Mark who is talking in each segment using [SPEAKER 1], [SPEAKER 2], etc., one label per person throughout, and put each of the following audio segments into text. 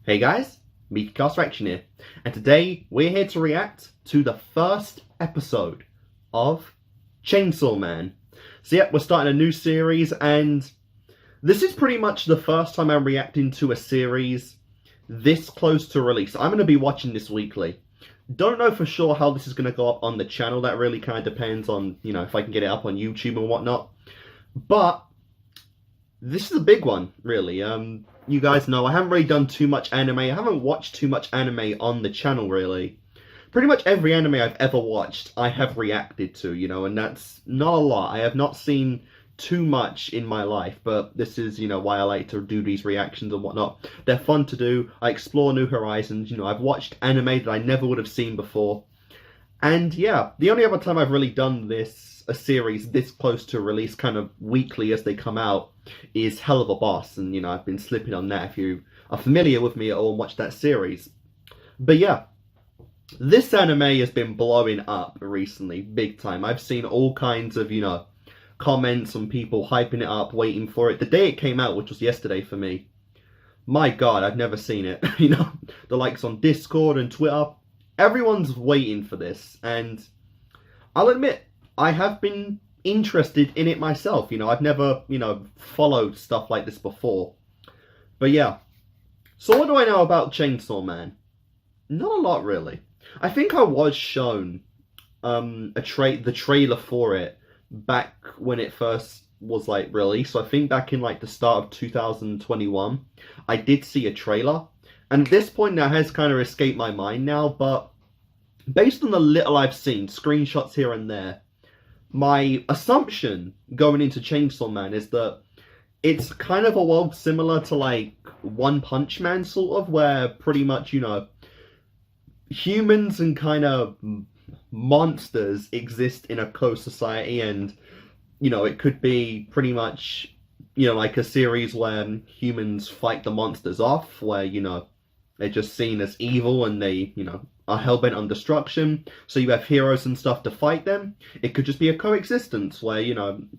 [SPEAKER 1] Hey guys, me Kickassreaction here, and today we're here to react to the first episode of Chainsaw Man. So yeah, we're starting a new series, and this is pretty much the first time I'm reacting to a series this close to release. I'm going to be watching this weekly. Don't know for sure how this is going to go up on the channel. That really kind of depends on, if I can get it up on YouTube and whatnot. But this is a big one, really. You guys know I haven't really done too much anime. I haven't watched too much anime on the channel, really. Pretty much every anime I've ever watched, I have reacted to, and that's not a lot. I have not seen too much in my life, but this is, why I like to do these reactions and whatnot. They're fun to do. I explore new horizons. I've watched anime that I never would have seen before. And yeah, the only other time I've really done this, a series this close to release, kind of weekly as they come out, is Hell of a Boss. And, I've been slipping on that if you are familiar with me at all and watch that series. But yeah, this anime has been blowing up recently, big time. I've seen all kinds of, comments on people hyping it up, waiting for it. The day it came out, which was yesterday for me, my god, I've never seen it. The likes on Discord and Twitter, everyone's waiting for this, and I'll admit, I have been interested in it myself. I've never, followed stuff like this before. But yeah. So what do I know about Chainsaw Man? Not a lot, really. I think I was shown the trailer for it back when it first was released. So I think back in the start of 2021, I did see a trailer. And at this point now has kind of escaped my mind now, but based on the little I've seen, screenshots here and there, my assumption going into Chainsaw Man is that it's kind of a world similar to One Punch Man, sort of, where pretty much, humans and kind of monsters exist in a co-society, and, it could be pretty much, like a series where humans fight the monsters off, where, they're just seen as evil and they, are hell-bent on destruction, so you have heroes and stuff to fight them. It could just be a coexistence where,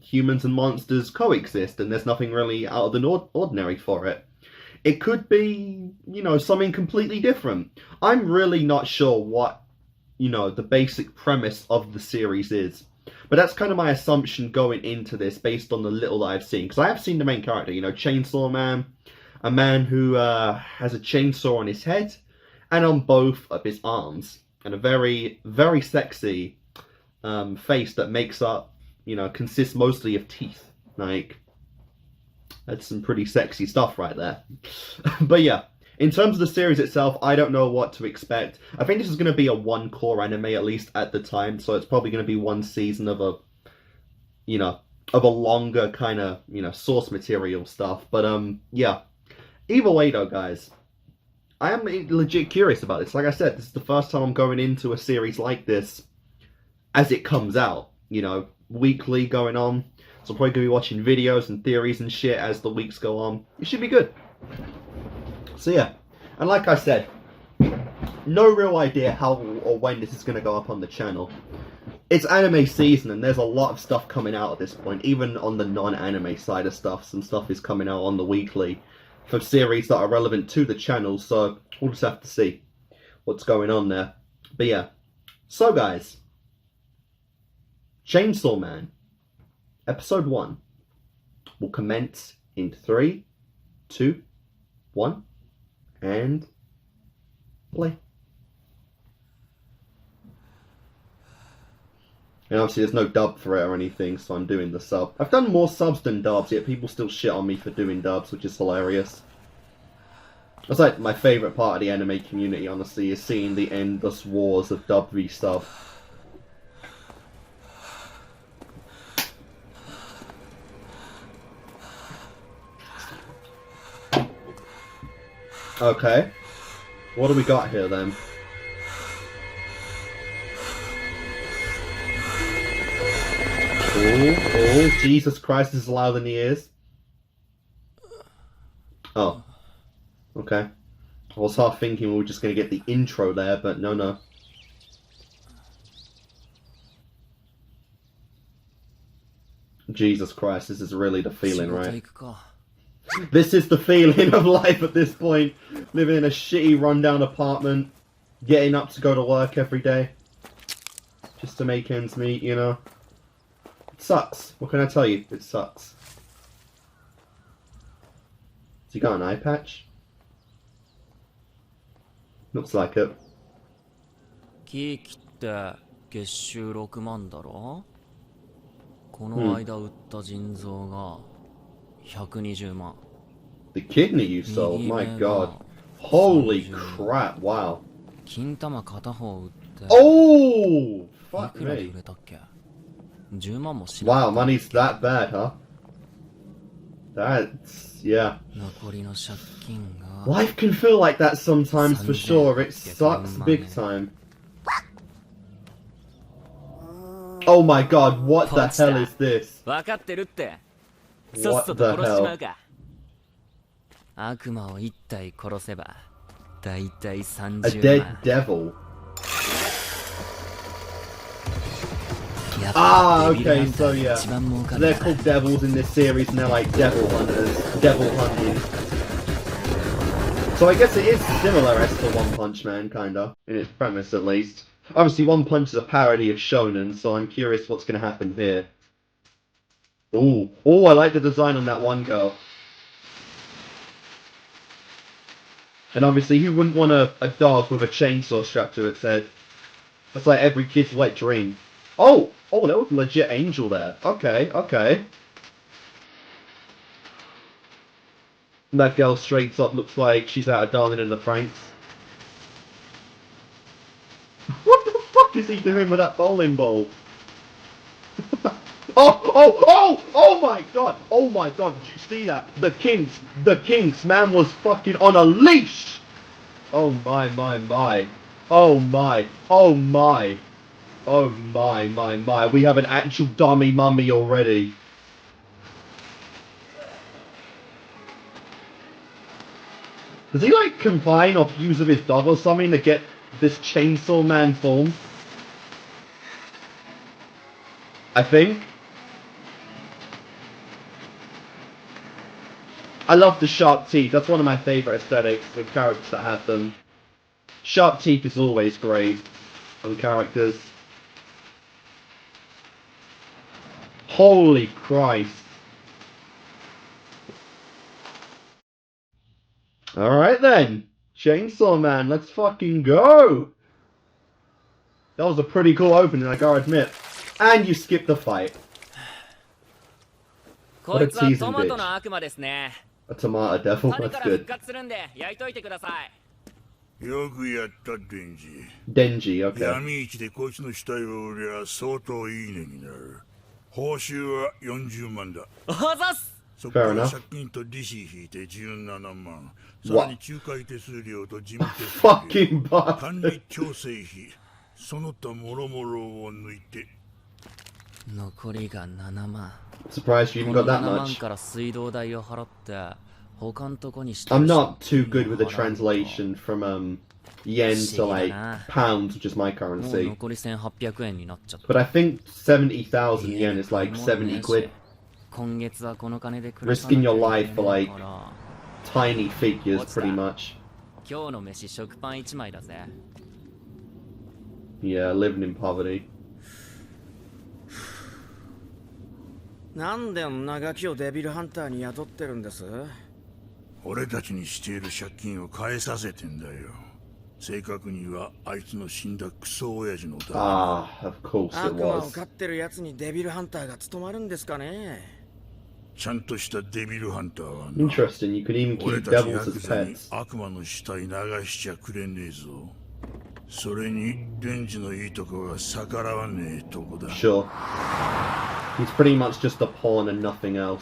[SPEAKER 1] humans and monsters coexist and there's nothing really out of the ordinary for it. It could be, something completely different. I'm really not sure what, the basic premise of the series is. But that's kind of my assumption going into this based on the little that I've seen. Because I have seen the main character, Chainsaw Man, a man who has a chainsaw on his head and on both of his arms, and a very, very sexy face that makes up, consists mostly of teeth. That's some pretty sexy stuff right there. But yeah, in terms of the series itself, I don't know what to expect. I think this is going to be a one core anime, at least at the time, so it's probably going to be one season of a, of a longer kind of, source material stuff. But yeah, either way though, guys, I am legit curious about this. Like I said, this is the first time I'm going into a series like this as it comes out, weekly going on. So I'm probably going to be watching videos and theories and shit as the weeks go on. It should be good. So yeah, and like I said, no real idea how or when this is going to go up on the channel. It's anime season and there's a lot of stuff coming out at this point. Even on the non-anime side of stuff, some stuff is coming out on the weekly for series that are relevant to the channel, so we'll just have to see what's going on there. But yeah, so guys, Chainsaw Man, episode 1 will commence in 3, 2, 1, and play. And obviously there's no dub for it or anything, so I'm doing the sub. I've done more subs than dubs, yet people still shit on me for doing dubs, which is hilarious. That's my favourite part of the anime community, honestly, is seeing the endless wars of dub v sub. Okay, what do we got here then? Oh, Jesus Christ, this is louder than he is. Oh, okay. I was half thinking we were just going to get the intro there, but no. Jesus Christ, this is really the feeling, right? This is the feeling of life at this point. Living in a shitty rundown apartment. Getting up to go to work every day. Just to make ends meet, you know. It sucks. What can I tell you? It sucks. Has he got an eye patch? Looks like it.
[SPEAKER 2] キーキって月収6万だろこの間売った腎臓が120万
[SPEAKER 1] The kidney you sold? My god. Holy crap, wow.
[SPEAKER 2] 金玉片方売って
[SPEAKER 1] Oh!
[SPEAKER 2] い
[SPEAKER 1] Fuck
[SPEAKER 2] くらで
[SPEAKER 1] me.
[SPEAKER 2] 売れたっけ10万もしな
[SPEAKER 1] Wow, money's that bad, huh? That's... yeah.
[SPEAKER 2] 残りの借金が
[SPEAKER 1] Life can feel like that sometimes, for sure. It sucks big time. Oh my god, what the hell is this?
[SPEAKER 2] 分かってるってさっ
[SPEAKER 1] What
[SPEAKER 2] さ
[SPEAKER 1] the
[SPEAKER 2] と殺しちま
[SPEAKER 1] hell?
[SPEAKER 2] うか悪魔を一体殺せばだいたい
[SPEAKER 1] A
[SPEAKER 2] 30
[SPEAKER 1] dead
[SPEAKER 2] 万
[SPEAKER 1] devil.
[SPEAKER 2] やっぱデビルハ
[SPEAKER 1] Okay,
[SPEAKER 2] ンタ
[SPEAKER 1] so
[SPEAKER 2] ー
[SPEAKER 1] yeah.
[SPEAKER 2] が一番儲か
[SPEAKER 1] So
[SPEAKER 2] る
[SPEAKER 1] they're called devils in this series and they're like devil hunters, devil hunting. So I guess it is similar as to One Punch Man, kinda. In its premise, at least. Obviously, One Punch is a parody of Shonen, so I'm curious what's gonna happen here. Ooh. Oh, I like the design on that one girl. And obviously, who wouldn't want a dog with a chainsaw strapped to its head? That's like every kid's wet dream. Oh! Oh, there was a legit angel there. Okay, okay. And that girl straight up looks like she's out of Darling in the Franxx. What the fuck is he doing with that bowling ball? Oh my god! Oh my god, did you see that? The Kings, man was fucking on a leash! Oh my. Oh my. Oh my. Oh my. We have an actual dummy mummy already. Does he like combine or fuse with his dog or something to get this chainsaw man form? I think. I love the sharp teeth. That's one of my favourite aesthetics with characters that have them. Sharp teeth is always great on characters. Holy Christ. Alright then. Chainsaw Man, let's fucking go! That was a pretty cool opening, I gotta admit. And you skipped the fight.
[SPEAKER 2] こいつはトマトの悪魔ですね
[SPEAKER 1] A tomato devil,
[SPEAKER 2] 種
[SPEAKER 1] that's
[SPEAKER 2] から復
[SPEAKER 1] good.
[SPEAKER 2] 活するんで焼いといてください
[SPEAKER 3] よくやったデンジ
[SPEAKER 1] Denji, okay.
[SPEAKER 3] 闇市でこいつの死体を売りゃ相当いい値になる報酬は40万だ
[SPEAKER 2] おざす
[SPEAKER 3] そこから
[SPEAKER 1] Fair enough.
[SPEAKER 3] 借金と利子引いて17万さ
[SPEAKER 1] What?
[SPEAKER 3] らに仲介手数料と事務手数
[SPEAKER 1] Fucking
[SPEAKER 3] 料管
[SPEAKER 1] bastard.
[SPEAKER 3] 理調整費その他もろもろを抜いて
[SPEAKER 2] 残りが7万
[SPEAKER 1] Surprised you
[SPEAKER 2] こ
[SPEAKER 1] even
[SPEAKER 2] の
[SPEAKER 1] got
[SPEAKER 2] 7
[SPEAKER 1] that
[SPEAKER 2] 万
[SPEAKER 1] much.
[SPEAKER 2] から水道代を払って他のとこにして
[SPEAKER 1] I'm not too good with the translation from yen to like pounds, which is my
[SPEAKER 2] もう
[SPEAKER 1] currency.
[SPEAKER 2] 残り1800円になっちゃった
[SPEAKER 1] But I think 70,000 yen is like 70 quid.
[SPEAKER 2] 今月はこの金で暮らさ
[SPEAKER 1] Risking
[SPEAKER 2] なきゃ
[SPEAKER 1] your
[SPEAKER 2] いけない
[SPEAKER 1] life for like
[SPEAKER 2] から
[SPEAKER 1] tiny figures, pretty much.
[SPEAKER 2] 今日の飯食パン1枚だぜ
[SPEAKER 1] Yeah, living in poverty.
[SPEAKER 4] なんであんなガキをデビルハンターに雇ってるんです
[SPEAKER 3] 俺たちにしている借金を返させてんだよ正確にはあいつの死んだクソ親父のだ
[SPEAKER 1] Ah, of course it
[SPEAKER 4] 悪魔を
[SPEAKER 1] was.
[SPEAKER 4] 飼ってるやつにデビルハンターが務まるんですかね
[SPEAKER 3] ちゃんとしたデビルハンターはな
[SPEAKER 1] Interesting, you could even
[SPEAKER 3] 俺
[SPEAKER 1] keep
[SPEAKER 3] たちヤ
[SPEAKER 1] devils
[SPEAKER 3] ク
[SPEAKER 1] as
[SPEAKER 3] ザに
[SPEAKER 1] pets.
[SPEAKER 3] 悪魔の死体流しちゃくれねえぞそれにデンジのいいとこが逆らわねえとこだ
[SPEAKER 1] Sure. He's pretty much just a pawn and nothing else.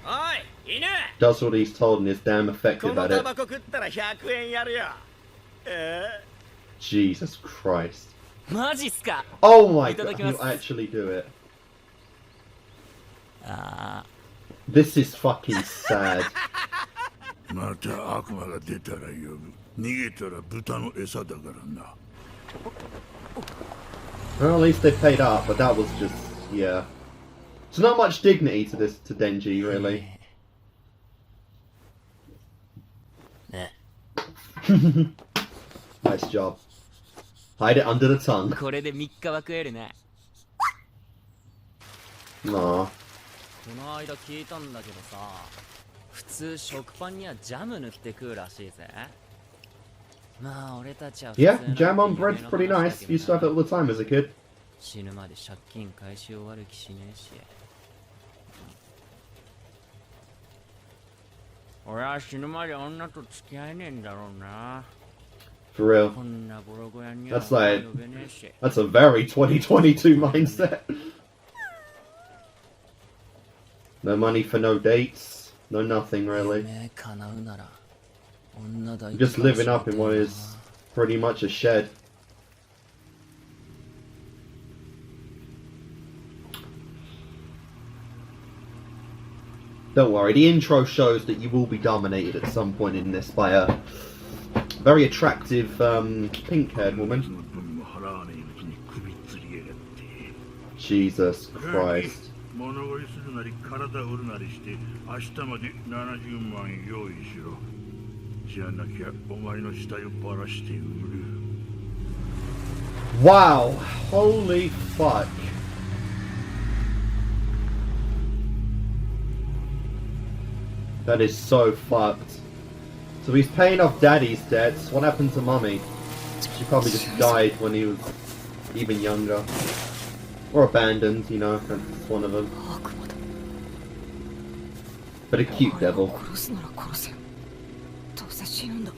[SPEAKER 4] おい犬
[SPEAKER 1] Does what he's told and is damn
[SPEAKER 4] こ
[SPEAKER 1] effective
[SPEAKER 4] の
[SPEAKER 1] at
[SPEAKER 4] タ
[SPEAKER 1] it.
[SPEAKER 4] バコ食ったら100円やるよ
[SPEAKER 1] Jesus Christ.
[SPEAKER 2] マジっすか
[SPEAKER 1] Oh my god, you
[SPEAKER 2] いただきます。
[SPEAKER 1] actually do it.
[SPEAKER 2] あ
[SPEAKER 1] This is fucking sad.
[SPEAKER 3] また悪魔が出たら呼ぶ逃げたら豚の餌だからな
[SPEAKER 1] Well, at least they paid up, but that was just, yeah. So not much dignity to this, to Denji, really.
[SPEAKER 2] ね
[SPEAKER 1] Nice job. Hide it under the tongue.
[SPEAKER 2] これで3日は食えるね
[SPEAKER 1] Aw.
[SPEAKER 2] この間聞いたんだけどさ普通食パンにはジャム塗って食うらしいぜまあ俺たちは
[SPEAKER 1] Yeah, jam on bread's pretty nice. Used to have it all the time as a kid.
[SPEAKER 2] 死ぬまで借金返し終わる気しねえし俺は死ぬまで女と付き合えねえんだろうな
[SPEAKER 1] For real.
[SPEAKER 2] こんなボロ小屋には
[SPEAKER 1] That's like-
[SPEAKER 2] 呼べねえし
[SPEAKER 1] That's a very 2022 mindset. No money for no dates. No nothing really.
[SPEAKER 2] 夢叶うなら女抱い
[SPEAKER 1] Just living up in what is pretty much a shed. Don't worry, the intro shows that you will be dominated at some point in this by a very attractive pink-haired
[SPEAKER 3] そ
[SPEAKER 1] woman.
[SPEAKER 3] の分も払わねえうちに首つりやがって
[SPEAKER 1] Jesus Christ.
[SPEAKER 3] 物乞いするなり体売るなりして明日まで70万用意しろじゃなきゃお前の死体をばらして売る
[SPEAKER 1] Wow! Holy fuck. That is so fucked. So he's paying off Daddy's debts. What happened to Mummy? She probably just died when he was even younger. Or abandoned, you know, that's one of them.
[SPEAKER 5] 悪魔だ
[SPEAKER 1] But a cute
[SPEAKER 5] 俺
[SPEAKER 1] devil.
[SPEAKER 5] を殺すなら殺せよどうせ死ぬんだ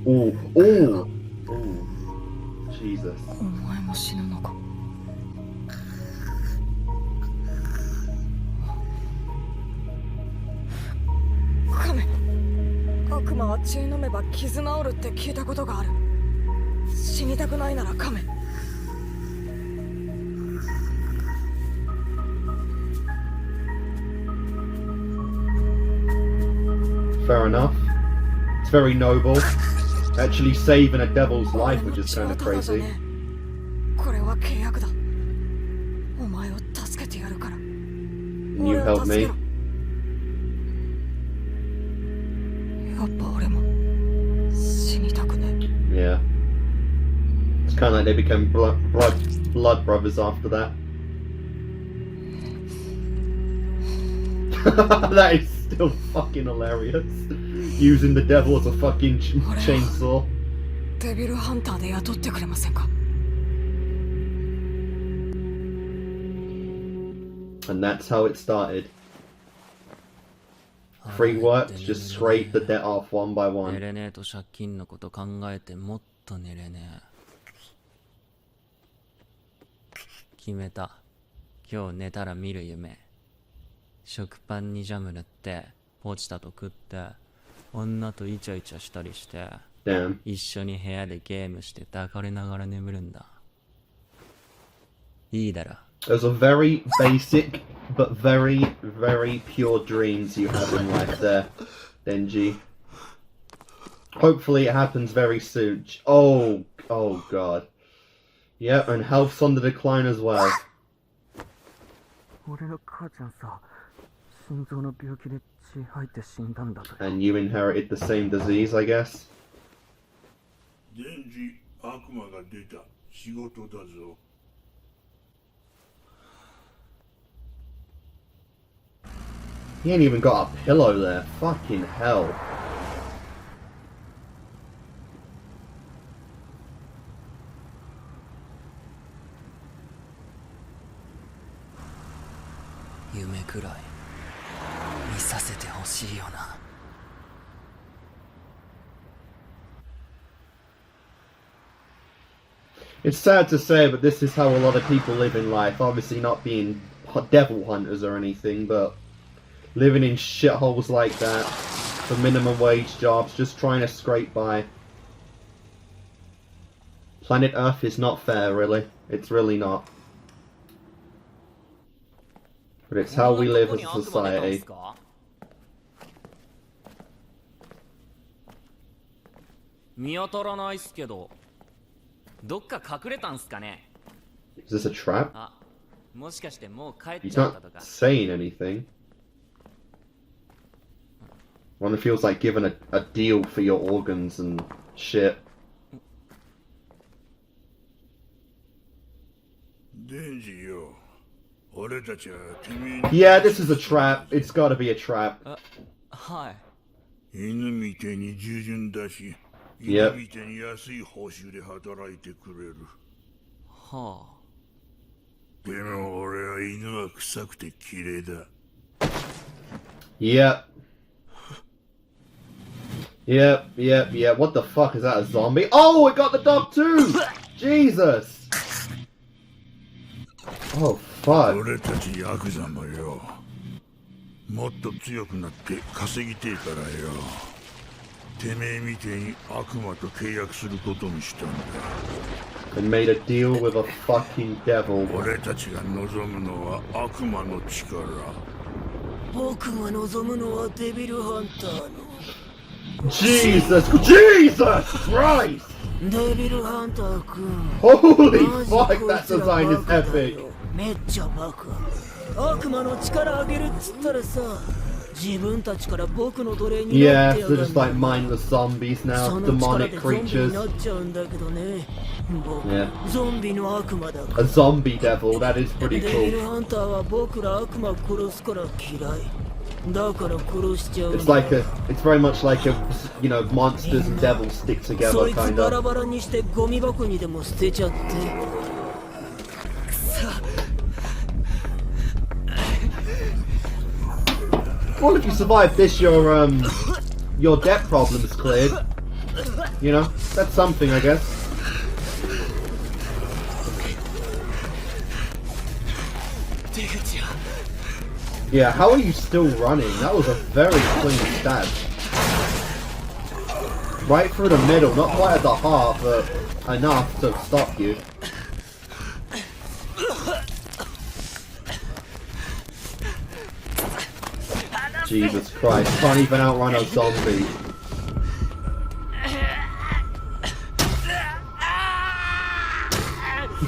[SPEAKER 1] Ooh, ooh, ooh. Jesus.
[SPEAKER 5] お前も死ぬのかカメ悪魔は血飲めば傷治るって聞いたことがある死にたくないならカメ
[SPEAKER 1] Fair enough. It's very noble. Actually saving a devil's life, which is
[SPEAKER 5] 俺
[SPEAKER 1] kind
[SPEAKER 5] の
[SPEAKER 1] of
[SPEAKER 5] 血はただじゃ
[SPEAKER 1] crazy.
[SPEAKER 5] ねえこれは契約だお前を助けてやるから
[SPEAKER 1] And you help
[SPEAKER 5] 助
[SPEAKER 1] me.
[SPEAKER 5] けろやっぱ俺も死にたくね
[SPEAKER 1] Yeah. It's kind of like they became blood brothers after that. That is still fucking hilarious. Using the devil as a fucking chainsaw.
[SPEAKER 5] デビルハンターで雇ってくれませんか
[SPEAKER 1] And that's how it started. Free work to just scrape the debt off one by
[SPEAKER 2] 寝
[SPEAKER 1] one.
[SPEAKER 2] れねえと借金のこと考えてもっと寝れねえ決めた今日寝たら見る夢食パンにジャム塗ってポチタと食って女とイチャイチャしたりして
[SPEAKER 1] Damn.
[SPEAKER 2] 一緒に部屋でゲームして抱かれながら眠るんだいいだろ
[SPEAKER 1] Those are very basic, but very, very pure dreams you have in life there, Denji. Hopefully it happens very soon. Oh god. Yeah, and health's on the decline as well.
[SPEAKER 2] 俺の母ちゃんさ心臓の病気で血吐いて死んだんだと
[SPEAKER 1] And you inherited the same disease, I guess.
[SPEAKER 3] デンジ悪魔が出た仕事だぞ
[SPEAKER 1] He ain't even got a pillow there. Fucking hell. It's sad to say, but this is how a lot of people live in life. Obviously not being devil hunters or anything, but living in shitholes like that for minimum wage jobs, just trying to scrape by. Planet Earth is not fair, really. It's really not. But it's how we live as a society.
[SPEAKER 2] 見当たらないっすけどどっか隠れたんすかね
[SPEAKER 1] Is this a trap?
[SPEAKER 2] あもしかしてもう帰っ
[SPEAKER 1] He's
[SPEAKER 2] ちゃったと
[SPEAKER 1] not
[SPEAKER 2] か。
[SPEAKER 1] saying anything. One feels like given a deal for your organs and shit.
[SPEAKER 3] デンジよ、俺たちはてめえに
[SPEAKER 1] Yeah, this is a trap. It's gotta be a trap.
[SPEAKER 2] はい。
[SPEAKER 3] 犬みてえに従順だし、
[SPEAKER 1] Yep.
[SPEAKER 3] 犬みてえに安い報酬で働いてくれる。
[SPEAKER 2] はあ。
[SPEAKER 3] でも俺は犬は臭くて綺麗だ。
[SPEAKER 1] Yep. Yep. What the fuck is that? A zombie? Oh, it got the dog too! Jesus! Oh, fuck.
[SPEAKER 3] 俺たちヤクザもよ、もっと強くなって稼ぎてえからよ、てめえみてえに悪魔と契約することにしたんだ。
[SPEAKER 1] And made a deal with a fucking devil.
[SPEAKER 3] 俺たちが望むのは悪魔の力。
[SPEAKER 6] 僕が望むのはデビルハンターの
[SPEAKER 1] Jesus Christ!
[SPEAKER 6] デビルハンター君
[SPEAKER 1] Holy
[SPEAKER 6] マジ
[SPEAKER 1] fuck,
[SPEAKER 6] こい
[SPEAKER 1] that
[SPEAKER 6] つら
[SPEAKER 1] design is
[SPEAKER 6] バカだ
[SPEAKER 1] epic.
[SPEAKER 6] よめっちゃバカ悪魔の力上げるっつったらさ自分たちから僕の奴隷になっ
[SPEAKER 1] Yeah,
[SPEAKER 6] てや
[SPEAKER 1] so
[SPEAKER 6] が
[SPEAKER 1] just like mindless zombies
[SPEAKER 6] そ
[SPEAKER 1] now,
[SPEAKER 6] の力
[SPEAKER 1] demonic
[SPEAKER 6] でゾンビに
[SPEAKER 1] creatures.
[SPEAKER 6] なっちゃうんだけどね僕
[SPEAKER 1] Yeah.
[SPEAKER 6] ゾンビの悪魔だ
[SPEAKER 1] A zombie devil, that is
[SPEAKER 6] デ
[SPEAKER 1] pretty
[SPEAKER 6] ビル
[SPEAKER 1] cool.
[SPEAKER 6] ハンターは僕ら悪魔殺すから嫌いだから殺しちゃうん
[SPEAKER 1] It's
[SPEAKER 6] だ
[SPEAKER 1] like it's very much like a, you know, monsters and devils stick
[SPEAKER 6] そ
[SPEAKER 1] together
[SPEAKER 6] いつ
[SPEAKER 1] kind
[SPEAKER 6] バラ
[SPEAKER 1] of.
[SPEAKER 6] バラにしてゴミ箱にでも捨てちゃってくそ
[SPEAKER 1] Well, if you survive this, your debt problem's cleared. You know, that's something, I guess. Yeah, how are you still running? That was a very clean stab. Right through the middle, not quite at the heart, but enough to stop you. Jesus Christ, can't even outrun a zombie.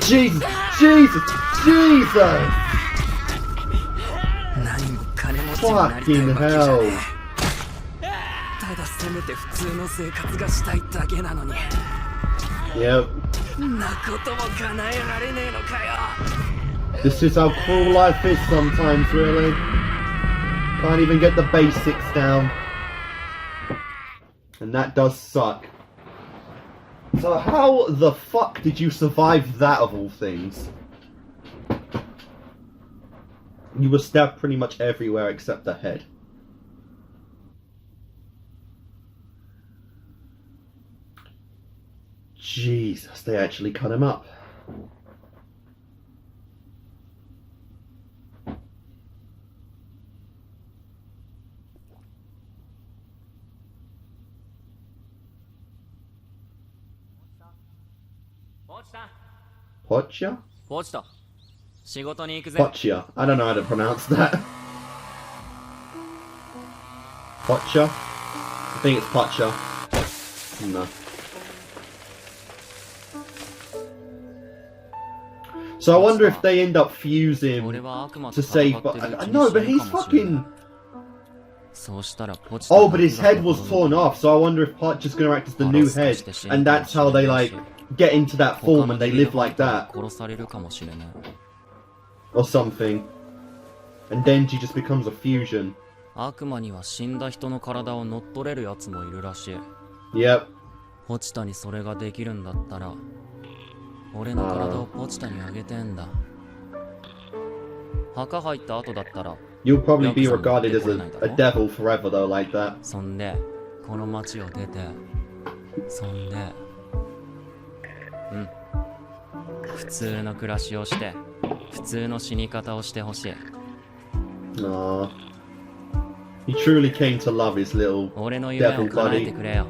[SPEAKER 1] Jesus! Jesus!
[SPEAKER 6] 何も金持ちになりたいわけじ
[SPEAKER 1] Fucking
[SPEAKER 6] ゃね
[SPEAKER 1] hell.
[SPEAKER 6] ただせめて普通の生活がしたいだけなのに
[SPEAKER 1] Yep.
[SPEAKER 6] んなことも叶えられねえのかよ
[SPEAKER 1] This is how cruel life is sometimes, really. Can't even get the basics down. And that does suck. So how the fuck did you survive that of all things? You were stabbed pretty much everywhere except the head. Jesus, they actually cut him up. Pocha?
[SPEAKER 2] ポチト仕事に行くぜ
[SPEAKER 1] Pocha. I don't know how to pronounce that. Pocha? I think it's Pocha. No. So I wonder if they end up fusing
[SPEAKER 2] 俺は悪魔と
[SPEAKER 1] to
[SPEAKER 2] 戦
[SPEAKER 1] save.
[SPEAKER 2] ってるうち
[SPEAKER 1] But
[SPEAKER 2] に
[SPEAKER 1] no,
[SPEAKER 2] 死
[SPEAKER 1] but
[SPEAKER 2] ぬ
[SPEAKER 1] he's
[SPEAKER 2] かもしれない
[SPEAKER 1] fucking.
[SPEAKER 2] そうしたらポチト
[SPEAKER 1] Oh,
[SPEAKER 2] が
[SPEAKER 1] but his
[SPEAKER 2] 悪魔
[SPEAKER 1] head was
[SPEAKER 2] と
[SPEAKER 1] torn off. So I wonder if Pocha's gonna act as the new head, and that's how they like get into that
[SPEAKER 2] 他
[SPEAKER 1] form
[SPEAKER 2] の
[SPEAKER 1] and they
[SPEAKER 2] デビル
[SPEAKER 1] live like
[SPEAKER 2] ハンター
[SPEAKER 1] that
[SPEAKER 2] に殺されるかもしれない
[SPEAKER 1] or something. And Denji just becomes a fusion.
[SPEAKER 2] 悪魔には死んだ人の体を乗っ取れるやつもいるらしい
[SPEAKER 1] Yep.
[SPEAKER 2] ポチタにそれができるんだったら俺の体をポチタにあげてんだ墓入った後だったら
[SPEAKER 1] You'll probably be regarded as a devil forever though, like that.
[SPEAKER 2] そんでこの町を出てそんで普通の暮らしをして普通の死に方をしてほしい
[SPEAKER 1] Aww. He truly came to love his little
[SPEAKER 2] 俺の夢を
[SPEAKER 1] devil
[SPEAKER 2] 叶えて
[SPEAKER 1] buddy.
[SPEAKER 2] くれよ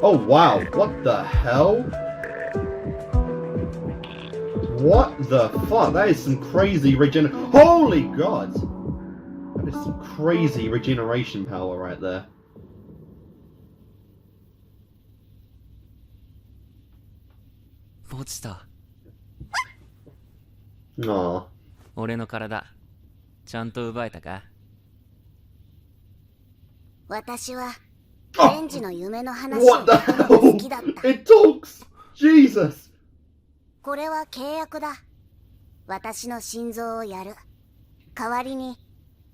[SPEAKER 1] Oh wow, what the hell? What the fuck? That is some crazy Holy god! That is some crazy regeneration power right there. Aww.
[SPEAKER 2] 俺の体ちゃんと奪えたか？
[SPEAKER 7] 私は
[SPEAKER 1] Oh,
[SPEAKER 7] レンジの夢の話を
[SPEAKER 1] what the
[SPEAKER 7] 聞くのが好きだっ
[SPEAKER 1] hell?
[SPEAKER 7] た。
[SPEAKER 1] It talks! Jesus!
[SPEAKER 7] これは契約だ。私の心臓をやる。代わりに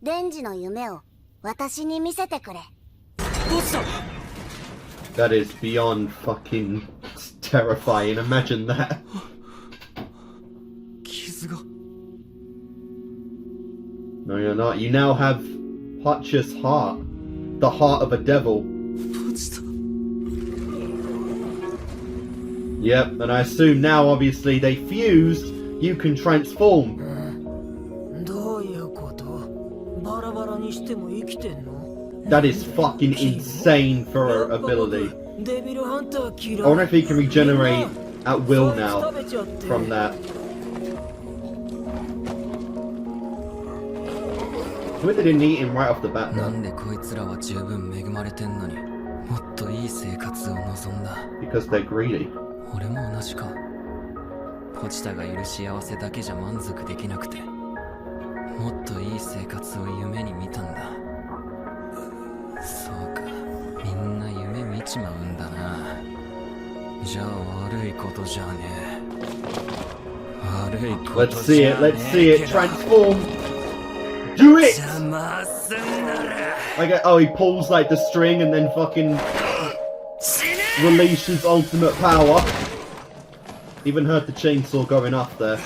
[SPEAKER 7] レンジの夢を私に見せてくれ。
[SPEAKER 1] That is beyond fucking terrifying. Imagine that.
[SPEAKER 2] 傷が
[SPEAKER 1] No, you're not. You now have Hutch's heart. The heart of a devil.
[SPEAKER 2] 落ちた。
[SPEAKER 1] Yep, and I assume now, obviously, they fused, you can transform.
[SPEAKER 6] どういうこと？バラバラにしても生きてんの？
[SPEAKER 1] That is fucking insane for her ability.
[SPEAKER 6] デビルハンター嫌い。
[SPEAKER 1] I wonder if he can regenerate at will now from that. Why they didn't eat him right off the bat
[SPEAKER 2] な
[SPEAKER 1] though?
[SPEAKER 2] んでこいつらは十分恵まれてんのにもっといい生活を望んだ。
[SPEAKER 1] Because they're greedy.
[SPEAKER 2] 俺も同じか。ポチタがいる幸せだけじゃ満足できなくてもっといい生活を夢に見たんだ。そうか、みんな夢見ちまうんだな。じゃあ悪いことじゃねえ。悪いこと
[SPEAKER 1] Let's
[SPEAKER 2] じ
[SPEAKER 1] see
[SPEAKER 2] ゃ
[SPEAKER 1] it,
[SPEAKER 2] ね
[SPEAKER 1] let's see
[SPEAKER 2] え
[SPEAKER 1] it
[SPEAKER 2] けど
[SPEAKER 1] transform! Do it!
[SPEAKER 2] 邪魔すんなら
[SPEAKER 1] Like, oh, he pulls like the string and then fucking releases ultimate power. Even heard the chainsaw going off there.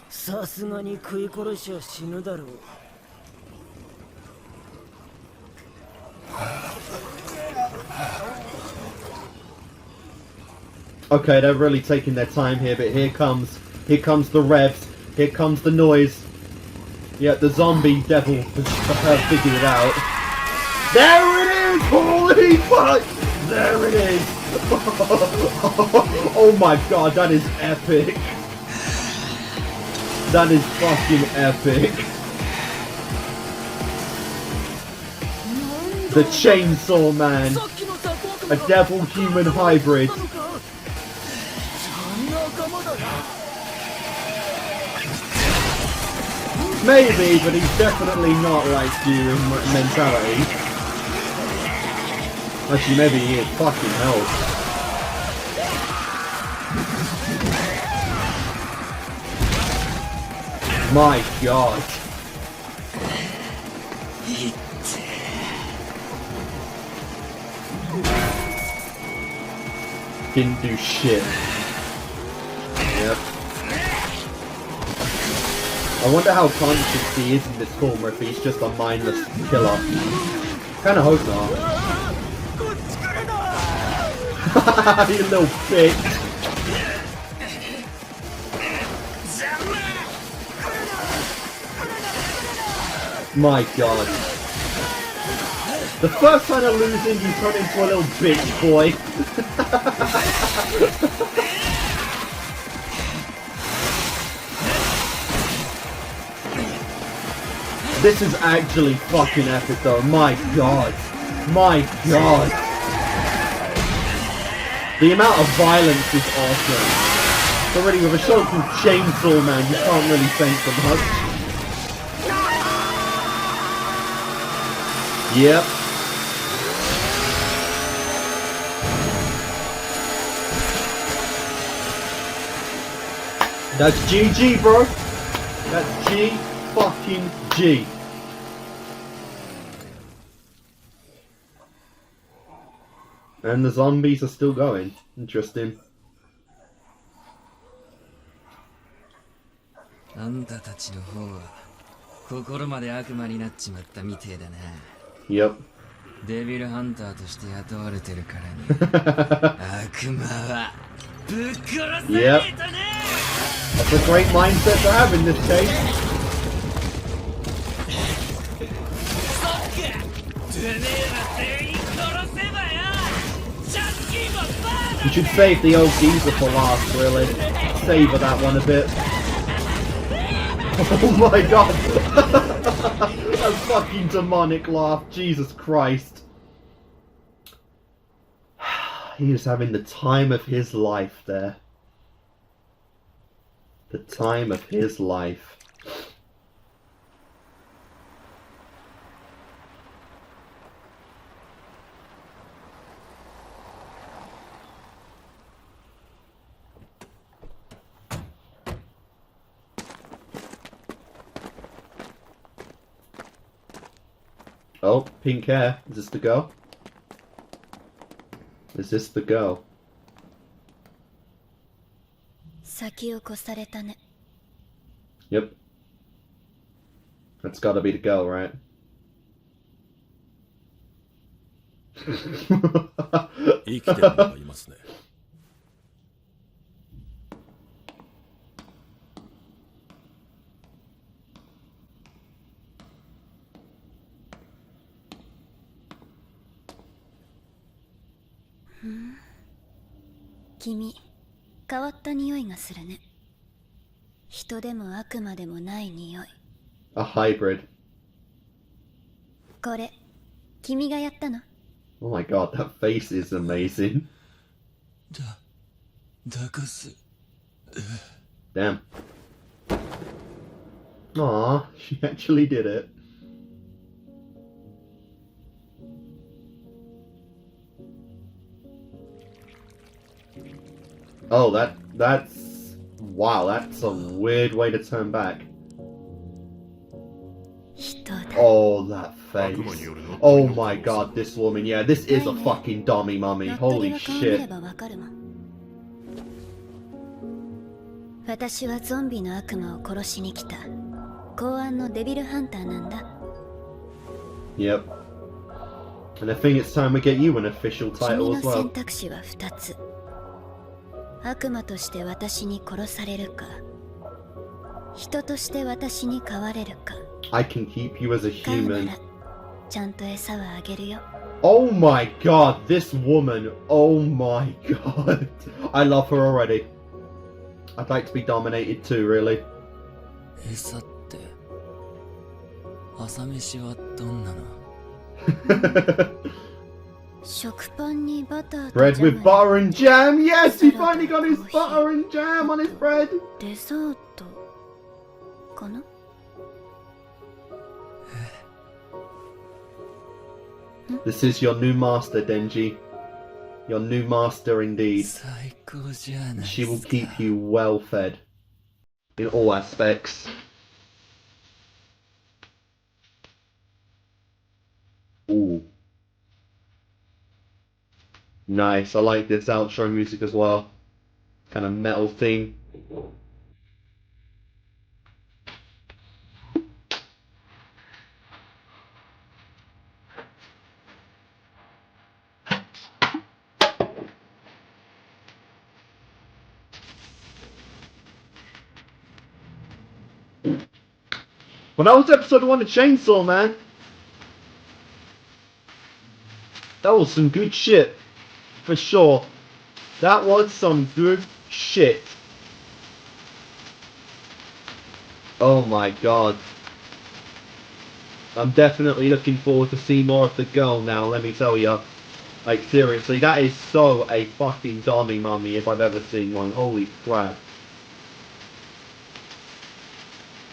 [SPEAKER 6] さすがに食い殺しは死ぬだろう。
[SPEAKER 1] Okay, they're really taking their time here, but here comes the revs, here comes the noise. Yeah, the zombie devil has figured it out. There it is! Holy fuck! There it is! Oh my god, that is epic! That is fucking epic! The Chainsaw Man! A devil-human hybrid! Maybe, but he's definitely not like you in mentality. Actually, maybe he is. Fucking hell. My god. Didn't do shit. Yep. I wonder how conscious he is in this form, or if he's just a mindless killer. Kinda hope not. You little bitch! My god. The first time I lose him, you turn into a little bitch boy. This is actually fucking epic though, my god. My god. The amount of violence is awesome. So really with a show called Chainsaw Man, you can't really think for much. Yep. That's GG, bro. That's G fucking G. And the zombies are still going. Interesting.
[SPEAKER 2] あんたたちの方は心まで悪魔になっちまったみてえだな。
[SPEAKER 1] Yep.
[SPEAKER 2] デビルハンターとして雇われてるからに悪魔はぶっ殺さねえとな。
[SPEAKER 1] That's a great mindset to have in this case. You should save the old geezer for last, really. Savor that one a bit. Oh my god! A fucking demonic laugh, Jesus Christ. He was having the time of his life there. The time of his life. Oh, pink hair. Is this the girl? Is this the girl?
[SPEAKER 5] 先を越されたね。
[SPEAKER 1] Yep. That's gotta be the girl, right?
[SPEAKER 8] 生きてるのがいますね。
[SPEAKER 5] 君、変わった匂いがするね。人でも悪魔でもない匂い。
[SPEAKER 1] A hybrid.
[SPEAKER 5] これ、君がやったの？
[SPEAKER 1] Oh my god, that face is amazing.
[SPEAKER 2] だかす。
[SPEAKER 1] Damn. Aw, she actually did it. Oh, that's... Wow, that's a weird way to turn back.
[SPEAKER 5] 人だ。
[SPEAKER 1] Oh, that face.
[SPEAKER 3] 悪魔によるの
[SPEAKER 1] Oh my god, this woman. Yeah, this is a fucking dummy mummy.
[SPEAKER 5] 乗っ取り
[SPEAKER 1] Holy
[SPEAKER 5] の顔見れ
[SPEAKER 1] shit.
[SPEAKER 5] ばわかるもん。私はゾンビの悪魔を殺しに来た公安のデビルハンターなんだ。
[SPEAKER 1] Yep. And I think it's time we get you an official
[SPEAKER 5] 君
[SPEAKER 1] title
[SPEAKER 5] の
[SPEAKER 1] as
[SPEAKER 5] 選
[SPEAKER 1] well.
[SPEAKER 5] 択肢は2つ。悪魔として私に殺されるか、人として私に飼われるか。
[SPEAKER 1] I can keep you as a
[SPEAKER 5] 飼うな
[SPEAKER 1] human.
[SPEAKER 5] らちゃんと餌はあげるよ。
[SPEAKER 1] Oh my god, this woman. Oh my god. I love her already. I'd like to be dominated too, really.
[SPEAKER 2] 餌って、朝飯はどんなの？
[SPEAKER 5] 食パンにバターと
[SPEAKER 1] Bread
[SPEAKER 5] ジャム
[SPEAKER 1] with butter and jam. Yes, he finally got his butter and jam on his bread.
[SPEAKER 5] デザートかな。
[SPEAKER 1] This is your new master, Denji. Your new master indeed.
[SPEAKER 2] 最高じゃない
[SPEAKER 1] She will
[SPEAKER 2] ですか。
[SPEAKER 1] keep you well fed in all aspects. Ooh. Nice. I like this outro music as well. Kind of metal theme. Well, that was episode 1 of Chainsaw Man. That was some good shit. For sure. That was some good shit. Oh my god. I'm definitely looking forward to see more of the girl now, let me tell ya. Like, seriously, that is so a fucking dummy mummy if I've ever seen one. Holy crap.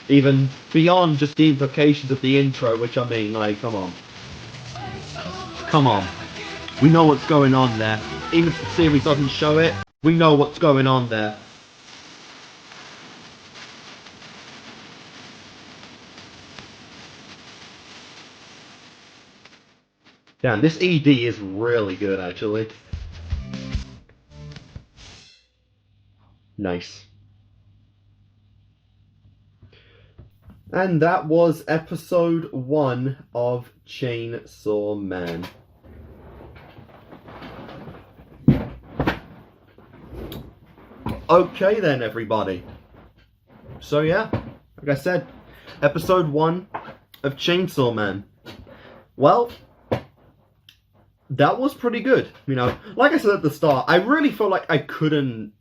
[SPEAKER 1] Even beyond just the implications of the intro, which I mean, like, come on. Come on. We know what's going on there. Even if the series doesn't show it, we know what's going on there. Damn, this ED is really good, actually. Nice. And that was episode 1 of Chainsaw Man. Okay then, everybody. So yeah, like I said, episode 1 of Chainsaw Man. Well, that was pretty good. You know, like I said at the start, I really felt like I couldn't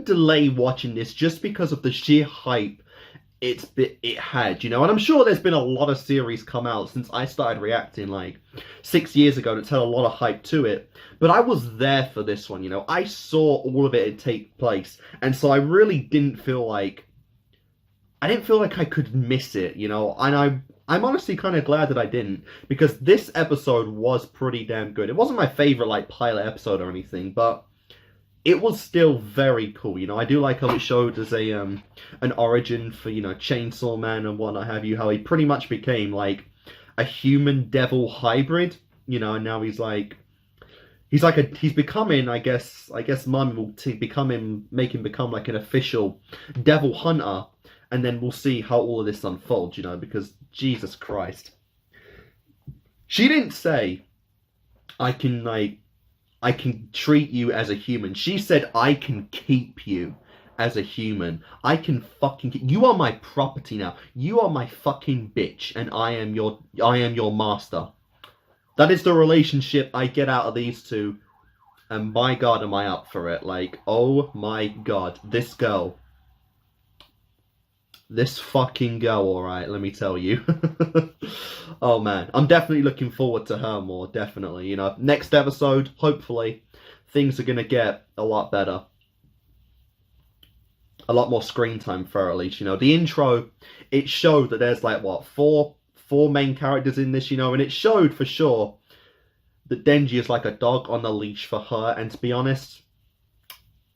[SPEAKER 1] delay watching this just because of the sheer hype it had, you know, and I'm sure there's been a lot of series come out since I started reacting like 6 years ago that's had a lot of hype to it, but I was there for this one, you know. I saw all of it take place, and so I really didn't feel like I could miss it, you know, and I'm honestly kind of glad that I didn't, because this episode was pretty damn good. It wasn't my favorite like pilot episode or anything, but it was still very cool, you know. I do like how it showed as a an origin for, you know, Chainsaw Man and whatnot have you, how he pretty much became like a human devil hybrid, you know, and now he's becoming, I guess Mum will make him become like an official devil hunter, and then we'll see how all of this unfolds, you know, because Jesus Christ. She didn't say I can treat you as a human. She said, I can keep you as a human. I can fucking you are my property now. You are my fucking bitch, and I am your master. That is the relationship I get out of these two, and my God, am I up for it. Like, oh my God, this girl. This fucking girl, alright, let me tell you. Oh man, I'm definitely looking forward to her more, definitely. You know, next episode, hopefully, things are gonna get a lot better. A lot more screen time for her, at least, you know. The intro, it showed that there's like, what, four main characters in this, you know, and it showed for sure that Denji is like a dog on a leash for her, and to be honest,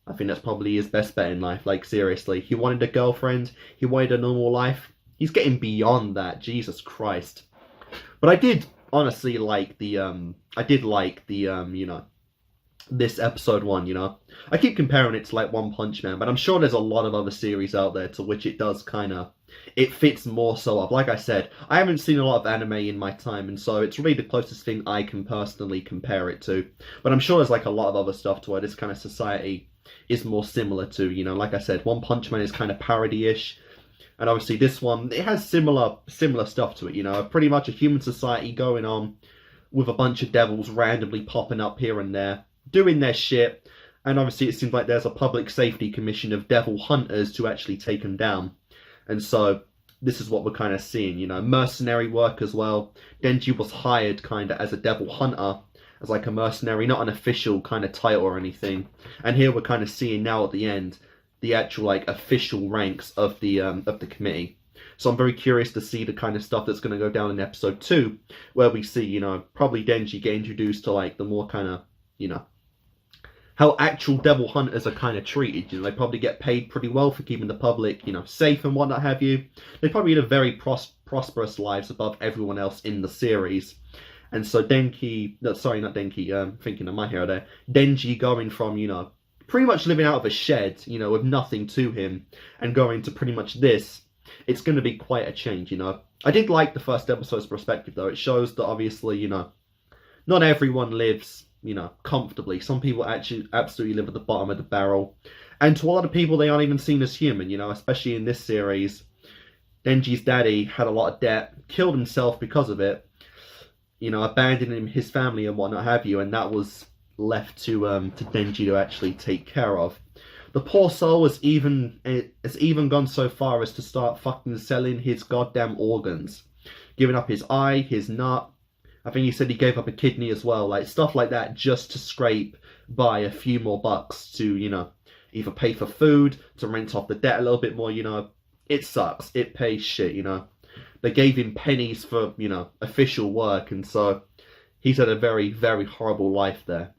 [SPEAKER 1] I think that's probably his best bet in life. Like, seriously, he wanted a girlfriend, he wanted a normal life. He's getting beyond that, Jesus Christ. But I did honestly like the, you know, this episode 1, you know. I keep comparing it to like One Punch Man, but I'm sure there's a lot of other series out there to which it does kind of, it fits more so up. Like I said, I haven't seen a lot of anime in my time, and so it's really the closest thing I can personally compare it to. But I'm sure there's like a lot of other stuff to where this kind of society is more similar to, you know. Like I said, One Punch Man is kind of parody-ish, and obviously this one, it has similar stuff to it, you know. Pretty much a human society going on with a bunch of devils randomly popping up here and there, doing their shit, and obviously it seems like there's a public safety commission of devil hunters to actually take them down. And so this is what we're kind of seeing, you know. Mercenary work as well. Denji was hired kind of as a devil hunter, as like a mercenary, not an official kind of title or anything. And here we're kind of seeing now at the end the actual like official ranks of the committee. So I'm very curious to see the kind of stuff that's going to go down in episode 2, where we see, you know, probably Denji get introduced to like the more kind of, you know, how actual devil hunters are kind of treated. You know, they probably get paid pretty well for keeping the public, you know, safe and whatnot have you. They probably live very prosperous lives above everyone else in the series. And so Denki, no, sorry, not Denki, thinking of My Hero there. Denji going from, you know, pretty much living out of a shed, you know, with nothing to him, and going to pretty much this, it's going to be quite a change, you know. I did like the first episode's perspective, though. It shows that, obviously, you know, not everyone lives, you know, comfortably. Some people actually absolutely live at the bottom of the barrel. And to a lot of people, they aren't even seen as human, you know, especially in this series. Denji's daddy had a lot of debt, killed himself because of it, you know, abandoning his family and whatnot have you, and that was left to Denji to actually take care of. The poor soul has even gone so far as to start fucking selling his goddamn organs, giving up his eye, his nut. I think he said he gave up a kidney as well, like stuff like that, just to scrape by a few more bucks to, you know, either pay for food, to rent off the debt a little bit more, you know. It sucks. It pays shit, you know. They gave him pennies for, you know, official work, and so he's had a very, very horrible life there.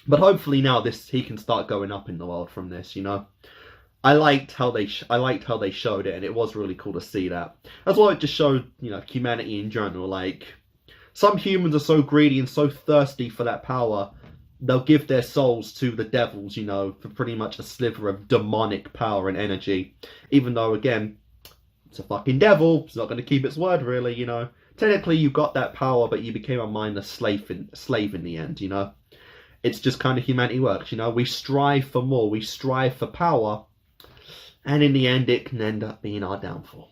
[SPEAKER 1] But hopefully now he can start going up in the world from this, you know. I liked how they showed it, and it was really cool to see that. As well, it just showed, you know, humanity in general. Like, some humans are so greedy and so thirsty for that power, they'll give their souls to the devils, you know, for pretty much a sliver of demonic power and energy. Even though, again, it's a fucking devil, it's not going to keep its word, really, you know. Technically, you got that power, but you became a mindless slave in the end, you know. It's just kind of humanity works, you know. We strive for more, we strive for power, and in the end, it can end up being our downfall.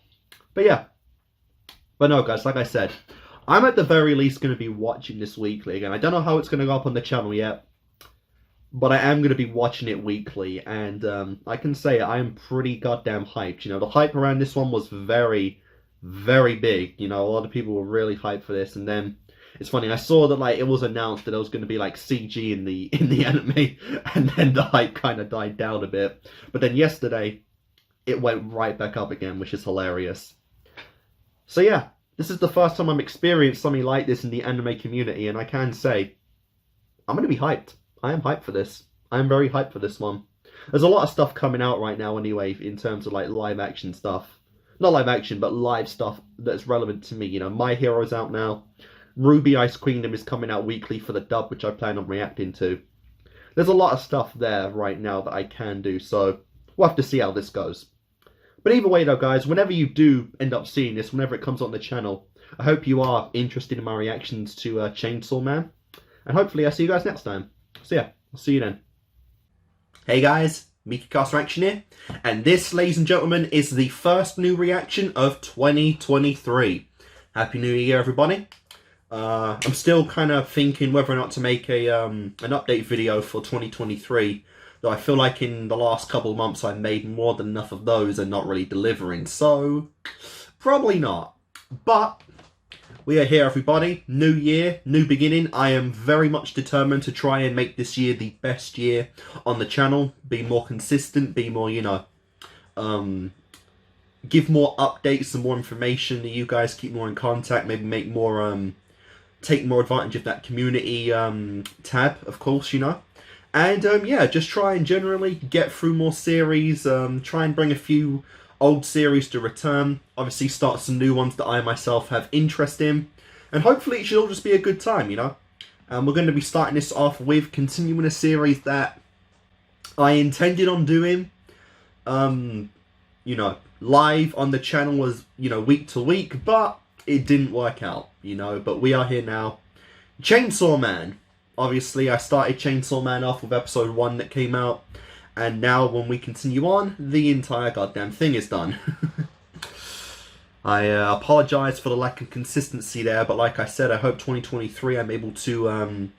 [SPEAKER 1] But yeah. But no, guys, like I said, I'm at the very least going to be watching this weekly. Again, I don't know how it's going to go up on the channel yet. but I am going to be watching it weekly, and I can say I am pretty goddamn hyped. You know, the hype around this one was very, very big. You know, a lot of people were really hyped for this, and then it's funny. I saw that like it was announced that there was going to be like CG in the anime, and then the hype kind of died down a bit. But then yesterday, it went right back up again, which is hilarious. So yeah, this is the first time I'm experienced something like this in the anime community, and I can say I'm going to be hyped. I am hyped for this. I am very hyped for this one. There's a lot of stuff coming out right now anyway in terms of like live action stuff. Not live action, but live stuff that's relevant to me. You know, My Hero's out now. Ruby Ice Kingdom is coming out weekly for the dub, which I plan on reacting to. There's a lot of stuff there right now that I can do, so we'll have to see how this goes. But either way though, guys, whenever you do end up seeing this, whenever it comes on the channel, I hope you are interested in my reactions to Chainsaw Man. And hopefully I'll see you guys next time. So yeah, I'll see you then. Hey guys, Kickassreaction here, and this, ladies and gentlemen, is the first new reaction of 2023. Happy New Year, everybody. I'm still kind of thinking whether or not to make a an update video for 2023, though I feel like in the last couple of months I've made more than enough of those and not really delivering, so probably not. But we are here, everybody. New year, new beginning. I am very much determined to try and make this year the best year on the channel. Be more consistent, be more, you know, give more updates and more information that you guys keep more in contact, maybe make more, take more advantage of that community tab, of course, you know. And yeah, just try and generally get through more series, try and bring a few old series to return, obviously start some new ones that I myself have interest in, and hopefully it should all just be a good time, you know. And we're going to be starting this off with continuing a series that I intended on doing, you know, live on the channel as, you know, week to week, but it didn't work out, you know. But we are here now. Chainsaw Man. Obviously, I started Chainsaw Man off with episode 1 that came out, and now when we continue on, the entire goddamn thing is done. I apologise for the lack of consistency there, but like I said, I hope 2023 I'm able to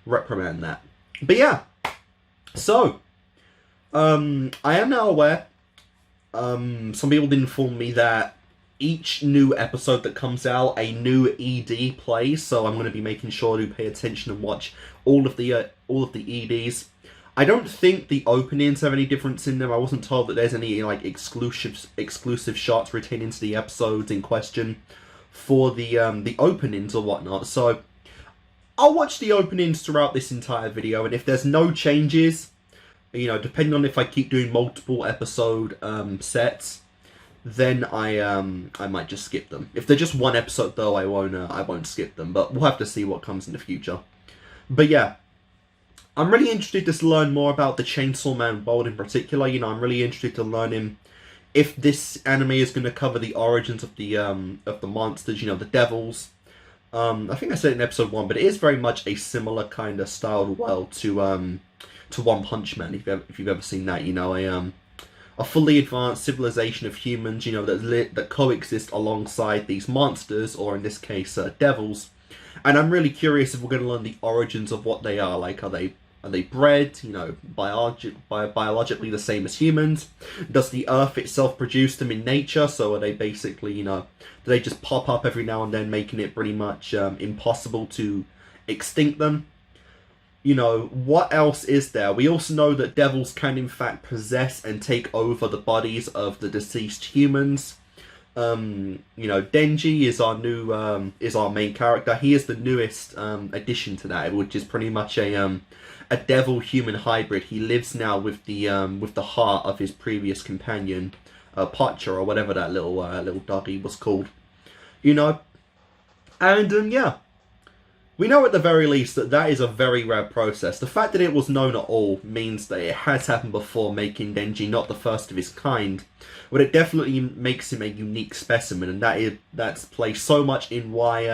[SPEAKER 1] reprimand that. But yeah, so, I am now aware, some people did inform me that each new episode that comes out, a new ED plays, so I'm going to be making sure to pay attention and watch all of the EDs. I don't think the openings have any difference in them. I wasn't told that there's any like exclusive shots retaining to the episodes in question for the openings or whatnot. So I'll watch the openings throughout this entire video, and if there's no changes, you know, depending on if I keep doing multiple episode sets, then I might just skip them. If they're just one episode though, I won't skip them. But we'll have to see what comes in the future. But yeah, I'm really interested to learn more about the Chainsaw Man world in particular. You know, I'm really interested to learn if this anime is going to cover the origins of the monsters, you know, the devils. I think I said it in episode 1, but it is very much a similar kind of styled world to One Punch Man. If you've ever seen that, you know, a fully advanced civilization of humans, you know, that coexist alongside these monsters, or in this case, devils. And I'm really curious if we're going to learn the origins of what they are. Like, are they bred, you know, biologically the same as humans? Does the Earth itself produce them in nature? So are they basically, you know, do they just pop up every now and then, making it pretty much impossible to extinct them? You know, what else is there? We also know that devils can in fact possess and take over the bodies of the deceased humans. You know, Denji is our new is our main character. He is the newest addition to that, which is pretty much a devil human hybrid. He lives now with the heart of his previous companion, Pacha, or whatever that little doggy was called. You know, and yeah. We know at the very least that is a very rare process. The fact that it was known at all means that it has happened before, making Denji not the first of his kind. But it definitely makes him a unique specimen, and that's plays so much in why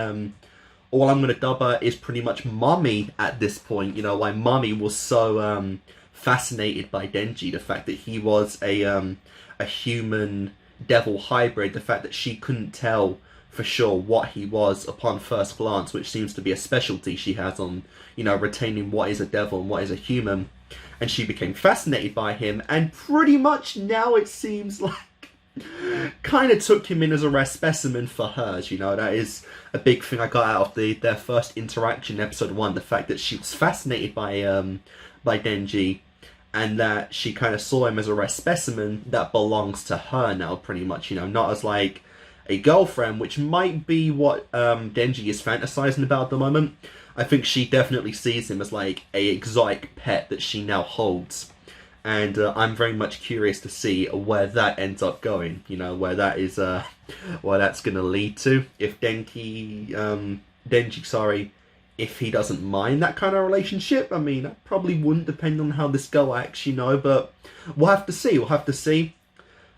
[SPEAKER 1] all I'm going to dub her is pretty much Mummy at this point. You know, why Mummy was so fascinated by Denji. The fact that he was a human devil hybrid. The fact that she couldn't tell for sure what he was upon first glance, which seems to be a specialty she has on, you know, retaining what is a devil and what is a human. And she became fascinated by him, and pretty much now it seems like kind of took him in as a rare specimen for hers. You know, that is a big thing I got out of their first interaction, episode 1, the fact that she was fascinated by Denji, and that she kind of saw him as a rare specimen that belongs to her now, pretty much, you know, not as like a girlfriend, which might be what Denji is fantasizing about at the moment. I think she definitely sees him as like a exotic pet that she now holds. And I'm very much curious to see where that ends up going. You know, where that is, where that's going to lead to. If Denji, if he doesn't mind that kind of relationship. I mean, that probably wouldn't, depend on how this girl acts, you know. But we'll have to see. We'll have to see.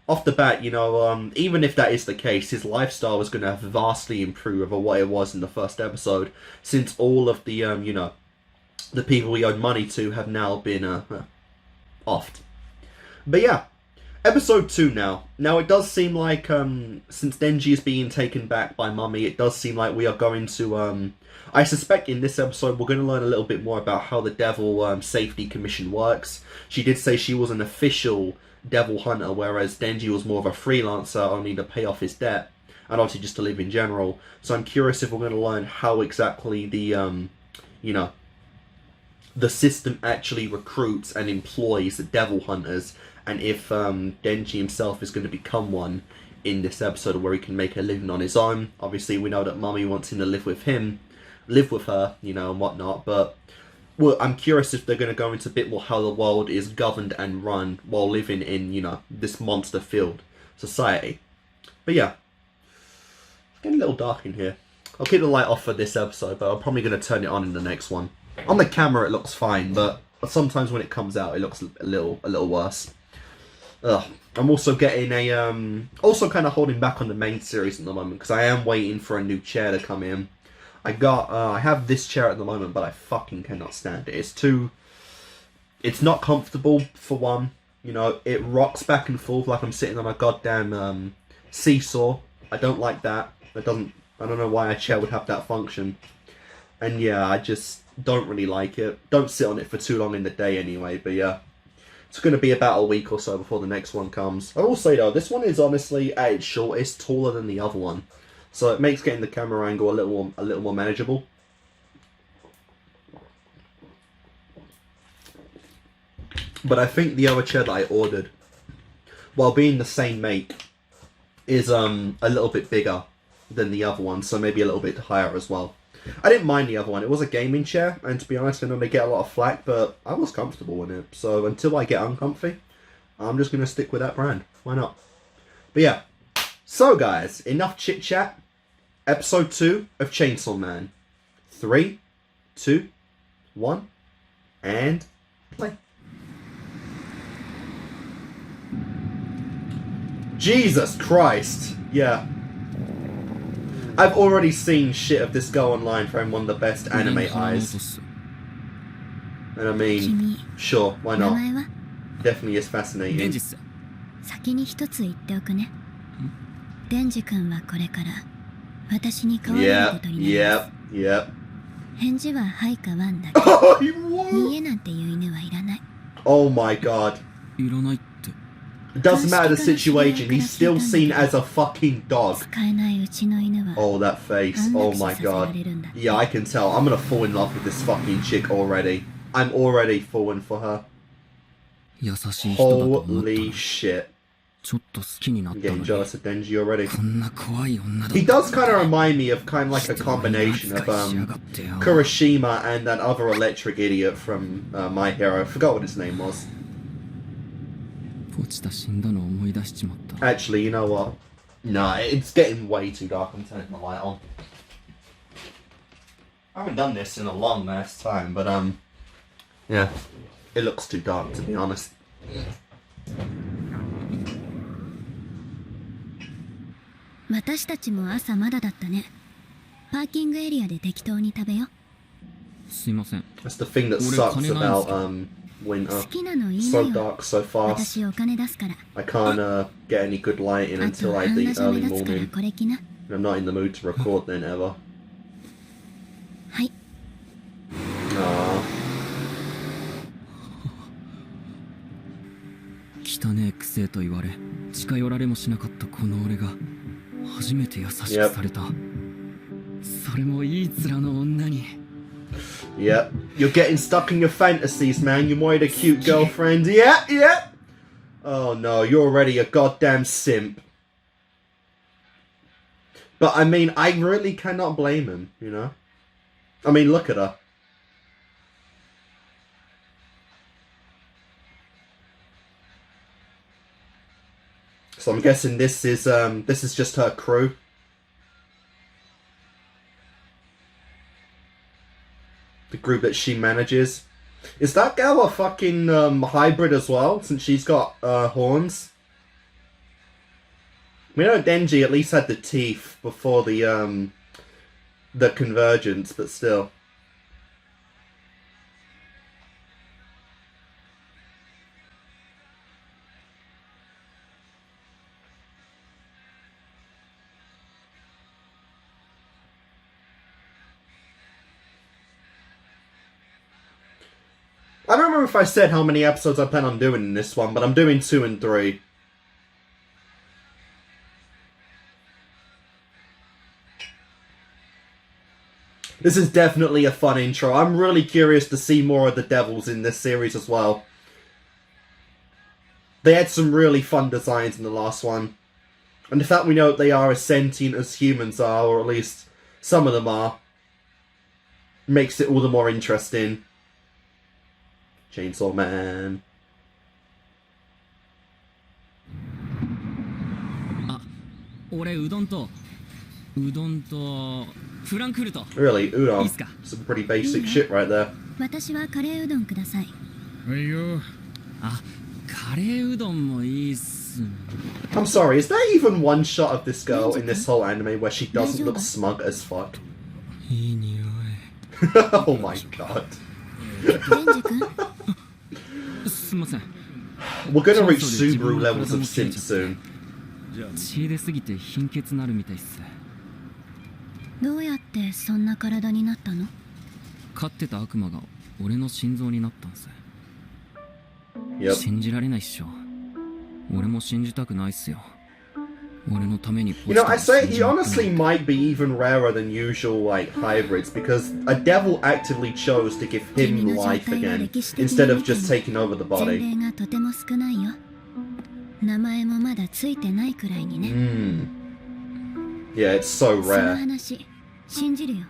[SPEAKER 1] Off the bat, you know, even if that is the case, his lifestyle is going to vastly improve over what it was in the first episode, since all of the, you know, the people he owed money to have now been, offed. But yeah, episode 2 now. Now, it does seem like, since Denji is being taken back by Mummy, it does seem like we are going to, I suspect in this episode we're going to learn a little bit more about how the Devil Safety Commission works. She did say she was an official devil hunter, whereas Denji was more of a freelancer, only to pay off his debt, and obviously just to live in general. So I'm curious if we're going to learn how exactly the, you know, the system actually recruits and employs the devil hunters, and if Denji himself is going to become one in this episode where he can make a living on his own. Obviously, we know that Mummy wants him to live with her, you know, and whatnot, but well, I'm curious if they're going to go into a bit more how the world is governed and run while living in, you know, this monster-filled society. But yeah, it's getting a little dark in here. I'll keep the light off for this episode, but I'm probably going to turn it on in the next one. On the camera, it looks fine, but sometimes when it comes out, it looks a little worse. Ugh. I'm also getting a, also kind of holding back on the main series at the moment, because I am waiting for a new chair to come in. I have this chair at the moment, but I fucking cannot stand it. It's not comfortable, for one. You know, it rocks back and forth like I'm sitting on a goddamn seesaw. I don't like that. I don't know why a chair would have that function. And yeah, I just don't really like it. Don't sit on it for too long in the day anyway, but yeah. It's going to be about a week or so before the next one comes. I will say though, this one is honestly, at its shortest, taller than the other one. So it makes getting the camera angle a little more manageable. But I think the other chair that I ordered, while being the same make, is a little bit bigger than the other one, so maybe a little bit higher as well. I didn't mind the other one. It was a gaming chair, and to be honest, I know they get a lot of flack, but I was comfortable in it. So until I get uncomfy, I'm just going to stick with that brand. Why not? But yeah. So guys, enough chit chat. Episode 2 of Chainsaw Man. 3, 2, 1, and play. Jesus Christ. Yeah. I've already seen shit of this go online for having one of the best anime eyes. And I mean, sure, why not? Definitely is fascinating.
[SPEAKER 5] 先に一つ言っておくね。デンジ君はこれから私に代わることになります。
[SPEAKER 1] Yep.
[SPEAKER 5] 返事ははいかワンだけ。いいえなんていう犬はいらない。
[SPEAKER 1] Oh my god.
[SPEAKER 6] いらないって。
[SPEAKER 1] It doesn't matter the situation, he's still seen as a fucking dog.
[SPEAKER 5] 使えないうちの犬は。
[SPEAKER 1] Oh, that face. Oh my god. Yeah, I can tell. I'm gonna fall in love with this fucking chick already. I'm already falling for her.
[SPEAKER 6] 優しい人だと思ったの。
[SPEAKER 1] Holy shit.
[SPEAKER 6] ちょっと好きになっ
[SPEAKER 1] I'm
[SPEAKER 6] たの
[SPEAKER 1] getting
[SPEAKER 6] に。
[SPEAKER 1] jealous of Denji already.
[SPEAKER 6] こんな怖い女だった。
[SPEAKER 1] He does kind of remind me of kind of like a combination of Kurashima and that other electric idiot from My Hero. I forgot what his name was.
[SPEAKER 6] ポチタ死んだのを思い出しちまった。
[SPEAKER 1] Actually, you know what? No, it's getting way too dark. I'm turning the light on. I haven't done this in a long ass time, but yeah, it looks too dark to be honest.
[SPEAKER 5] 私たちも朝まだだったね。パーキングエリアで適当に食べよ。
[SPEAKER 6] すいません。
[SPEAKER 1] That's the thing that sucks about winter.
[SPEAKER 5] 好きなのいい
[SPEAKER 1] So
[SPEAKER 5] のよ。
[SPEAKER 1] dark, so fast.
[SPEAKER 5] 私お金出すから。
[SPEAKER 1] I can't get any good light in
[SPEAKER 5] あと
[SPEAKER 1] until
[SPEAKER 5] 半
[SPEAKER 1] like
[SPEAKER 5] 裸
[SPEAKER 1] the
[SPEAKER 5] じゃ目
[SPEAKER 1] early
[SPEAKER 5] 立つから
[SPEAKER 1] morning.
[SPEAKER 5] これ着な。
[SPEAKER 1] I'm not in the mood to record then ever.
[SPEAKER 5] はい
[SPEAKER 1] Aww.
[SPEAKER 2] 汚ねえくせえと言われ近寄られもしなかったこの俺が初めて優しくされた、それもいい面の女に。
[SPEAKER 1] Yep, you're getting stuck in your fantasies, man. You wanted a cute girlfriend. Yep, yep. Oh no, you're already a goddamn simp. But I mean, I really cannot blame him, you know? I mean, look at her. So I'm guessing this is just her crew. The group that she manages. Is that girl a fucking hybrid as well, since she's got horns? We know Denji at least had the teeth before the convergence, but still. I don't remember if I said how many episodes I plan on doing in this one, but I'm doing 2 and 3. This is definitely a fun intro. I'm really curious to see more of the devils in this series as well. They had some really fun designs in the last one. And the fact we know they are as sentient as humans are, or at least some of them are, makes it all the more interesting. Chainsaw Man. Really, udon. Some pretty basic shit right there.
[SPEAKER 5] 私はカレーうどんください。
[SPEAKER 3] はいよ。
[SPEAKER 2] カレーうどんもいいっす。
[SPEAKER 1] I'm sorry, is there even one shot of this girl in this whole anime where she doesn't look smug as fuck?
[SPEAKER 2] いい匂い。
[SPEAKER 1] Oh my god.
[SPEAKER 5] デンジ君
[SPEAKER 2] すみません。
[SPEAKER 1] We're gonna reach Subaru levels of simp soon.
[SPEAKER 2] 血出すぎて貧血なるみたいっす。
[SPEAKER 5] どうやってそんな体になったの？
[SPEAKER 2] 飼ってた悪魔が俺の心臓になったんす。
[SPEAKER 1] Yep.
[SPEAKER 2] 信じられないっしょ。俺も信じたくないっすよ。俺のために。
[SPEAKER 1] You know, I say he honestly might be even rarer than usual, like, hybrids, because a devil actively chose to give him life again, instead of just taking over the
[SPEAKER 5] 前
[SPEAKER 1] body.
[SPEAKER 5] 例がとても少ないよ。名前もまだついてないくらいにね。
[SPEAKER 1] Yeah, it's so
[SPEAKER 5] その
[SPEAKER 1] rare.
[SPEAKER 5] 話信じるよ。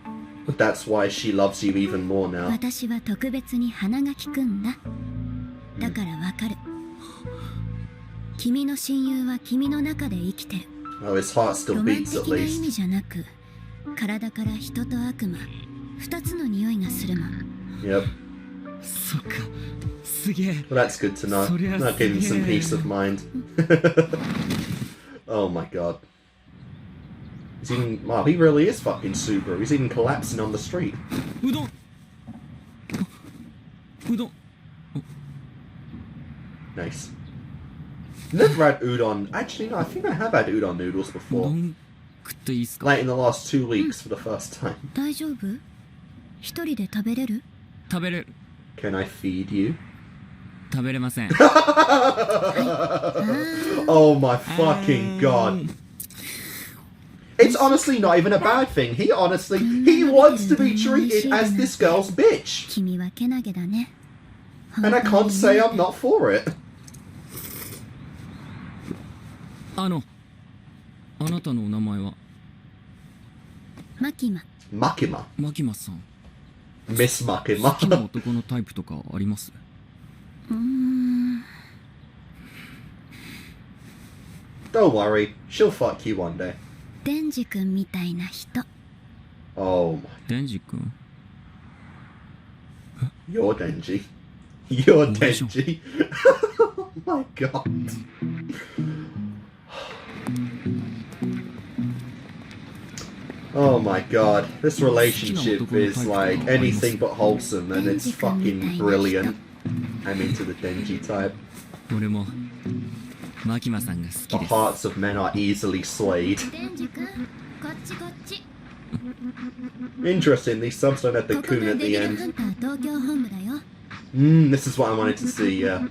[SPEAKER 1] But that's why she loves you even more now.
[SPEAKER 5] 私は特別に鼻が利くんだ。だからわかる。君の親友は君の中で生きてる。
[SPEAKER 1] Oh, his heart
[SPEAKER 5] ロ
[SPEAKER 1] still
[SPEAKER 5] マン
[SPEAKER 1] beats
[SPEAKER 5] 的
[SPEAKER 1] at
[SPEAKER 5] な意
[SPEAKER 1] least.
[SPEAKER 5] 味じゃなく、体から人と悪魔、二つの匂いがするもん。
[SPEAKER 1] Yep.
[SPEAKER 2] そっか。すげえ。
[SPEAKER 1] Well, that's good to know. That gave him some peace of mind. Oh my god. He's even, wow, he really is fucking Subaru. He's even collapsing on the street.
[SPEAKER 2] うどん。うどん。
[SPEAKER 1] Nice. Never had udon. Actually, no, I think I have had udon noodles
[SPEAKER 2] う
[SPEAKER 1] before.
[SPEAKER 2] どん食っていいっすか。
[SPEAKER 1] Like in the last 2 weeks for the first time.
[SPEAKER 5] 大丈夫？一人で食べれる？
[SPEAKER 2] 食べれる。
[SPEAKER 1] Can I feed you?
[SPEAKER 2] 食べれません。
[SPEAKER 1] Oh my fucking god. It's honestly not even a bad thing. He wants to be treated as this girl's bitch.
[SPEAKER 5] 君はけなげだね。
[SPEAKER 1] And I can't say I'm not for it.
[SPEAKER 2] あなたのお名前は。
[SPEAKER 5] マキマ。
[SPEAKER 1] Makima.
[SPEAKER 2] マキマさん。
[SPEAKER 1] Miss
[SPEAKER 2] 好きな
[SPEAKER 1] Makima.
[SPEAKER 2] 男のタイプとかあります？
[SPEAKER 1] Don't worry. She'll fuck you one day.
[SPEAKER 5] デンジ君みたいな人。
[SPEAKER 1] Oh my.
[SPEAKER 2] デンジ君。
[SPEAKER 1] You're Denji. You're Denji. Oh my god. Oh my god. This relationship is like anything but wholesome and it's fucking brilliant. I'm into the Denji type.
[SPEAKER 2] 俺もマキマさんが好き
[SPEAKER 1] The
[SPEAKER 2] です。
[SPEAKER 1] hearts of men are easily swayed.
[SPEAKER 5] デンジ君、こっちこっち。
[SPEAKER 1] Interesting, these subs don't have the
[SPEAKER 5] ここ
[SPEAKER 1] coon
[SPEAKER 5] が
[SPEAKER 1] at
[SPEAKER 5] デ
[SPEAKER 1] the
[SPEAKER 5] ビルハ
[SPEAKER 1] end.
[SPEAKER 5] ンター東京本部だよ。
[SPEAKER 1] This is what I wanted to see, yeah.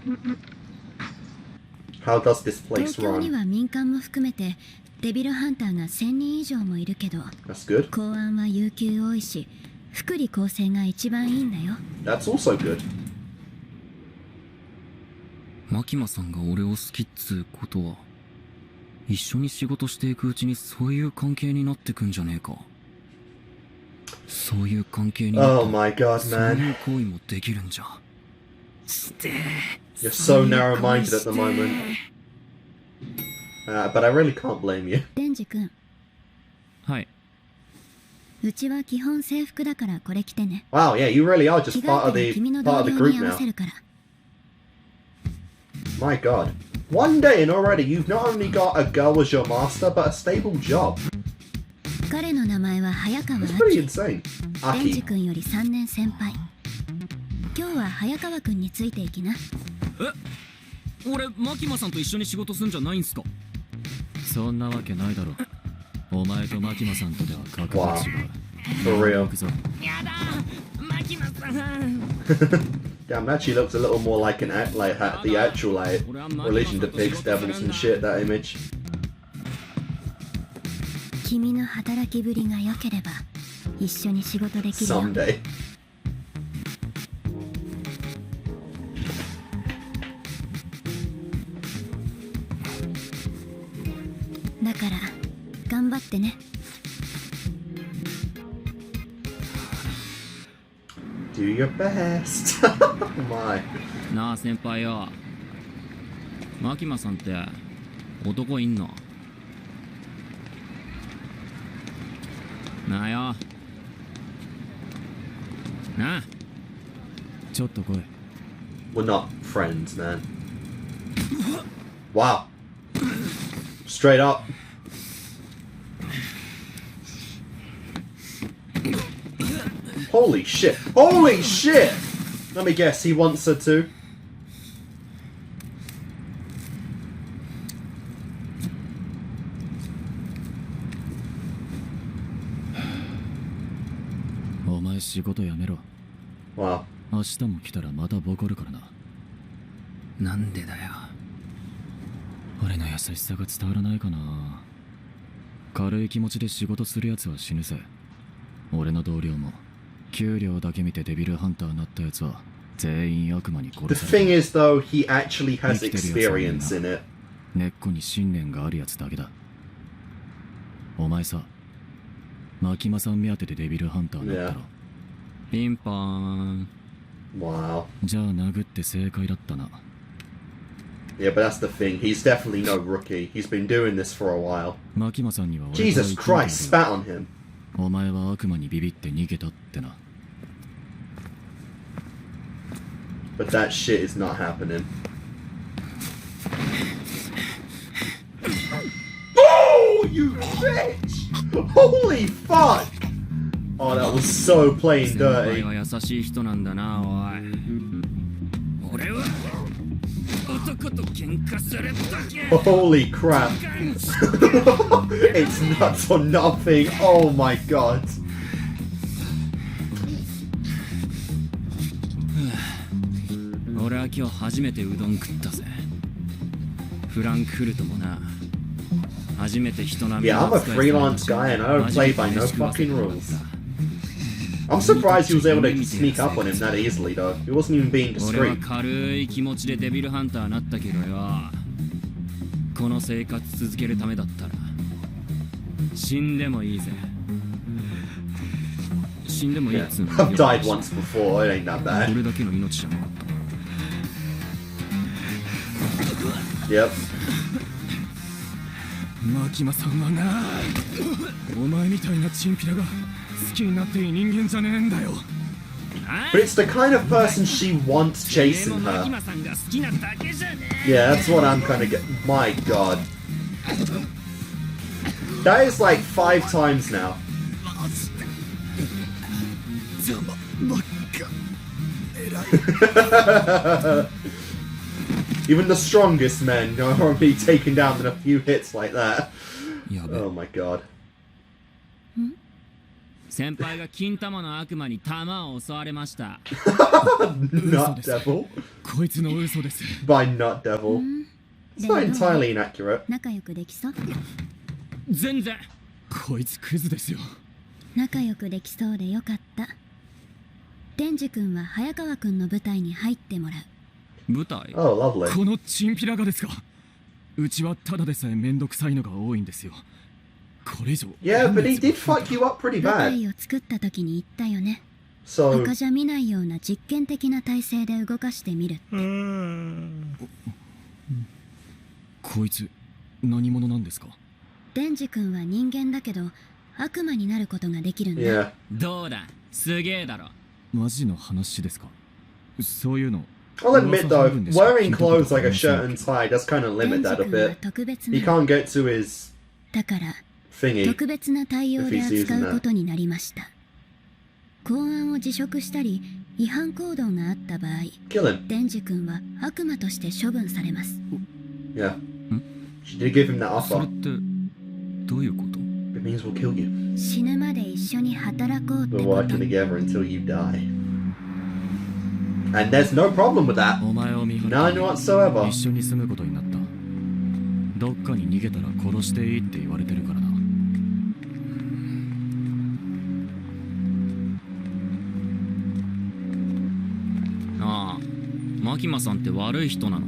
[SPEAKER 1] How does this
[SPEAKER 5] 東
[SPEAKER 1] place
[SPEAKER 5] 京に
[SPEAKER 1] run?
[SPEAKER 5] は民間も含めてデビルハンターが1000人以上もいるけど、
[SPEAKER 1] That's good.
[SPEAKER 5] 公安は有給多いし、福利厚生が一番いいんだよ。
[SPEAKER 1] That's also good.
[SPEAKER 2] マキマさんが俺を好きっつうことは、一緒に仕事していくうちにそういう関係になってくんじゃねえか。そういう関係にな
[SPEAKER 1] Oh
[SPEAKER 2] って
[SPEAKER 1] my god,
[SPEAKER 2] そういう
[SPEAKER 1] man.
[SPEAKER 2] 行為もできるんじゃ。して
[SPEAKER 1] You're so narrow-minded at the moment. But I really can't blame you.
[SPEAKER 5] デンジ君、
[SPEAKER 2] はい。
[SPEAKER 5] うちは基本制服だからこれ着てね。
[SPEAKER 1] Wow, yeah, you really are
[SPEAKER 5] 着
[SPEAKER 1] just
[SPEAKER 5] 替
[SPEAKER 1] part
[SPEAKER 5] え
[SPEAKER 1] of
[SPEAKER 5] たら
[SPEAKER 1] the
[SPEAKER 5] 君の
[SPEAKER 1] part
[SPEAKER 5] 同
[SPEAKER 1] of the
[SPEAKER 5] 僚
[SPEAKER 1] group
[SPEAKER 5] に合わ
[SPEAKER 1] now.
[SPEAKER 5] せるから。
[SPEAKER 1] My god. One day and already you've not only got a girl as your master, but a stable job.
[SPEAKER 5] 彼の名前は早川
[SPEAKER 1] That's
[SPEAKER 5] 亜
[SPEAKER 1] pretty
[SPEAKER 5] 紀。
[SPEAKER 1] insane.
[SPEAKER 5] デンジ
[SPEAKER 1] Aki.
[SPEAKER 5] 君より3年先輩。今日は早川君についていきな。
[SPEAKER 2] 俺、マキマさんと一緒に仕事すんじゃないんすか。そんなわけないだろ。お前とマキマさんとでは格が違う。
[SPEAKER 1] For real.
[SPEAKER 2] 行くぞ。
[SPEAKER 6] やだマキマさん。
[SPEAKER 1] Damn, that actually looks a little more like an act like the actual like religion depicts devils and shit, that image.
[SPEAKER 5] 君の働きぶりが良ければ一緒に仕事できるよ。
[SPEAKER 1] Someday.
[SPEAKER 5] だから頑張ってね。
[SPEAKER 1] Do your best. Oh my.
[SPEAKER 2] なあ先輩よ。マキマさんって男いんの？なあよ。なあ。ちょっと来い。
[SPEAKER 1] We're not friends, man. Wow. Straight up. Holy shit. Holy shit! Let me guess, he wants her to.
[SPEAKER 2] お前仕事辞めろ。
[SPEAKER 1] Wow.
[SPEAKER 2] 明日も来たらまたボコるからな。なんでだよ。俺の優しさが伝わらないかな。軽い気持ちで仕事するやつは死ぬぜ。俺の同僚も給料だけ見てデビルハンターになったやつは全員悪魔に殺
[SPEAKER 1] The
[SPEAKER 2] され
[SPEAKER 1] thing
[SPEAKER 2] る。
[SPEAKER 1] is, though, he actually has experience in it.
[SPEAKER 2] 根っこに信念があるやつだけだ。お前さ、マキマさん目当てでデビルハンターになったろ。ピンポーン。
[SPEAKER 1] Wow.
[SPEAKER 2] じゃあ殴って正解だったな。
[SPEAKER 1] Yeah, but that's the thing. He's definitely no rookie. He's been doing this for a while.
[SPEAKER 2] マキマさんには俺から
[SPEAKER 1] Jesus
[SPEAKER 2] 言ってみ
[SPEAKER 1] Christ,
[SPEAKER 2] たよ。
[SPEAKER 1] spat on him.
[SPEAKER 2] お前は悪魔にビビって逃げたってな。
[SPEAKER 1] But that shit is not happening. Oh, you bitch! Holy fuck! Oh, that was so plain
[SPEAKER 2] 先輩
[SPEAKER 1] dirty.
[SPEAKER 2] は優しい人なんだな、おい。俺は男と喧嘩するだけ。
[SPEAKER 1] Holy crap. It's nuts or nothing. Oh my god.
[SPEAKER 2] 俺は今日初めてうどん食ったぜ。フランクフルトもな。初めて人並み
[SPEAKER 1] Yeah, I'm a freelance guy and I don't play by no fucking rules. I'm surprised he was able to sneak up on him that easily, though. He wasn't even being
[SPEAKER 2] 俺は
[SPEAKER 1] discreet.
[SPEAKER 2] 軽い気持ちでデビルハンターなったけどよ。この生活続けるためだったら死んでもいいぜ。死んでもいいっつうの。
[SPEAKER 1] I've died once before, it ain't that bad.
[SPEAKER 2] 俺だけの命じゃなかった。
[SPEAKER 1] Yep.
[SPEAKER 6] マキマさんはな、お前みたいなチンピラが好きになっていい人間じゃねえんだよ。
[SPEAKER 1] But it's the kind of person she wants chasing
[SPEAKER 2] マキ
[SPEAKER 1] her.
[SPEAKER 2] マさんが好きなだけじゃね
[SPEAKER 1] Yeah, that's what I'm kind of getting. My god. That is like 5 times now. Even the strongest men are only taken down in a few hits like that.
[SPEAKER 2] え。やべ、
[SPEAKER 1] Oh my god.
[SPEAKER 2] 先輩が金玉の悪魔に弾を襲われました。
[SPEAKER 1] Nut devil?
[SPEAKER 2] こいつの嘘です。
[SPEAKER 1] By Nut devil. It's not entirely inaccurate.
[SPEAKER 5] 仲良くできそう？
[SPEAKER 2] 全然。こいつクズですよ。
[SPEAKER 5] 仲良くできそうでよかった。デンジ君は早川君の舞台に入ってもらう。
[SPEAKER 2] 舞台？
[SPEAKER 1] Oh, lovely.
[SPEAKER 2] このチンピラがですか。うちはただでさえめんどくさいのが多いんですよ。これ以上。
[SPEAKER 1] Yeah, but he did fuck you up pretty
[SPEAKER 5] 舞
[SPEAKER 1] bad.
[SPEAKER 5] 台を作った時に言ったよね。
[SPEAKER 1] So,
[SPEAKER 5] 他じゃ見ないような実験的な体制で動かしてみるって。
[SPEAKER 2] こいつ何者なんですか？
[SPEAKER 5] デンジ君は人間だけど悪魔になることができるんだ。
[SPEAKER 1] yeah.
[SPEAKER 2] どうだ、すげえだろ。マジの話ですか？そういうの。
[SPEAKER 1] I'll admit though, wearing clothes like a shirt and tie does kind of
[SPEAKER 5] デン
[SPEAKER 1] limit
[SPEAKER 5] ジ
[SPEAKER 1] that a
[SPEAKER 5] 君は
[SPEAKER 1] bit.
[SPEAKER 5] 特別
[SPEAKER 1] He
[SPEAKER 5] な。
[SPEAKER 1] can't get to his
[SPEAKER 5] だから
[SPEAKER 1] thingy.
[SPEAKER 5] 特別な対応で扱うことになりました。公安を辞職したり違反行動があった場合、
[SPEAKER 1] Kill him.
[SPEAKER 5] デンジ君は悪魔として処分されます。
[SPEAKER 1] Yeah. She did give him that
[SPEAKER 2] それ
[SPEAKER 1] offer.
[SPEAKER 2] ってどういうこと？
[SPEAKER 1] It means we'll kill you.
[SPEAKER 5] 死ぬまで一緒に働こうって
[SPEAKER 1] We're
[SPEAKER 5] こと
[SPEAKER 1] working。together until you die. And there's no problem with that.
[SPEAKER 2] お前を見張る
[SPEAKER 1] None
[SPEAKER 2] ため
[SPEAKER 1] whatsoever.
[SPEAKER 2] に一緒に住むことになった。どっかに逃げたら殺していいって言われてるからな。ああ、マキマさんって悪い人なの？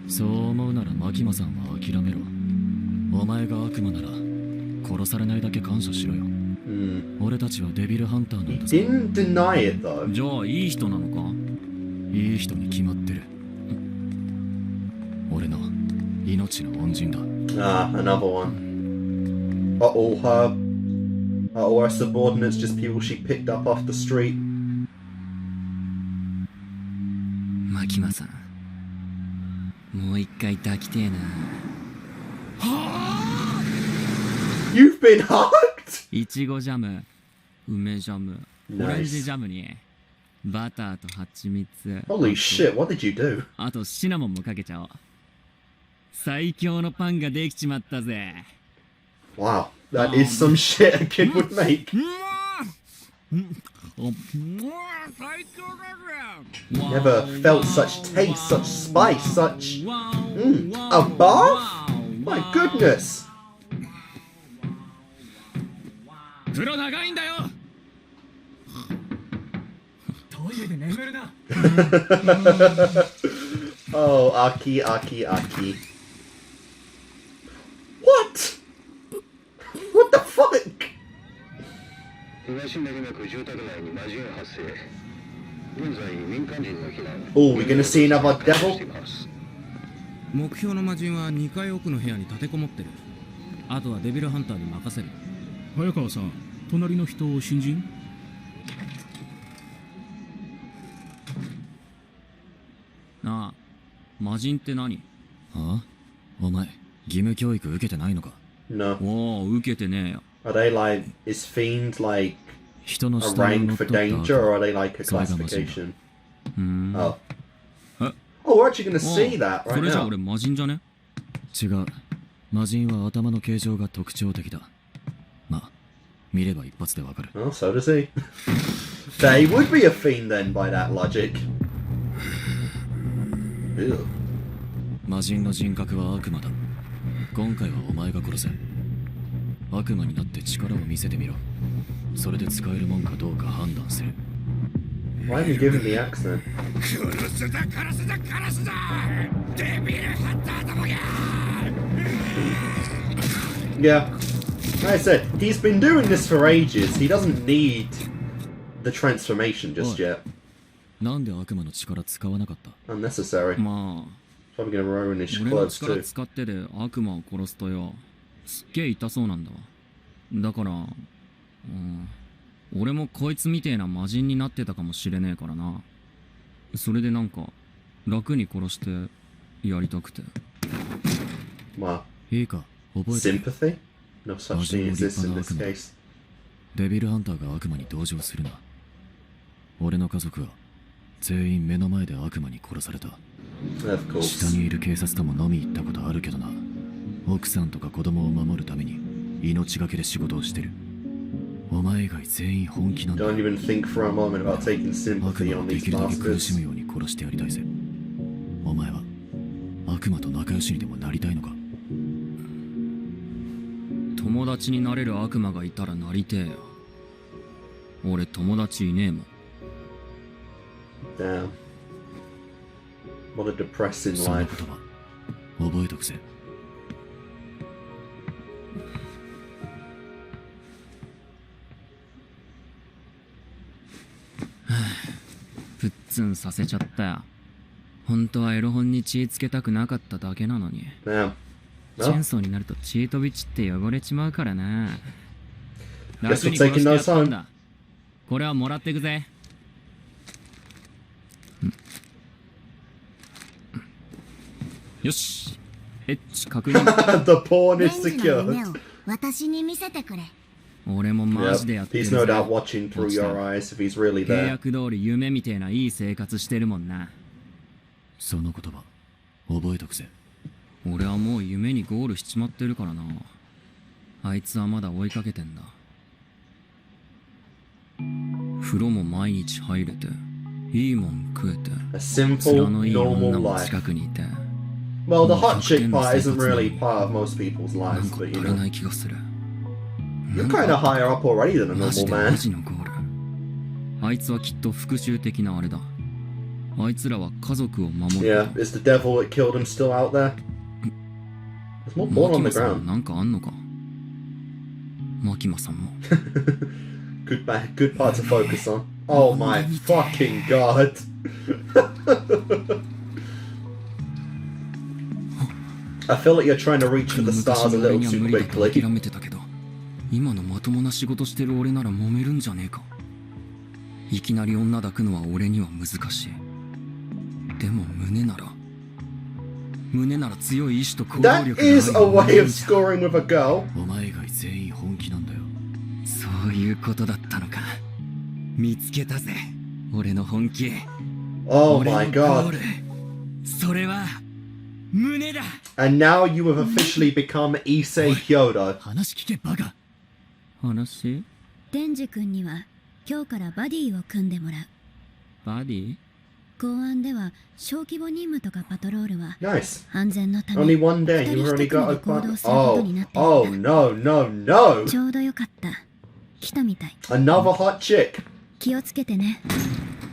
[SPEAKER 2] そう思うならマキマさんは諦めろ。お前が悪魔なら殺されないだけ感謝しろよ。俺たちはデビルハンターな
[SPEAKER 1] He
[SPEAKER 2] んだぞ。
[SPEAKER 1] didn't deny it though.
[SPEAKER 2] じゃあいい人なのか？いい人に決まってる。俺の命の恩人だ。
[SPEAKER 1] Ah, another one. Are all her subordinates just people she picked up off the street?
[SPEAKER 2] マキマさん、もう一回抱きてえな。
[SPEAKER 1] You've been hugged?
[SPEAKER 2] いちごジャム、梅ジャム、
[SPEAKER 1] Nice.
[SPEAKER 2] オレンジジャムにバターと蜂蜜。
[SPEAKER 1] Holy shit, what did you do?
[SPEAKER 2] あとシナモンもかけちゃおう。最強のパンができちまったぜ。
[SPEAKER 1] Wow, that is some shit a kid would make.
[SPEAKER 2] 最強だぜ。
[SPEAKER 1] Never felt such taste, such spice, such... a bath? My goodness.
[SPEAKER 2] 風呂長いんだよ。トイレで眠るな。
[SPEAKER 1] Oh, Aki, Aki, Aki. What? What the fuck?
[SPEAKER 9] 東練馬区住宅内に魔人が発生。現在民間人の避難。
[SPEAKER 1] Oh, we're gonna see another devil?
[SPEAKER 10] 目標の魔人は2階奥の部屋に立てこもってる。あとはデビルハンターに任せる。
[SPEAKER 8] 早川さん、隣の人新人？
[SPEAKER 2] なあ、魔人って何？
[SPEAKER 11] ああ、お前義務教育受けてないのか？
[SPEAKER 1] No.
[SPEAKER 2] おお、受けてねえよ。
[SPEAKER 1] Are they like, is fiend like
[SPEAKER 11] 人の
[SPEAKER 1] a
[SPEAKER 11] 下に
[SPEAKER 1] rank
[SPEAKER 11] 乗っ
[SPEAKER 1] for
[SPEAKER 11] 取った
[SPEAKER 1] danger, or are they like a
[SPEAKER 11] それが魔人だ。
[SPEAKER 1] classification?
[SPEAKER 2] Oh.
[SPEAKER 1] Oh, we're actually gonna see that
[SPEAKER 2] そ
[SPEAKER 1] right
[SPEAKER 2] れじゃ
[SPEAKER 1] now.
[SPEAKER 2] 俺魔人じゃね？
[SPEAKER 11] 違う。魔人は頭の形状が特徴的だ。まあ、見れば一発でわかる。
[SPEAKER 1] Oh, so does he. They would be a fiend then, by that logic. Ew.
[SPEAKER 11] 魔人の人格は悪魔だ。今回はお前が殺せ。悪魔になって力を見せてみろ。それで使えるもんかどうか判断する。
[SPEAKER 1] Why have you given the axe then?
[SPEAKER 3] 殺すだ殺すだ殺すだデビルハンターどもが
[SPEAKER 1] Yeah. Like I said, he's been doing this for ages. He doesn't need the transformation just yet.
[SPEAKER 11] なんで悪魔の力使わなかった？
[SPEAKER 1] Unnecessary.
[SPEAKER 2] まあ、
[SPEAKER 1] Probably gonna ruin his
[SPEAKER 2] 俺の
[SPEAKER 1] clothes
[SPEAKER 2] 力
[SPEAKER 1] too.
[SPEAKER 2] 使ってで悪魔を殺すとよ、すっげえ痛そうなんだわ。だから、俺もこいつみてえな魔人になってたかもしれねえからな。それでなんか、楽に殺してやりたくて。
[SPEAKER 1] Well,
[SPEAKER 11] いいか、覚えてる。
[SPEAKER 1] sympathy? No such thing exists in this case.
[SPEAKER 11] デビルハンターが悪魔に同情するな。俺の家族は全員目の前で悪魔に殺された。
[SPEAKER 1] Of course.
[SPEAKER 11] 下にいる警察とも飲み行ったことあるけどな。奥さんとか子供を守るために命がけで仕事をしてる。
[SPEAKER 2] お前以外全員本気なんだ。
[SPEAKER 1] Don't even think for a moment about taking
[SPEAKER 2] 悪
[SPEAKER 1] sympathy
[SPEAKER 2] 魔を
[SPEAKER 1] on
[SPEAKER 2] で
[SPEAKER 1] these
[SPEAKER 2] きるだけ苦
[SPEAKER 1] bastards.
[SPEAKER 2] しむように殺してやりたいぜ。お前は悪魔と仲良しにでもなりたいのか。
[SPEAKER 10] 友達になれる悪魔がいたらなりてえよ。俺友達いねえもん。
[SPEAKER 1] Damn. What a depressing
[SPEAKER 2] その
[SPEAKER 1] life.
[SPEAKER 2] 言葉覚えとくぜ。
[SPEAKER 10] プッツンさせちゃったよ。本当はエロ本に血つけたくなかっただけなのに。
[SPEAKER 1] Damn.
[SPEAKER 10] チェ
[SPEAKER 1] Well,
[SPEAKER 10] ンソーになると血飛び散って汚れちまうからな。
[SPEAKER 1] Guess
[SPEAKER 10] 楽
[SPEAKER 1] we're
[SPEAKER 10] に殺
[SPEAKER 1] taking
[SPEAKER 10] してや
[SPEAKER 1] those
[SPEAKER 10] ったん
[SPEAKER 1] home.
[SPEAKER 10] だ。これはもらってくぜ。よし。エッチ確認。
[SPEAKER 1] The pawn
[SPEAKER 7] デ
[SPEAKER 1] is
[SPEAKER 7] ンジの夢
[SPEAKER 1] secured.
[SPEAKER 7] を私に見せてくれ。
[SPEAKER 10] 俺もマジでや
[SPEAKER 1] Yep.
[SPEAKER 10] ってる
[SPEAKER 1] He's
[SPEAKER 10] ぜ。
[SPEAKER 1] no doubt watching through your eyes if he's really
[SPEAKER 10] 契
[SPEAKER 1] there.
[SPEAKER 10] 約通り夢みてえないい生活してるもんな。
[SPEAKER 2] その言葉覚えとくぜ。
[SPEAKER 10] 俺はもう夢にゴールしちまってるからな。あいつはまだ追いかけてんだ。風呂も毎日入れて、いいもん食えて、
[SPEAKER 1] A simple,
[SPEAKER 10] 面のいい女
[SPEAKER 1] normal
[SPEAKER 10] も
[SPEAKER 1] life.
[SPEAKER 10] 近くにいて。
[SPEAKER 1] Well, the hot
[SPEAKER 10] もう
[SPEAKER 1] chick
[SPEAKER 10] 100
[SPEAKER 1] part
[SPEAKER 10] 点
[SPEAKER 1] isn't
[SPEAKER 10] の生活
[SPEAKER 1] really
[SPEAKER 10] な
[SPEAKER 1] part of most people's
[SPEAKER 10] なん
[SPEAKER 1] lives,
[SPEAKER 10] か
[SPEAKER 1] but
[SPEAKER 10] 足
[SPEAKER 1] you
[SPEAKER 10] り
[SPEAKER 1] know.
[SPEAKER 10] ない気がする。
[SPEAKER 1] You're kind of higher up already than a
[SPEAKER 10] マジ
[SPEAKER 1] normal
[SPEAKER 10] で
[SPEAKER 1] man.
[SPEAKER 10] マジのゴール。あいつはきっと復讐的なあれだ。あいつらは家族を守る。
[SPEAKER 1] Yeah, is the devil that killed him still out there? There's more
[SPEAKER 10] マ
[SPEAKER 1] porn
[SPEAKER 10] キ
[SPEAKER 1] on
[SPEAKER 10] マ
[SPEAKER 1] the
[SPEAKER 10] さんは
[SPEAKER 1] ground.
[SPEAKER 10] なんかあんのか。マキマさんも。
[SPEAKER 1] Good part to focus on. Oh my fucking god. I feel like you're trying to reach for the stars a little too
[SPEAKER 10] 昔の俺には無理だと諦
[SPEAKER 1] quickly.
[SPEAKER 10] めてたけど、今のまともな仕事してる俺なら揉めるんじゃねえか。いきなり女抱くのは俺には難しい。でも胸なら強い意志と行動
[SPEAKER 1] That
[SPEAKER 10] 力が
[SPEAKER 1] is a
[SPEAKER 10] ある
[SPEAKER 1] way of
[SPEAKER 10] じゃん。
[SPEAKER 1] scoring with a girl.
[SPEAKER 2] お前以外全員本気なんだよ。
[SPEAKER 10] そういうことだったのか。見つけたぜ、俺の本気。
[SPEAKER 1] Oh
[SPEAKER 10] 俺
[SPEAKER 1] my
[SPEAKER 10] のゴー
[SPEAKER 1] god.
[SPEAKER 10] ル。それは胸だ。
[SPEAKER 1] And now you have officially become Issei Kyoto.
[SPEAKER 2] 話聞けバカ。
[SPEAKER 10] 話？
[SPEAKER 5] デンジ君には今日からバディを組んでもらう。
[SPEAKER 10] バディ？
[SPEAKER 5] 公安では小規模任務とかパトロールは
[SPEAKER 1] Nice.
[SPEAKER 5] 安全のため
[SPEAKER 1] Only one day.
[SPEAKER 5] 二
[SPEAKER 1] You
[SPEAKER 5] 人
[SPEAKER 1] already
[SPEAKER 5] 一組
[SPEAKER 1] got
[SPEAKER 5] で
[SPEAKER 1] a
[SPEAKER 5] 行動
[SPEAKER 1] partner.
[SPEAKER 5] すること
[SPEAKER 1] Oh,
[SPEAKER 5] になっている
[SPEAKER 1] oh
[SPEAKER 5] んだ。
[SPEAKER 1] no, no, no.
[SPEAKER 5] ちょうどよかった。来たみたい。
[SPEAKER 1] Another hot chick.
[SPEAKER 5] 気をつけてね。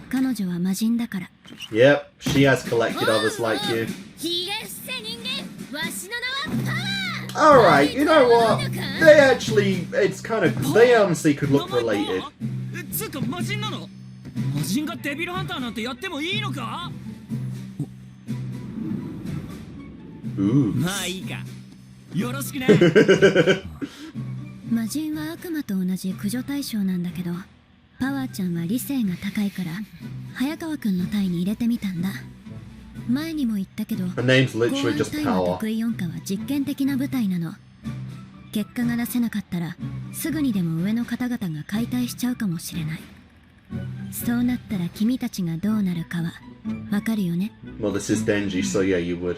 [SPEAKER 5] 彼女は魔人だから。
[SPEAKER 1] Yep, she has collected others like you.
[SPEAKER 5] ひげ伏せ人間、わしの名はパワー。
[SPEAKER 1] Alright, you know what? They actually, it's kind of, they honestly could look related.
[SPEAKER 10] つうか魔人なの？魔人がデビルハンターなんてやってもいいのか？
[SPEAKER 1] Ooh.
[SPEAKER 10] まあいいか。よろしくね。
[SPEAKER 5] 魔人は悪魔と同じ駆除対象なんだけど、パワーちゃんは理性が高いから早川くんの隊に入れてみたんだ。前にも言ったけど、
[SPEAKER 1] Her name's
[SPEAKER 5] 公
[SPEAKER 1] literally
[SPEAKER 5] 安
[SPEAKER 1] just
[SPEAKER 5] 隊の
[SPEAKER 1] power.
[SPEAKER 5] 得意音化は実験的な部隊なの。結果が出せなかったらすぐにでも上の方々が解体しちゃうかもしれない。そうなったら君たちがどうなるかはわかるよね。
[SPEAKER 1] Well, this is Denji, so yeah, you would.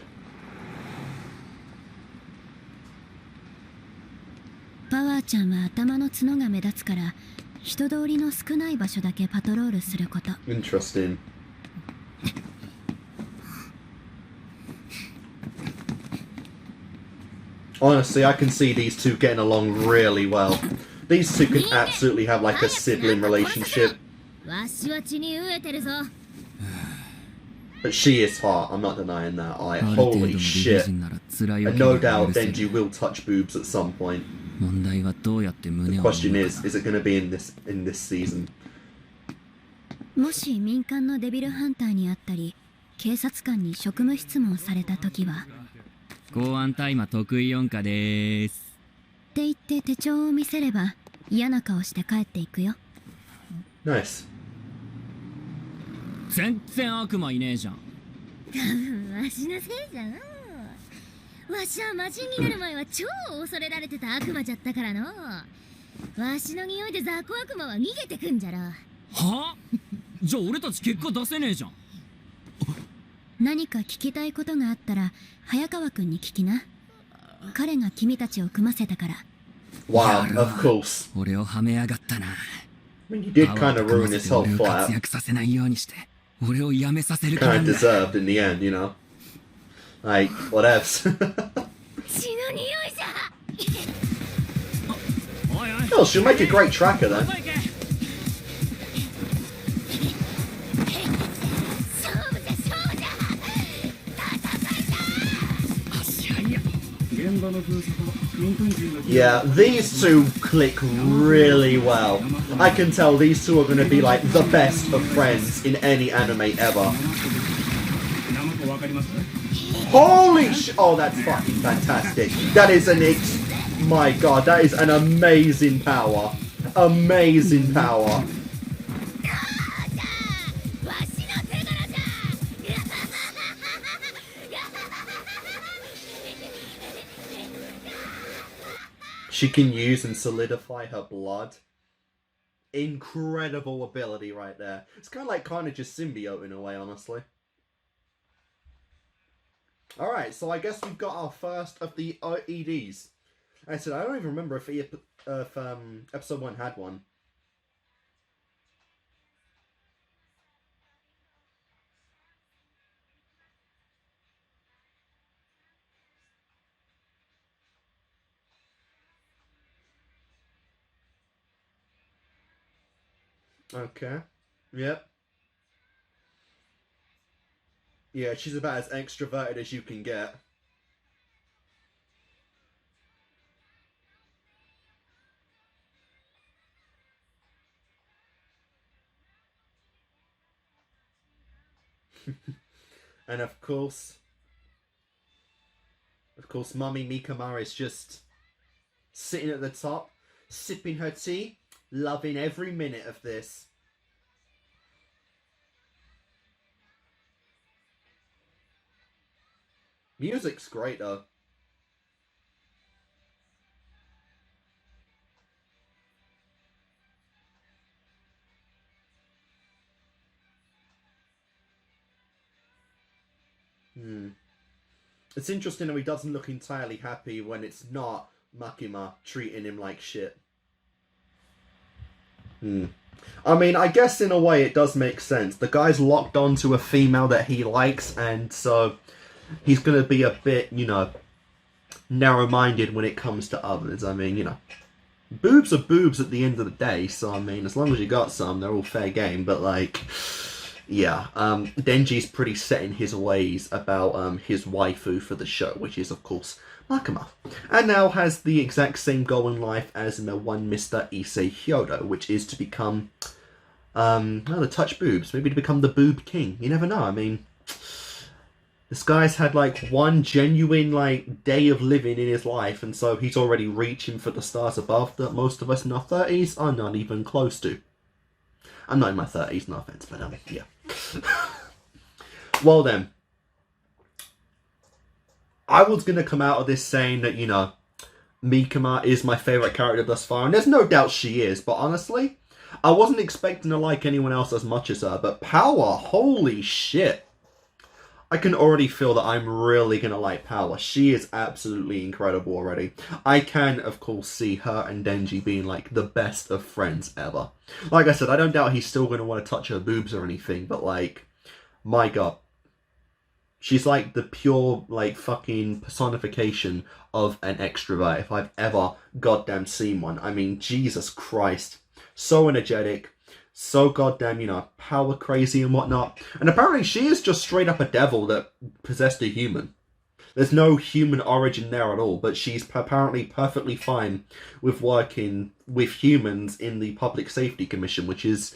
[SPEAKER 5] パワーちゃんは頭の角が目立つから人通りの少ない場所だけパトロールすること。
[SPEAKER 1] Interesting. Honestly, I can see these two getting along really well. These two can absolutely have like a sibling relationship.
[SPEAKER 5] わしは血に飢えてるぞ。
[SPEAKER 1] But she is hot, I'm not denying that.
[SPEAKER 10] ある程度の
[SPEAKER 1] Holy
[SPEAKER 10] 理不
[SPEAKER 1] shit.
[SPEAKER 10] 尽なら辛いわ
[SPEAKER 1] And
[SPEAKER 10] け
[SPEAKER 1] no
[SPEAKER 10] では
[SPEAKER 1] doubt
[SPEAKER 10] 許せる。
[SPEAKER 1] Denji will touch boobs at some point.
[SPEAKER 10] 問題はどうやって
[SPEAKER 1] The
[SPEAKER 10] 胸を
[SPEAKER 1] question
[SPEAKER 10] 守る
[SPEAKER 1] is
[SPEAKER 10] か
[SPEAKER 1] it going to be in this season?
[SPEAKER 5] もし民間のデビルハンターに会ったり警察官に職務質問された時は
[SPEAKER 10] 公安大麻得意音化でーす。
[SPEAKER 5] って言って手帳を見せれば嫌な顔して帰っていくよ。
[SPEAKER 1] Nice.
[SPEAKER 10] 全然悪魔いねえじゃん。
[SPEAKER 5] 多分わしのせいじゃん。わしは魔人になる前は超恐れられてた悪魔じゃったからの。わしの匂いで雑魚悪魔は逃げてくんじゃろ。
[SPEAKER 10] はあ？じゃあ俺たち結果出せねえじゃん。
[SPEAKER 5] 何か聞きたいことがあったら早川くんに聞きな。彼が君たちを組ませたから。
[SPEAKER 1] Wow, of course.
[SPEAKER 10] 俺をはめやがったな。
[SPEAKER 1] I mean, you did kind of ruin this whole
[SPEAKER 10] 俺を
[SPEAKER 1] fight.
[SPEAKER 10] 活躍させないようにして俺を辞めさせる気な
[SPEAKER 1] Kind
[SPEAKER 10] ん
[SPEAKER 1] of
[SPEAKER 10] だ。
[SPEAKER 1] deserved in the end, you know. Like, whatevs.
[SPEAKER 5] 血の匂いじゃ。
[SPEAKER 1] Oh, she'll make a great tracker then.
[SPEAKER 5] 勝負じゃ勝負じゃ。戦いだ。
[SPEAKER 8] 現場の封鎖と民間人が
[SPEAKER 1] Yeah, these two click really well. I can tell these two are going to be like the best of friends in any anime ever.
[SPEAKER 8] 生子わかります？
[SPEAKER 1] Holy sh! Oh, that's fucking fantastic. That is my god, that is an amazing power. Amazing power. She can use and solidify her blood. Incredible ability right there. It's kind of just symbiote in a way, honestly. Alright, so I guess we've got our first of the EDs. I said, I don't even remember if episode 1 had one. Okay. Yep. Yeah, she's about as extroverted as you can get. And of course, Mummy Mikamara is just sitting at the top, sipping her tea, loving every minute of this. Music's great though. It's interesting how he doesn't look entirely happy when it's not Makima treating him like shit. I mean, I guess in a way it does make sense. The guy's locked onto a female that he likes, and so he's going to be a bit, you know, narrow-minded when it comes to others. I mean, you know, boobs are boobs at the end of the day, so I mean, as long as you got some, they're all fair game, but like, yeah, Denji's pretty set in his ways about his waifu for the show, which is, of course, Makima, and now has the exact same goal in life as the one Mr. Issei Hyodo, which is to become, the touch boobs, maybe to become the boob king. You never know. I mean, this guy's had like one genuine like day of living in his life, and so he's already reaching for the stars above that most of us in our 30s are not even close to. I'm not in my 30s, no offense, but yeah. Well then, I was going to come out of this saying that, you know, Mikama is my favourite character thus far, and there's no doubt she is, but honestly, I wasn't expecting to like anyone else as much as her, but Power, holy shit. I can already feel that I'm really going to like Power. She is absolutely incredible already. I can, of course, see her and Denji being, like, the best of friends ever. Like I said, I don't doubt he's still going to want to touch her boobs or anything, but, like, my god. She's, like, the pure, like, fucking personification of an extrovert, if I've ever goddamn seen one. I mean, Jesus Christ. So energetic. So goddamn, you know, power crazy and whatnot. And apparently she is just straight up a devil that possessed a human. There's no human origin there at all, but she's apparently perfectly fine with working with humans in the Public Safety Commission, which is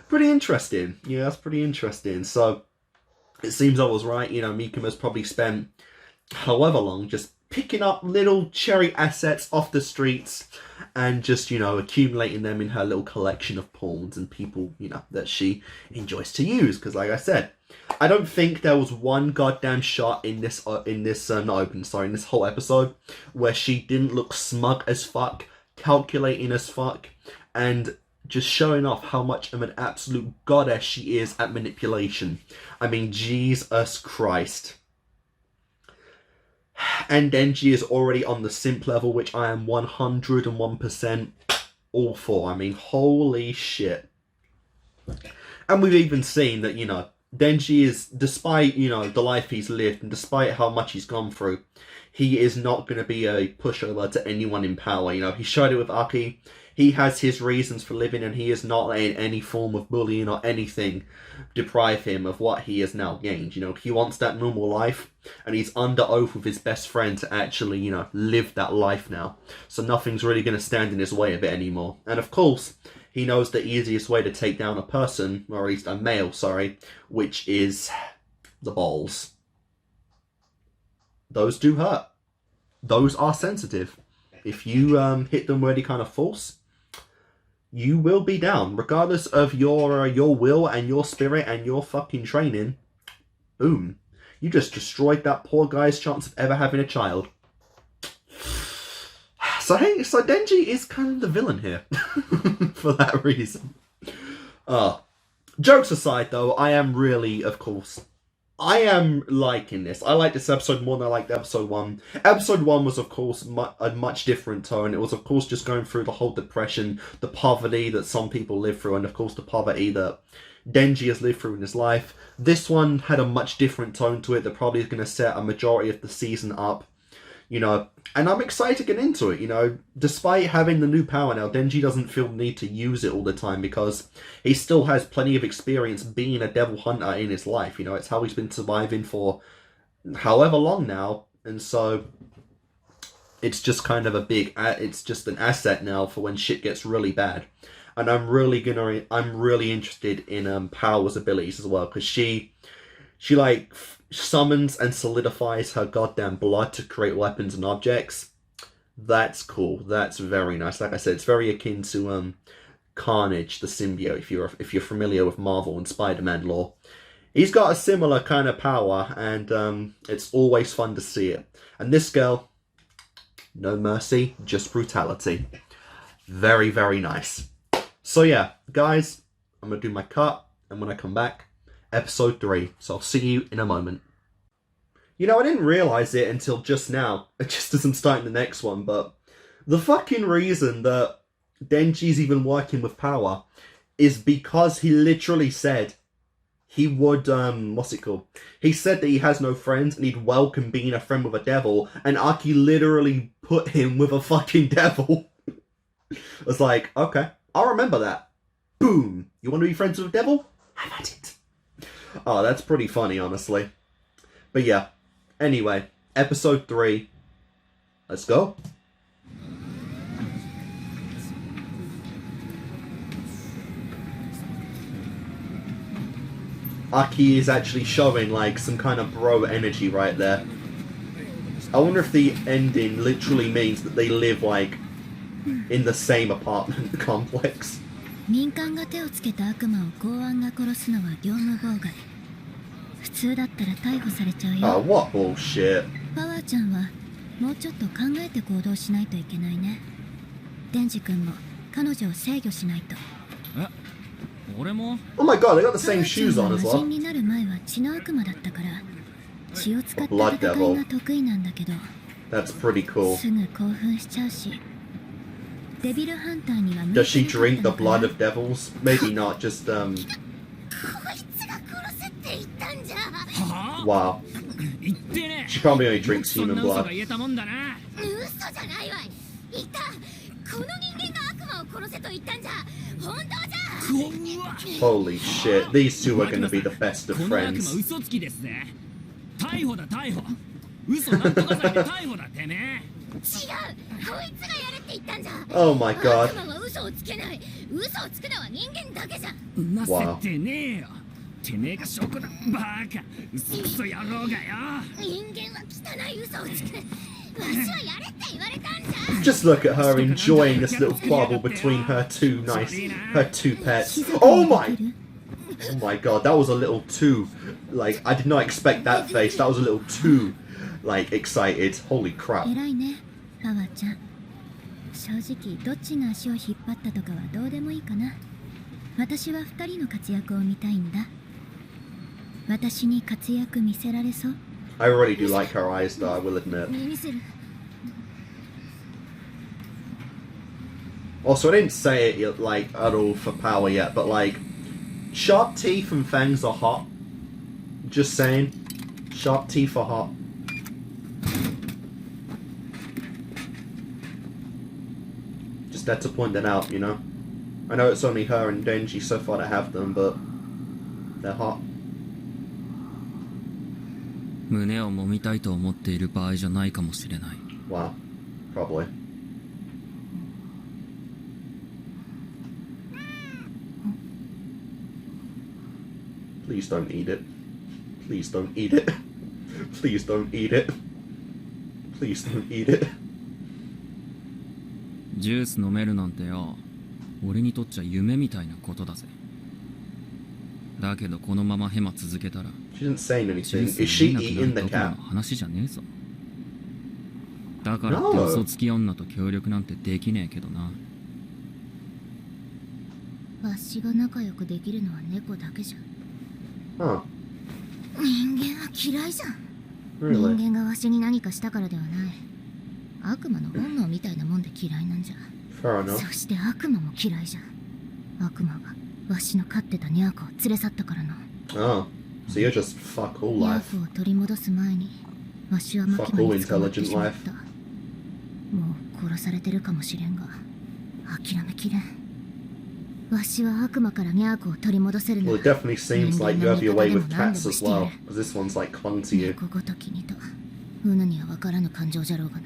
[SPEAKER 1] pretty interesting. Yeah, that's pretty interesting. So it seems I was right. You know, Mikama's probably spent however long just picking up little cherry assets off the streets and just, you know, accumulating them in her little collection of pawns and people, you know, that she enjoys to use. Because like I said, I don't think there was one goddamn shot in this whole episode where she didn't look smug as fuck, calculating as fuck, and just showing off how much of an absolute goddess she is at manipulation. I mean, Jesus Christ. And Denji is already on the simp level, which I am 101% all for. I mean, holy shit. And we've even seen that, you know, Denji is, despite, you know, the life he's lived and despite how much he's gone through, he is not going to be a pushover to anyone in power. You know, he showed it with Aki. He has his reasons for living, and he is not letting any form of bullying or anything deprive him of what he has now gained. You know, he wants that normal life, and he's under oath with his best friend to actually, you know, live that life now. So nothing's really going to stand in his way of it anymore. And of course, he knows the easiest way to take down a person, or at least a male, sorry, which is the balls. Those do hurt. Those are sensitive. If you hit them really kind of false, you will be down. Regardless of your will and your spirit and your fucking training, boom. You just destroyed that poor guy's chance of ever having a child. So hey, so Denji is kind of the villain here. For that reason. Jokes aside though, I am really, of course, I am liking this. I like this episode more than I liked episode 1. Episode 1 was, of course, a much different tone. It was, of course, just going through the whole depression, the poverty that some people live through, and, of course, the poverty that Denji has lived through in his life. This one had a much different tone to it that probably is going to set a majority of the season up. You know, and I'm excited to get into it, you know. Despite having the new power now, Denji doesn't feel the need to use it all the time because he still has plenty of experience being a devil hunter in his life, you know. It's how he's been surviving for however long now, and so it's just kind of it's just an asset now for when shit gets really bad. And I'm really interested in Power's abilities as well, because she like summons and solidifies her goddamn blood to create weapons and objects. That's cool. That's very nice. Like I said, it's very akin to Carnage, the symbiote, if you're familiar with Marvel and Spider-Man lore. He's got a similar kind of power, and it's always fun to see it. And this girl, no mercy, just brutality. Very, very nice. So yeah, guys, I'm going to do my cut, and when I come back, episode 3. So I'll see you in a moment. You know, I didn't realise it until just now, just as I'm starting the next one, but the fucking reason that Denji's even working with Power is because he literally said he would, what's it called? He said that he has no friends and he'd welcome being a friend with a devil, and Aki literally put him with a fucking devil. I was like, okay, I'll remember that. Boom. You want to be friends with a devil? Have at it. Oh, that's pretty funny, honestly. But yeah, anyway, episode 3. Let's go. Aki is actually showing, like, some kind of bro energy right there. I wonder if the ending literally means that they live, like, in the same apartment complex.
[SPEAKER 5] 民間が手をつけた悪魔を公安が殺すのは業務妨害。普通だったら逮捕されちゃうよ。
[SPEAKER 1] Oh, what bullshit.
[SPEAKER 5] パワーちゃんはもうちょっと考えて行動しないといけないね。デンジ君も彼女を制御しないと。
[SPEAKER 2] 俺も
[SPEAKER 1] Oh my god, they got the same shoes on as
[SPEAKER 5] 魔
[SPEAKER 1] well.
[SPEAKER 5] 人になる前は血の悪魔だったから血を使った戦いが得意なんだけど
[SPEAKER 1] That's pretty cool.
[SPEAKER 5] すぐ興奮しちゃうし。デビルハンターには
[SPEAKER 1] Does she drink the blood of devils? Maybe not, just Wow. She probably only drinks human blood. Holy shit, these two are going to be the best of friends. Oh my god. Wow.
[SPEAKER 6] てめえが証拠だバカ嘘くそ野郎がよ人間は汚い嘘をつくわしはやれって言われたんじゃ
[SPEAKER 1] Just look at her enjoying this little bubble between her two pets. Oh my god, that was a little too, like, I did not expect that face. That was a little too, like, excited. Holy crap.
[SPEAKER 5] 偉いねパワーちゃん。正直どっちが足を引っ張ったとかはどうでもいいかな。私は2人の活躍を見たいんだ。私に活躍見せられそう
[SPEAKER 1] I really do like her eyes, though, I will admit. Also, I didn't say it, like, at all for power yet, but, like, sharp teeth and fangs are hot. Just saying. Sharp teeth are hot. Just had to point that out, you know? I know it's only her and Denji so far that have them, but they're hot.
[SPEAKER 10] 胸を揉みたいと思っている場合じゃないかもしれない。
[SPEAKER 1] Wow. Probably. Please don't eat it. Please don't eat it. Please don't eat it. Please don't eat it.
[SPEAKER 10] ジュース飲めるなんてよ、俺にとっちゃ夢みたいなことだぜ。だけどこのままヘマ続けたら、
[SPEAKER 1] She didn't say anything.
[SPEAKER 10] ジュー
[SPEAKER 1] Is
[SPEAKER 10] ス
[SPEAKER 1] she
[SPEAKER 10] 飲めなく
[SPEAKER 1] eating
[SPEAKER 10] な
[SPEAKER 1] the
[SPEAKER 10] るどころ
[SPEAKER 1] cat?
[SPEAKER 10] の話じゃねえぞ。だからって嘘つき女と協力なんてできねえけどな。
[SPEAKER 5] わしが仲良くできるのは猫だけじゃ。
[SPEAKER 1] Huh.
[SPEAKER 5] 人間は嫌いじゃん。
[SPEAKER 1] Really?
[SPEAKER 5] 人間がわしに何かしたからではない。悪魔の本能みたいなもんで嫌いなんじゃ。
[SPEAKER 1] Fair enough.
[SPEAKER 5] そして悪魔も嫌いじゃん。悪魔がわしの飼ってたニャーコを連れ去ったからな。
[SPEAKER 1] Oh. So you're just fuck all
[SPEAKER 5] ニャ
[SPEAKER 1] life.
[SPEAKER 5] ーコを取り戻す前にわしはマキ
[SPEAKER 1] Fuck
[SPEAKER 5] マ
[SPEAKER 1] all
[SPEAKER 5] に捕まってしまっ
[SPEAKER 1] intelligent
[SPEAKER 5] た。もう殺されてるかもしれんが諦めきれん。わしは悪魔からニャーコを取り戻せるの
[SPEAKER 1] Well, it definitely seems like you have your way with cats as well, because this one's like clung to you.
[SPEAKER 5] 猫ごときにとうぬには分からぬ感情じゃろうがな。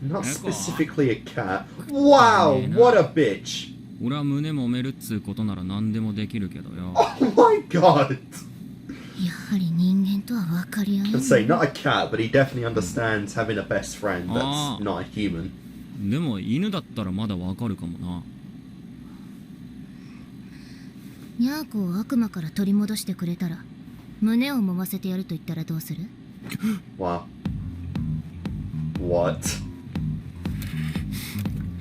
[SPEAKER 1] Not specifically a cat. Wow, what a bitch.
[SPEAKER 10] 俺は胸揉めるっつうことなら何でもできるけどよ。
[SPEAKER 1] Oh my god.
[SPEAKER 5] やはり人間とは分かり合え
[SPEAKER 1] I'd say not a cat, but he definitely understands having a best friend that's not a human.
[SPEAKER 10] でも犬だったらまだわかるかもな。
[SPEAKER 5] ニャーコを悪魔から取り戻してくれたら胸を揉ませてやると言ったらどうする？
[SPEAKER 1] Wow. What?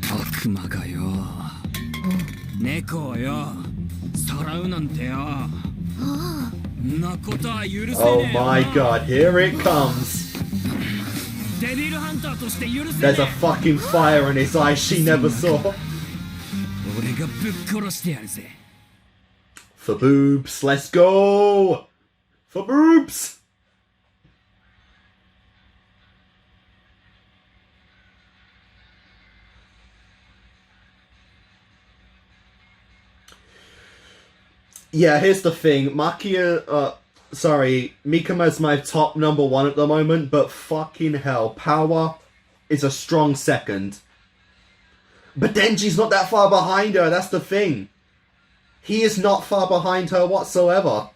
[SPEAKER 10] 悪魔がよ、猫をよ、さらうなんてよ、んなことは許せねえよ。
[SPEAKER 1] Oh my god, here it comes.
[SPEAKER 10] デビルハンターとして許せねえ。
[SPEAKER 1] There's a fucking fire in his eyes she never saw.
[SPEAKER 10] 俺がぶっ殺してやるぜ。
[SPEAKER 1] For boobs, let's go! For boobs! Yeah, here's the thing. Mikuma's my top number one at the moment, but fucking hell, Power is a strong second. But Denji's not that far behind her, that's the thing. He is not far behind her whatsoever.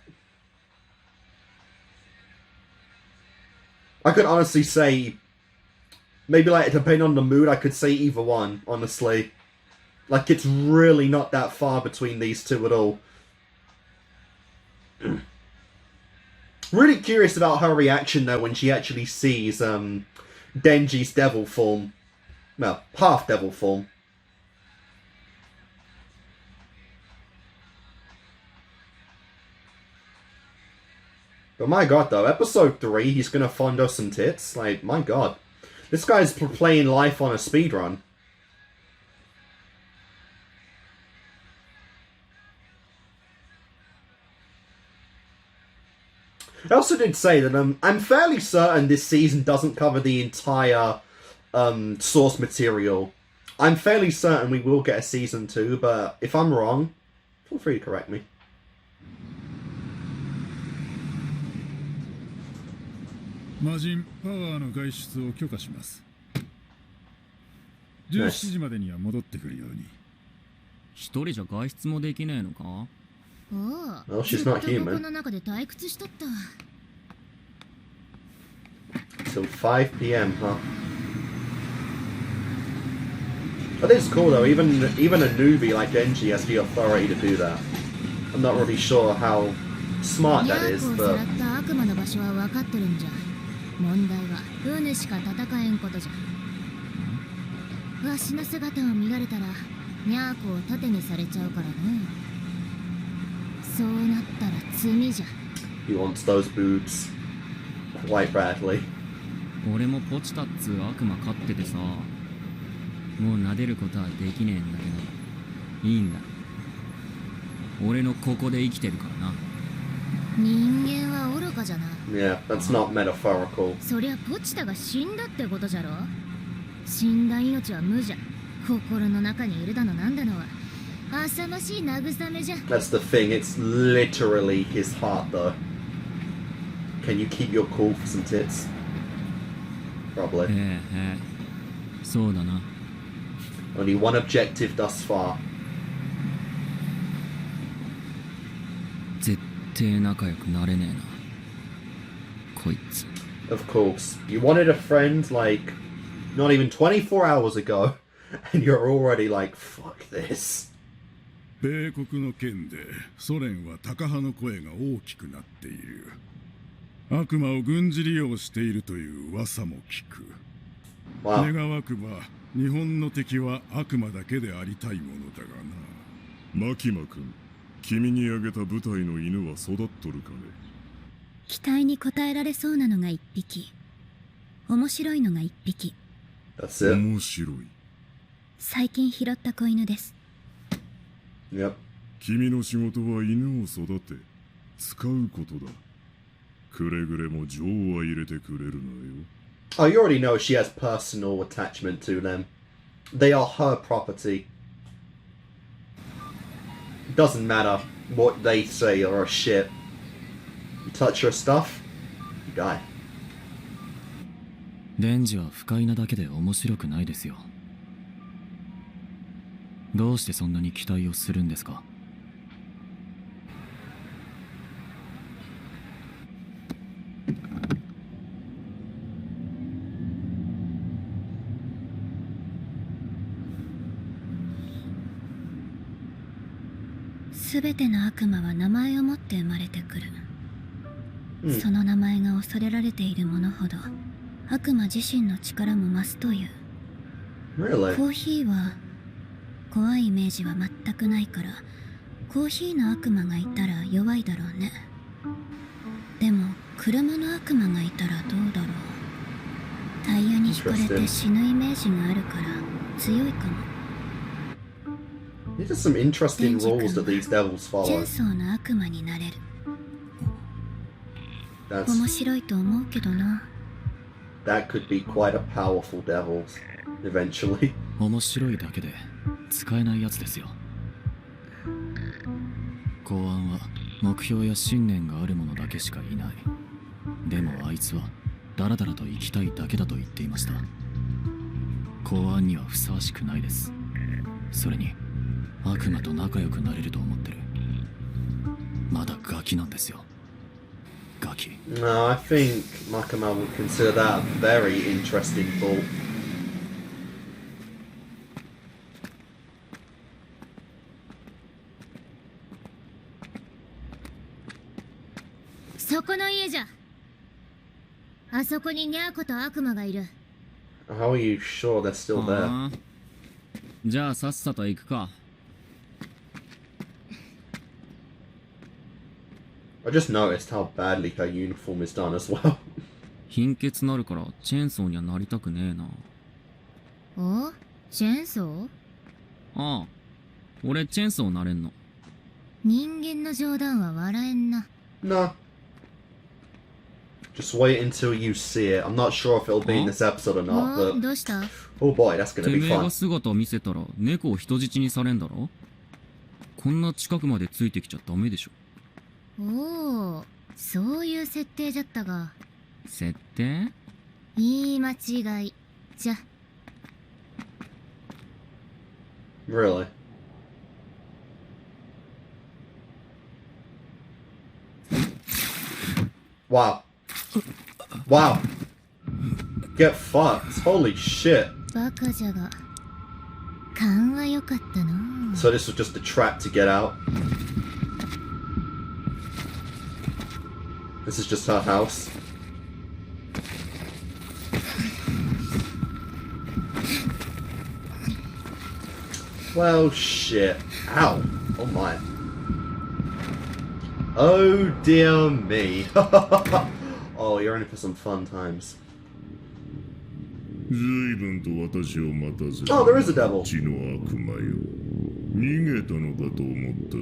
[SPEAKER 1] I could honestly say, maybe like depending on the mood, I could say either one, honestly. Like it's really not that far between these two at all. Really curious about her reaction though when she actually sees Denji's devil form. Well, half devil form. But my god though, episode 3, he's gonna fondo some tits. Like, my god. This guy's playing life on a speedrun. I also did say that I'm fairly certain this season doesn't cover the entire source material. I'm fairly certain we will get a season 2, but if I'm wrong, feel free to correct me.
[SPEAKER 12] 魔人パワーの外出を許可します。17時までには戻ってくるように。
[SPEAKER 10] 一人じゃ外出もできねえのか？
[SPEAKER 1] Well, she's not human.
[SPEAKER 5] この中で退屈しとった。
[SPEAKER 1] Till 5 p.m, huh? That is cool though, even a newbie like Denji has the authority to do that. I'm not really sure how smart that is, but...
[SPEAKER 5] 悪魔の場所は分かってるんじゃ。問題はウヌしか戦えんことじゃ。わしの姿を見られたらニャーコを盾にされちゃうからね。そうなったら罪じゃ。
[SPEAKER 1] He wants those boobs. quite badly.
[SPEAKER 10] 俺もポチタっつう悪魔飼っててさ、もう撫でることはできねえんだけど、いいんだ。俺のここで生きてるからな。
[SPEAKER 5] 人間は愚かじゃな。
[SPEAKER 1] Yeah, that's not metaphorical.
[SPEAKER 5] そりゃポチタが死んだってことじゃろ。死んだ命は無じゃ。心の中にいるだのなんだのは浅ましい慰めじゃ。
[SPEAKER 1] That's the thing, it's literally his heart though. Can you keep your cool for some tits? Probably.
[SPEAKER 10] そうだな。
[SPEAKER 1] Only one objective thus far.
[SPEAKER 10] 絶対仲良くなれねえな、こいつ。
[SPEAKER 1] Of course. You wanted a friend like not even 24 hours ago, and you're already like, fuck this.
[SPEAKER 12] 米国の件でソ連はタカ派の声が大きくなっている。悪魔を軍事利用しているという噂も聞く。
[SPEAKER 1] Wow.
[SPEAKER 12] 願わくば日本の敵は悪魔だけでありたいものだがな。
[SPEAKER 13] マキマ君、君にあげた部隊の犬は育っとるかね。
[SPEAKER 5] 期待に応えられそうなのが1匹、面白いのが1匹。
[SPEAKER 1] That's it.
[SPEAKER 13] 面白い。
[SPEAKER 5] 最近拾った子犬です。
[SPEAKER 1] Yep.
[SPEAKER 13] 君の仕事は犬を育て使うことだ。くれぐれも情は入れてくれるなよ。
[SPEAKER 1] Oh, you already know she has personal attachment to them. They are her property. It doesn't matter what they say or a shit. You touch her stuff, you die.
[SPEAKER 11] デンジは不快なだけで面白くないですよ。どうしてそんなに期待をするんですか？
[SPEAKER 5] すべての悪魔は名前を持って生まれてくる。その名前が恐れられているものほど悪魔自身の力も増すという。
[SPEAKER 1] Really?
[SPEAKER 5] コーヒーは怖いイメージは全くないから、コーヒーの悪魔がいたら弱いだろうね。でも車の悪魔がいたらどうだろう。タイヤに引かれて死ぬイメージがあるから強いかも。
[SPEAKER 1] These are some interesting rules that these devils
[SPEAKER 5] チェ
[SPEAKER 1] follow.
[SPEAKER 5] ンソーの悪魔になれる。
[SPEAKER 1] That's
[SPEAKER 5] 面白いと思うけどな。
[SPEAKER 1] that could be quite a powerful devil eventually.
[SPEAKER 11] 面白いだけで使えないやつですよ。公安は目標や信念がある者だけしかいない。でもあいつはダラダラと生きたいだけだと言っていました。公安にはふさわしくないです。それに悪魔と仲良くなれると思ってる。まだガキなんですよ。ガキ。
[SPEAKER 1] No, I think Makama would consider that a very interesting thought.
[SPEAKER 5] そこの家じゃ。あそこにニャーコと悪魔がいる。
[SPEAKER 1] How are you sure they're still there?
[SPEAKER 10] じゃあさっさと行くか。
[SPEAKER 1] I just noticed how badly her uniform is done as well.
[SPEAKER 10] 貧血なるからチェーンソーにはなりたくねえな。
[SPEAKER 5] お？チェーンソー？
[SPEAKER 10] ああ、俺チェーンソーなれんの。
[SPEAKER 5] 人間の冗談は笑えんな。
[SPEAKER 1] No. Just wait until you see it. I'm not sure if it'll be in this episode or not,
[SPEAKER 5] お？
[SPEAKER 1] but
[SPEAKER 5] どうした？
[SPEAKER 1] oh boy, that's gonna
[SPEAKER 10] て
[SPEAKER 1] be
[SPEAKER 10] めえが
[SPEAKER 1] fun.
[SPEAKER 10] 姿を見せたら猫を人質にされんだろ。こんな近くまでついてきちゃダメでしょ。
[SPEAKER 5] おお、そういう設定じゃったが。
[SPEAKER 10] 設定？
[SPEAKER 5] 言い間違い。じゃ。
[SPEAKER 1] Really? Wow. Wow. Get fucked. Holy shit.
[SPEAKER 5] バカじゃが。勘は良かったの。
[SPEAKER 1] So this was just a trap to get out. This is just her house. Well, shit. Ow. Oh my. Oh dear me. Oh, you're in it for some fun times.
[SPEAKER 13] 随分と私を待たせた。
[SPEAKER 1] Oh, there is a devil.
[SPEAKER 13] 血の悪魔よ。逃げたのかと思ったぞ。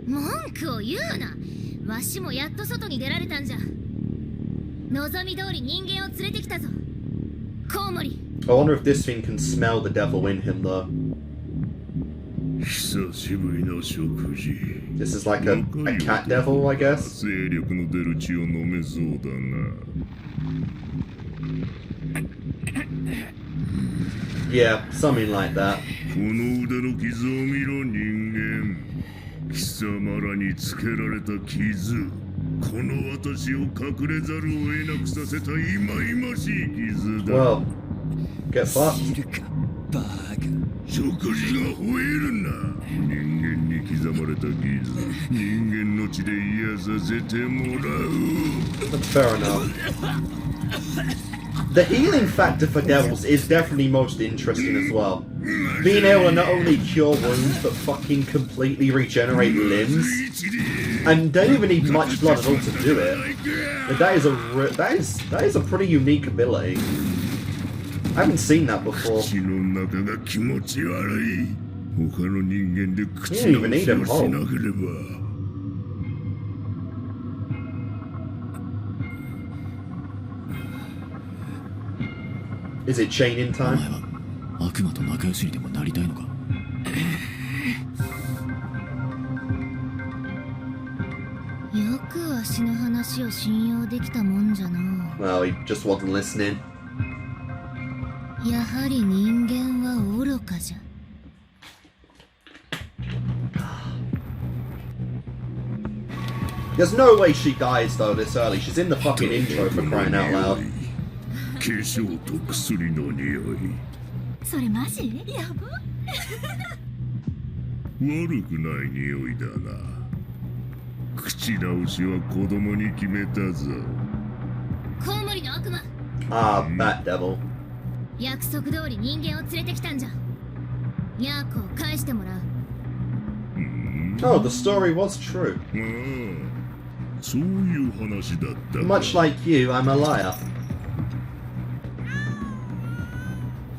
[SPEAKER 5] 文句を言うな。わしもやっと外に出られたんじゃ。望み通り人間を連れてきたぞ。コウモリ。
[SPEAKER 1] I wonder if this thing can smell the devil in him though.
[SPEAKER 13] 久しぶりの食事。
[SPEAKER 1] This is like a cat devil, I guess.
[SPEAKER 13] 精力の出る血を飲めそうだな。
[SPEAKER 1] Yeah, something like that.
[SPEAKER 13] この腕の傷を見ろ人間。貴様らにつけられた傷。この私を隠れざるを得なくさせた忌々しい傷だ。
[SPEAKER 1] Well, get fucked.
[SPEAKER 13] 食事が吠えるな。人間に刻まれた傷。人間の血で癒させてもらう。
[SPEAKER 1] That's fair enough. The healing factor for devils is definitely most interesting as well. Being able to not only cure wounds, but fucking completely regenerate limbs. And don't even need much blood at all to do it. But that is a pretty unique ability. I haven't seen that before. You don't even need him whole. Is it chaining time?
[SPEAKER 11] 悪魔と仲良しにでもなりたいのか。
[SPEAKER 5] よくわしの話を信用できたもんじゃな。
[SPEAKER 1] Well, he just wasn't listening.
[SPEAKER 5] やはり人間は愚かじゃ。
[SPEAKER 1] There's no way she dies though this early. She's in the fucking intro for crying out loud.
[SPEAKER 13] 化粧と薬の匂い。
[SPEAKER 5] それマジ？やば。
[SPEAKER 13] 悪くない匂いだな。口直しは子供に決めたぞ。
[SPEAKER 5] コウモリの悪魔。
[SPEAKER 1] Ah, bat devil.
[SPEAKER 5] 約束通り人間を連れてきたんじゃ。ニャーコを返してもらう。
[SPEAKER 1] Oh, the story was true.
[SPEAKER 13] そういう話だった。
[SPEAKER 1] Much like you, I'm a liar.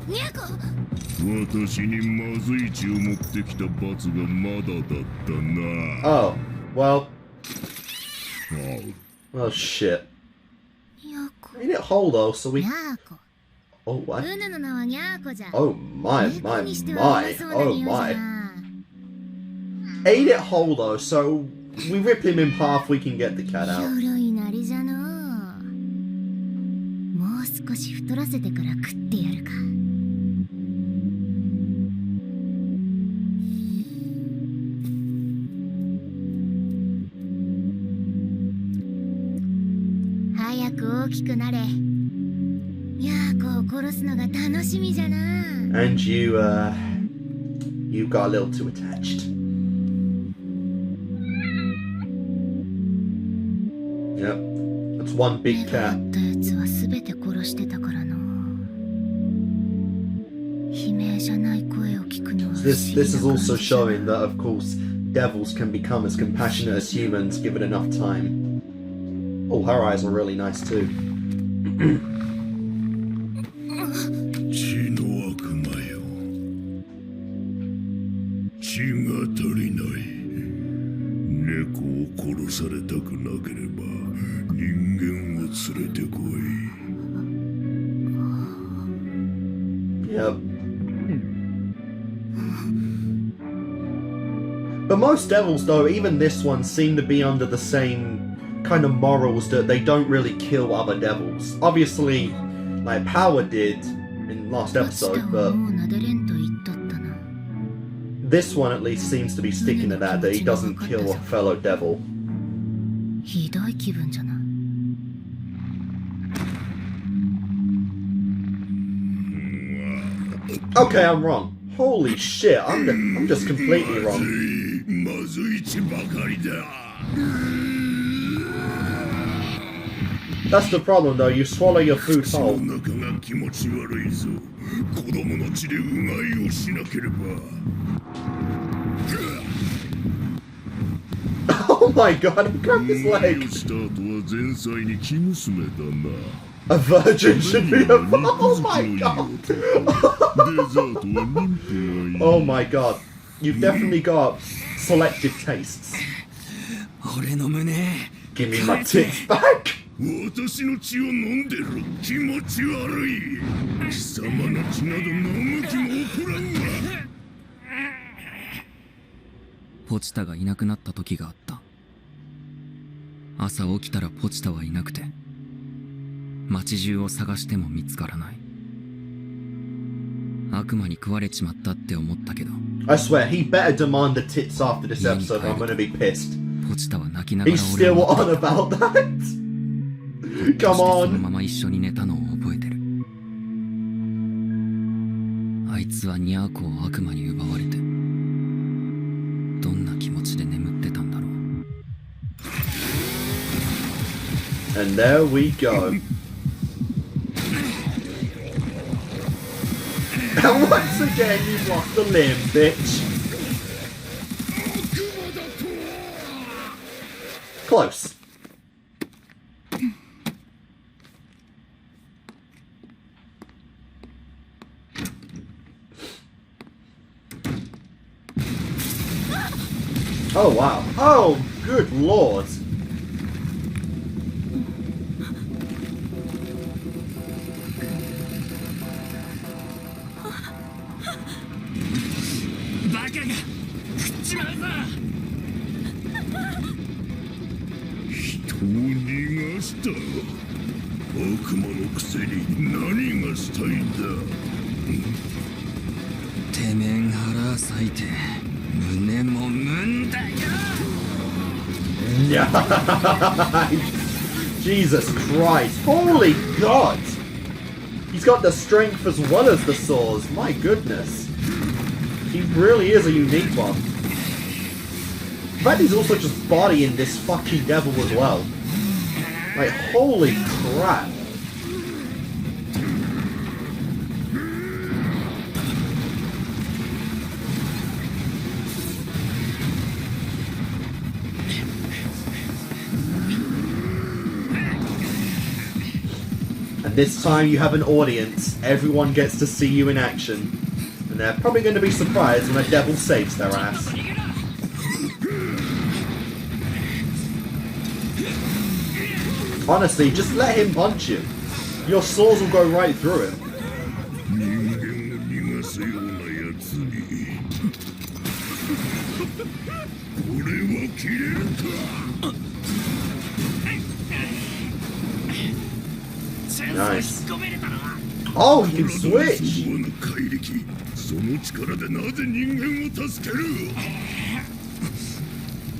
[SPEAKER 5] ニャーコ。
[SPEAKER 13] 私にまずい血を持ってきた罰がまだだったな。
[SPEAKER 1] Oh, well. Oh shit. Ain't it hollow, so we. Oh what? Oh my. Oh my. Ain't it hollow, so we rip him in half, we can get the cat out.
[SPEAKER 5] もう少し太らせてから食ってやるか。早く大きくなれ。ヤーコを殺すのが楽しみじゃな。
[SPEAKER 1] And you got a little too attached. Yep, that's one big cat.
[SPEAKER 5] ったやつは全て殺してたからな。悲鳴じゃない声を聞くのは。
[SPEAKER 1] This is also showing that, of course, devils can become as compassionate as humans given enough time. Oh, her eyes are really nice too.
[SPEAKER 13] 血の悪魔よ。血が足りない。猫を殺されたくなければ人間を連れてこい。
[SPEAKER 1] Yep. But most devils, though, even this one, seem to be under the same kind of morals that they don't really kill other devils. Obviously, like Power did in last episode, but this one at least seems to be sticking to that he doesn't kill a fellow devil.
[SPEAKER 5] ひどい気分じゃな。
[SPEAKER 1] Okay, I'm wrong. Holy shit, I'm just completely wrong.
[SPEAKER 13] まずい血ばかりだ。
[SPEAKER 1] That's the problem though, you swallow your food whole.
[SPEAKER 13] 中が気持ち悪いぞ。子供の血でうがいをしなければ。
[SPEAKER 1] Oh Oh my god, he grabbed his leg. A virgin should be a... Oh my god. Oh my god. You've definitely got selective tastes. Give me my tits back.
[SPEAKER 13] 私の血を飲んでる気持ち悪い貴様の血など飲む気も起こらんわ
[SPEAKER 10] ポチタがいなくなった時があった。朝起きたらポチタはいなくて、街中を探しても見つからない。悪魔に食われちまったって思ったけど。
[SPEAKER 1] I swear, he better demand the tits after this episode or I'm gonna be pissed.
[SPEAKER 10] ポチタは泣きながら
[SPEAKER 1] He's
[SPEAKER 10] 俺
[SPEAKER 1] still
[SPEAKER 10] を
[SPEAKER 1] on about that? Come
[SPEAKER 10] その
[SPEAKER 1] on.
[SPEAKER 10] まま一緒に寝たのを覚えてる。あいつはニャーコを悪魔に奪われて、どんな気持ちで眠ってたんだろう。
[SPEAKER 1] And there we go. And once again, you've lost a limb, bitch. Close. Oh wow. Oh, good lord.
[SPEAKER 6] バカが食っちまうぞ。
[SPEAKER 13] 人を逃がした悪魔のくせに何がしたいんだ
[SPEAKER 10] てめえが腹裂いて胸もむんだよ。
[SPEAKER 1] Jesus Christ. Holy God. He's got the strength as well as the swords. My goodness. He really is a unique one. In fact, he's also just bodying this fucking devil as well. Like, holy crap. And this time you have an audience. Everyone gets to see you in action. And they're probably going to be surprised when a devil saves their ass. Honestly, just let him punch you. Your swords will go right through him. Nice. Oh, he can switch!
[SPEAKER 13] その力でなぜ人間を助ける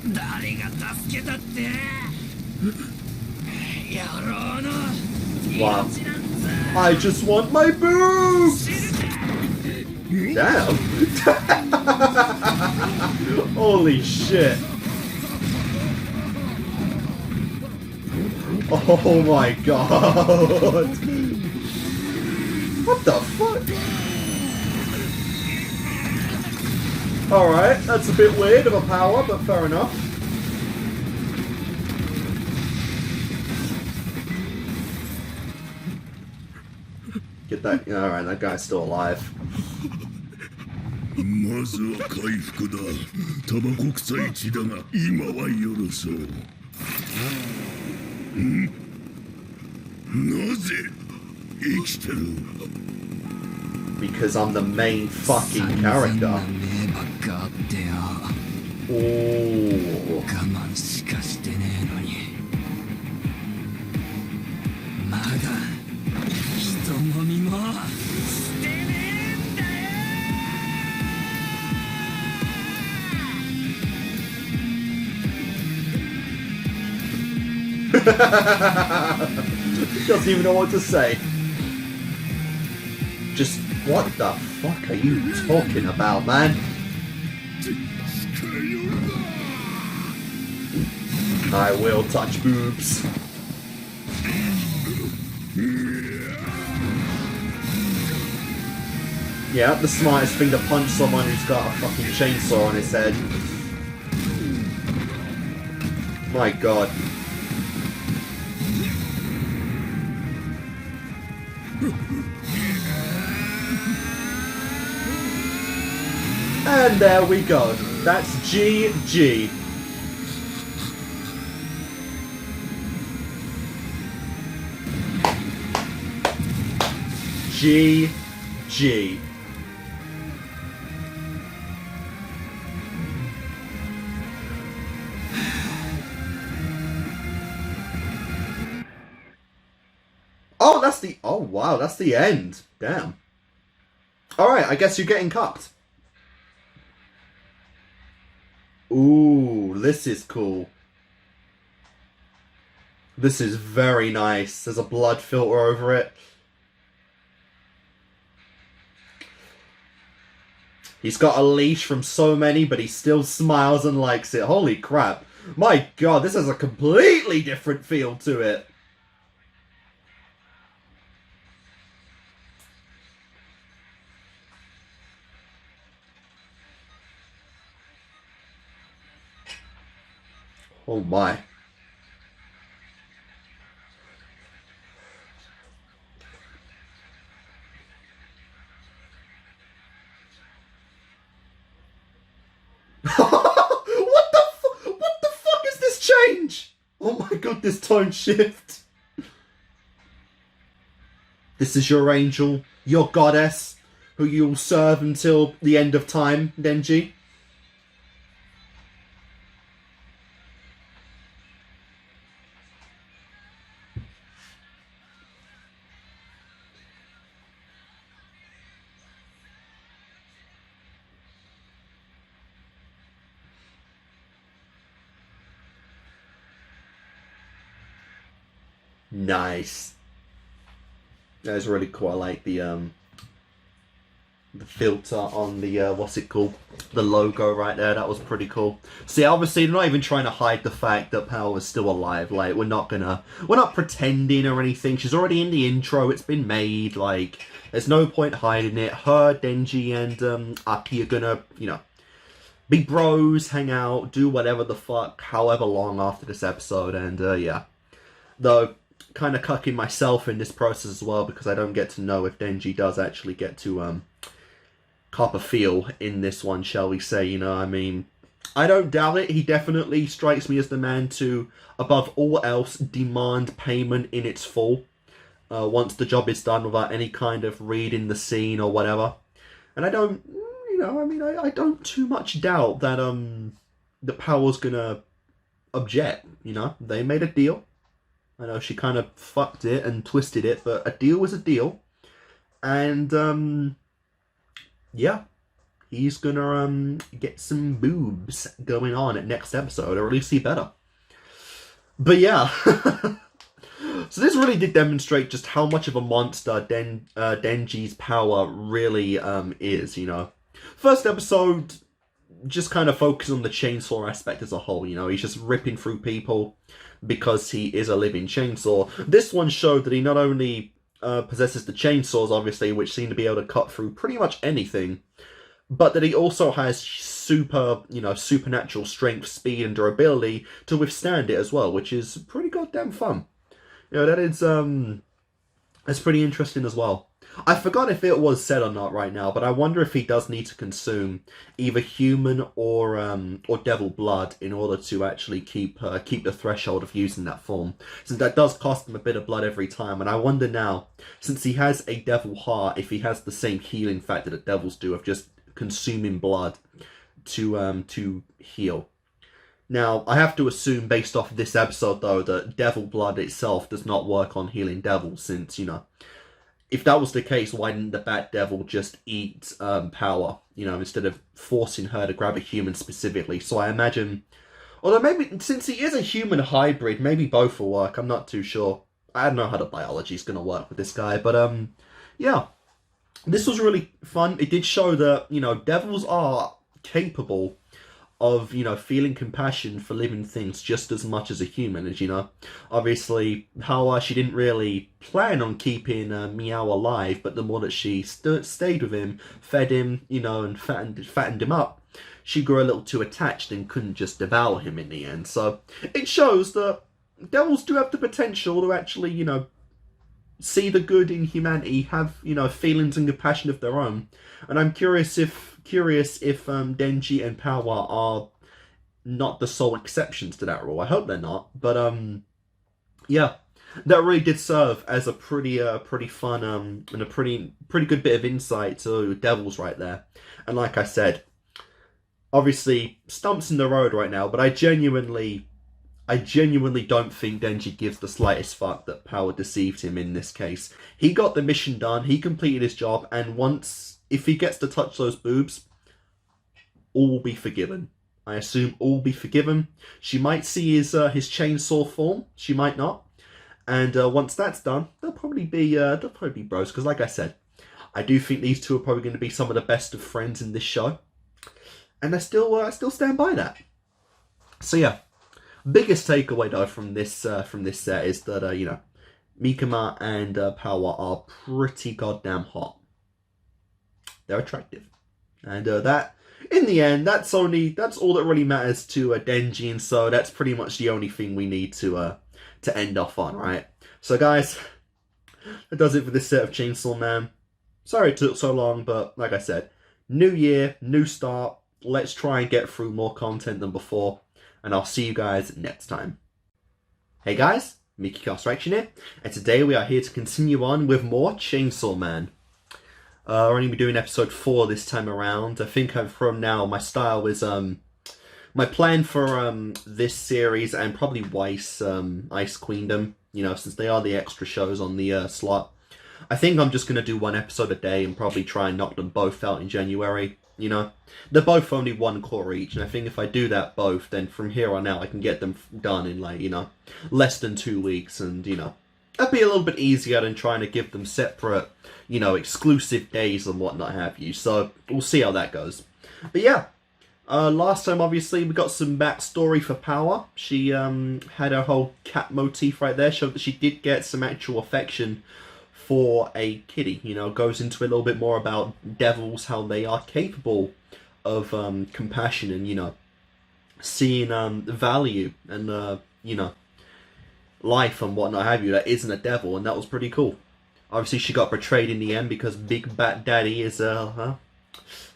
[SPEAKER 6] 誰が助けたって野郎の
[SPEAKER 1] Wow. I just want my boobs! Damn! Holy shit! Oh my god! What the fuck? Alright, that's a bit weird of a power, but fair enough. Get that. Alright, that guy's still alive.
[SPEAKER 13] まずは回復だ。タバコ臭い血だが今は許そう。なぜ生きてる
[SPEAKER 1] Because I'm the main fucking character. Oh.
[SPEAKER 10] 我慢しかしてねえのにまだ人もみもしてねえんだよ
[SPEAKER 1] Doesn't even know what to say. Just what the fuck are you talking about, man? I will touch boobs. Yeah, the smartest thing to punch someone who's got a fucking chainsaw on his head. My god. And there we go. That's GG. GG. Oh, that's the... Oh, wow, that's the end. Damn. Alright, I guess you're getting cupped. Ooh, this is cool. This is very nice. There's a blood filter over it. He's got a leash from so many, but he still smiles and likes it. Holy crap. My god, this has a completely different feel to it. Oh my. What the fuck is this change? Oh my god, this tone shift. This is your angel, your goddess, who you'll serve until the end of time, Denji. Nice. That was really cool. I like the filter on the what's it called? The logo right there. That was pretty cool. See, obviously they're not even trying to hide the fact that Power is still alive. Like, we're not pretending or anything. She's already in the intro. It's been made. Like, there's no point hiding it. Her, Denji, and Aki are gonna, you know, be bros, hang out, do whatever the fuck, however long after this episode. And yeah, though, kind of cucking myself in this process as well, because I don't get to know if Denji does actually get to cop a feel in this one, shall we say. You know, I mean, I don't doubt it. He definitely strikes me as the man to, above all else, demand payment in its full once the job is done, without any kind of reading the scene or whatever. And I don't, you know, I mean, I don't too much doubt that the Power's gonna object. You know, they made a deal. I know she kind of fucked it and twisted it, but a deal was a deal. And, yeah, he's gonna get some boobs going on at next episode, or at least he better. But yeah, so this really did demonstrate just how much of a monster Denji's Power really is, you know. First episode just kind of focused on the chainsaw aspect as a whole, you know. He's just ripping through people because he is a living chainsaw. This one showed that he not only possesses the chainsaws, obviously, which seem to be able to cut through pretty much anything, but that he also has supernatural strength, speed, and durability to withstand it as well, which is pretty goddamn fun. You know, that is that's pretty interesting as well. I forgot if it was said or not right now, but I wonder if he does need to consume either human or devil blood in order to actually keep the threshold of using that form, since that does cost him a bit of blood every time. And I wonder now, since he has a devil heart, if he has the same healing factor that devils do of just consuming blood to heal. Now, I have to assume, based off this episode, though, that devil blood itself does not work on healing devils, since, you know, if that was the case, why didn't the Bat Devil just eat Power, you know, instead of forcing her to grab a human specifically? So I imagine, although maybe, since he is a human hybrid, maybe both will work. I'm not too sure. I don't know how the biology is going to work with this guy, but yeah. This was really fun. It did show that, you know, devils are capable of, you know, feeling compassion for living things just as much as a human, as you know. Obviously, how she didn't really plan on keeping Meow alive, but the more that she stayed with him, fed him, you know, and fattened him up, she grew a little too attached and couldn't just devour him in the end. So it shows that devils do have the potential to actually, you know, see the good in humanity, have, you know, feelings and compassion of their own. And I'm curious if Denji and Power are not the sole exceptions to that rule. I hope they're not, but yeah, that really did serve as a pretty fun and a pretty good bit of insight to devils right there. And like I said, obviously stumps in the road right now, but I genuinely don't think Denji gives the slightest fuck that Power deceived him in this case. He got the mission done, he completed his job, and if he gets to touch those boobs, all will be forgiven. I assume all will be forgiven. She might see his chainsaw form, she might not. And once that's done, they'll probably be bros. Because like I said, I do think these two are probably going to be some of the best of friends in this show. And I still stand by that. So yeah. Biggest takeaway though from this set is that you know, Mikama and Power are pretty goddamn hot. They're attractive, and that in the end, that's all that really matters to Denji, and so that's pretty much the only thing we need to end off on, right? So guys, that does it for this set of Chainsaw Man. Sorry it took so long, but like I said, new year, new start. Let's try and get through more content than before. And I'll see you guys next time. Hey guys, Kickassreaction here, and today we are here to continue on with more Chainsaw Man. We're only doing episode 4 this time around. I think from now, my style is, my plan for this series and probably Ice Queendom, you know, since they are the extra shows on the slot. I think I'm just going to do 1 episode a day and probably try and knock them both out in January. You know, they're both only 1 core each, and I think if I do that both, then from here on out I can get them done in, like, you know, less than 2 weeks, and, you know, that'd be a little bit easier than trying to give them separate, you know, exclusive days and whatnot have you. So we'll see how that goes. But yeah, last time obviously we got some backstory for Power. She had her whole cat motif right there, showed that she did get some actual affection for a kitty. You know, goes into a little bit more about devils, how they are capable of compassion and, you know, seeing value and you know, life and whatnot have you that isn't a devil, and that was pretty cool. Obviously she got betrayed in the end because Big Bat Daddy is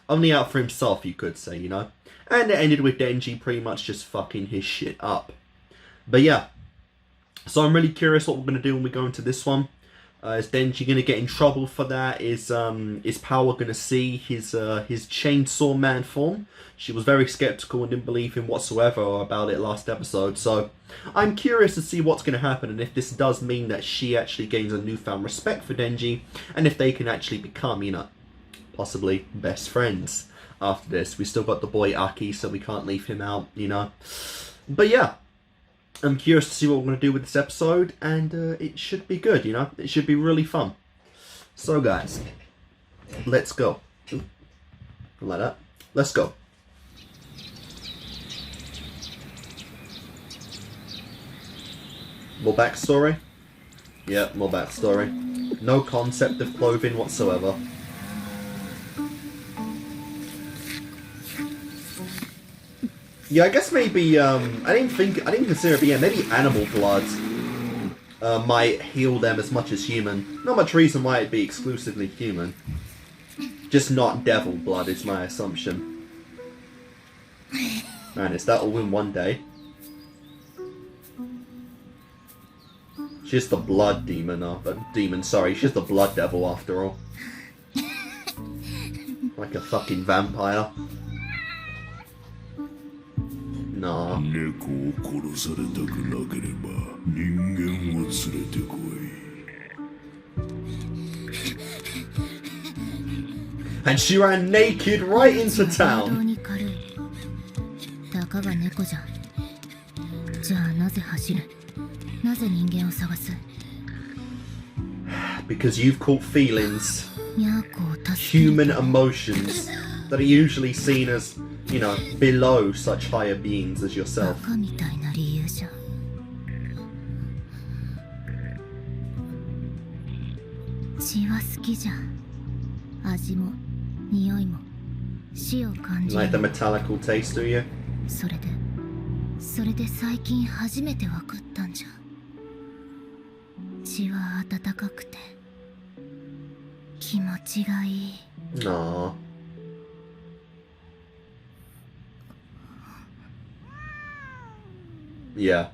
[SPEAKER 1] only out for himself, you could say, you know. And it ended with Denji pretty much just fucking his shit up. But yeah, so I'm really curious what we're going to do when we go into this one. Is Denji going to get in trouble for that? Is Power going to see his Chainsaw Man form? She was very skeptical and didn't believe him whatsoever about it last episode. So I'm curious to see what's going to happen, and if this does mean that she actually gains a newfound respect for Denji, and if they can actually become, you know, possibly best friends after this. We still got the boy Aki, so we can't leave him out, you know. But yeah, I'm curious to see what we're going to do with this episode, and it should be good, you know. It should be really fun. So guys, let's go. Ooh, like that. Let's go. More backstory? Yeah, more backstory. No concept of clothing whatsoever. Yeah, I guess maybe, I didn't consider it, but yeah, maybe animal blood might heal them as much as human. Not much reason why it'd be exclusively human. Just not devil blood is my assumption. Man, is that all in one day? She's the blood demon, sorry, she's the blood devil after all. Like a fucking vampire. Nah. And she ran naked right into town. Because you've caught feelings, human emotions, that are usually seen as, you know, below such higher beings as yourself.
[SPEAKER 5] 死を感じ
[SPEAKER 1] Like the
[SPEAKER 5] る。
[SPEAKER 1] metallical taste, do you?
[SPEAKER 5] それで最近初めて分かったんじゃ。血は温かくて気持ちがいい。
[SPEAKER 1] Aww. Yeah.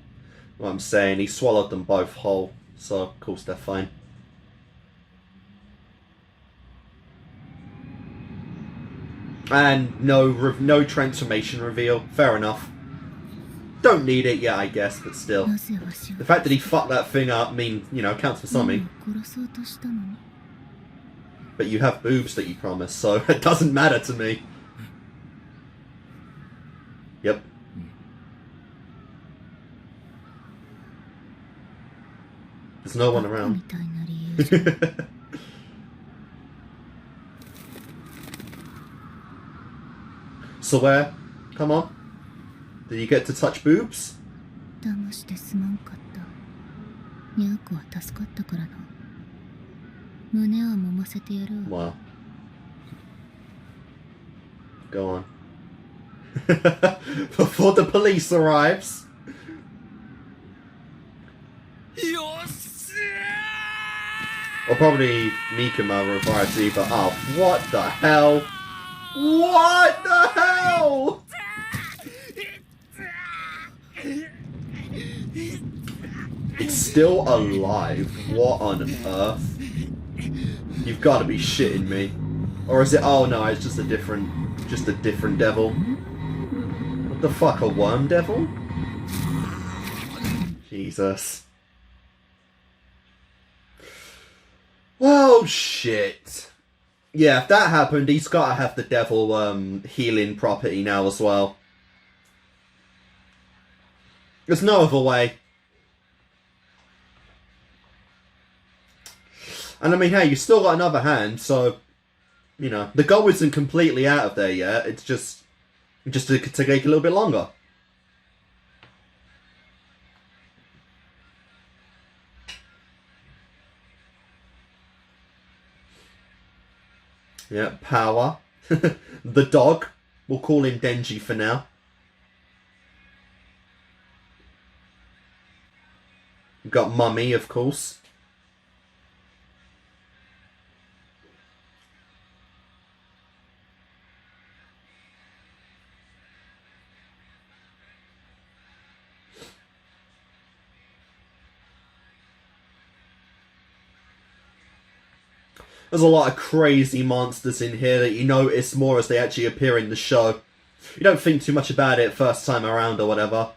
[SPEAKER 1] What I'm saying, he swallowed them both whole, so of course they're fine. And no transformation reveal. Fair enough. Don't need it, yeah, I guess, but still. The fact that he fucked that thing up means, you know, counts for something. But you have boobs that you promised, so it doesn't matter to me. Yep. There's no one around. So where? Come on. Did you get to touch boobs?
[SPEAKER 5] 騙してすまんかった。ニャーコは助かったからな。胸は揉ませてやるわ。
[SPEAKER 1] Wow. Go on. Before the police arrives. Or probably Nikuma revives either. Oh, what the hell? What the hell? It's still alive. What on earth? You've got to be shitting me. Or is it? Oh no, it's just a different devil. What the fuck? A worm devil? Jesus. Well, shit. Yeah, if that happened, he's got to have the devil healing property now as well. There's no other way. And I mean, hey, you still got another hand, so, you know, the goal isn't completely out of there yet. It's just to take a little bit longer. Yeah, power. The dog. We'll call him Denji for now. We've got Mummy, of course. There's a lot of crazy monsters in here that you notice more as they actually appear in the show. You don't think too much about it first time around or whatever.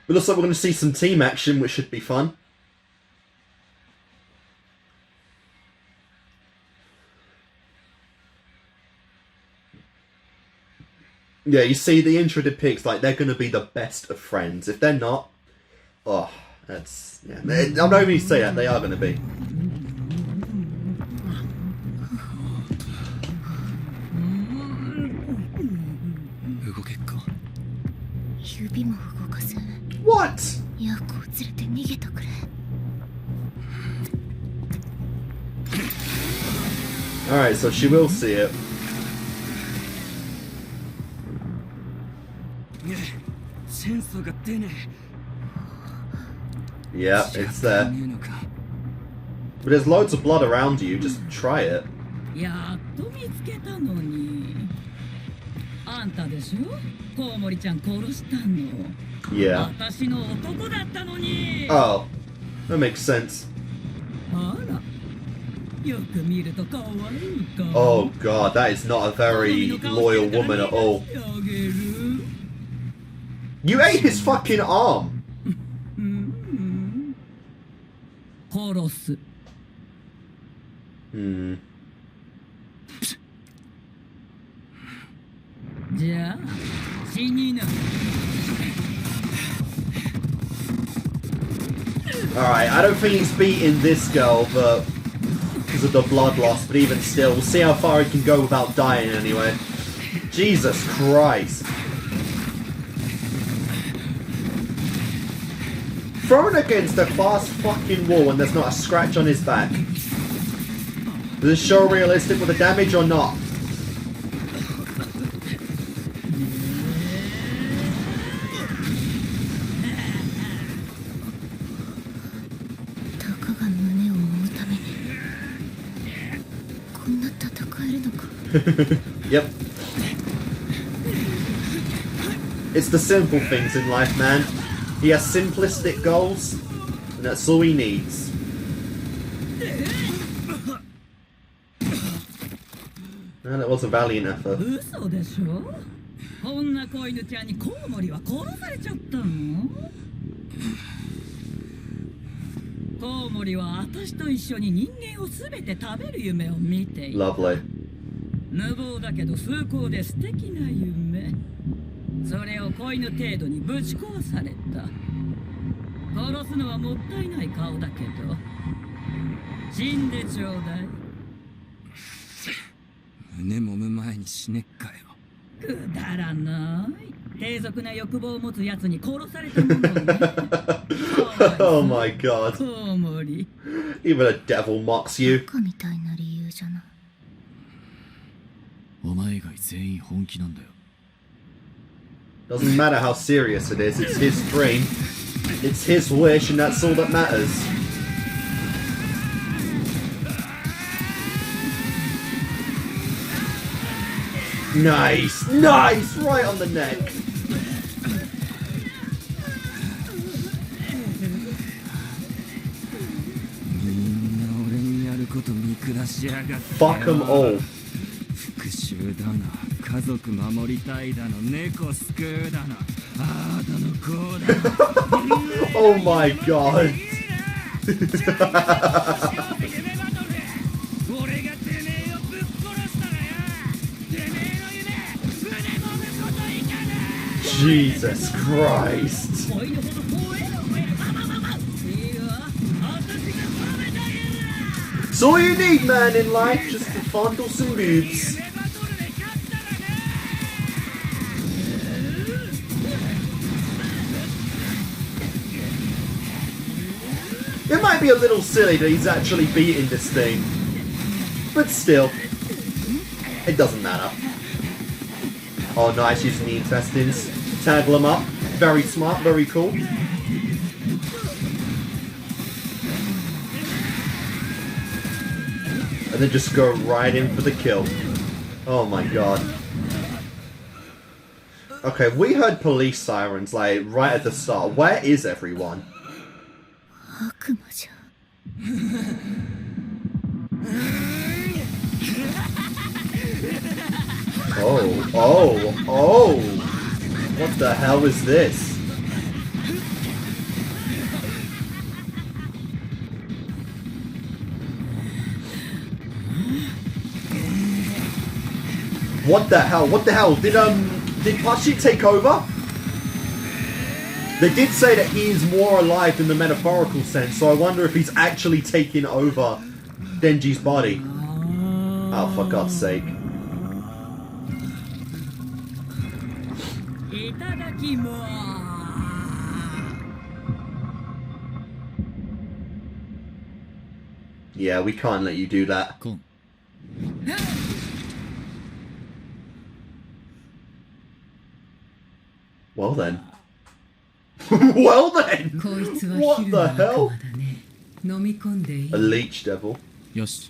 [SPEAKER 1] But looks like we're going to see some team action, which should be fun. Yeah, you see the intro depicts like they're going to be the best of friends. If they're not, oh, that's... yeah. I'm not even say that, they are going to be. What? Alright, so she will see it. Yeah, it's there. But there's loads of blood around you, just try it. Yeah. Oh, that makes sense. Oh god, that is not a very loyal woman at all. You ate his fucking arm. Hmm. Alright, I don't think he's beating this girl, but because of the blood loss, but even still, we'll see how far he can go without dying anyway. Jesus Christ. Thrown against a glass fucking wall and there's not a scratch on his back. Does this show realistic with the damage or not? Yep. It's the simple things in life, man. He has simplistic goals, and that's all he needs. And it was a valiant effort.
[SPEAKER 6] 嘘でしょ。こんな子犬ちゃんにコウモリは殺されちゃったの。コウモリは私と一緒に人間をすべて食べる夢を見ていた。
[SPEAKER 1] Lovely.
[SPEAKER 6] 無謀だけど崇高で素敵な夢。それを子犬程度にぶち壊された。殺すのはもったいない顔だけど死んでちょうだい。
[SPEAKER 10] 胸揉む前に死ねっかよ。
[SPEAKER 6] くだらない。低俗な欲望を持つやつに殺されたものね。
[SPEAKER 1] Oh my god.
[SPEAKER 6] コウモリ。
[SPEAKER 1] Even a devil mocks you.
[SPEAKER 5] バカみたいな理由じゃない。
[SPEAKER 11] お前以外全員本気なんだよ。
[SPEAKER 1] Doesn't matter how serious it is, it's his dream. It's his wish, and that's all that matters. Nice! Nice! Right on the neck! Fuck them all.
[SPEAKER 10] 復讐だな、家族守りたいだの、猫救うだの、ああだのこうだの。
[SPEAKER 1] Oh my god.
[SPEAKER 6] 俺がてめえをぶっ殺したらよ。てめえの夢、船もむこといかない。
[SPEAKER 1] Jesus Christ.
[SPEAKER 6] おいのほど怖えのお前。いいわ、私が止めてあげる。
[SPEAKER 1] It's all you need, man, in life, just to fondle some boobs. It might be a little silly that he's actually beating this thing, but still, it doesn't matter. Oh, nice, using the intestines. Tangle them up. Very smart, very cool. And then just go right in for the kill. Oh my god. Okay, we heard police sirens, like, right at the start. Where is everyone?
[SPEAKER 5] 悪魔じゃ。
[SPEAKER 1] Oh, oh, oh! What the hell is this? What the hell? What the hell? Did Pashi take over? They did say that he is more alive in the metaphorical sense, so I wonder if he's actually taking over Denji's body. Oh, for God's sake. Yeah, we can't let you do that.
[SPEAKER 11] Cool.
[SPEAKER 1] Well then. Well then! What the hell? A leech devil.
[SPEAKER 11] Yes.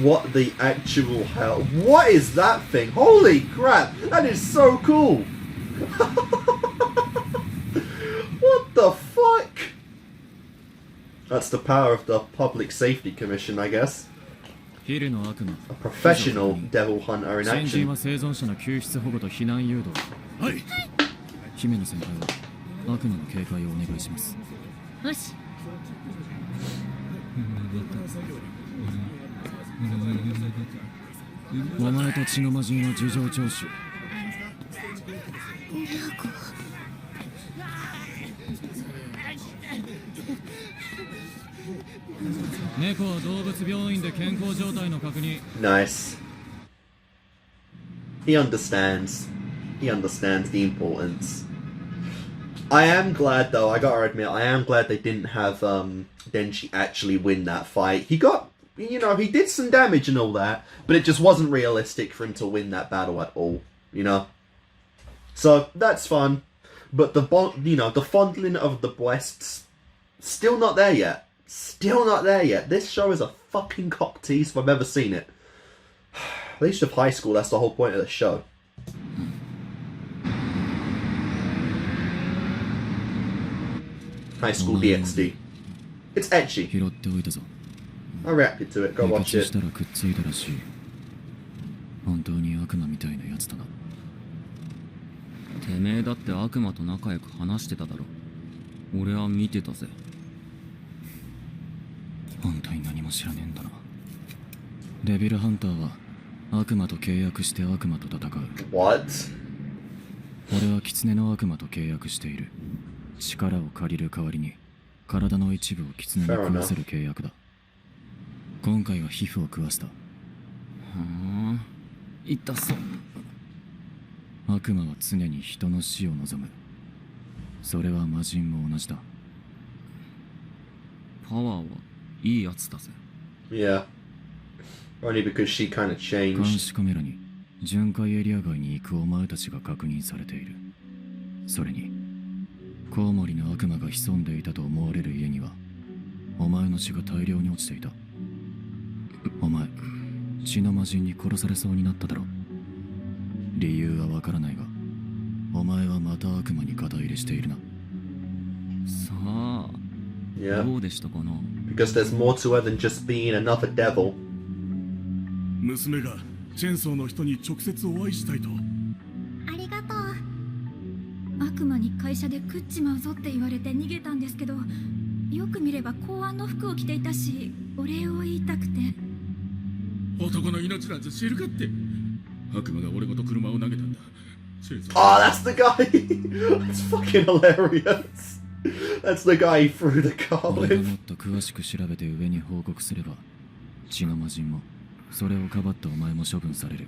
[SPEAKER 1] What the actual hell? What is that thing? Holy crap! That is so cool! What the fuck? That's the power of the Public Safety Commission, I guess. A professional devil hunter in action.
[SPEAKER 11] 姫野先輩は悪魔の警戒をお願いします。
[SPEAKER 5] よし。
[SPEAKER 11] お前と血の魔人は事情聴取。猫は動物病院で健康状態の確認。
[SPEAKER 1] Nice. He understands. He understands the importance. I am glad, though, I gotta admit, I am glad they didn't have Denji actually win that fight. He got, you know, he did some damage and all that, but it just wasn't realistic for him to win that battle at all, you know? So, that's fun. But the fondling of the breasts, still not there yet. Still not there yet. This show is a fucking cock tease if I've ever seen it. At least with high school, that's the whole point of the show. High school DxD. It's etchy. I reacted to it. Go watch it.
[SPEAKER 11] 本当に悪魔みたいなやつだな。
[SPEAKER 10] てめえだって悪魔と仲良く話してただろ。俺は見てたぜ。
[SPEAKER 11] 本当に何も知らねえんだな。デビルハンターは悪魔と契約して悪魔と戦う。
[SPEAKER 1] What?
[SPEAKER 11] 俺は狐の悪魔と契約している。力を借りる代わりに体の一部を狐に食わせる契約だ。今回は皮膚を食わせた。
[SPEAKER 10] 痛そう。
[SPEAKER 11] 悪魔は常に人の死を望む。それは魔人も同じだ。
[SPEAKER 10] パワーはいいやつだぜ。
[SPEAKER 1] Yeah. Only because she kind of
[SPEAKER 11] 監
[SPEAKER 1] changed.
[SPEAKER 11] 視カメラに巡回エリア外に行くお前たちが確認されている。それにコウモリの悪魔が潜んでいたと思われる家にはお前の血が大量に落ちていた。お前血の魔人に殺されそうになっただろう。理由はわからないがお前はまた悪魔に肩入れしているな。
[SPEAKER 10] さあ、
[SPEAKER 1] Yeah.
[SPEAKER 10] どうでしたかな。
[SPEAKER 1] Because there's more to her than just being another devil.
[SPEAKER 12] 娘がチェンソーの人に直接お会いしたいと。
[SPEAKER 5] ありがとう。悪魔に会社で食っちまうぞって言われて逃げたんですけど、よく見れば公安の服を着ていたし、お礼を言いたくて。
[SPEAKER 12] 男の命なんて知るかって。悪魔が俺ごと車を投げたんだ。
[SPEAKER 1] Oh, that's the guy! That's fucking hilarious. That's the guy he threw the car
[SPEAKER 11] 俺が
[SPEAKER 1] with.
[SPEAKER 11] もっと詳しく調べて上に報告すれば血の魔人もそれをかばったお前も処分される。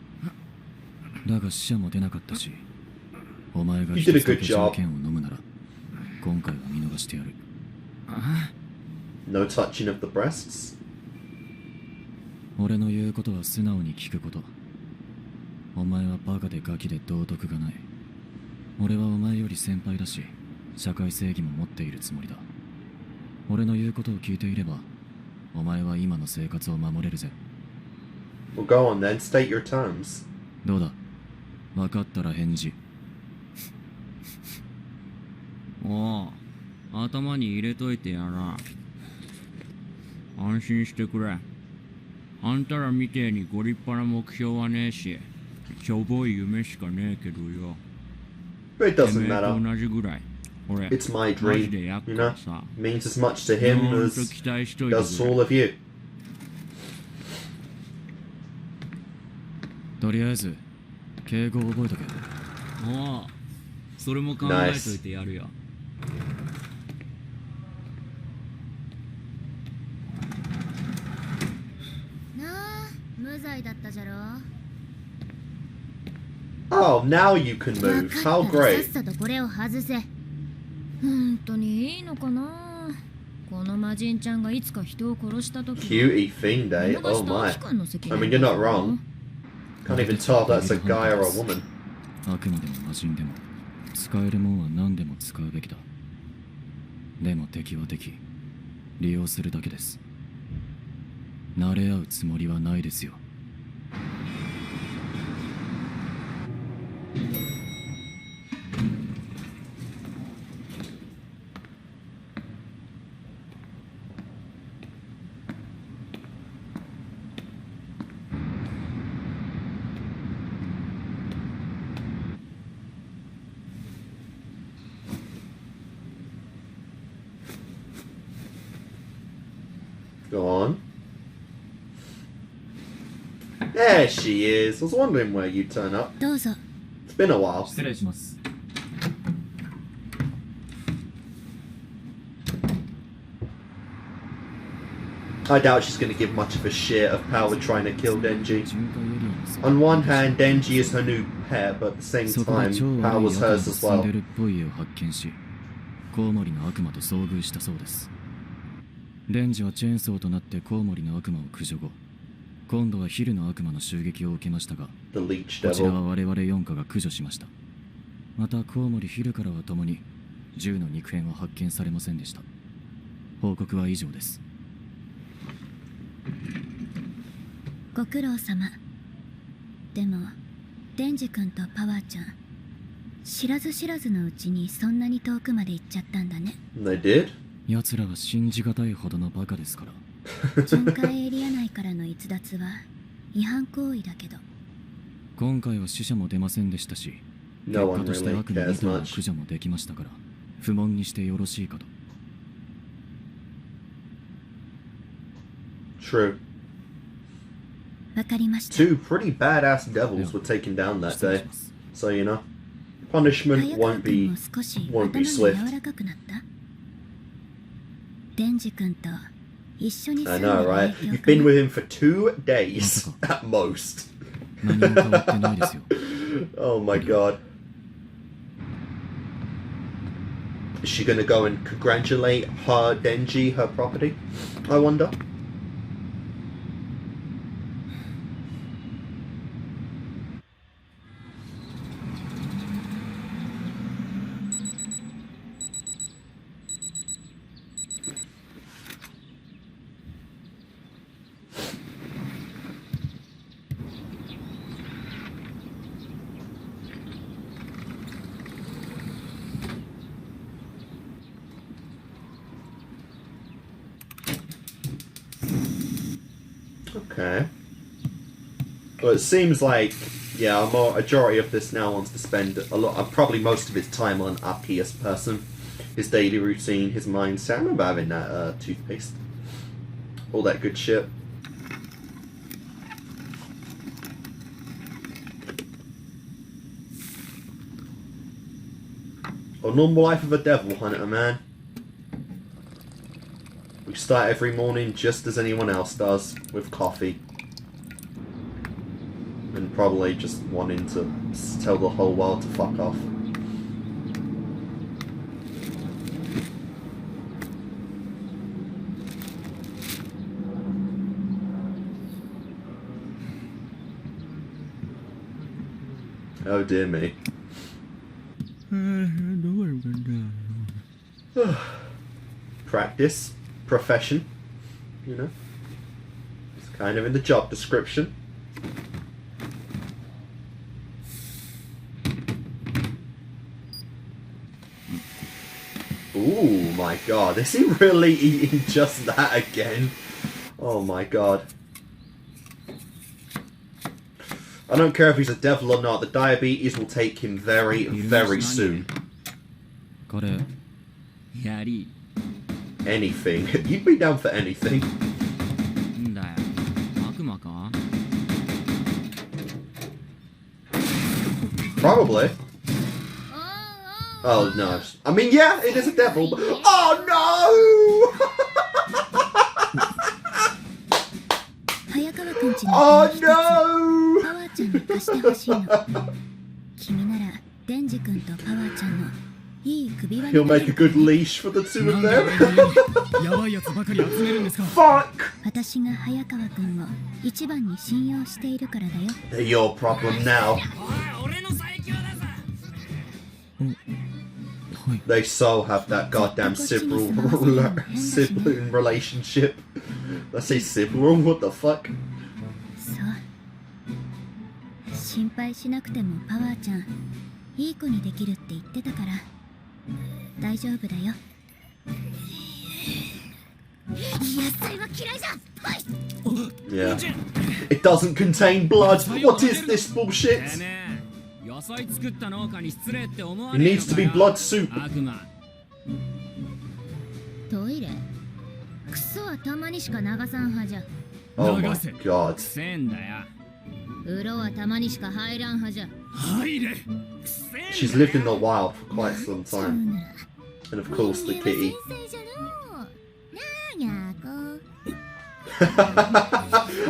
[SPEAKER 11] だが死者も出なかったし、お前が
[SPEAKER 1] You
[SPEAKER 11] 一
[SPEAKER 1] did a
[SPEAKER 11] つだ
[SPEAKER 1] good
[SPEAKER 11] け条
[SPEAKER 1] job.
[SPEAKER 11] 件を飲むなら今回は見逃してやる。
[SPEAKER 1] No touching of the breasts.
[SPEAKER 11] 俺の言うことは素直に聞くこと。お前はバカでガキで道徳がない。俺はお前より先輩だし社会正義も持っているつもりだ。俺の言うことを聞いていればお前は今の生活を守れるぜ。
[SPEAKER 1] Well, go on then. State your terms.
[SPEAKER 11] どうだ、分かったら返事。
[SPEAKER 10] おう、頭に入れといてやら。安心してくれ。あんたらみてえにご立派な目標はねえし、しょぼい夢しかねえけどよ。
[SPEAKER 1] But it doesn't
[SPEAKER 10] てめえと
[SPEAKER 1] matter.
[SPEAKER 10] 同じぐらい。俺、
[SPEAKER 1] It's my
[SPEAKER 10] マジで
[SPEAKER 1] dream.
[SPEAKER 10] 厄
[SPEAKER 1] You
[SPEAKER 10] 介
[SPEAKER 1] know?
[SPEAKER 10] さ。
[SPEAKER 1] Means as much to him
[SPEAKER 10] ほん
[SPEAKER 1] as
[SPEAKER 10] と期待しとい
[SPEAKER 1] it
[SPEAKER 10] て
[SPEAKER 1] does
[SPEAKER 10] く
[SPEAKER 1] to
[SPEAKER 10] れ。
[SPEAKER 1] all of you.
[SPEAKER 11] とりあえず敬語を覚えとけ。
[SPEAKER 10] おう、それも考えといてやるよ。
[SPEAKER 5] なあ、無罪だったじゃろ。
[SPEAKER 1] Oh, now you can move. How
[SPEAKER 5] 分かったら
[SPEAKER 1] great.
[SPEAKER 5] さっさとこれを外せ。本当にいいのかな。この魔人ちゃんがいつか人を殺した時
[SPEAKER 1] Cutie fiend, eh? Oh my. I mean, you're not wrong. Can't even tell if that's a guy or a woman.
[SPEAKER 11] あくまでも魔人でも使えるもんは何でも使うべきだ。でも敵は敵、利用するだけです。慣れ合うつもりはないですよ。
[SPEAKER 1] Go on. There she is. I was wondering where you'd turn up.
[SPEAKER 5] どうぞ。
[SPEAKER 1] It's been a while.
[SPEAKER 11] 失礼します。
[SPEAKER 1] I doubt she's going to give much of a shit of Power trying to kill Denji. On one hand, Denji is her new pet, but at the same
[SPEAKER 11] そこで
[SPEAKER 1] time,
[SPEAKER 11] 超悪
[SPEAKER 1] Power
[SPEAKER 11] い
[SPEAKER 1] was
[SPEAKER 11] 奴が
[SPEAKER 1] hers as
[SPEAKER 11] 住ん
[SPEAKER 1] well.
[SPEAKER 11] でるっぽい家を発見し、コウモリの悪魔と遭遇したそうです。デンジはチェーンソーとなってコウモリの悪魔を駆除後、今度はヒルの悪魔の襲撃を受けましたが、
[SPEAKER 1] The Leech
[SPEAKER 11] こちら
[SPEAKER 1] Devil.
[SPEAKER 11] は我々4課が駆除しました。またコウモリヒルからは共に銃の肉片は発見されませんでした。報告は以上です。
[SPEAKER 5] ご苦労様。でもデンジ君とパワーちゃん知らず知らずのうちにそんなに遠くまで行っちゃったんだね。
[SPEAKER 1] They did?
[SPEAKER 11] 奴らは信じがたいほどのバカですから。
[SPEAKER 5] 巡回エリア内からの逸脱は違反行為だけど、
[SPEAKER 11] 今回は死者も出ませんでしたし、結
[SPEAKER 1] No
[SPEAKER 11] 果
[SPEAKER 1] one
[SPEAKER 11] として
[SPEAKER 1] really
[SPEAKER 11] 悪の
[SPEAKER 1] cares
[SPEAKER 11] 2頭の
[SPEAKER 1] much.
[SPEAKER 11] 駆除もできましたから、不問にしてよろしいかと。
[SPEAKER 1] True.
[SPEAKER 5] わかりました。
[SPEAKER 1] Two pretty badass devils were taken down that day. So, you know, punishment
[SPEAKER 5] 早川
[SPEAKER 1] won't
[SPEAKER 5] 君
[SPEAKER 1] be
[SPEAKER 5] も少し
[SPEAKER 1] won't
[SPEAKER 5] 頭
[SPEAKER 1] be
[SPEAKER 5] が
[SPEAKER 1] swift.
[SPEAKER 5] 柔らかくなった？デンジ君と一緒に
[SPEAKER 1] I
[SPEAKER 5] 住んだ
[SPEAKER 1] know,
[SPEAKER 5] 影
[SPEAKER 1] right?
[SPEAKER 5] 響
[SPEAKER 1] You've
[SPEAKER 5] か
[SPEAKER 1] been
[SPEAKER 5] な。
[SPEAKER 1] with him for 2 days at most.
[SPEAKER 11] 何も変わってないですよ。
[SPEAKER 1] Oh my god. Is she gonna go and congratulate her Denji, her property? I wonder. Okay. Well, it seems like, yeah, a majority of this now wants to spend a lot, probably most of his time on Aki's person, his daily routine, his mindset. I remember having that toothpaste, all that good shit. A normal life of a devil hunter, man. We start every morning just as anyone else does, with coffee. And probably just wanting to tell the whole world to fuck off. Oh dear me. Practice, profession, you know. It's kind of in the job description. Ooh my god, is he really eating just that again? Oh my god. I don't care if he's a devil or not, the diabetes will take him very, very soon.
[SPEAKER 11] Got it. Yari.
[SPEAKER 1] Anything. You'd be down for anything. Probably. Oh no. I mean, yeah, it is a devil, but... Oh no! Oh no!
[SPEAKER 5] パワーちゃんに貸してほしいの。君ならデンジ君とパワーちゃんのいい首輪に
[SPEAKER 1] He'll make a good leash for the two of them.
[SPEAKER 11] やばいやつばかり集めるんですか。
[SPEAKER 1] Fuck!
[SPEAKER 5] 私が早川君を一番に信用しているからだよ。
[SPEAKER 1] They're your problem now. They so have that goddamn sibling relationship. Let's say sibling, what the fuck?
[SPEAKER 5] そう心配しなくてもパワーちゃんいい子にできるって言ってたから大丈夫だよ。野菜は嫌いじゃん。
[SPEAKER 1] Yeah. It doesn't contain blood. What is this bullshit? It needs to be blood soup.
[SPEAKER 5] トイレクソはたまにしか流さんはじゃ。
[SPEAKER 1] Oh my god.
[SPEAKER 5] 風呂はたまにしか入らんはじゃ。
[SPEAKER 1] She's lived in the wild for quite some time. And of course the kitty.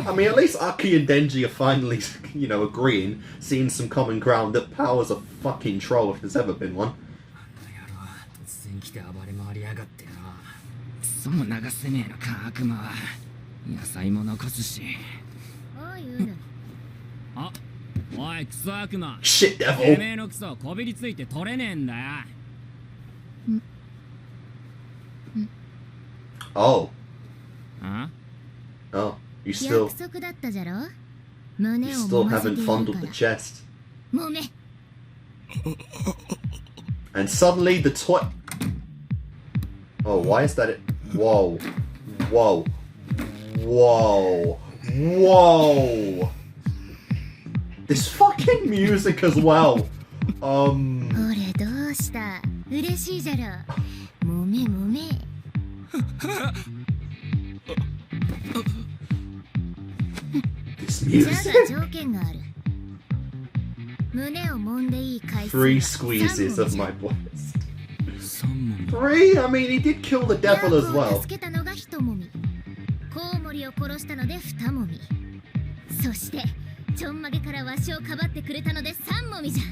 [SPEAKER 1] I mean, at least Aki and Denji are finally, you know, agreeing, seeing some common ground that Power's a fucking troll if there's ever been one.
[SPEAKER 10] そう流せねえのか悪魔は。野菜も残すし。あ、おいクソ悪魔。
[SPEAKER 1] Shit devil.
[SPEAKER 10] てめえのクソこびりついて取れねえんだよ。
[SPEAKER 1] Oh.
[SPEAKER 10] Huh?
[SPEAKER 1] Oh, you still.
[SPEAKER 5] 約束だったじゃろ。胸
[SPEAKER 1] You
[SPEAKER 5] を
[SPEAKER 1] still
[SPEAKER 5] 揉ませて
[SPEAKER 1] haven't
[SPEAKER 5] やる
[SPEAKER 1] fondled
[SPEAKER 5] か
[SPEAKER 1] the
[SPEAKER 5] ら
[SPEAKER 1] chest.
[SPEAKER 5] 揉め
[SPEAKER 1] And suddenly the toy... Oh, why is that it? Whoa. Whoa. Whoa. Whoa. This fucking music as well.
[SPEAKER 5] ほれどうした嬉しいじゃろ揉め揉め
[SPEAKER 1] This
[SPEAKER 5] じゃ
[SPEAKER 1] music.
[SPEAKER 5] が条件がある胸を揉んでいい回数
[SPEAKER 1] Three
[SPEAKER 5] は
[SPEAKER 1] squeezes
[SPEAKER 5] 3
[SPEAKER 1] of
[SPEAKER 5] じゃ
[SPEAKER 1] my breast.
[SPEAKER 10] 3問
[SPEAKER 1] Three? I mean, he did kill the devil as
[SPEAKER 5] ヤーコを
[SPEAKER 1] well.
[SPEAKER 5] 助けたのが1もみコウモリを殺したので2もみそしてちょんまげからわしをかばってくれたので3もみじゃ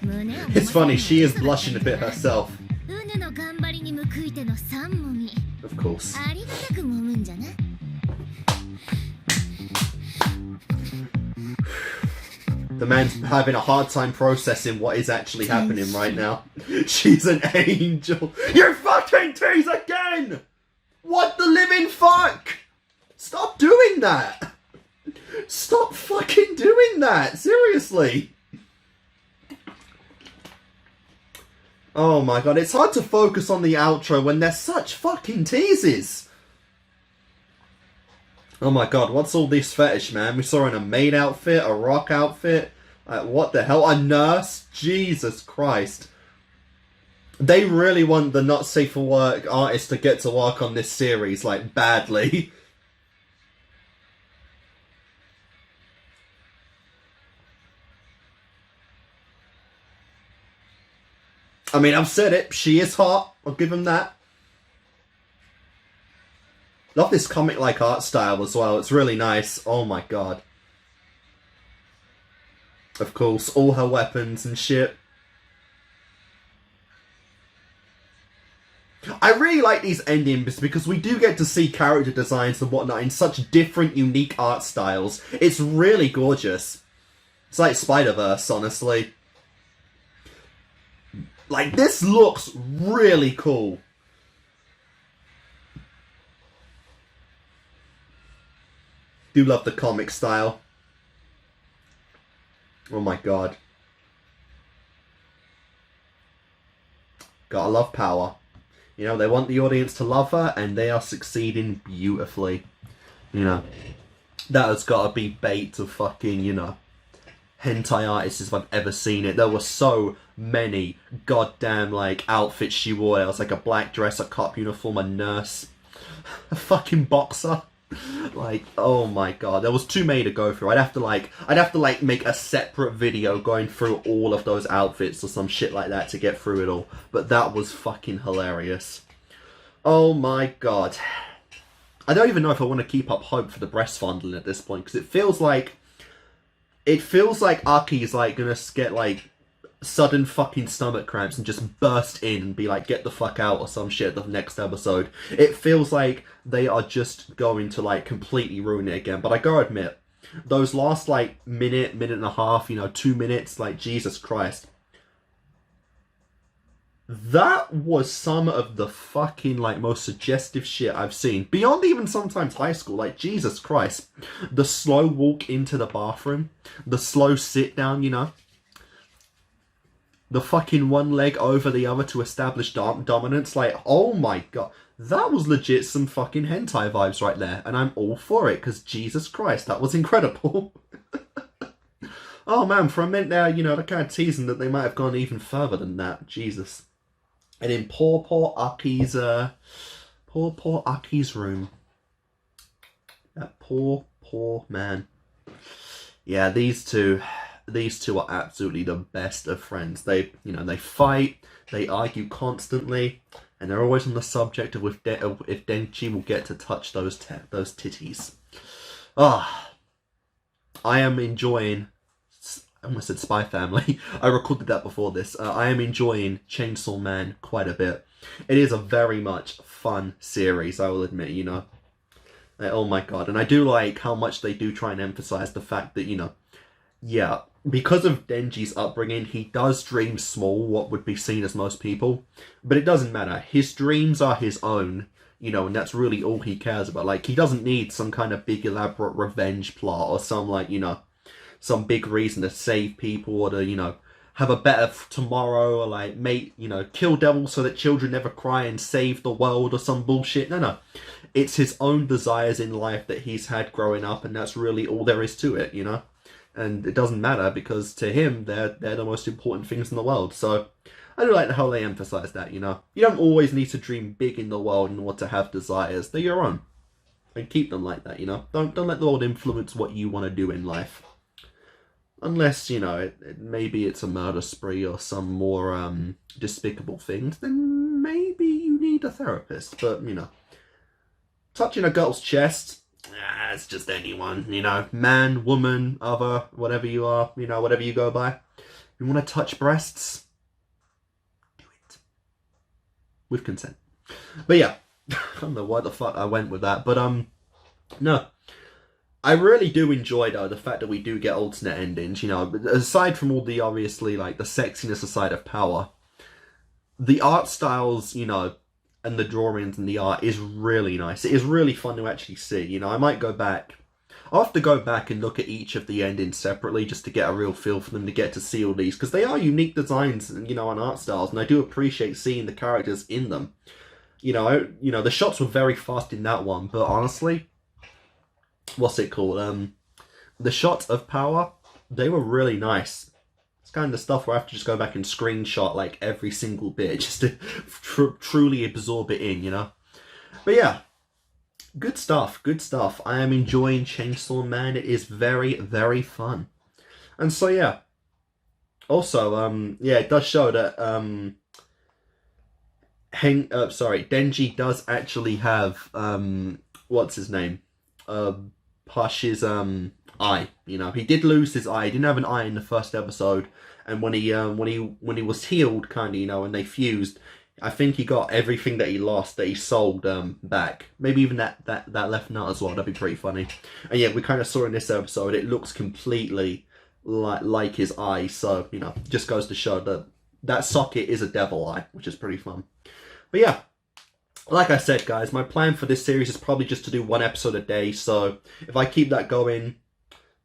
[SPEAKER 5] 胸を揉ませるのは
[SPEAKER 1] It's funny, she is blushing a bit herself.
[SPEAKER 5] うぬの頑張りに報いての3もみ
[SPEAKER 1] Of course.
[SPEAKER 5] ありがたく揉むんじゃな
[SPEAKER 1] The man's having a hard time processing what is actually happening right now. She's an angel. You fucking tease again! What the living fuck? Stop doing that! Stop fucking doing that! Seriously! Oh my god, it's hard to focus on the outro when there's such fucking teases! Oh my god, what's all this fetish, man? We saw her in a maid outfit, a rock outfit. What the hell? A nurse? Jesus Christ. They really want the not safe for work artists to get to work on this series, like, badly. I mean, I've said it. She is hot. I'll give him that. Love this comic-like art style as well. It's really nice. Oh my god. Of course, all her weapons and shit. I really like these endings because we do get to see character designs and whatnot in such different, unique art styles. It's really gorgeous. It's like Spider-Verse, honestly. Like, this looks really cool. Do love the comic style. Oh my god. Gotta love power. You know, they want the audience to love her, and they are succeeding beautifully. You know, that has gotta be bait to fucking, you know, hentai artists if I've ever seen it. There were so many goddamn, like, outfits she wore. There was like a black dress, a cop uniform, a nurse, a fucking boxer. Like, oh my god, there was too many to go through. I'd have to make a separate video going through all of those outfits or some shit like that to get through it all. But that was fucking hilarious. Oh my god. I don't even know if I want to keep up hope for the breast fondling at this point, because it feels like Aki's like gonna get like sudden fucking stomach cramps and just burst in and be like, get the fuck out or some shit the next episode. It feels like they are just going to like completely ruin it again. But I gotta admit, those last like minute and a half, you know, 2 minutes, like, Jesus Christ. That was some of the fucking like most suggestive shit I've seen. Beyond even sometimes high school, like, Jesus Christ. The slow walk into the bathroom, the slow sit down, you know. The fucking one leg over the other to establish dominance. Like, oh my god. That was legit some fucking hentai vibes right there. And I'm all for it, because Jesus Christ, that was incredible. Oh man, for a minute there, you know, they're kind of teasing that they might have gone even further than that. Jesus. And in poor Aki's room. That poor man. Yeah, these two are absolutely the best of friends. They, you know, they fight, they argue constantly, and they're always on the subject of if Denji will get to touch those titties. Ah, I am enjoying. I almost said Spy Family. I recorded that before this. I am enjoying Chainsaw Man quite a bit. It is a very much fun series, I will admit, you know. Oh my god. And I do like how much they do try and emphasize the fact that, you know, yeah, because of Denji's upbringing, he does dream small, what would be seen as most people. But it doesn't matter. His dreams are his own. You know, and that's really all he cares about. Like, he doesn't need some kind of big elaborate revenge plot or some, like, you know, some big reason to save people or to, you know, have a better tomorrow or, like, you know, kill devils so that children never cry and save the world or some bullshit. No. It's his own desires in life that he's had growing up, and that's really all there is to it, you know? And it doesn't matter because to him, they're the most important things in the world. So I do like how they emphasize that, you know? You don't always need to dream big in the world in order to have desires. They're your own. And keep them like that, you know? Don't let the world influence what you want to do in life. Unless, you know, maybe it's a murder spree or some more despicable things, then maybe you need a therapist. But, you know, touching a girl's chest, it's just anyone, you know, man, woman, other, whatever you are, you know, whatever you go by. You want to touch breasts? Do it. With consent. But yeah, I don't know why the fuck I went with that, but no. I really do enjoy, though, the fact that we do get alternate endings, you know, aside from all the, obviously, like, the sexiness aside of Power, the art styles, you know, and the drawings and the art is really nice. It is really fun to actually see, you know. I might go back. I'll have to go back and look at each of the endings separately just to get a real feel for them, to get to see all these, because they are unique designs, you know, and art styles, and I do appreciate seeing the characters in them. You know, the shots were very fast in that one, but honestly, what's it called? The shots of Power, they were really nice. It's kind of the stuff where I have to just go back and screenshot like every single bit just to truly absorb it in, you know? But yeah, good stuff, good stuff. I am enjoying Chainsaw Man. It is very, very fun. And so yeah, also, yeah, it does show that Denji does actually have what's his name? Hush's eye. You know, he did lose his eye. He didn't have an eye in the first episode, and when he was healed, kind of, you know, and they fused, I think he got everything that he lost that he sold back. Maybe even that left nut as well. That'd be pretty funny. And yeah, we kind of saw in this episode, it looks completely like his eye. So, you know, just goes to show that that socket is a devil eye, which is pretty fun. But yeah, like I said, guys, my plan for this series is probably just to do one episode a day. So if I keep that going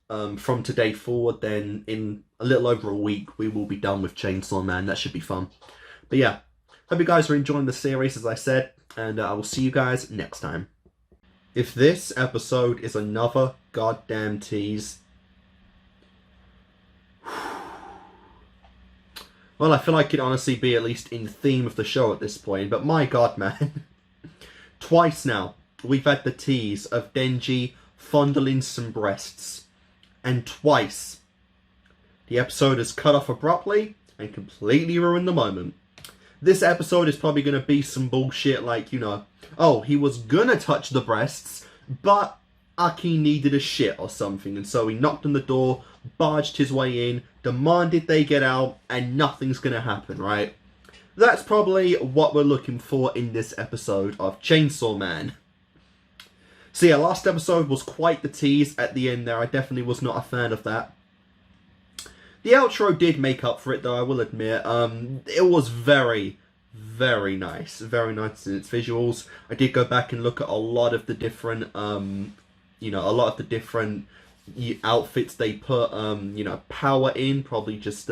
[SPEAKER 1] from today forward, then in a little over a week, we will be done with Chainsaw Man. That should be fun. But yeah, hope you guys are enjoying the series, as I said, and I will see you guys next time. If this episode is another goddamn tease, well, I feel like it honestly be at least in theme of the show at this point, but my god, man. Twice now, we've had the tease of Denji fondling some breasts. And twice, the episode is cut off abruptly and completely ruined the moment. This episode is probably going to be some bullshit like, you know, oh, he was going to touch the breasts, but Aki needed a shit or something, and so he knocked on the door, barged his way in, demanded they get out, and nothing's going to happen, right? That's probably what we're looking for in this episode of Chainsaw Man. So yeah, last episode was quite the tease at the end there. I definitely was not a fan of that. The outro did make up for it, though, I will admit. It was very, very nice. Very nice in its visuals. I did go back and look at a lot of the different, you know, a lot of the different outfits they put, you know, Power in. Probably just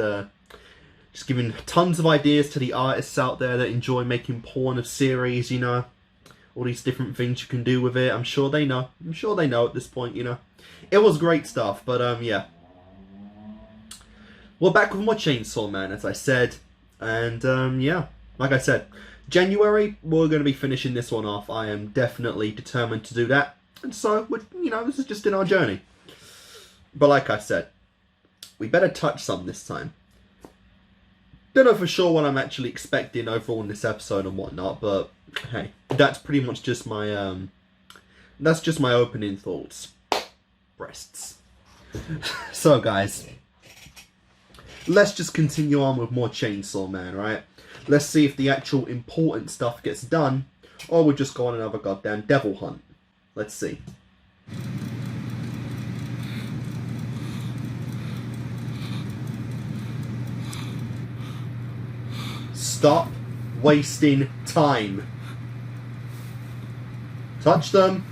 [SPEAKER 1] giving tons of ideas to the artists out there that enjoy making porn of series, you know. All these different things you can do with it. I'm sure they know. I'm sure they know at this point, you know. It was great stuff, but yeah. We're back with more Chainsaw Man, as I said. And yeah, like I said, January, we're going to be finishing this one off. I am definitely determined to do that. And so, you know, this is just in our journey. But like I said, we better touch some this time. Don't know for sure what I'm actually expecting overall in this episode and whatnot, but hey, that's pretty much just my that's just my opening thoughts. Breasts. So guys, let's just continue on with more Chainsaw Man, right? Let's see if the actual important stuff gets done, or we'll just go on another goddamn devil hunt. Let's see. Stop wasting time. Touch them.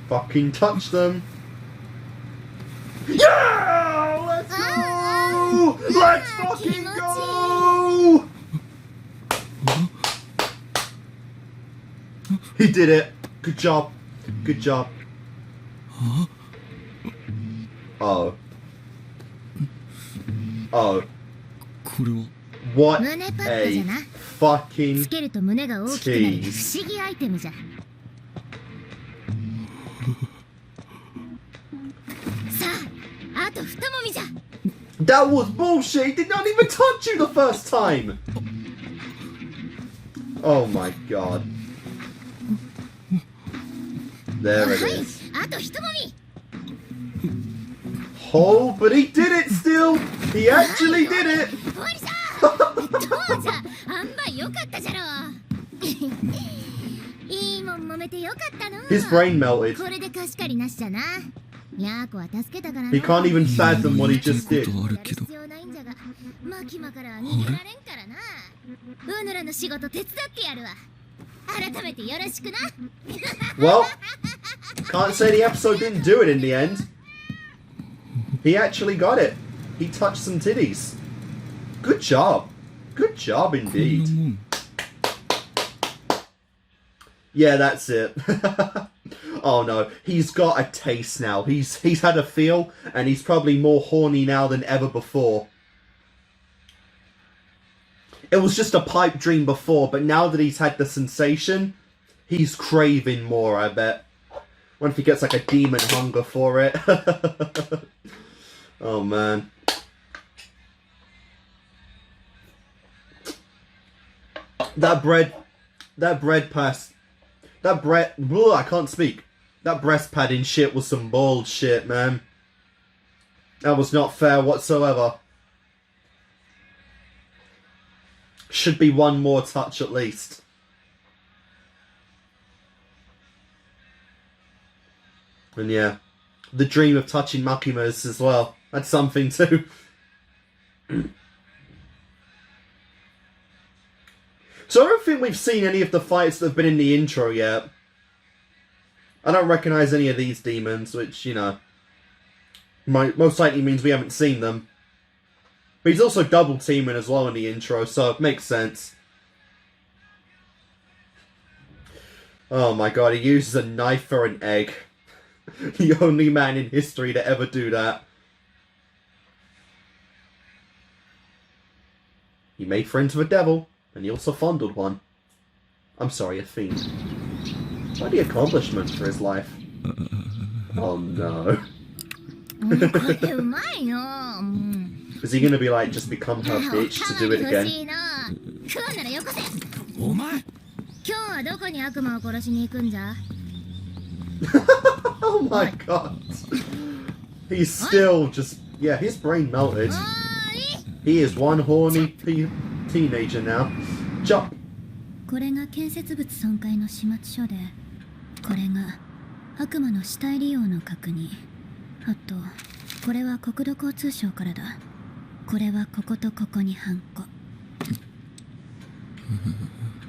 [SPEAKER 1] Fucking touch them. Yeah! Let's go! Let's fucking go! He did it. Good job. Good job. Oh. Oh. What a fucking
[SPEAKER 5] つけると胸が大きくなる不思議アイテムじゃ。さあ、あと二もみじゃ。
[SPEAKER 1] That was bullshit. He did not even touch you the first time. Oh my god. There it is.
[SPEAKER 5] あと一もみ。
[SPEAKER 1] Oh, but he did it still. He actually did it.
[SPEAKER 5] 終わりさ。どうじゃ、あんばいよかったじゃろ。いいもん揉めてよかったの。
[SPEAKER 1] His brain melted.
[SPEAKER 5] これで貸し借りなしじゃな。ヤーコは助けたからな。
[SPEAKER 1] He can't even fathom what he just did.
[SPEAKER 5] 必要ないんじゃが、マキマからは逃げられんからな。ウヌラの仕事手伝ってやるわ。改めてよろしくな。
[SPEAKER 1] Well, can't say the episode didn't do it in the end. He actually got it. He touched some titties. Good job. Good job indeed. Yeah, that's it. Oh no, he's got a taste now. He's had a feel, and he's probably more horny now than ever before. It was just a pipe dream before, but now that he's had the sensation, he's craving more, I bet. What if he gets like a demon hunger for it? Oh man. That bread pass. That bread, ugh, I can't speak. That breast padding shit was some bullshit, man. That was not fair whatsoever. Should be one more touch at least. And yeah, the dream of touching Makimas as well. That's something too. So I don't think we've seen any of the fights that have been in the intro yet. I don't recognise any of these demons, which, you know, most likely means we haven't seen them. But he's also double teaming as well in the intro, so it makes sense. Oh my god, he uses a knife for an egg. The only man in history to ever do that. He made friends with a devil, and he also fondled one. I'm sorry, a fiend. What the accomplishment for his life. Oh no. Is he gonna be like, just become her bitch to do it again? Oh my god. He's still just, yeah, his brain melted. He is one horny teenager now. Jump.
[SPEAKER 5] これが建設物損壊の始末書で、これが悪魔の死体利用の確認。あと、これは国土交通省からだ。これはこことここにハンコ。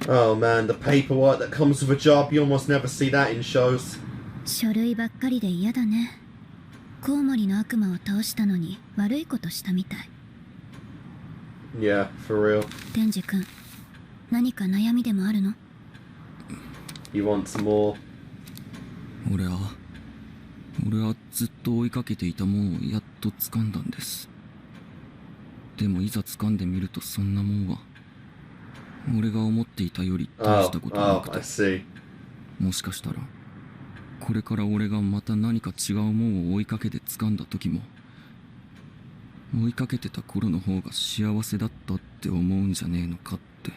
[SPEAKER 1] Oh man, the paperwork that comes with a job, you almost never see that in shows.
[SPEAKER 5] 書類ばっかりで嫌だね。コウモリの悪魔を倒したのに悪いことしたみたい。
[SPEAKER 1] Yeah, for real.
[SPEAKER 5] デンジ君、何か悩みでもあるの？
[SPEAKER 1] He wants more.
[SPEAKER 10] 俺はずっと追いかけていたもんをやっと掴んだんです。でもいざ掴んでみるとそんなもんは俺が思っていたより大したことなくて、もしかしたらこれから俺がまた何か違うもんを追いかけて掴んだ時も追いかけてた頃の方が幸せだったって思うんじゃねえのかって。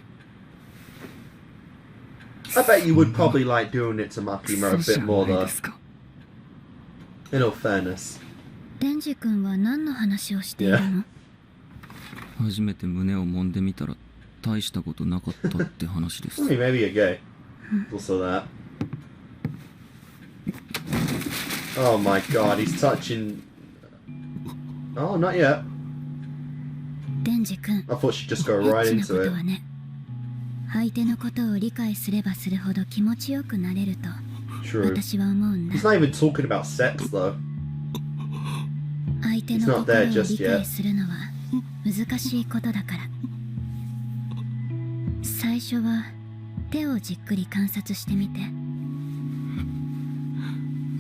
[SPEAKER 1] I bet you would probably like doing it to Makima a bit more though. In all fairness.
[SPEAKER 5] デンジ君は何の話をしているの？
[SPEAKER 10] 初めて胸を揉んでみたら大したことなかったって話です。
[SPEAKER 1] Maybe you're gay. Also that. Oh my god, he's touching. Oh, not yet.
[SPEAKER 5] デンジ君。
[SPEAKER 1] I thought she'd just go right into it.
[SPEAKER 5] 相手のことを理解すればするほど気持ちよくなれると
[SPEAKER 1] True.
[SPEAKER 5] 私は思うんだ。
[SPEAKER 1] He's not even talking about sex though.
[SPEAKER 5] 相手
[SPEAKER 1] He's
[SPEAKER 5] の
[SPEAKER 1] not
[SPEAKER 5] 心
[SPEAKER 1] there
[SPEAKER 5] を
[SPEAKER 1] just
[SPEAKER 5] 理解
[SPEAKER 1] yet.
[SPEAKER 5] するのは難しいことだから。最初は手をじっくり観察してみて。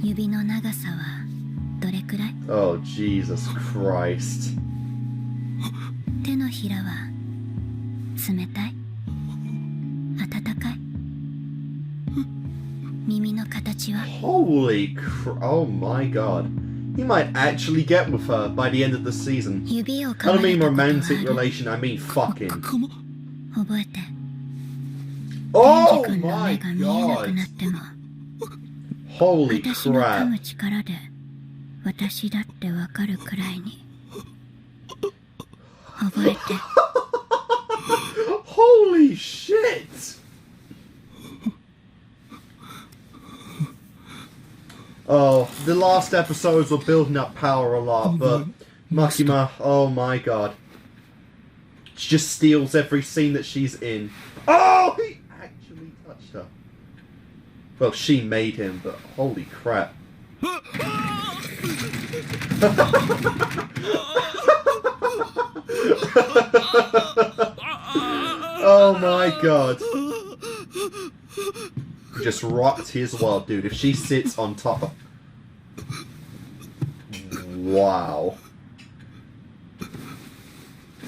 [SPEAKER 5] 指の長さはどれくらい？
[SPEAKER 1] Oh Jesus Christ.
[SPEAKER 5] 手のひらは冷たい？温かい？耳の形は？
[SPEAKER 1] Holy oh my god. He might actually get with her by the end of the season.
[SPEAKER 5] 指を
[SPEAKER 1] I
[SPEAKER 5] 噛ま
[SPEAKER 1] don't
[SPEAKER 5] れ
[SPEAKER 1] mean
[SPEAKER 5] たことはあ
[SPEAKER 1] romantic
[SPEAKER 5] る？
[SPEAKER 1] relation, I mean fucking.
[SPEAKER 5] 覚えて。
[SPEAKER 1] Oh
[SPEAKER 5] デンジ君の
[SPEAKER 1] my
[SPEAKER 5] 目が見えなく
[SPEAKER 1] god.
[SPEAKER 5] なっても
[SPEAKER 1] Holy
[SPEAKER 5] 私の噛
[SPEAKER 1] crap.
[SPEAKER 5] む力で私だってわかるくらいに覚えて。
[SPEAKER 1] Holy shit. Oh, the last episodes were building up power a lot, but Makima, oh my god. She just steals every scene that she's in. Oh, he actually touched her. Well, she made him, but holy crap. Oh my god. Just rocked his world, dude. If she sits on top of... Wow.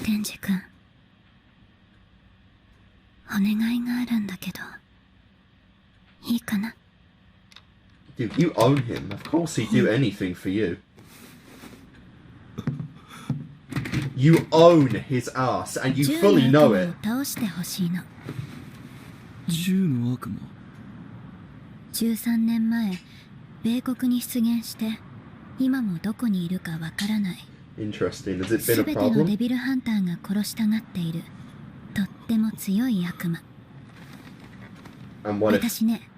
[SPEAKER 5] デンジ君、お願いがあるんだけどいいかな？
[SPEAKER 1] Dude, you own him. Of course he'd do anything for you. You own his ass, and you fully know it.
[SPEAKER 5] 倒してほしいの。
[SPEAKER 10] 銃の悪魔。
[SPEAKER 5] 13年前、米国に出現して今もどこにいるかわからない。
[SPEAKER 1] Interesting. Has it
[SPEAKER 5] す
[SPEAKER 1] been a
[SPEAKER 5] べてのデ
[SPEAKER 1] problem?
[SPEAKER 5] ビルハンターが殺したがっているとっても強い悪魔。
[SPEAKER 1] And what if...
[SPEAKER 5] 私ね、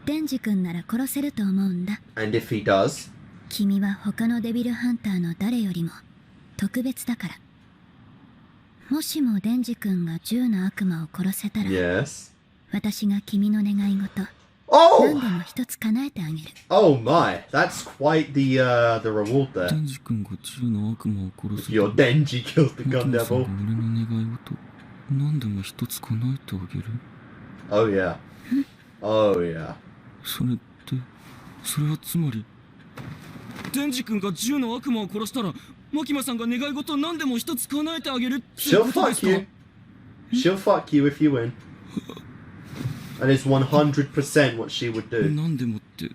[SPEAKER 5] デンジ君なら殺せると思うんだ。
[SPEAKER 1] And if he does?
[SPEAKER 5] 君は他のデビルハンターの誰よりも特別だから。もしもデンジ君が銃の悪魔を殺せたら、
[SPEAKER 1] Yes.
[SPEAKER 5] 私が君の願い事、
[SPEAKER 1] Oh!
[SPEAKER 5] 何でも一つ叶えてあげる。
[SPEAKER 1] Oh my, that's quite the reward there.
[SPEAKER 10] デンジ君が銃の悪魔を殺す。
[SPEAKER 1] Your Denji kills the gun
[SPEAKER 10] マキマさん
[SPEAKER 1] devil.
[SPEAKER 10] が俺の願い事、何でも一つ叶えてあげる。
[SPEAKER 1] Oh yeah. Oh yeah.
[SPEAKER 10] それはつまり、デンジ君が銃の悪魔を殺したら、マキマさんが願い事何でも一つ叶えてあげるって
[SPEAKER 1] She'll
[SPEAKER 10] ことです
[SPEAKER 1] fuck
[SPEAKER 10] か？
[SPEAKER 1] you. She'll fuck you if you win. That is 100% what she would do.
[SPEAKER 10] 何でもって、例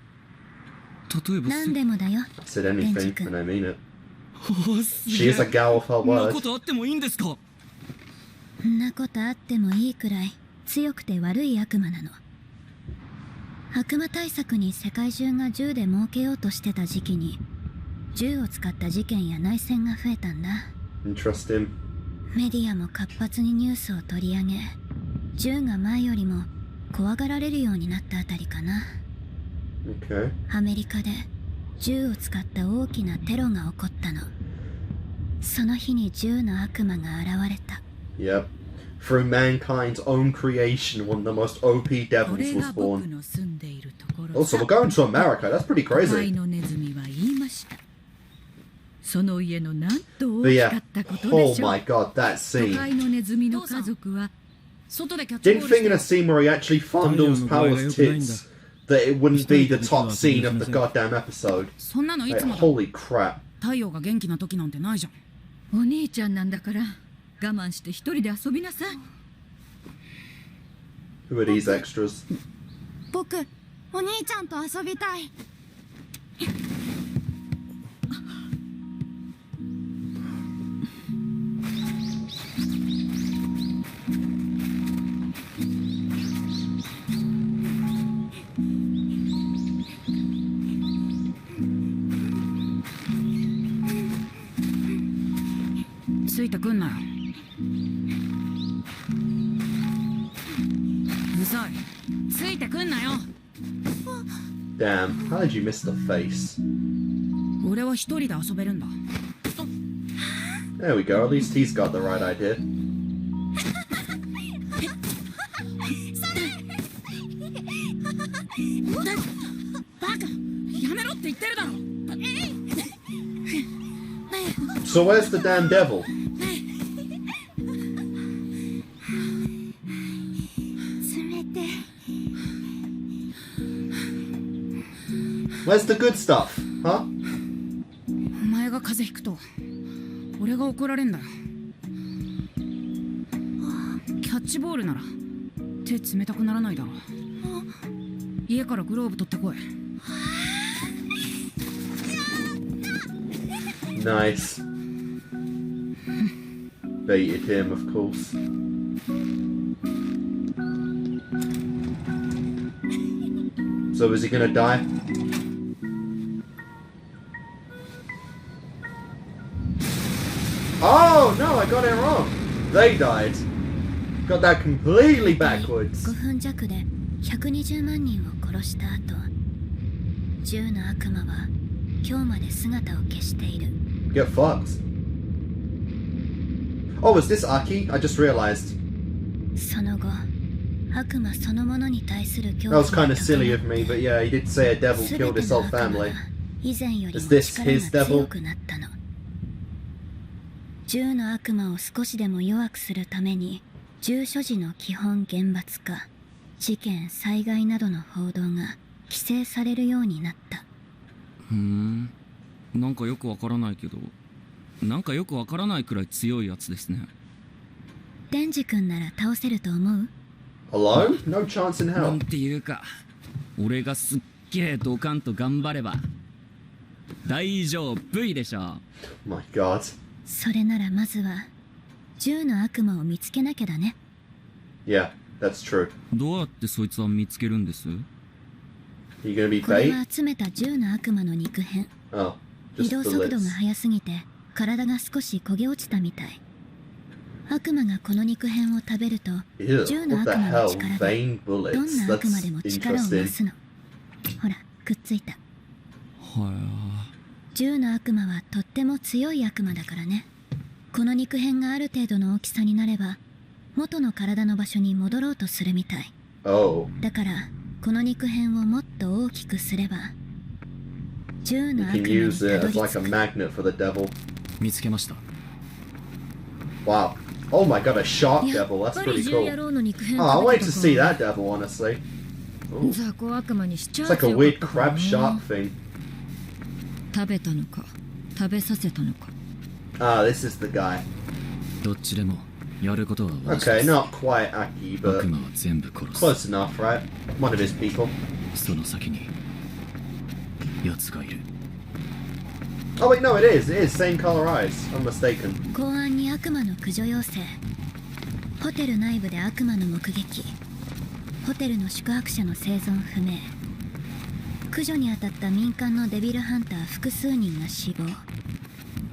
[SPEAKER 10] えば
[SPEAKER 5] 何でもだよ。
[SPEAKER 1] I said anything, and I mean it.
[SPEAKER 10] す
[SPEAKER 1] She is a gal of her
[SPEAKER 10] そんな
[SPEAKER 1] word.
[SPEAKER 10] ことあってもいいんですか？
[SPEAKER 5] そんなことあってもいいくらい強くて悪い悪魔なの。悪魔対策に世界中が銃で儲けようとしてた時期に、銃を使った事件や内戦が増えたんだ。
[SPEAKER 1] Interesting.
[SPEAKER 5] メディアも活発にニュースを取り上げ、銃が前よりも怖がられるようになったあたりかな。
[SPEAKER 1] Okay.
[SPEAKER 5] アメリカで銃を使った大きなテロが起こったの。その日に銃の悪魔が現れた。
[SPEAKER 1] Yep. Through mankind's own creation, one of the most OP
[SPEAKER 6] こ
[SPEAKER 1] devils
[SPEAKER 6] れ
[SPEAKER 1] was
[SPEAKER 6] が僕
[SPEAKER 1] born.
[SPEAKER 6] の住んでいるところ
[SPEAKER 1] Also, we're going to America. That's pretty
[SPEAKER 6] 都会
[SPEAKER 1] crazy.
[SPEAKER 6] のネズミは言いました。その家のなんと
[SPEAKER 1] But
[SPEAKER 6] 大き
[SPEAKER 1] yeah,
[SPEAKER 6] かったことで
[SPEAKER 1] oh
[SPEAKER 6] しょう。
[SPEAKER 1] my god, that
[SPEAKER 6] 都会
[SPEAKER 1] scene.
[SPEAKER 6] のネズミの家族は外でキャッチボ
[SPEAKER 1] Didn't
[SPEAKER 6] ール
[SPEAKER 1] think
[SPEAKER 6] し
[SPEAKER 1] in a
[SPEAKER 6] て
[SPEAKER 1] scene where he actually fondles Power's tits that it wouldn't be the top scene of the goddamn episode.
[SPEAKER 6] そんなのい
[SPEAKER 1] Like,
[SPEAKER 6] つもだ。
[SPEAKER 1] holy crap.
[SPEAKER 6] 太陽が元気な時なんてないじゃん。お兄ちゃんなんだから我慢して一人で遊びなさい。
[SPEAKER 1] Who are these extras?
[SPEAKER 7] 僕お兄ちゃんと遊びたい。
[SPEAKER 6] ついてくんなよ。うざい。ついてくんなよ。
[SPEAKER 1] Damn, how did you miss the face?
[SPEAKER 6] 俺は一人で遊べるんだ。
[SPEAKER 1] There we go, at least he's got the right idea. So where's the damn devil? Where's the good stuff? Huh?
[SPEAKER 14] お前が風邪ひくと俺が怒られんだよ。キャッチボールなら手冷たくならないだろう。家からグローブ取ってこい。
[SPEAKER 1] Nice. Baited him, of course. So is he gonna die? Oh no, I got it wrong. They died. Got that completely backwards.
[SPEAKER 5] 5分弱で120万人を殺した後、銃の悪魔は今日まで姿を消している。
[SPEAKER 1] Get fucked. Oh, is this Aki? I just realized.
[SPEAKER 5] その後、悪魔そのものに対する恐
[SPEAKER 1] That
[SPEAKER 5] 怖
[SPEAKER 1] was kind of silly of me, but yeah, he did say a devil killed his whole family.
[SPEAKER 5] 以前より
[SPEAKER 1] Is
[SPEAKER 5] も
[SPEAKER 1] this
[SPEAKER 5] 力
[SPEAKER 1] his
[SPEAKER 5] が
[SPEAKER 1] devil?
[SPEAKER 5] 強くなったの。銃の悪魔を少しでも弱くするために、銃所持の基本厳罰化、事件・災害などの報道が規制されるようになった。
[SPEAKER 10] なんかよくわからないけど、なんかよくわからないくらい強いやつですね。
[SPEAKER 5] デンジ君なら倒せると思う？
[SPEAKER 1] Hello? No chance in
[SPEAKER 10] なん
[SPEAKER 1] hell.
[SPEAKER 10] ていうか、俺がすっげえドカンと頑張れば大丈夫でしょ。
[SPEAKER 1] My God.
[SPEAKER 5] それならまずは銃の悪魔を見つけなきゃだね。
[SPEAKER 1] Yeah, that's true.
[SPEAKER 10] どうやってそいつは見つけるんです？
[SPEAKER 1] You gonna be
[SPEAKER 5] これ
[SPEAKER 1] bait?
[SPEAKER 5] は集めた銃の悪魔の肉片。
[SPEAKER 1] Oh,
[SPEAKER 5] 移
[SPEAKER 1] just
[SPEAKER 5] 動
[SPEAKER 1] the
[SPEAKER 5] 速度が
[SPEAKER 1] lids.
[SPEAKER 5] 速すぎて体が少し焦げ落ちたみたい。悪魔がこの肉片を食べると
[SPEAKER 1] Ew,
[SPEAKER 5] 銃の
[SPEAKER 1] what
[SPEAKER 5] 悪
[SPEAKER 1] the
[SPEAKER 5] 魔の
[SPEAKER 1] hell?
[SPEAKER 5] 力で
[SPEAKER 1] Vein
[SPEAKER 5] どん
[SPEAKER 1] bullets.
[SPEAKER 5] な悪魔
[SPEAKER 1] That's
[SPEAKER 5] でも力を増
[SPEAKER 1] interesting.
[SPEAKER 5] すの。ほら、くっついた。
[SPEAKER 10] は
[SPEAKER 5] 銃の悪魔はとっても強い悪魔だからね。この肉片がある程度の大きさになれば元の体の場所に戻ろうとするみたい。
[SPEAKER 1] Oh.
[SPEAKER 5] だからこの肉片をもっと大きくすれば銃
[SPEAKER 1] You
[SPEAKER 5] の悪
[SPEAKER 1] can
[SPEAKER 5] 魔に
[SPEAKER 1] use
[SPEAKER 5] た
[SPEAKER 1] it
[SPEAKER 5] ど
[SPEAKER 1] as
[SPEAKER 5] り
[SPEAKER 1] like a
[SPEAKER 5] 着く。
[SPEAKER 1] magnet for the devil.
[SPEAKER 11] 見つけました。
[SPEAKER 1] Wow. Oh my God, a shark
[SPEAKER 14] やっ
[SPEAKER 1] devil. That's
[SPEAKER 14] ぱり
[SPEAKER 1] pretty
[SPEAKER 14] 銃野
[SPEAKER 1] cool.
[SPEAKER 14] 郎の肉片
[SPEAKER 1] Oh, I
[SPEAKER 14] 食べ
[SPEAKER 1] wanted
[SPEAKER 14] て
[SPEAKER 1] to
[SPEAKER 14] た
[SPEAKER 1] see
[SPEAKER 14] か。
[SPEAKER 1] that devil, honestly. Ooh.
[SPEAKER 14] 雑魚悪魔にしちゃ
[SPEAKER 1] It's like a
[SPEAKER 14] 強かっ
[SPEAKER 1] weird
[SPEAKER 14] たから
[SPEAKER 1] crab
[SPEAKER 14] ね。
[SPEAKER 1] shark thing.
[SPEAKER 14] 食べたのか食べさせたのか。
[SPEAKER 1] Ah, this is the guy.
[SPEAKER 11] どっちでもやることは同じ
[SPEAKER 1] Okay,
[SPEAKER 11] です。
[SPEAKER 1] not quite Aki, but
[SPEAKER 11] 悪魔は全部殺す。
[SPEAKER 1] close enough, right? One of his people.
[SPEAKER 11] その先に奴がいる。
[SPEAKER 1] Oh wait, no, it is. It is same color eyes. I'm mistaken.
[SPEAKER 5] 公安に悪魔の駆除要請。ホテル内部で悪魔の目撃。ホテルの宿泊者の生存不明。駆除に当たった民間のデビルハンター複数人が死亡。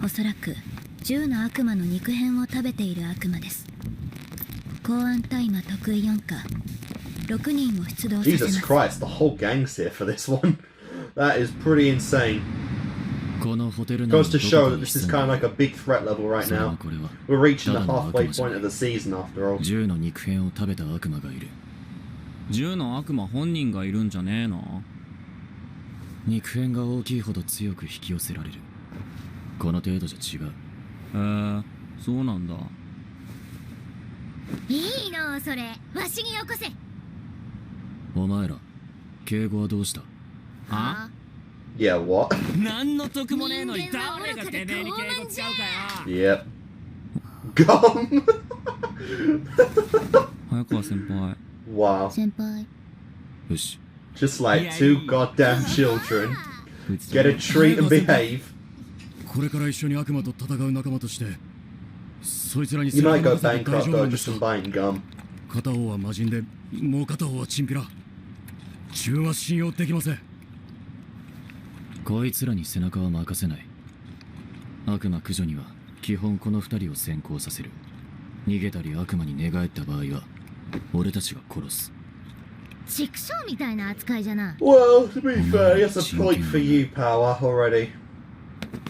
[SPEAKER 5] おそらく銃の悪魔の肉片を食べている悪魔です。公安大麻得意4課6人を出動させま
[SPEAKER 1] Jesus
[SPEAKER 5] す。
[SPEAKER 1] Christ, the whole gang's here for this one. That is pretty insane.
[SPEAKER 11] このホテル内
[SPEAKER 1] Goes to
[SPEAKER 11] の
[SPEAKER 1] show
[SPEAKER 11] ど
[SPEAKER 1] that
[SPEAKER 11] こかに
[SPEAKER 1] this is
[SPEAKER 11] 潜ん
[SPEAKER 1] kind of
[SPEAKER 11] で
[SPEAKER 1] like a big threat level right
[SPEAKER 11] それ
[SPEAKER 1] now.
[SPEAKER 11] はこれは
[SPEAKER 1] We're reaching
[SPEAKER 11] た
[SPEAKER 1] the
[SPEAKER 11] だの悪
[SPEAKER 1] halfway
[SPEAKER 11] 魔じゃ
[SPEAKER 1] point
[SPEAKER 11] ない
[SPEAKER 1] of the season after all.
[SPEAKER 11] 銃の肉片を食べた悪魔がいる。
[SPEAKER 10] 銃の悪魔本人がいるんじゃねえの？
[SPEAKER 11] 肉片が大きいほど強く引き寄せられる。この程度じゃ違う。
[SPEAKER 10] そうなんだ。
[SPEAKER 5] いいのそれ、わしによこせ。
[SPEAKER 11] お前ら敬語はどうした？
[SPEAKER 10] あ？
[SPEAKER 1] Yeah, what?
[SPEAKER 10] 何の得もねえのに誰がてめえに敬語使うかよ。
[SPEAKER 1] Yep. Gum!
[SPEAKER 10] 早川先輩。
[SPEAKER 1] Wow.
[SPEAKER 5] 先輩。
[SPEAKER 11] よし。
[SPEAKER 1] Just like two goddamn children. Get a treat and behave.
[SPEAKER 12] これから一緒に悪魔と戦う仲間としてそいつらに
[SPEAKER 1] You might go
[SPEAKER 12] 大
[SPEAKER 1] bankrupt
[SPEAKER 12] 丈夫な
[SPEAKER 1] though
[SPEAKER 12] んで
[SPEAKER 1] just
[SPEAKER 12] す
[SPEAKER 1] from
[SPEAKER 12] か。
[SPEAKER 1] buying gum.
[SPEAKER 12] 片方は魔人でもう片方はチンピラ。自分は信用できません。
[SPEAKER 11] こいつらに背中は任せない。悪魔駆除には基本この二人を先行させる。逃げたり悪魔に寝返った場合は俺たちが殺す。
[SPEAKER 5] 畜生みたいな扱いじゃな。
[SPEAKER 1] Well, to be fair, it's a point for you, Power, already.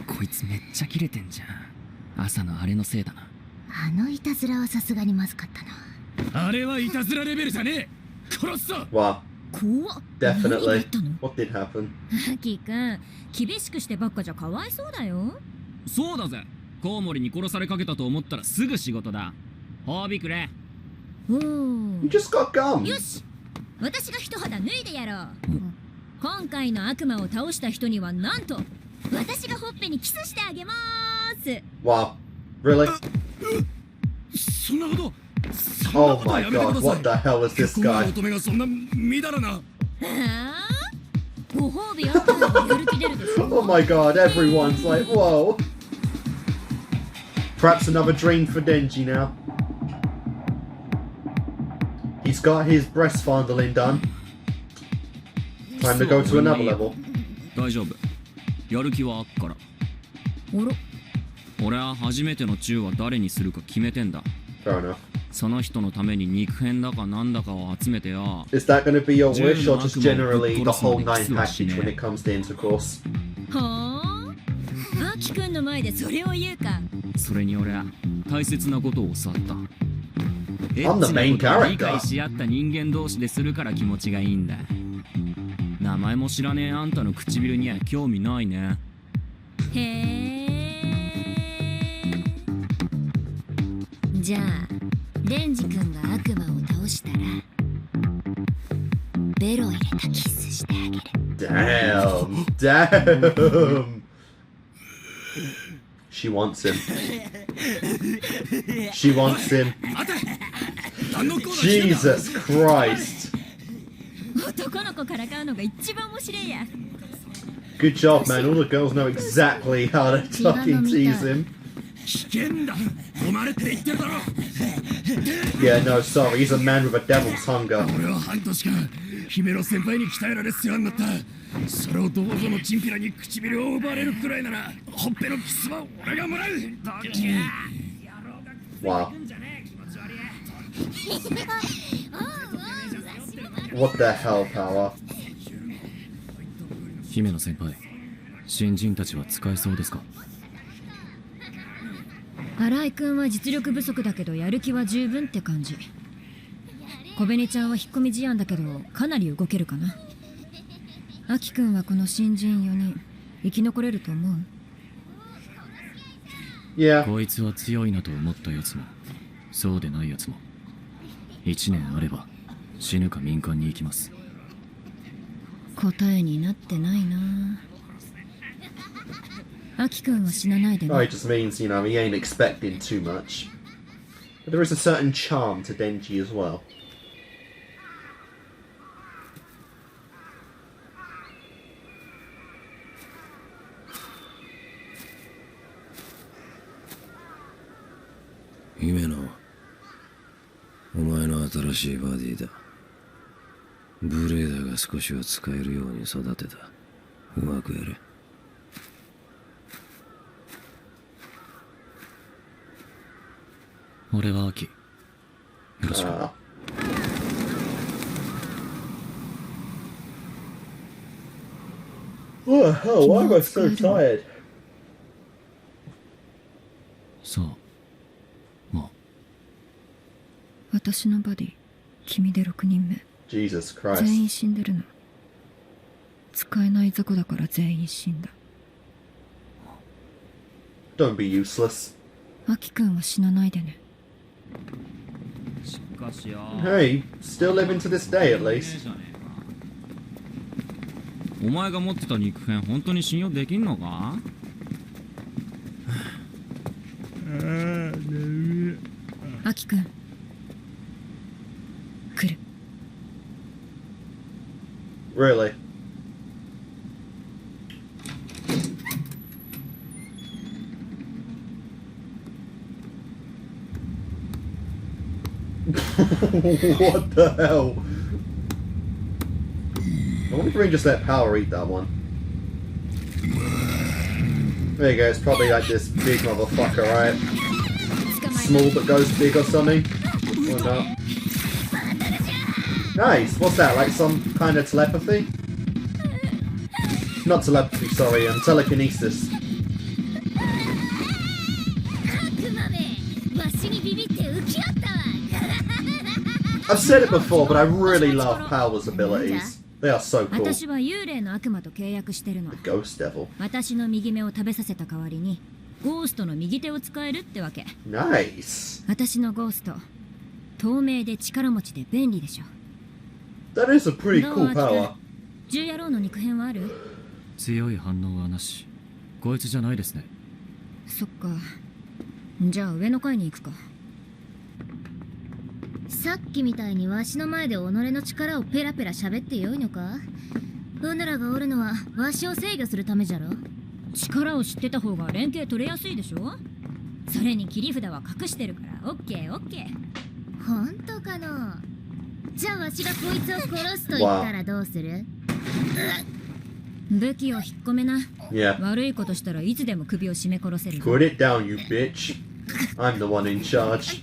[SPEAKER 10] こいつめっちゃキレてんじゃん。朝のあれのせいだな。
[SPEAKER 5] あのいたずらはさすがにまずかったな。
[SPEAKER 12] あれはいたずらレベルじゃねえ。殺すぞ。
[SPEAKER 1] Wow.
[SPEAKER 14] 怖っ。
[SPEAKER 1] Definitely. What did happen?
[SPEAKER 14] アキ君、厳しくしてばっかじゃかわいそうだよ。
[SPEAKER 10] そうだぜ。
[SPEAKER 2] コウモリに殺されかけたと思ったらすぐ仕事だ。褒美くれ。
[SPEAKER 5] おお。
[SPEAKER 1] You just got gum.
[SPEAKER 5] よし、私が一肌脱いでやろう。今回の悪魔を倒した人にはなんと私がほっぺにキスしてあげまーす。
[SPEAKER 1] Wow. Really?
[SPEAKER 2] そんなこと。
[SPEAKER 1] Oh my god, what the hell is this guy?
[SPEAKER 2] 乙女がそんな身だらな。
[SPEAKER 5] ご褒美あったらやる気出るでしょ。
[SPEAKER 1] Oh my god, everyone's like, whoa. Perhaps another dream for Denji now. He's got his breast fondling done. Time to go to another level.
[SPEAKER 2] 大丈夫。やる気はあっから。
[SPEAKER 5] おろ。
[SPEAKER 2] 俺は初めてのチューは誰にするか決めてんだ。
[SPEAKER 1] Fair enough.
[SPEAKER 2] その人のために肉片だかなんだかを集めてよ。
[SPEAKER 1] Is that going to be your wish or just generally the whole 9 package when it comes to intercourse?
[SPEAKER 5] はあ、アキくんの前でそれを言うか。
[SPEAKER 2] それに俺は大切なことを教わった。
[SPEAKER 1] I'm the main
[SPEAKER 2] エッチなことを理
[SPEAKER 1] character.
[SPEAKER 2] 解し合った人間同士でするから気持ちがいいんだ。名前も知らねえあんたの唇には興味ないね。
[SPEAKER 5] へえ。じゃあデンジ君が悪魔を倒したらベロ入れたキスしてあげる。
[SPEAKER 1] Damn. Damn. She wants him. She wants him. Jesus Christ.
[SPEAKER 5] 男の子からかうのが一番面白いや。
[SPEAKER 1] Good job, man. All the girls know exactly how to fucking tease him.
[SPEAKER 2] 危険だ。止まれって言ってるだろ。
[SPEAKER 1] Yeah, no, sorry. He's a man with a devil's hunger.
[SPEAKER 2] 俺は半年間姫野先輩に鍛えられ世話になった。それをどうぞのチンピラに唇を奪われるくらいならほっぺのキスは俺がもらう。
[SPEAKER 1] Wow. What the hell, Power?
[SPEAKER 11] 姫野先輩、新人たちは使えそうですか？
[SPEAKER 5] 新井君は実力不足だけどやる気は十分って感じ。小紅ちゃんは引っ込み思案だけどかなり動けるかな。アキ君はこの新人4人生き残れると思う？
[SPEAKER 1] Yeah.
[SPEAKER 11] こいつは強いなと思ったやつもそうでないやつも1年あれば死ぬか民間に行きます。
[SPEAKER 5] 答えになってないな。アキ君は死なないでね。
[SPEAKER 1] Oh, it just means, you know, he ain't expecting too much. But there is a certain charm to Denji as well.
[SPEAKER 9] Himeno, お前の新しいバディだ。ブレーダーが少しは使えるように育てた。うまくやれ。
[SPEAKER 11] 俺はアキ。よろしく。
[SPEAKER 1] What the hell? Why am I so tired?
[SPEAKER 11] さあ、まあ。
[SPEAKER 5] 私のバディ、君で6人目。
[SPEAKER 1] Jesus
[SPEAKER 5] 全員
[SPEAKER 1] Christ.
[SPEAKER 5] 死んでるの。使えない雑魚だから全員死んだ。
[SPEAKER 1] Don't be useless.
[SPEAKER 5] アキ君は死なないでね。
[SPEAKER 1] Hey, still living to this day at least.
[SPEAKER 2] お前が持ってた肉片本当に信用できんのか？
[SPEAKER 5] アキ君来る。
[SPEAKER 1] Really? What the hell? I wonder if we can just let Power eat that one. There you go, it's probably like this big motherfucker, right? Small but goes big or something? Or not? Nice, what's that, like some kind of telepathy? Not telepathy, sorry, telekinesis. I've said it before, but I really love Power's abilities. They are so cool.
[SPEAKER 5] 私は幽霊の悪魔と契約してるの。
[SPEAKER 1] Ghost Devil.
[SPEAKER 5] 私の右目を食べさせた代わりにゴーストの右手を使えるってわけ。
[SPEAKER 1] Nice.
[SPEAKER 5] 私のゴースト、透明で力持ちで便利でしょ。
[SPEAKER 1] That is a pretty
[SPEAKER 5] どう
[SPEAKER 1] cool power.
[SPEAKER 5] 獣野郎の肉片はある？
[SPEAKER 11] 強い反応はなし。こいつじゃないですね。
[SPEAKER 5] そっか。じゃあ上の階に行くか。さっきみたいにわしの前で己の力をペラペラ喋ってよいのか？うぬらがおるのはわしを制御するためじゃろ。力を知ってた方が連携取れやすいでしょ。それに切り札は隠してるからオッケーオッケー。ほんとかの。じゃあわしがこいつを殺すと言ったらどうする？武器を引っ込めな。
[SPEAKER 1] Yeah.
[SPEAKER 5] 悪いことしたらいつでも首を絞め殺せる。
[SPEAKER 1] Put it down, you bitch. I'm the one in charge.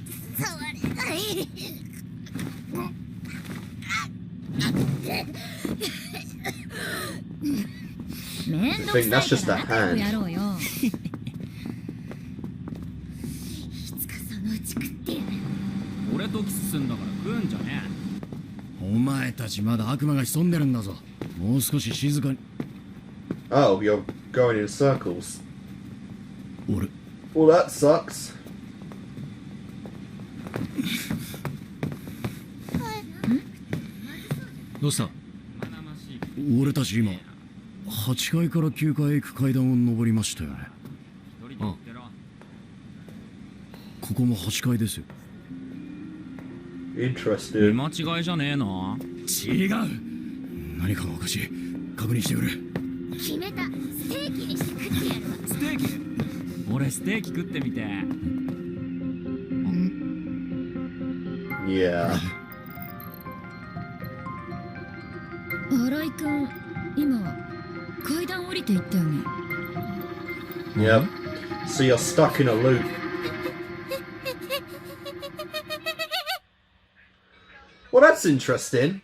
[SPEAKER 1] I think that's just a hand.
[SPEAKER 10] 俺とキスすんだから食うんじゃね
[SPEAKER 11] お前たちまだ悪魔が潜んでるんだぞ。もう少し静かに。
[SPEAKER 1] Oh, you're going in circles.
[SPEAKER 11] 俺。
[SPEAKER 1] Well, that sucks.
[SPEAKER 11] どうした？俺たち今8階から9階へ行く階段を登りましたよね。ああ、ここも8階ですよ。
[SPEAKER 1] Interesting.
[SPEAKER 10] 間違いじゃねえの？
[SPEAKER 11] 違う。何かがおかしい。確認してくれ。
[SPEAKER 5] 決めた。ステーキにして食ってやるわ。
[SPEAKER 10] ステーキ？俺ステーキ食ってみて。
[SPEAKER 1] Yeah.
[SPEAKER 5] 新井くん、今階段降りていったよね。
[SPEAKER 1] Yep. So you're stuck in a loop. Well, that's interesting.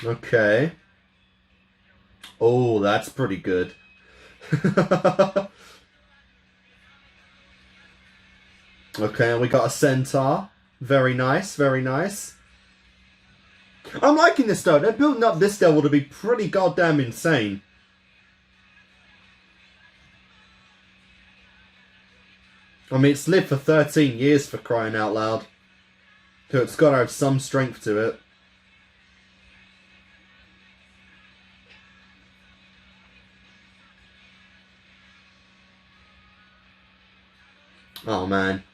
[SPEAKER 1] Okay. Oh, that's pretty good. Okay, and we got a centaur. Very nice, very nice. I'm liking this though. They're building up this devil to be pretty goddamn insane. I mean, it's lived for 13 years for crying out loud. So it's got to have some strength to it. Oh man.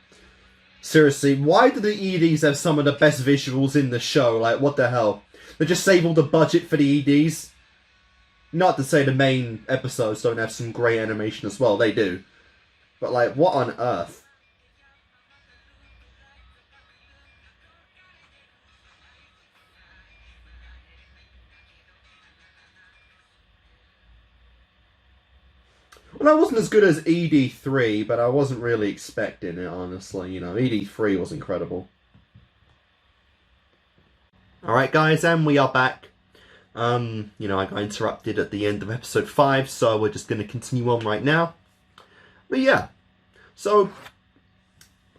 [SPEAKER 1] Seriously, why do the EDs have some of the best visuals in the show? Like, what the hell? They just save all the budget for the EDs? Not to say the main episodes don't have some great animation as well, they do. But like, what on earth? Well, that wasn't as good as ED3, but I wasn't really expecting it, honestly. You know, ED3 was incredible. Alright guys, and we are back. You know, I got interrupted at the end of episode 5, so we're just going to continue on right now. But yeah, so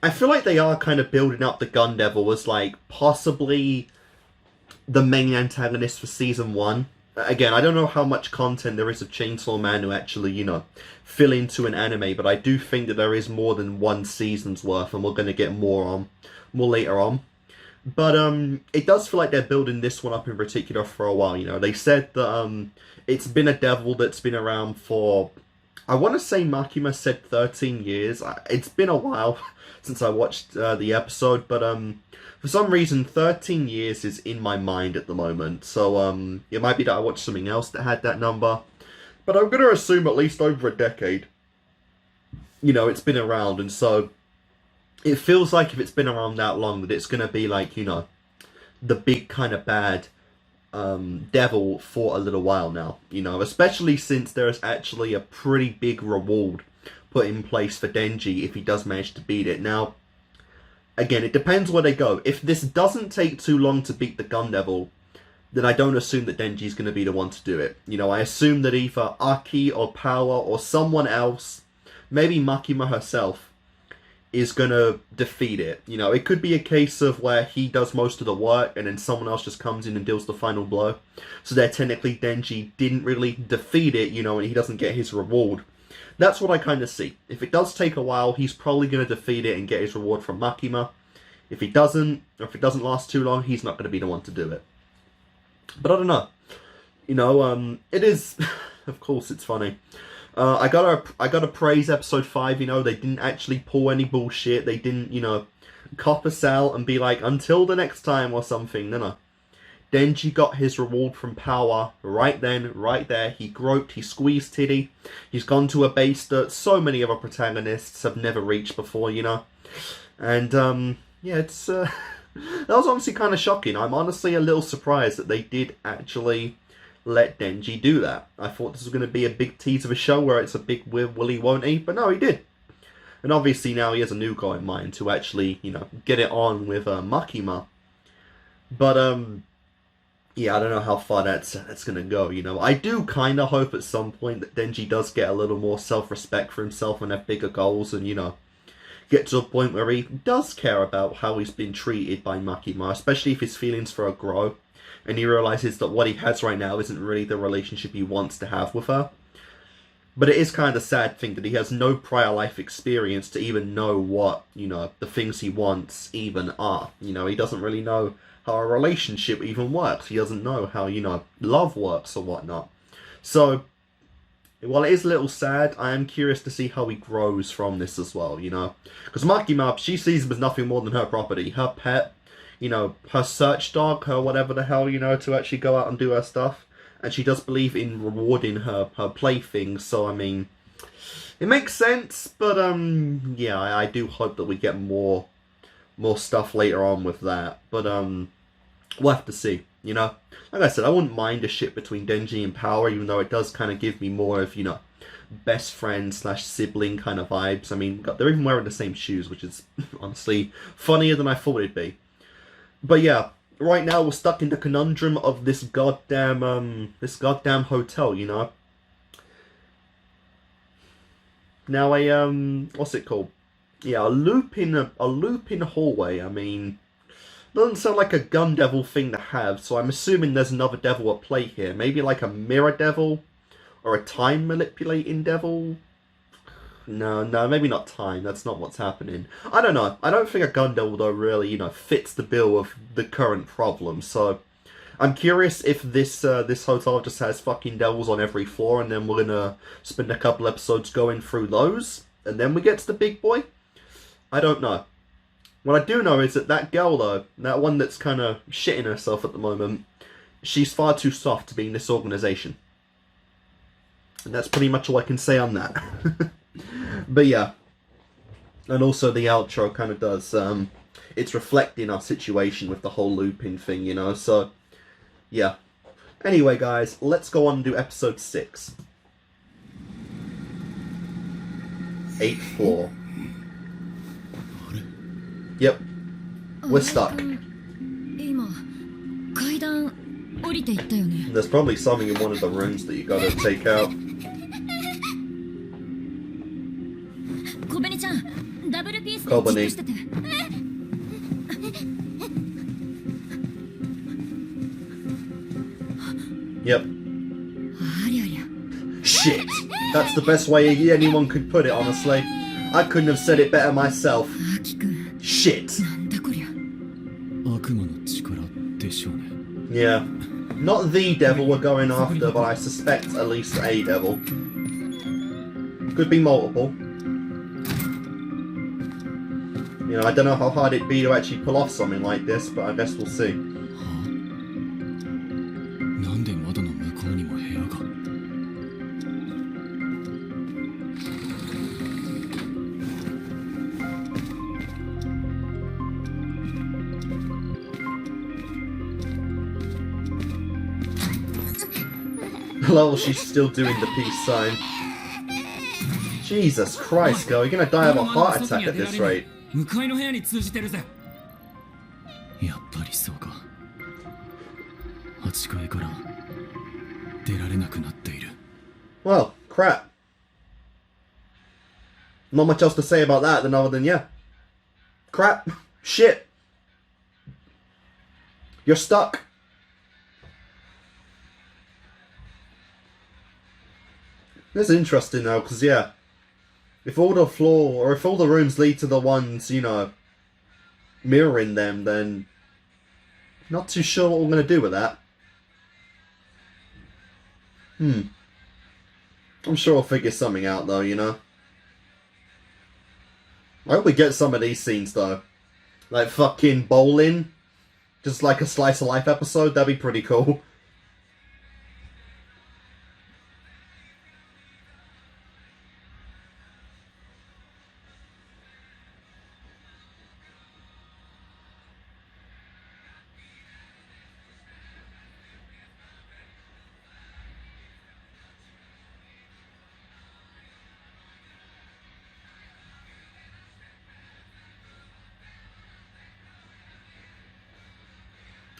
[SPEAKER 1] I feel like they are kind of building up the Gun Devil as like possibly the main antagonist for season 1. Again, I don't know how much content there is of Chainsaw Man to actually, you know, fill into an anime, but I do think that there is more than one season's worth, and we're going to get more later on. But it does feel like they're building this one up in particular for a while, you know. They said that it's been a devil that's been around for, I want to say Makima said 13 years. It's been a while since I watched the episode, but for some reason 13 years is in my mind at the moment. So it might be that I watched something else that had that number, but I'm going to assume at least over a decade. You know, it's been around, and so it feels like if it's been around that long that it's going to be like, you know, the big kind of bad devil for a little while now, you know, especially since there's actually a pretty big reward put in place for Denji if he does manage to beat it. Now, again, it depends where they go. If this doesn't take too long to beat the Gun Devil, then I don't assume that Denji's going to be the one to do it. You know, I assume that either Aki or Power or someone else, maybe Makima herself, is going to defeat it. You know, it could be a case of where he does most of the work and then someone else just comes in and deals the final blow. So that technically Denji didn't really defeat it, you know, and he doesn't get his reward. That's what I kind of see. If it does take a while, he's probably going to defeat it and get his reward from Makima. If he doesn't, or if it doesn't last too long, he's not going to be the one to do it. But I don't know. You know, it is... of course it's funny. I gotta praise episode 5, you know, they didn't actually pull any bullshit. They didn't, you know, cop us out and be like, until the next time or something. No. Denji got his reward from Power right then, right there. He groped, he squeezed Titty. He's gone to a base that so many other protagonists have never reached before, you know. And, yeah, it's, that was honestly kind of shocking. I'm honestly a little surprised that they did actually let Denji do that. I thought this was going to be a big tease of a show where it's a big will he, won't he? But no, he did. And obviously now he has a new goal in mind to actually, you know, get it on with Makima. But, yeah, I don't know how far that's going to go, you know. I do kind of hope at some point that Denji does get a little more self-respect for himself and have bigger goals and, you know, get to a point where he does care about how he's been treated by Makima, especially if his feelings for her grow. And he realizes that what he has right now isn't really the relationship he wants to have with her. But it is kind of a sad thing that he has no prior life experience to even know what, you know, the things he wants even are. You know, he doesn't really know how a relationship even works. He doesn't know how, you know, love works or whatnot. So, while it is a little sad, I am curious to see how he grows from this as well, you know. Because Makima, she sees him as nothing more than her property, her pet, you know, her search dog, her whatever the hell, you know, to actually go out and do her stuff. And she does believe in rewarding her playthings, so I mean, it makes sense, but yeah, I do hope that we get more stuff later on with that. But we'll have to see, you know. Like I said, I wouldn't mind a ship between Denji and Power, even though it does kind of give me more of, you know, best friend / sibling kind of vibes. I mean, they're even wearing the same shoes, which is honestly funnier than I thought it'd be. But yeah, right now we're stuck in the conundrum of this goddamn hotel, you know. Now what's it called? Yeah, a loop in hallway. I mean, doesn't sound like a gun devil thing to have, so I'm assuming there's another devil at play here. Maybe like a mirror devil or a time manipulating devil. No, maybe not time. That's not what's happening. I don't know. I don't think a gun devil, though, really, you know, fits the bill of the current problem. So, I'm curious if this hotel just has fucking devils on every floor, and then we're gonna spend a couple episodes going through those, and then we get to the big boy. I don't know. What I do know is that that girl, though, that one that's kind of shitting herself at the moment, she's far too soft to be in this organization. And that's pretty much all I can say on that. But yeah, and also the outro kind of does, it's reflecting our situation with the whole looping thing, you know, so, yeah. Anyway, guys, let's go on and do episode 6. 8th floor. Yep, we're stuck. There's probably something in one of the rooms that you gotta take out. Kobani. Yep. Shit! That's the best way anyone could put it, honestly. I couldn't have said it better myself. Shit! Yeah. Not the devil we're going after, but I suspect at least a devil. Could be multiple. You know, I don't know how hard it'd be to actually pull off something like this, but I guess we'll see. Lol, she's still doing the peace sign. Jesus Christ, girl, you're gonna die of a heart attack at this rate.
[SPEAKER 10] 向かいの部屋に通じてるぜ。やっぱりそうか。8
[SPEAKER 11] 地下へから出られなくなっている。
[SPEAKER 1] Well, crap. Not much else to say about that than other than, yeah. Crap. Shit. You're stuck. This is interesting though, because yeah, if all the floor, or if all the rooms lead to the ones, you know, mirroring them, then not too sure what we're going to do with that. I'm sure we'll figure something out though, you know. I hope we get some of these scenes though. Like fucking bowling. Just like a slice of life episode, that'd be pretty cool.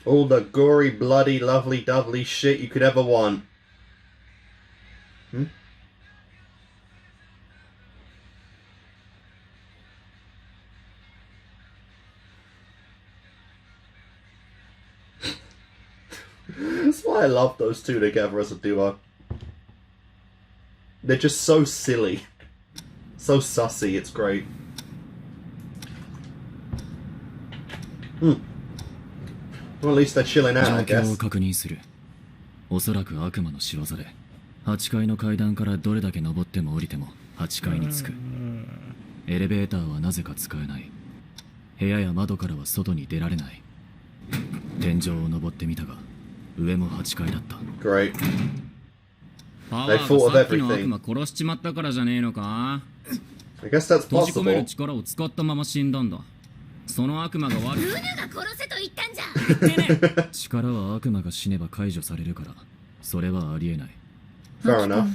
[SPEAKER 1] All the gory, bloody, lovely, dovely shit you could ever want. That's why I love those two together as a duo. They're just so silly. So sussy, it's great. Well, at least they're chilling out, I
[SPEAKER 11] 状況
[SPEAKER 1] guess.
[SPEAKER 11] を確認する。おそらく悪魔の仕業で8階の階段からどれだけ登っても降りても8階に着く。エレベーターはなぜか使えない。部屋や窓からは外に出られない。天井を登ってみたが上も8階だった。
[SPEAKER 1] Great.
[SPEAKER 10] パワ
[SPEAKER 1] They
[SPEAKER 10] ー
[SPEAKER 1] thought of
[SPEAKER 10] がさっきの悪
[SPEAKER 1] everything.
[SPEAKER 10] 魔殺しちまったからじゃねえのか。
[SPEAKER 1] I guess that's
[SPEAKER 10] 閉じ込める
[SPEAKER 1] possible.
[SPEAKER 10] 力を使ったまま死んだんだ。その悪魔が悪い。
[SPEAKER 5] ルナが殺せと言ったんじゃ。
[SPEAKER 11] 力は悪魔が死ねば解除されるからそれはありえない。
[SPEAKER 1] Fair enough.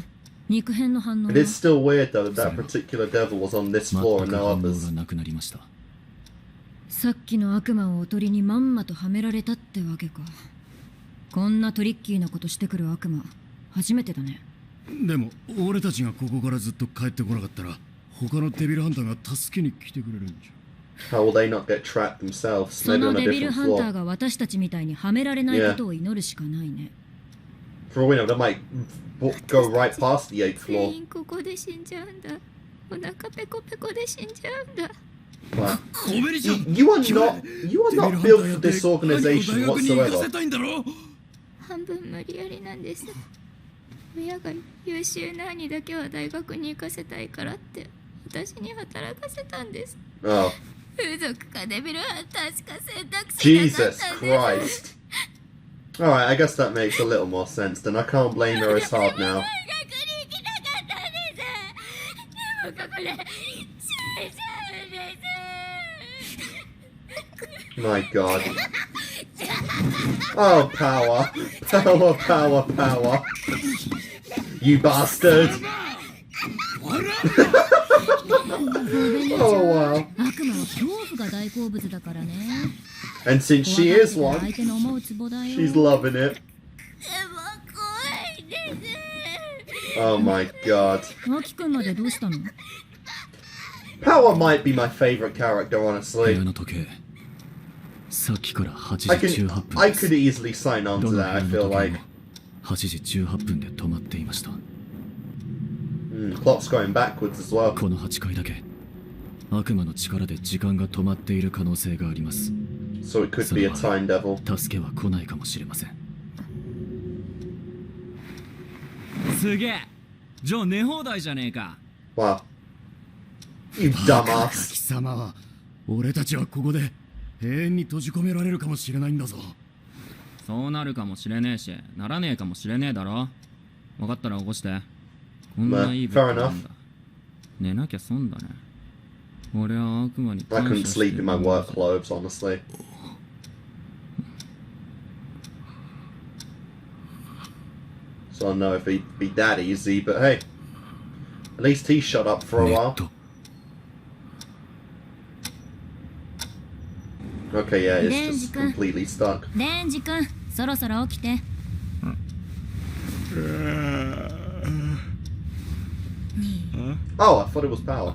[SPEAKER 5] 肉片の反応
[SPEAKER 1] It is still weird though that that particular devil was on this
[SPEAKER 11] 全
[SPEAKER 1] floor
[SPEAKER 11] く
[SPEAKER 1] and
[SPEAKER 11] 反
[SPEAKER 1] no
[SPEAKER 11] 応
[SPEAKER 1] others.
[SPEAKER 11] がなくなりました。
[SPEAKER 5] さっきの悪魔をおとりにまんまとはめられたってわけか。こんなトリッキーなことしてくる悪魔初めてだね。
[SPEAKER 12] でも俺たちがここからずっと帰ってこなかったら他のデビルハンターが助けに来てくれるんじゃ。
[SPEAKER 1] How will they not get trapped themselves?
[SPEAKER 5] そ
[SPEAKER 1] Maybe
[SPEAKER 5] の
[SPEAKER 1] on a
[SPEAKER 5] デビル
[SPEAKER 1] different
[SPEAKER 5] ハンター
[SPEAKER 1] floor.
[SPEAKER 5] が私たちみたいにはめられないことを祈るしかないね。
[SPEAKER 1] For all we know, they might go right past the 8th
[SPEAKER 5] 全
[SPEAKER 1] floor.
[SPEAKER 5] 員ここで死んじゃうんだ。お腹ペコペコで死んじゃうんだ。
[SPEAKER 1] Wow. You are not built for this organization whatsoever.
[SPEAKER 5] 半分無理やりなんです。親が優秀な兄だけは大学に行かせたいからって私に働かせたんです。
[SPEAKER 1] Oh.
[SPEAKER 5] 風俗かデビルハンターしか選択肢なか
[SPEAKER 1] Jesus
[SPEAKER 5] ったんです。
[SPEAKER 1] Christ. Alright, I guess that makes a little more sense then. I can't blame her as hard now.
[SPEAKER 5] でもここで死んじゃうんです。
[SPEAKER 1] My god. Oh, power. Power, power, power. You bastard. Oh, wow.
[SPEAKER 5] 悪魔は恐怖が大好物だからね。
[SPEAKER 1] And since she is one,
[SPEAKER 5] 相手の思うツボだよ。
[SPEAKER 1] she's loving it.
[SPEAKER 5] でも怖いです。
[SPEAKER 1] Oh my god.
[SPEAKER 5] アキくんまでどうしたの？
[SPEAKER 1] Power might be my favorite character, honestly.
[SPEAKER 11] 部屋の時計さっきから8
[SPEAKER 1] I
[SPEAKER 11] 時
[SPEAKER 1] can,
[SPEAKER 11] 18分
[SPEAKER 1] I
[SPEAKER 11] です。
[SPEAKER 1] could easily sign on
[SPEAKER 11] ど
[SPEAKER 1] to
[SPEAKER 11] の部
[SPEAKER 1] that,
[SPEAKER 11] 屋
[SPEAKER 1] I
[SPEAKER 11] の
[SPEAKER 1] feel
[SPEAKER 11] 時計
[SPEAKER 1] like.
[SPEAKER 11] も8時18分で止まっていました。
[SPEAKER 1] Clock's going backwards as well.
[SPEAKER 11] この8階だけ悪魔の力で時間が止まっている可能性があります。
[SPEAKER 1] So it could be a time devil.
[SPEAKER 11] 助けは来ないかもしれません。
[SPEAKER 10] すげえ。じゃあ寝放題じゃねえか。
[SPEAKER 1] Wow. You
[SPEAKER 12] 貴
[SPEAKER 1] dumbass.
[SPEAKER 12] 様は俺たちはここで永遠に閉じ込められるかもしれないんだぞ。
[SPEAKER 10] そうなるかもしれねえし、ならねえかもしれねえだろ。分かったら起こして。こんないい物件なんだ。寝なきゃ損だね。俺は悪魔に
[SPEAKER 1] I
[SPEAKER 10] 感
[SPEAKER 1] couldn't
[SPEAKER 10] 謝して
[SPEAKER 1] sleep in my work clothes, honestly. So I don't know if he'd be that easy, but hey. At least he shut up for a while. Okay, yeah, it's just completely stuck.
[SPEAKER 5] デンジ君、そろそろ起きて。
[SPEAKER 1] Oh, I thought it was power.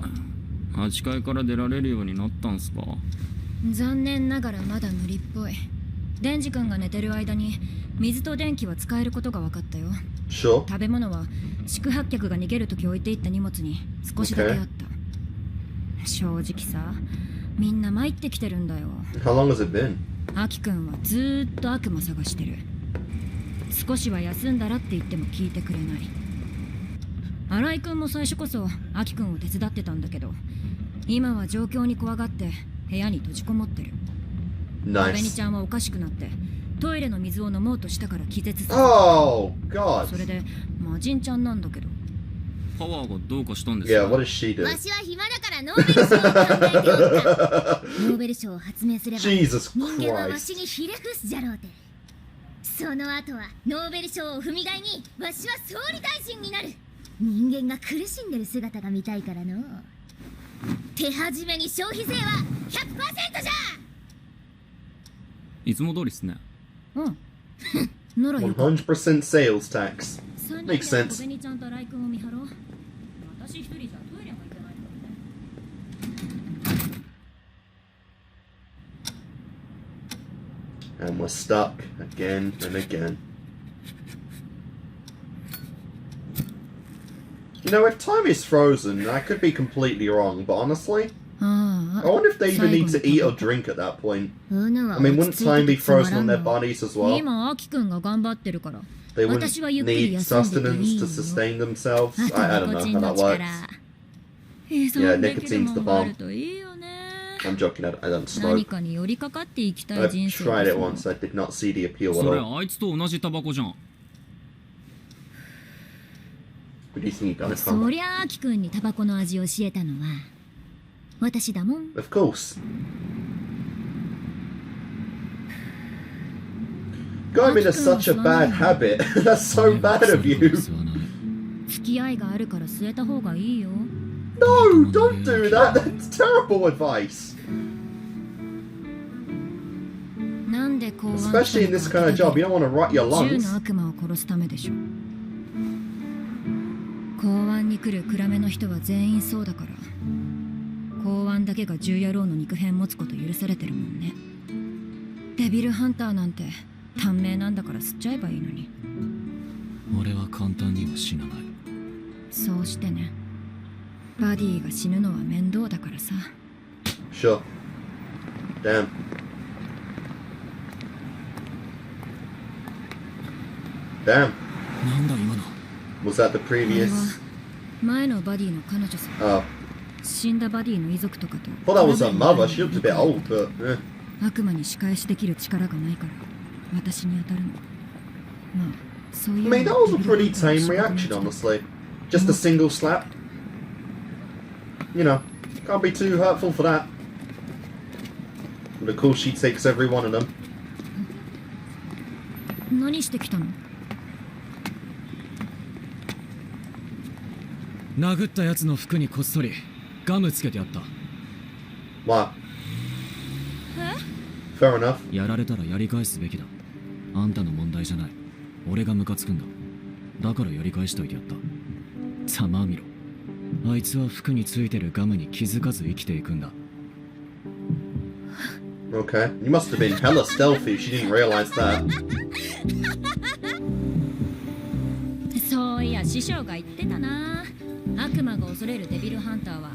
[SPEAKER 10] 8階から出られるようになったんすか？
[SPEAKER 5] 残念ながらまだ無理っぽい。デンジ君が寝てる間に水と電気は使えることが分かったよ。
[SPEAKER 1] Sure.
[SPEAKER 5] 食べ物は宿泊客が逃げるとき置いていった荷物に少しだけあった。正直さ、みんな参ってきてるんだよ。
[SPEAKER 1] How long has it been?
[SPEAKER 5] アキ君はずーっと悪魔探してる。少しは休んだらって言っても聞いてくれない。新井君も最初こそアキ君を手伝ってたんだけど、今は状況に怖がって部屋に閉じこもってる。アベニちゃんはおかしくなってトイレの水を飲もうとしたから気絶させた。
[SPEAKER 1] Oh, God.
[SPEAKER 5] それで魔人ちゃんなんだけど。
[SPEAKER 10] パワーがどうかしたんですか？
[SPEAKER 1] Yeah, what does she do?
[SPEAKER 5] わしは暇だからノーベル賞を考えておった。ノーベル賞を発明すれば
[SPEAKER 1] Jesus
[SPEAKER 5] 人間はわ
[SPEAKER 1] Christ.
[SPEAKER 5] しにひれ伏すじゃろうて。その後はノーベル賞を踏み台にわしは総理大臣になる。人間が苦しんでる姿が見たいからの。手始めに消費税は 100% じゃ。
[SPEAKER 10] いつも通りっすね。
[SPEAKER 5] うん。ならよか。
[SPEAKER 1] 100% sales tax. Makes sense.
[SPEAKER 5] ベニちゃんとライ君を見張ろう。私一人じゃトイレも行けないからね。
[SPEAKER 1] And we're stuck again and again. You know, if time is frozen, I could be completely wrong, but honestly, I wonder if they even need to eat or drink at that point. I mean, wouldn't time be frozen on their bodies as well?
[SPEAKER 5] 今アキ君が頑張ってるから。
[SPEAKER 1] They wouldn't need sustenance to sustain themselves? I don't know how that works. Yeah, nicotine's the bomb. I'm joking, I don't smoke. I've tried it once, I did not see the appeal at
[SPEAKER 10] それ
[SPEAKER 1] all.
[SPEAKER 10] あいつと同じタバコじゃん。
[SPEAKER 1] What do you think you done it
[SPEAKER 5] そ
[SPEAKER 1] from?
[SPEAKER 5] りゃアキ君にタバコの味を教えたのは私だもん。
[SPEAKER 1] Of course. Going into such a bad habit. That's so bad of you.
[SPEAKER 5] 付き合いがあるから吸えた方がいいよ。
[SPEAKER 1] No, don't do that. That's terrible advice.
[SPEAKER 5] なんで公安
[SPEAKER 1] Especially in this kind of job, you don't want to rot your
[SPEAKER 5] 銃
[SPEAKER 1] lungs.
[SPEAKER 5] の悪魔を殺すためでしょ。公安に来る暗めの人は全員そうだから。公安だけが銃野郎の肉片持つこと許されてるもんね。デビルハンターなんて短命なんだから吸っちゃえばいいのに。
[SPEAKER 11] 俺は簡単には死なない。
[SPEAKER 5] そうしてね。バディが死ぬのは面倒だからさ。
[SPEAKER 1] Sure. Damn. Damn.
[SPEAKER 11] なんだ今の。
[SPEAKER 1] Was that the previous?
[SPEAKER 5] 前のバディの彼女さ。
[SPEAKER 1] Oh.
[SPEAKER 5] 死んだバディの遺族とかと。
[SPEAKER 1] Well, that was her mother. She looked a bit old, but.
[SPEAKER 5] 悪魔に仕返しできる力がないから私に当たるの。まあそういう。
[SPEAKER 1] I mean, that was a pretty tame reaction, honestly. Just a single slap. You know, can't be too hurtful for that. But of course, she takes every one of them.
[SPEAKER 5] 何してきたの？
[SPEAKER 11] 殴ったやつの服にこっそりガムつけてやった。
[SPEAKER 1] Wow. Fair enough.
[SPEAKER 11] やられたらやり返すべきだ。あんたの問題じゃない。俺がムカつくんだ。だからやり返しといてやった。ざまあみろ。あいつは服についてるガムに気づかず生きていくんだ。
[SPEAKER 1] Okay. You must have been hella stealthy if she didn't realize that.
[SPEAKER 5] そういや師匠が言ってたな。悪魔が恐れるデビルハンターは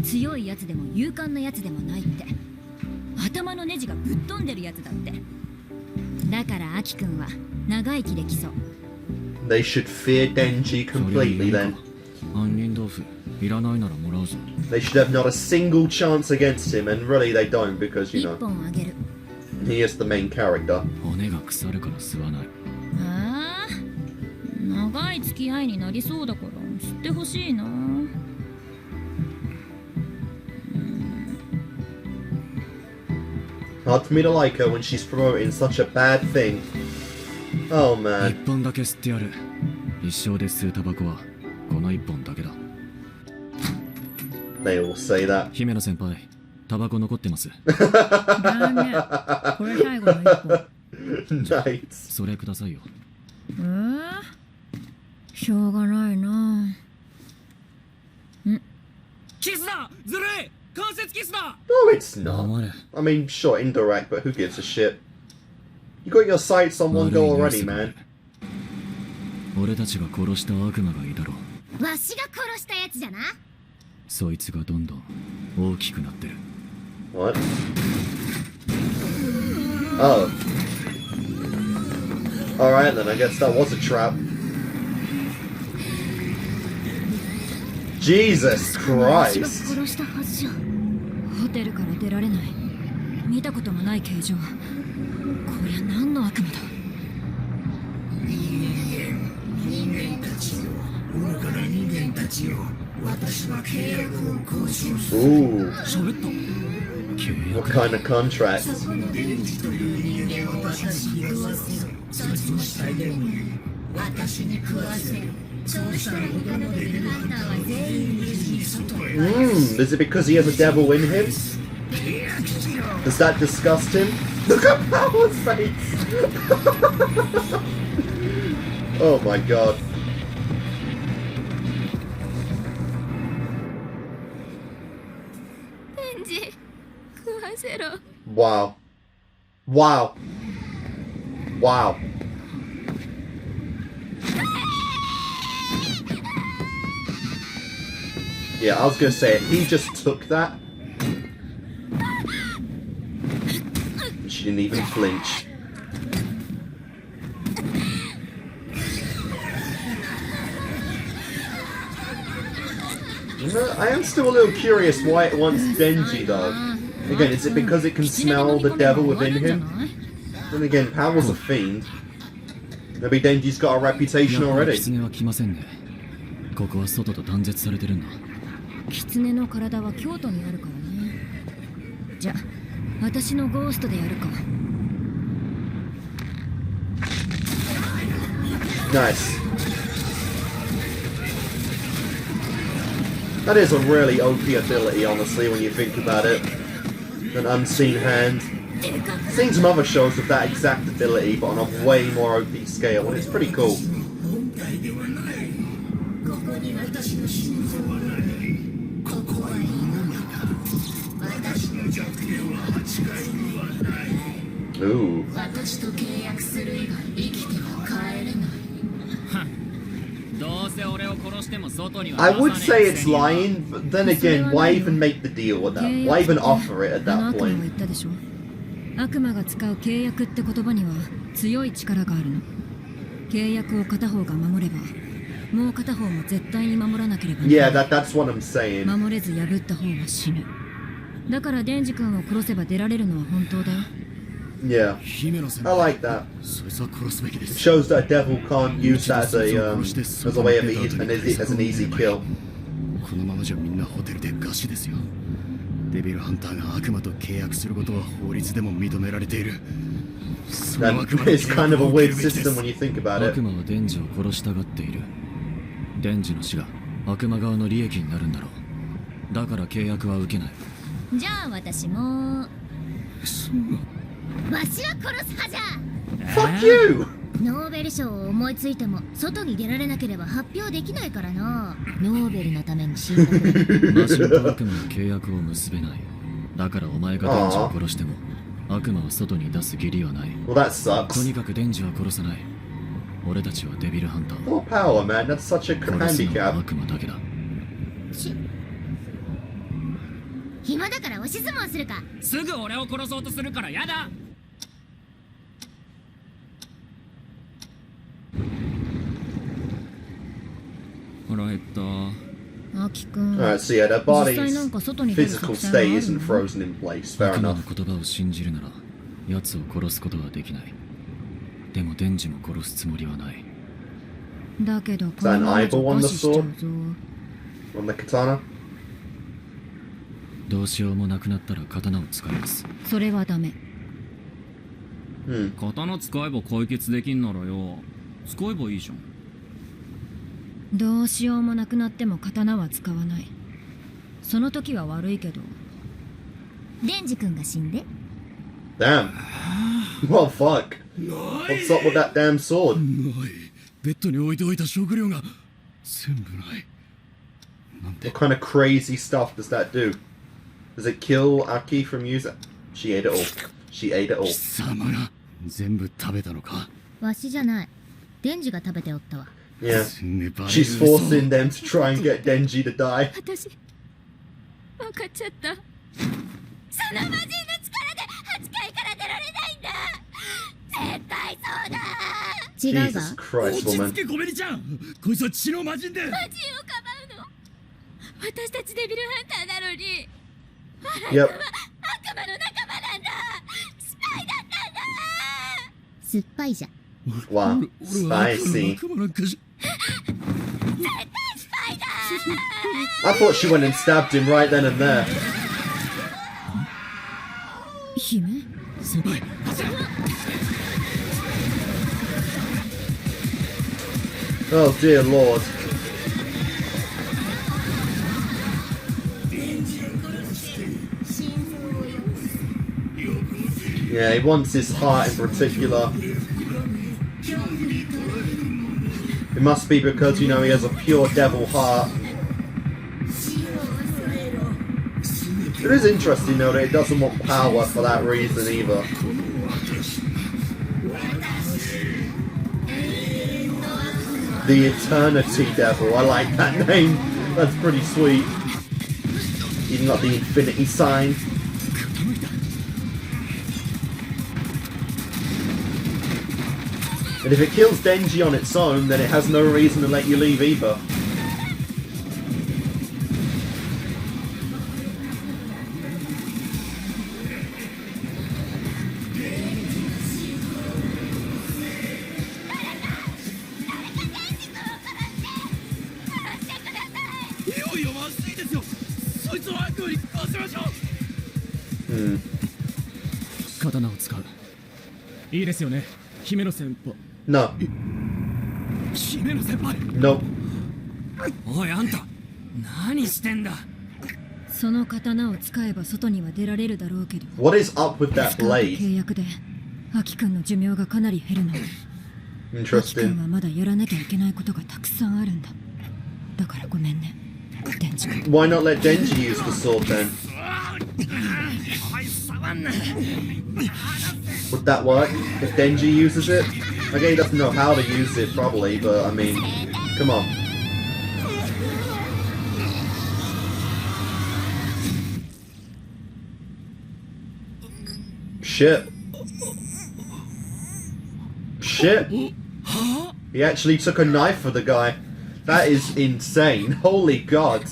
[SPEAKER 5] 強いやつでも勇敢なやつでもないって。頭のネジがぶっ飛んでるやつだって。だからアキ君は長生きできそう。
[SPEAKER 1] They should fear Denji completely then.
[SPEAKER 11] 杏仁豆腐いらないならもらうぞ。
[SPEAKER 1] They should have not a single chance against him, and really they don't because, you
[SPEAKER 5] 一
[SPEAKER 1] know,
[SPEAKER 5] 本あげる。
[SPEAKER 1] he is the main character.
[SPEAKER 11] 骨が腐るから吸わない。
[SPEAKER 5] ああ、長い付き合いになりそうだから知ってほしいな。
[SPEAKER 1] Hard for me to like her when she's promoting such a bad thing. Oh man.
[SPEAKER 11] 一本だけ吸ってやる。一生で吸うタバコはこの一本だけだ。
[SPEAKER 1] They all say that.
[SPEAKER 11] 姫野先輩、タバコ残ってます。
[SPEAKER 5] だね。これ最後の一本。
[SPEAKER 1] Nice.
[SPEAKER 11] それくださいよ。
[SPEAKER 5] しょうがないな。
[SPEAKER 10] キスだ。ずるい。関節キスだ。
[SPEAKER 1] No, it's not. I mean, sure, indirect, but who gives a shit? You got your sights on one goal already, man.
[SPEAKER 11] 俺たちが殺した悪魔がいいだろう。
[SPEAKER 5] わしが殺したやつじゃな。
[SPEAKER 11] そいつがどんどん大きくなってる。
[SPEAKER 1] What? Oh. Alright then, I guess that was a trap. Jesus
[SPEAKER 5] わしが
[SPEAKER 1] Christ.
[SPEAKER 5] 殺したはずじゃ。ホテルから出られない。見たこともない形状。こりゃ何の悪魔だ。
[SPEAKER 15] 人間たちよ、愚かな人間たちよ、私は契約を交渉する。
[SPEAKER 1] Ooh.
[SPEAKER 10] 喋った。
[SPEAKER 1] What kind of contract?
[SPEAKER 15] そこのデンジという人間を私に食わせる。殺をしたいでもいい。私に食わせる。そうしたら他のデビルハンターは全員レジに外へ。
[SPEAKER 1] Is it because he has a devil in him? Does that disgust him? Look at Power's face! Oh my god. Wow. Wow. Wow. Yeah, I was gonna say, if he just took that, she didn't even flinch. I am still a little curious why it wants Denji though. Again, is it because it can smell the devil within him? Then again, Powell's a fiend. Maybe Denji's got a reputation already.
[SPEAKER 11] ここは外と断絶されてるんだ。
[SPEAKER 5] 狐の体は京都にあるからね。じゃ、私のゴーストでやるか。
[SPEAKER 1] Nice. That is a really OP ability, honestly, when you think about it. An unseen hand. Seen some other shows with that exact ability, but on a way more OP scale, and it's pretty cool. Ooh. I would say it's lying, but then again, why even make the deal with that? Why even offer it at that point?
[SPEAKER 5] 悪魔が使う契約って言葉には強い力があるの。契約を片方が守れば、もう片方も絶対に守らなければならない。
[SPEAKER 1] Yeah, that's what I'm saying.
[SPEAKER 5] 守れず破った方は死ぬ。だからデンジ君を殺せば出られるのは本当だよ。
[SPEAKER 1] Yeah, I like that. It shows that a devil can't use that as a way of as an easy kill.
[SPEAKER 11] このままじゃみんなホテルで餓死ですよ。デビルハンターが悪魔と契約することは法律でも認められている。
[SPEAKER 1] That is kind of a weird system when you think about it.
[SPEAKER 11] 悪魔はデンジを殺したがっている。デンジの死が悪魔側の利益になるんだろう。だから契約は受けない。
[SPEAKER 5] じゃあ私も。わしは殺す派じゃ。
[SPEAKER 1] Fuck you!
[SPEAKER 5] ノーベル賞を思いついても外に出られなければ発表できないからな。ノーベルのために死んだ。
[SPEAKER 11] マシンと悪魔の契約を結べない。だからお前がデンジを殺しても悪魔を外に出す義理はない。
[SPEAKER 1] Well, that sucks.
[SPEAKER 11] とにかくデンジは殺さない。俺たちはデビルハンター。
[SPEAKER 1] Full power, man. That's such a
[SPEAKER 11] 殺すのは
[SPEAKER 1] handicap.
[SPEAKER 11] 悪魔だけだ。
[SPEAKER 5] 暇だから押し相撲するか。
[SPEAKER 10] すぐ俺を殺そうとするからやだ。腹減った。
[SPEAKER 5] アキ君。
[SPEAKER 1] Alright, so yeah, their body's physical state isn't frozen in place. Fair
[SPEAKER 11] 悪魔の
[SPEAKER 1] enough.
[SPEAKER 11] 言葉を信じるなら奴を殺すことはできない。でもデンジも殺すつもりはない。
[SPEAKER 5] だけど
[SPEAKER 1] Is that an eyeball on the
[SPEAKER 5] しちゃう
[SPEAKER 1] sword?
[SPEAKER 5] ぞ。
[SPEAKER 1] On the katana?
[SPEAKER 11] どうしようもなくなったら刀を使います。
[SPEAKER 5] それはダメ。
[SPEAKER 10] 刀使えば解決できんならよ。使えばいいじゃん。
[SPEAKER 5] どうしようもなくなっても刀は使わない。その時は悪いけど。デンジ君が死んで。
[SPEAKER 1] Damn. Well, fuck. What's up with that damn sword?
[SPEAKER 12] ない。
[SPEAKER 11] ベッドに置いておいた食料が全部ない。
[SPEAKER 1] What kind of crazy stuff does that do? Does it kill Aki from using? She ate it all. She ate it all.
[SPEAKER 11] 貴様が全部食べたのか。
[SPEAKER 5] わしじゃない。デンジが食べておったわ。
[SPEAKER 1] Yeah. She's forcing them to try and get Denji to die.
[SPEAKER 5] 私、分かっちゃった。その魔人の力で8階から出られないんだ。絶対そうだ。違うわ。
[SPEAKER 1] Jesus Christ,
[SPEAKER 11] 落ち
[SPEAKER 1] woman.
[SPEAKER 11] 着けゴベリちゃん。こいつは血の魔人で。
[SPEAKER 5] 魔人をかばうの。私たちデビルハンターなのに。あなたは悪魔の仲間なんだ。スパイだったんだ。スパイじゃ。
[SPEAKER 1] Wow. Spicy. I thought she went and stabbed him right then and there.
[SPEAKER 5] 姫？
[SPEAKER 11] 先輩。
[SPEAKER 1] Oh dear lord. Yeah, he wants his heart in particular. It must be because, you know, he has a pure devil heart. It is interesting though that he doesn't want power for that reason either. The Eternity Devil, I like that name. That's pretty sweet. Even got the infinity sign. And if it kills Denji on its own, then it has no reason to let you leave either. Hmm.
[SPEAKER 11] 刀を使う。いいですよね、姫野先輩。
[SPEAKER 1] No.
[SPEAKER 11] 姫野先輩。
[SPEAKER 1] No.
[SPEAKER 10] おいあんた、何してんだ。
[SPEAKER 14] その刀を使えば外には出られるだろうけど。
[SPEAKER 1] What is up with that
[SPEAKER 14] 契
[SPEAKER 1] blade?
[SPEAKER 14] 約で、アキ君の寿命がかなり減るの。アキ君
[SPEAKER 1] Interesting.
[SPEAKER 14] はまだやらなきゃいけないことがたくさんあるんだ。だからごめんね、デンジ君。
[SPEAKER 1] Why not let Denji use the sword then? Would that work if Denji uses it? Okay, he doesn't know how to use it probably, but I mean, come on. Shit. Shit. He actually took a knife for the guy. That is insane. Holy God.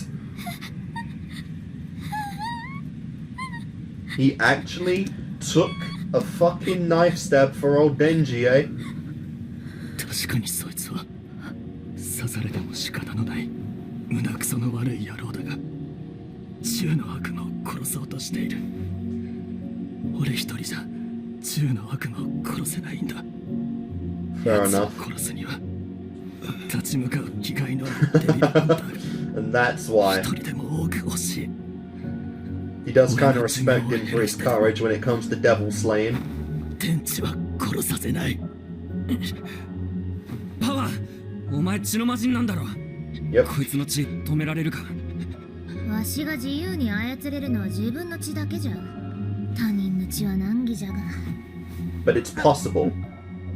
[SPEAKER 1] He actually took a fucking knife stab for old Denji, eh?
[SPEAKER 11] 確かにそいつは刺されても仕方のない胸くその悪い野郎だが、銃の悪魔を殺そうとしている。俺一人じゃ銃の悪魔を殺せないんだ。
[SPEAKER 1] Fair enough.
[SPEAKER 11] 殺すには立ち向かう気概のあるデビルハンター
[SPEAKER 1] And that's why
[SPEAKER 11] 一人でも多く欲しい。
[SPEAKER 1] he does kind of respect him for his courage when it comes to devil slaying.
[SPEAKER 11] 天地は殺させない。
[SPEAKER 10] パワー、お前血の魔人なんだろ。
[SPEAKER 1] Yep.
[SPEAKER 10] こいつの血止められるか。
[SPEAKER 5] わしが自由に操れるのは自分の血だけじゃ。他人の血は難儀じゃが。
[SPEAKER 1] But it's possible.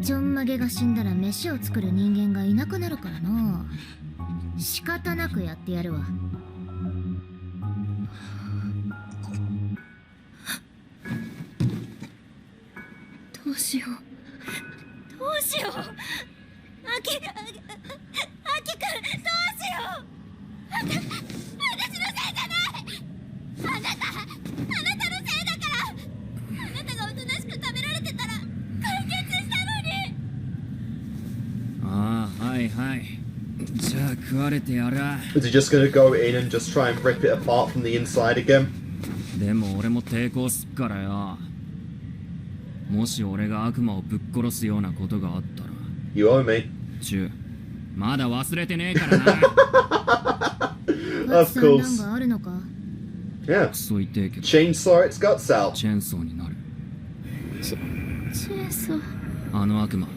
[SPEAKER 5] ちょんまげが死んだら飯を作る人間がいなくなるからの。仕方なくやってやるわ。どうしよう。どうしよう。アキくん、どうしよう。私のせいじゃない。あなたのせいだから。あなたがおとなしく食べられてたら解決したのに。
[SPEAKER 10] ああ、はいはい。じゃあ食われてやら。
[SPEAKER 1] Is he just gonna go in and just try and rip it apart from the inside again?
[SPEAKER 10] でも俺も抵抗すっからよ。もし俺が悪魔をぶっ殺すようなことがあったら。
[SPEAKER 1] You owe me.
[SPEAKER 10] まだ忘れてねえからな。
[SPEAKER 1] Of course.
[SPEAKER 5] なんかあるのか。
[SPEAKER 1] Yeah. Chainsaw its guts out.
[SPEAKER 10] チェーンソーになる。
[SPEAKER 5] チェーンソー。
[SPEAKER 10] あの悪魔、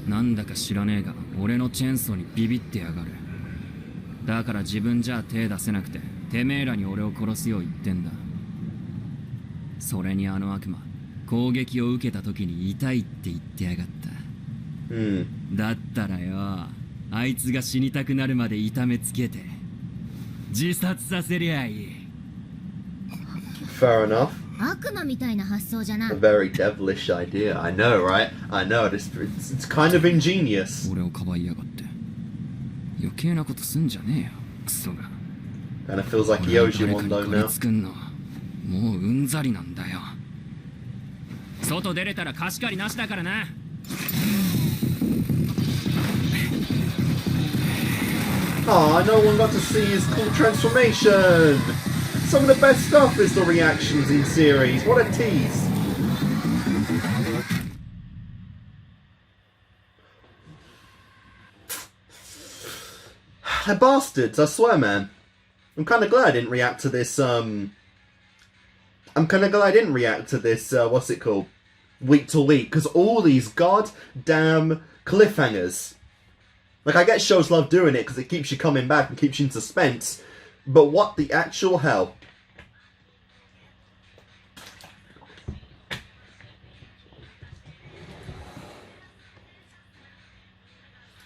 [SPEAKER 10] なんだか知らねえが俺のチェーンソーにビビってやがる。だから自分じゃ手出せなくててめえらに俺を殺すよう言ってんだ。それにあの悪魔攻撃を受けた時に痛いって言ってやがった。だったらよ、あいつが死にたくなるまで痛めつけて自殺させりゃいい。
[SPEAKER 1] Fair enough.
[SPEAKER 5] 悪魔みたいな発想じゃな
[SPEAKER 1] A very devilish idea. I know, right? I know. It's kind of ingenious.
[SPEAKER 10] 俺をかばいやがって余計なことすんじゃねえよクソが。
[SPEAKER 1] Kind of feels like he owes you one though now.
[SPEAKER 10] 作んのもううんざりなんだよ。外出れたら貸し借りなしだからな。
[SPEAKER 1] Aw, no one got to see his cool transformation! Some of the best stuff is the reactions in series. What a tease! They're bastards, I swear, man. I'm kind of glad I didn't react to this, what's it called? Week to week, because all these goddamn cliffhangers. Like, I get shows love doing it because it keeps you coming back and keeps you in suspense. But what the actual hell?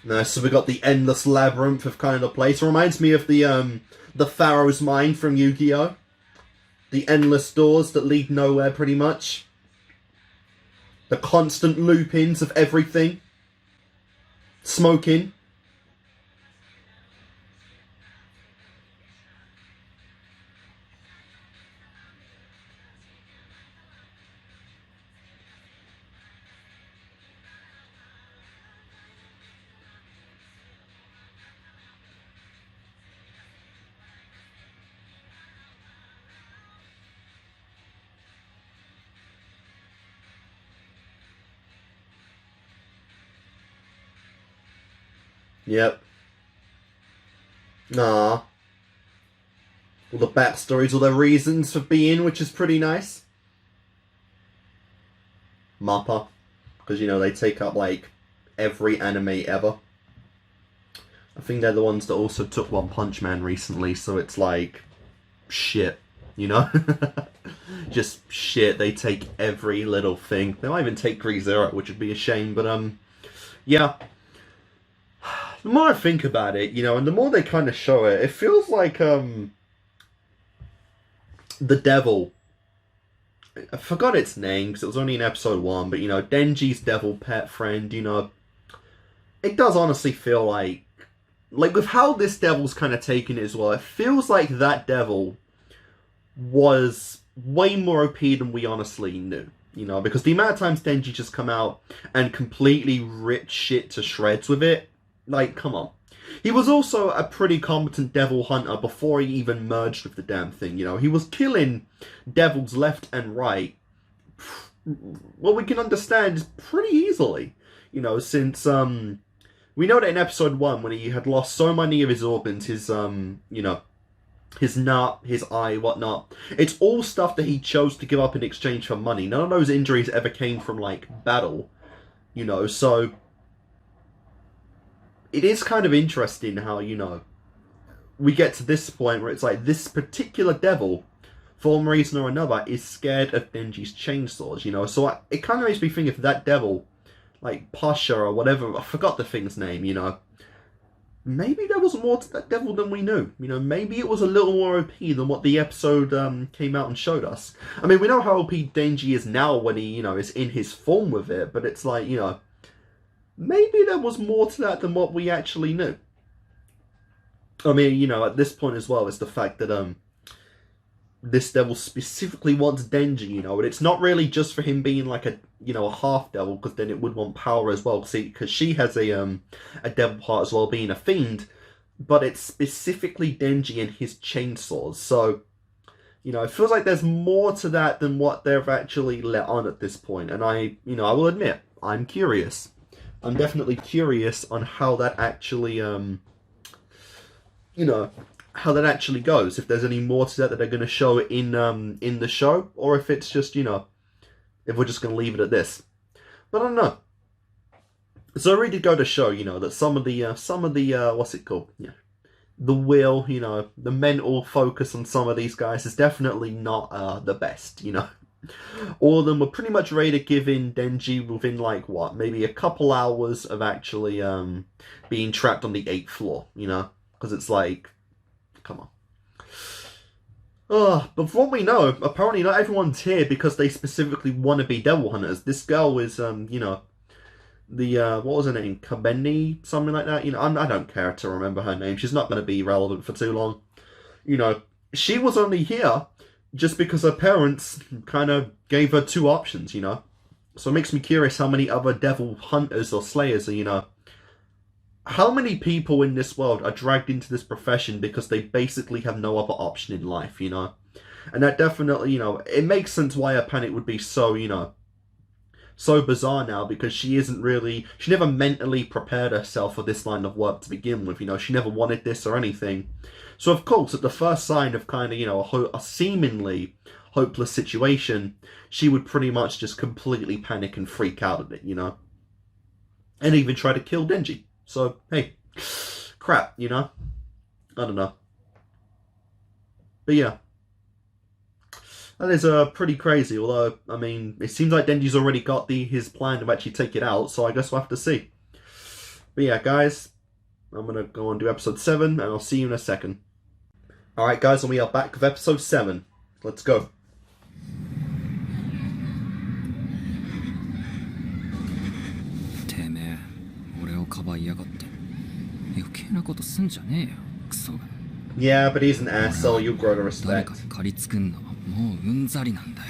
[SPEAKER 1] No, so we got the endless labyrinth of kind of place. It reminds me of the Pharaoh's Mind from Yu-Gi-Oh! The endless doors that lead nowhere, pretty much. The constant loop-ins of everything. Smoking. Yep. Nah. All the backstories, all the reasons for being, which is pretty nice. Mappa. Because, you know, they take up, like, every anime ever. I think they're the ones that also took One Punch Man recently, so it's like, shit, you know? Just shit, they take every little thing. They might even take ReZero, which would be a shame, but, yeah. The more I think about it, you know, and the more they kind of show it, it feels like, the devil, I forgot its name, because it was only in episode 1, but, you know, Denji's devil pet friend, you know, it does honestly feel like with how this devil's kind of taken it as well, it feels like that devil was way more OP than we honestly knew. You know, because the amount of times Denji just come out and completely ripped shit to shreds with it, like, come on. He was also a pretty competent devil hunter before he even merged with the damn thing, you know. He was killing devils left and right, what we can understand is pretty easily, you know, since, we know that in episode 1, when he had lost so many of his organs, his, you know, his nut, his eye, whatnot, it's all stuff that he chose to give up in exchange for money. None of those injuries ever came from, like, battle, you know, so it is kind of interesting how, you know, we get to this point where it's like this particular devil, for one reason or another, is scared of Denji's chainsaws, you know, so it kind of makes me think if that devil, like Pasha or whatever, I forgot the thing's name, you know, maybe there was more to that devil than we knew. You know, maybe it was a little more OP than what the episode came out and showed us. I mean, we know how OP Denji is now when he, you know, is in his form with it, but it's like, you know, maybe there was more to that than what we actually knew. I mean, you know, at this point as well, is the fact that this devil specifically wants Denji, you know, and it's not really just for him being like a, you know, a half devil, because then it would want power as well. See, because she has a devil part as well, being a fiend, but it's specifically Denji and his chainsaws. So, you know, it feels like there's more to that than what they've actually let on at this point. And I will admit, I'm curious. I'm definitely curious on how that actually, you know, how that actually goes. If there's any more to that they're going to show in the show, or if it's just, you know, if we're just going to leave it at this. But I don't know. So it really did go to show, you know, that some of the what's it called? Yeah, the will, you know, the mental focus on some of these guys is definitely not the best, you know. All of them were pretty much ready to give in Denji within, like, what, maybe a couple hours of actually being trapped on the 8th floor, you know, because it's like, come on. But from what we know, apparently not everyone's here because they specifically want to be devil hunters. This girl is, you know, the, what was her name? Kabeni? Something like that? You know, I don't care to remember her name. She's not going to be relevant for too long. You know, she was only here just because her parents kind of gave her 2 options, you know. So it makes me curious how many other devil hunters or slayers are, you know. How many people in this world are dragged into this profession because they basically have no other option in life, you know? And that definitely, you know, it makes sense why her panic would be so, you know, so bizarre now, because she never mentally prepared herself for this line of work to begin with, you know? She never wanted this or anything. So, of course, at the first sign of kind of, you know, a seemingly hopeless situation, she would pretty much just completely panic and freak out at it, you know? And even try to kill Denji. So, hey, crap, you know? I don't know. But yeah. That is pretty crazy, although, I mean, it seems like Denji's already got his plan to actually take it out, so I guess we'll have to see. But yeah, guys, I'm going to go on to episode 7, and I'll see you in a second. Alright, guys, and we are back with episode 7. Let's go. Yeah, but he's an asshole. You'll grow to respect.
[SPEAKER 10] もううんざりなんだよ。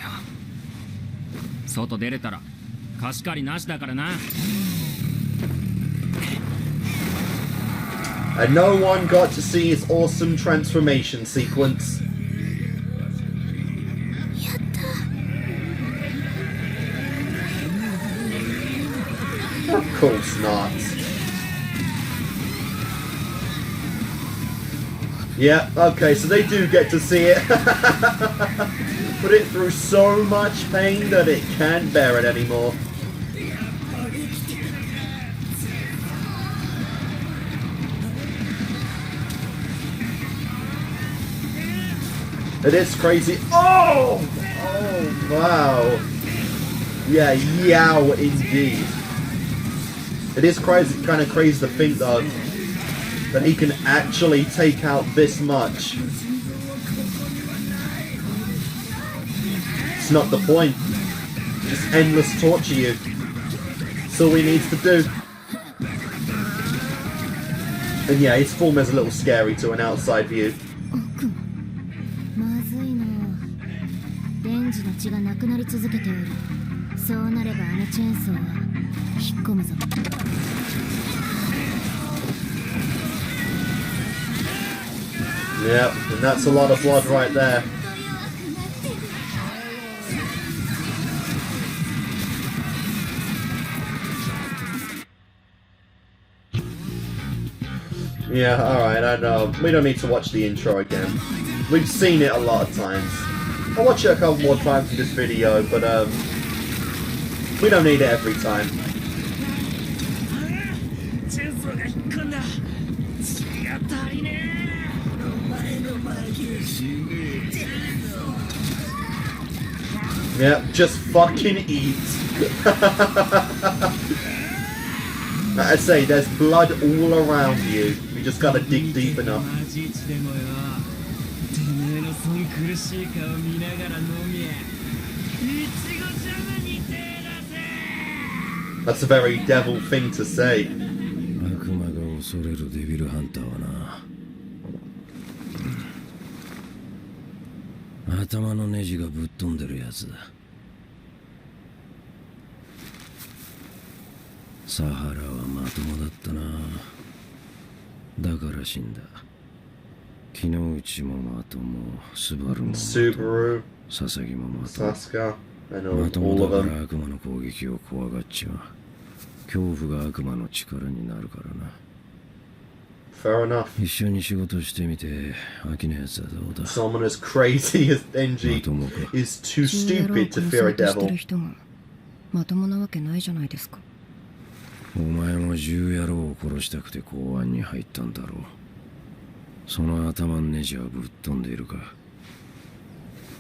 [SPEAKER 10] 外出れたら貸し借りなしだからな。
[SPEAKER 1] And no one got to see his awesome transformation sequence. Of course not. Yeah, okay, so they do get to see it. Put it through so much pain that it can't bear it anymore. It is crazy. Oh! Oh, wow. Yeah, yow, indeed. It is crazy, kind of crazy to think, though, that he can actually take out this much. It's not the point. Just endless torture you. That's all he needs to do. And yeah, his form is a little scary to an outside view. Yep, and that's a lot of blood right there. Yeah, alright, I know. We don't need to watch the intro again. We've seen it a lot of times. I'll watch it a couple more times in this video, but we don't need it every time. Yeah, just fucking eat. Like I say, there's blood all around you. You just gotta dig deep enough. That's a very devil thing to say.
[SPEAKER 9] 悪魔が恐れるデビルハンターはな、頭のネジがぶっ飛んでるやつだ。サハラはまともだったな。だから死んだ。木之内もまとも、スバルもまとも、ササギもまとも。まともだから悪魔の攻撃を怖がっちまう。恐怖が悪魔の力になるからな。
[SPEAKER 1] Fair enough.
[SPEAKER 9] 一緒に仕事してみて飽きのやつはどうだ。
[SPEAKER 1] Someone as crazy as Denji is too stupid to fear a devil.
[SPEAKER 14] まともなわけないじゃないですか。
[SPEAKER 9] お前も銃野郎を殺したくて公安に入ったんだろう。その頭のネジはぶっ飛んでいるか？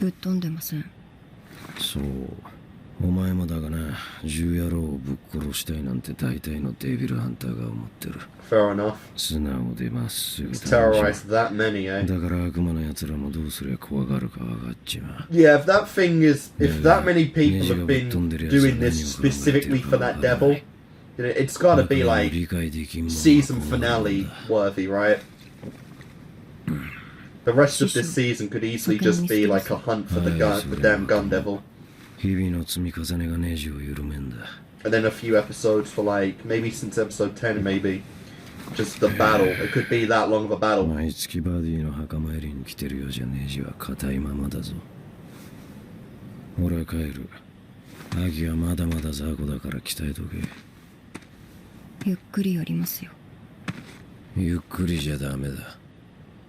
[SPEAKER 14] ぶっ飛んでません。
[SPEAKER 9] そう、お前もだがな、銃野郎をぶっ殺したいなんて大体のデビルハンターが思ってる。
[SPEAKER 1] Fair enough.
[SPEAKER 9] 素直でまっすぐだ。
[SPEAKER 1] Terrorized that many, eh?
[SPEAKER 9] だから悪魔の奴らもどうすりゃ怖がるか分かっちまう。
[SPEAKER 1] Yeah, if that many people have been doing this specifically for that devil, you know, it's gotta be like season finale worthy, right? The rest of this season could easily just be like a hunt for the damn gun devil.
[SPEAKER 9] 日々の積み重ねがネジを緩めんだ。
[SPEAKER 1] And then a few episodes for like, maybe since episode 10 maybe, just the battle. It could be that long of a battle.
[SPEAKER 9] 毎月バディの墓参りに来てるようじゃネジは硬いままだぞ。俺は帰る。アキはまだまだ雑魚だから鍛えとけ。
[SPEAKER 14] ゆっくりやりますよ。
[SPEAKER 9] ゆっくりじゃダメだ。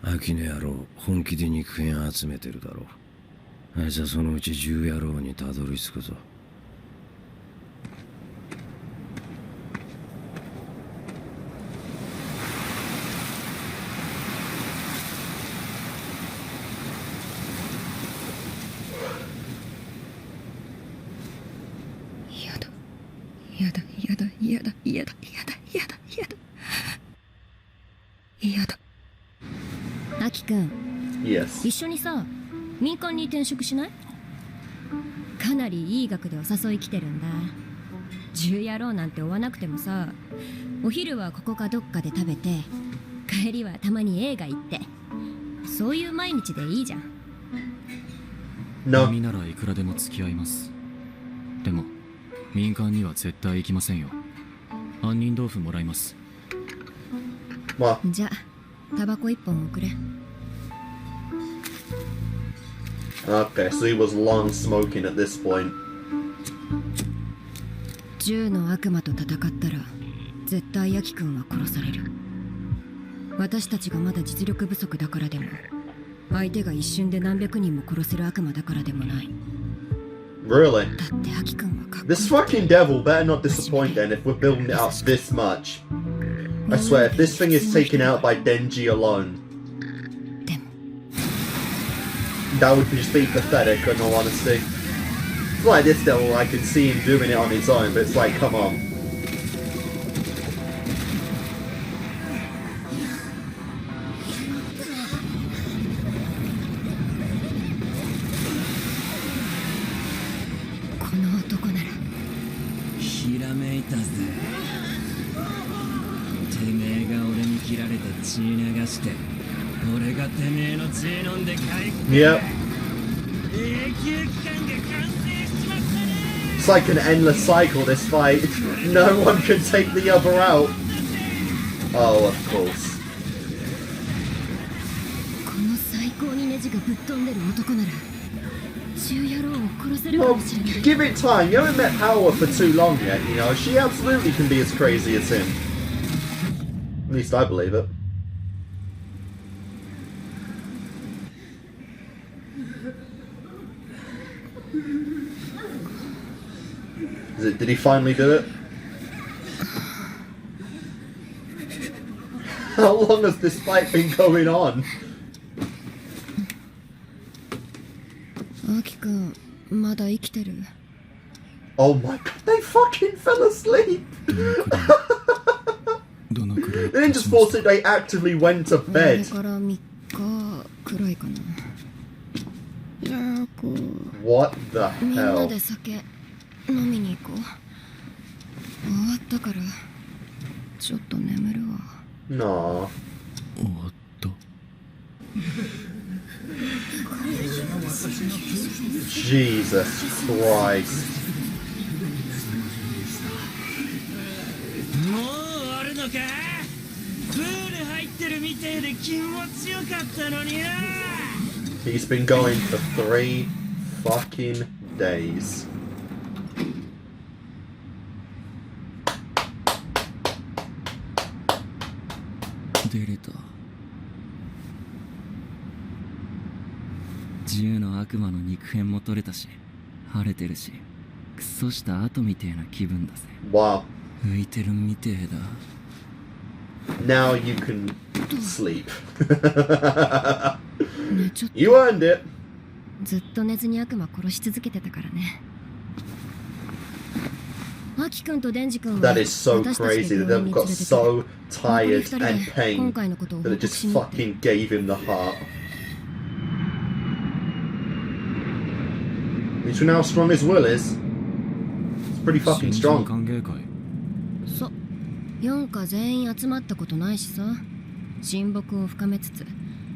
[SPEAKER 9] アキの野郎本気で肉片集めてるだろう。あいつはそのうち銃野郎にたどり着くぞ。
[SPEAKER 14] やだやだやだやだやだやだやだやだやだ。
[SPEAKER 5] アキくん、
[SPEAKER 1] Yes.
[SPEAKER 5] 一緒にさ、民間に転職しない？かなりいい額でお誘い来てるんだ。銃野郎なんて追わなくてもさ、お昼はここかどっかで食べて、帰りはたまに映画行って、そういう毎日でいいじゃん。
[SPEAKER 11] 君ならいくらでも付き合います。でも民間には絶対行きませんよ。杏仁豆腐もらいます。
[SPEAKER 5] じゃあタバコ一本送れ。
[SPEAKER 1] Okay, so he was long smoking at this point.
[SPEAKER 5] 銃の悪魔と戦ったら絶対ヤキ君は殺される。私たちがまだ実力不足だからでも、相手が一瞬で何百人も殺せる悪魔だからでもない。
[SPEAKER 1] Really?
[SPEAKER 5] だってヤキ君はかっこいい。
[SPEAKER 1] This fucking devil better not disappoint then if we're building it up this much. I swear, if this thing is taken out by Denji alone, that would just be pathetic in all honesty. It's like this devil, I can see him doing it on his own, but it's like, come on. Yep. It's like an endless cycle, this fight. No one can take the other out. Oh, of course. Well, give it time. You haven't met Power for too long yet, you know. She absolutely can be as crazy as him. At least I believe it. Did he finally do it? How long has this fight been going on?
[SPEAKER 5] アキ君、まだ生きてる。
[SPEAKER 1] Oh my god, they fucking fell asleep! They didn't just fall asleep, they actively went to bed.
[SPEAKER 5] これから3日くらいかな。じゃあこう
[SPEAKER 1] What the
[SPEAKER 5] みんな
[SPEAKER 1] hell?
[SPEAKER 5] で酒飲みに行こう。終わったからちょっと眠るわ。
[SPEAKER 1] Nah.
[SPEAKER 11] 終わった。
[SPEAKER 1] Jesus Christ.
[SPEAKER 16] もう終わるのか？プール入ってるみてえで気持ちよかったのにな。
[SPEAKER 1] He's been going for 3 fucking days.
[SPEAKER 10] 出れた。銃の悪魔の肉片も取れたし、晴れてるし、クソした後みてえな気分だぜ。
[SPEAKER 1] Wow.
[SPEAKER 10] 浮いてるみてえだ。
[SPEAKER 1] Now you can sleep.
[SPEAKER 5] 寝ちゃった。
[SPEAKER 1] You earned it.
[SPEAKER 5] ずっと寝ずに悪魔殺し続けてたからね。アキ君とデンジ君は
[SPEAKER 1] That is so crazy that they've got so tired and pain
[SPEAKER 5] 今回のことを
[SPEAKER 1] that it just fucking gave him the heart. Which now strong his will is. It's pretty fucking strong.
[SPEAKER 5] そう、4家全員集まったことないしさ。親睦を深めつつ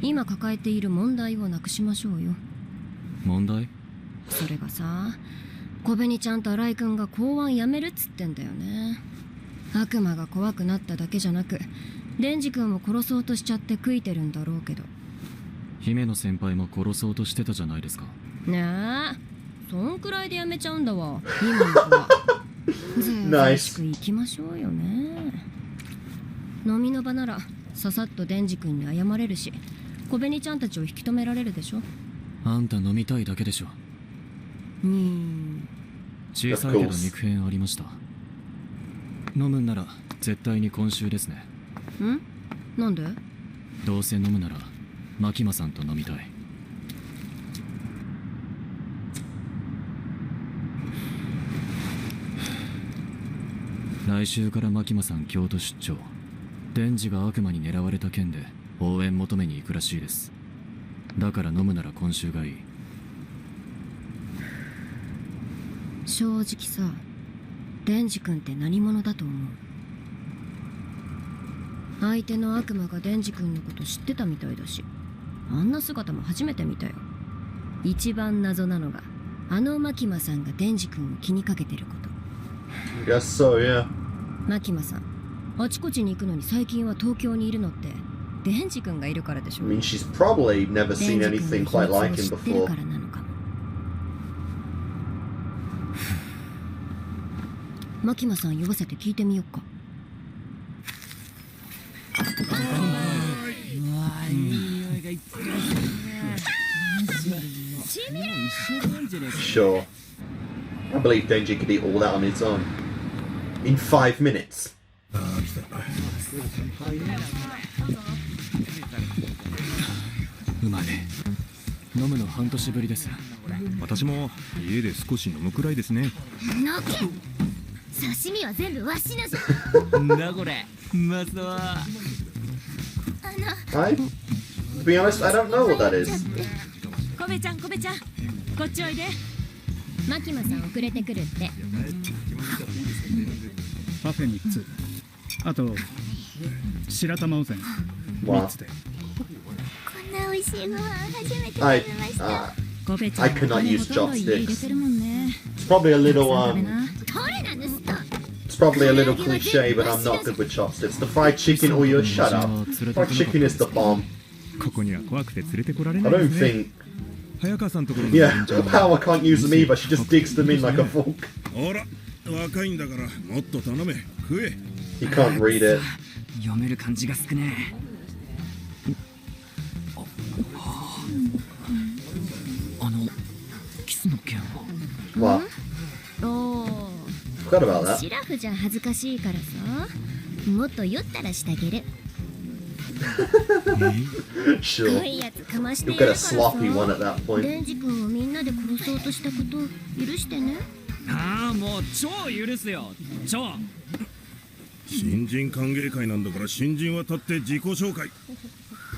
[SPEAKER 5] 今抱えている問題をなくしましょうよ。
[SPEAKER 11] 問題？
[SPEAKER 5] それがさ、小紅ちゃんと新井君が公安やめるっつってんだよね。悪魔が怖くなっただけじゃなくデンジ君を殺そうとしちゃって悔いてるんだろうけど。
[SPEAKER 11] 姫野先輩も殺そうとしてたじゃないですか。
[SPEAKER 5] ねえ、そんくらいでやめちゃうんだわ今の子は。ずうしく行きましょうよね。飲みの場ならささっとデンジ君に謝れるし小紅ちゃんたちを引き止められるでしょ。
[SPEAKER 11] あんた飲みたいだけでしょ。小さいけど肉片ありました。飲むんなら絶対に今週ですね。
[SPEAKER 5] ん？なんで？
[SPEAKER 11] どうせ飲むなら牧間さんと飲みたい。来週から牧間さん京都出張。デンジが悪魔に狙われた件で応援求めに行くらしいです。だから飲むなら今週がいい。
[SPEAKER 5] 正直さ、デンジ君って何者だと思う？相手の悪魔がデンジ君のこと知ってたみたいだし、あんな姿も初めて見たよ。一番謎なのがあの牧間さんがデンジ君を気にかけてること。
[SPEAKER 1] Guess so, yeah.
[SPEAKER 5] 牧間さん、あちこちに行くのに最近は東京にいるのってデンジ君がいるからでしょ。
[SPEAKER 1] I mean, she's probably never seen anything quite like him before.
[SPEAKER 5] 牧間さん呼ばせて聞いてみよっか。
[SPEAKER 1] Sure. I believe Denji could eat all that on his own. In 5 minutes.
[SPEAKER 11] うまい。飲むの半年ぶりです。
[SPEAKER 17] 私も家で少し飲むくらいですね。
[SPEAKER 5] なけ。刺身は全部わしのじ
[SPEAKER 16] ゃ。んだこれ。うまそう。
[SPEAKER 1] I, to be honest, I don't know what that is.
[SPEAKER 14] コベちゃん、コベちゃん、こっちおいで。
[SPEAKER 5] 牧間さん遅れてくるって。
[SPEAKER 8] パフェ3つ、あと白玉温泉3つで。
[SPEAKER 7] こんな美味しいご飯初めて食べました。
[SPEAKER 1] I could not use chopsticks. It's probably a little It's probably a little cliche, but I'm not good with chopsticks. The fried chicken, or you shut up. Fried chicken is the bomb.
[SPEAKER 17] ここには怖くて連れてこられ
[SPEAKER 1] I
[SPEAKER 17] ないで
[SPEAKER 1] don't
[SPEAKER 17] すね。
[SPEAKER 1] think.
[SPEAKER 17] 早川さんところの
[SPEAKER 1] Yeah, Power can't use them either. She just digs them in like a fork.
[SPEAKER 3] ほら、若いんだからもっと頼め、食え。
[SPEAKER 1] You can't read it.
[SPEAKER 10] 読める感じが少ねえ。あのキスの件は。
[SPEAKER 1] What?
[SPEAKER 5] おー。
[SPEAKER 1] Forgot about that.
[SPEAKER 5] シラフじゃ恥ずかしいからさ、もっと酔ったらしてあげる。
[SPEAKER 1] Sure.
[SPEAKER 5] 濃いやつかまして
[SPEAKER 1] You'll
[SPEAKER 5] や
[SPEAKER 1] get
[SPEAKER 5] る
[SPEAKER 1] a
[SPEAKER 5] からさ。
[SPEAKER 1] sloppy one at that
[SPEAKER 5] デ
[SPEAKER 1] point.
[SPEAKER 5] ンジ君をみんなで殺そうとしたこと許してね。
[SPEAKER 16] ああ、もう超許すよ。超。
[SPEAKER 3] 新人歓迎会なんだから新人は立って自己紹介。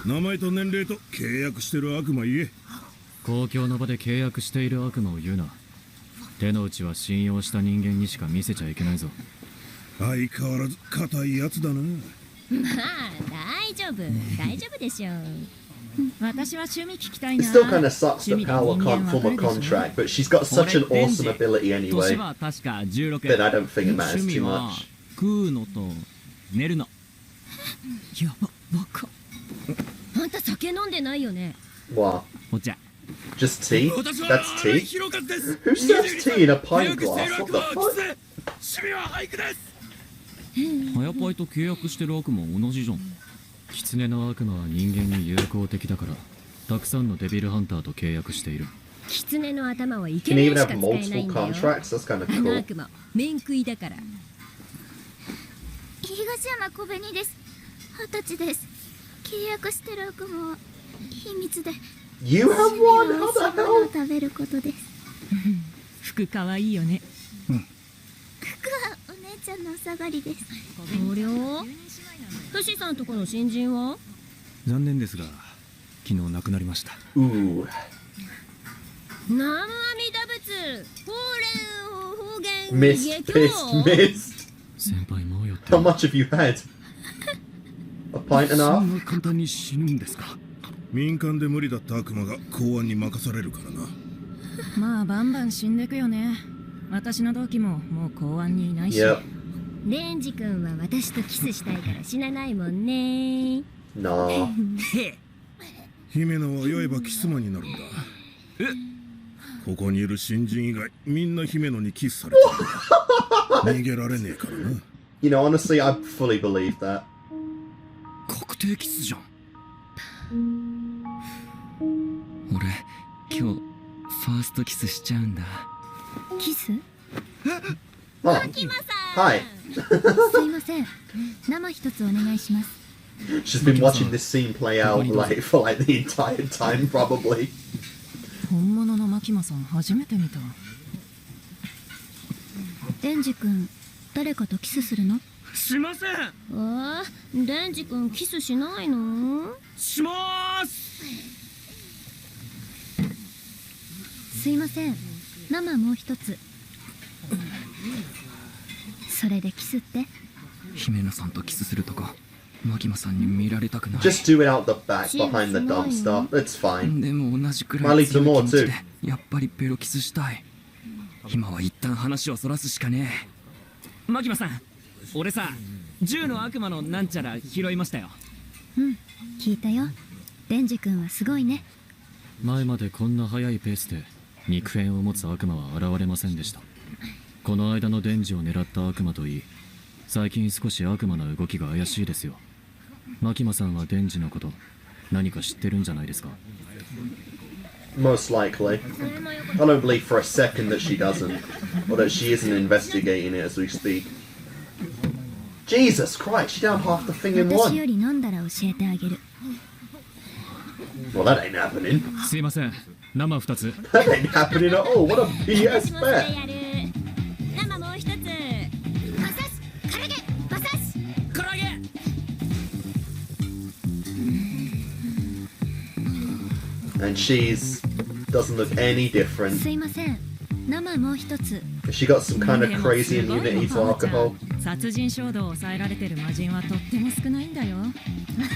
[SPEAKER 3] 名前と年齢と契約してる悪魔言え。
[SPEAKER 11] 公共の場で契約している悪魔を言うな。手の内は信用した人間にしか見せちゃいけないぞ。
[SPEAKER 3] 相変わらず硬いやつだな。
[SPEAKER 5] まあ大丈夫、大丈夫でしょう。
[SPEAKER 14] 私は趣味聞きたいな。
[SPEAKER 1] It still kind of sucks that Power can't form a contract, but she's got such an awesome ability anyway
[SPEAKER 16] 年は確か16。
[SPEAKER 1] that I don't think it matters
[SPEAKER 16] 趣味
[SPEAKER 1] too
[SPEAKER 16] は
[SPEAKER 1] much.
[SPEAKER 16] 食うのと寝るの。
[SPEAKER 14] やば、バカ。
[SPEAKER 5] あんた酒飲んでないよね。
[SPEAKER 1] What?
[SPEAKER 16] お茶。
[SPEAKER 1] Just tea? That's tea? Who serves tea in a pint glass? What the fuck?
[SPEAKER 16] 趣味は俳句です。ハヤパイと契約してる悪魔同じじゃん。
[SPEAKER 11] 狐の悪魔は人間に友好的だからたくさんのデビルハンターと契約している。
[SPEAKER 5] 狐の頭はイケ
[SPEAKER 1] Can
[SPEAKER 5] メ
[SPEAKER 1] you
[SPEAKER 5] ン
[SPEAKER 1] even
[SPEAKER 5] しか
[SPEAKER 1] have
[SPEAKER 5] 使えない
[SPEAKER 1] multiple
[SPEAKER 5] んだよ。
[SPEAKER 1] contracts? That's kind of
[SPEAKER 5] あの
[SPEAKER 1] cool.
[SPEAKER 5] 悪魔面食いだから。東山小紅です。20歳です。契約してる悪魔は秘密で。
[SPEAKER 1] You have one? How the
[SPEAKER 5] を
[SPEAKER 1] hell?
[SPEAKER 5] 食べることです。
[SPEAKER 6] 服かわいいよね。
[SPEAKER 5] 服はお姉ちゃんのお下がりです。
[SPEAKER 6] そりゃフシさんとこの新人は
[SPEAKER 17] 残念ですが昨日亡くなりました。
[SPEAKER 1] Ooh.
[SPEAKER 6] 南無阿弥陀仏法蓮方言
[SPEAKER 1] Missed, pissed, missed.
[SPEAKER 11] 先輩もうよって
[SPEAKER 1] How much have you had? A pint and a
[SPEAKER 12] そ
[SPEAKER 1] half?
[SPEAKER 12] んな簡単に死ぬんですか。民間で無理だった悪魔が公安に任されるからな。
[SPEAKER 14] まあバンバン死んでくよね。私の同期ももう公安にいないし。
[SPEAKER 1] Yep.
[SPEAKER 5] レンジ君は私とキスしたいから死なないもんね。
[SPEAKER 1] Nah.
[SPEAKER 12] 姫野は酔えばキス魔になるんだ。ここにいる新人以外みんな姫野にキスされてる。逃げられねえからな。
[SPEAKER 1] You know, honestly, I fully believe that.
[SPEAKER 10] 確定キスじゃん。俺今日ファーストキスしちゃうんだ。
[SPEAKER 5] キス？
[SPEAKER 1] Oh. Hi.
[SPEAKER 5] すいません。生一つお願いします。
[SPEAKER 1] She's been watching this scene play out like for like the entire time, probably.
[SPEAKER 14] 本物のマキマさん初めて見た。
[SPEAKER 5] デンジ君、誰かとキスするの？
[SPEAKER 16] しません。
[SPEAKER 5] デンジ君キスしないの？
[SPEAKER 16] しまーす。
[SPEAKER 5] すいません。生もう一つ。それでキスって？
[SPEAKER 10] 姫野さんとキスするとかマキマさんに見られたくない。
[SPEAKER 1] Just do it out the back behind the dumpster. It's fine.
[SPEAKER 10] でも同じくら
[SPEAKER 1] I'll
[SPEAKER 10] い
[SPEAKER 1] leave
[SPEAKER 10] 強
[SPEAKER 1] some
[SPEAKER 10] い
[SPEAKER 1] more
[SPEAKER 10] 気持ち
[SPEAKER 1] too.
[SPEAKER 10] でやっぱりベロキスしたい。今は一旦話をそらすしかね
[SPEAKER 16] え。マキマさん、俺さ、銃の悪魔のなんちゃら拾いましたよ。
[SPEAKER 5] うん、聞いたよ。デンジ君はすごいね。
[SPEAKER 11] 前までこんな速いペースで肉片を持つ悪魔は現れませんでした。この間のデンジを狙った悪魔といい、最近少し悪魔の動きが怪しいですよ。マキマさんはデンジのこと何か知ってるんじゃないですか？
[SPEAKER 1] Most likely. I don't believe for a second that she doesn't, or that she isn't investigating it as we speak. Jesus Christ, she downed half the thing in
[SPEAKER 5] 私よ
[SPEAKER 1] one.
[SPEAKER 5] り飲んだら教えてあげる。
[SPEAKER 1] Well, that ain't happening.
[SPEAKER 11] すいません、生2つ。
[SPEAKER 1] That ain't happening at all. What a BS bet.
[SPEAKER 5] 生もう一つ。馬刺し、唐揚げ、馬刺し。
[SPEAKER 16] 唐揚げ。
[SPEAKER 1] And she's doesn't look any different.
[SPEAKER 5] すいません。生もう一つ。
[SPEAKER 1] She got some kind of crazy immunity to alcohol.
[SPEAKER 14] 殺人衝動を抑えられてる魔人はとっても少ないんだよ。
[SPEAKER 5] わ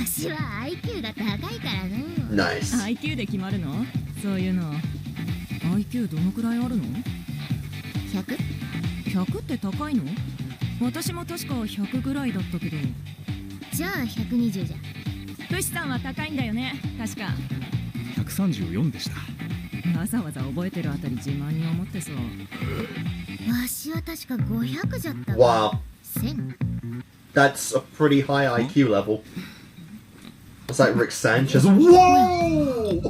[SPEAKER 5] しは IQ が高いからね。
[SPEAKER 1] Nice.
[SPEAKER 14] IQ で決まるの？そういうの。IQ どのくらいあるの？
[SPEAKER 5] 100？
[SPEAKER 14] 100って高いの？私も確か100ぐらいだったけど。
[SPEAKER 5] じゃあ120じゃ。
[SPEAKER 14] フシさんは高いんだよね、確か。
[SPEAKER 17] 134でした。
[SPEAKER 14] わざわざ覚えてるあたり自慢に思ってそう。
[SPEAKER 5] わしは確か500じゃった。
[SPEAKER 1] Wow.
[SPEAKER 5] 1000。
[SPEAKER 1] That's a pretty high IQ level. It's like Rick Sanchez. Whoa!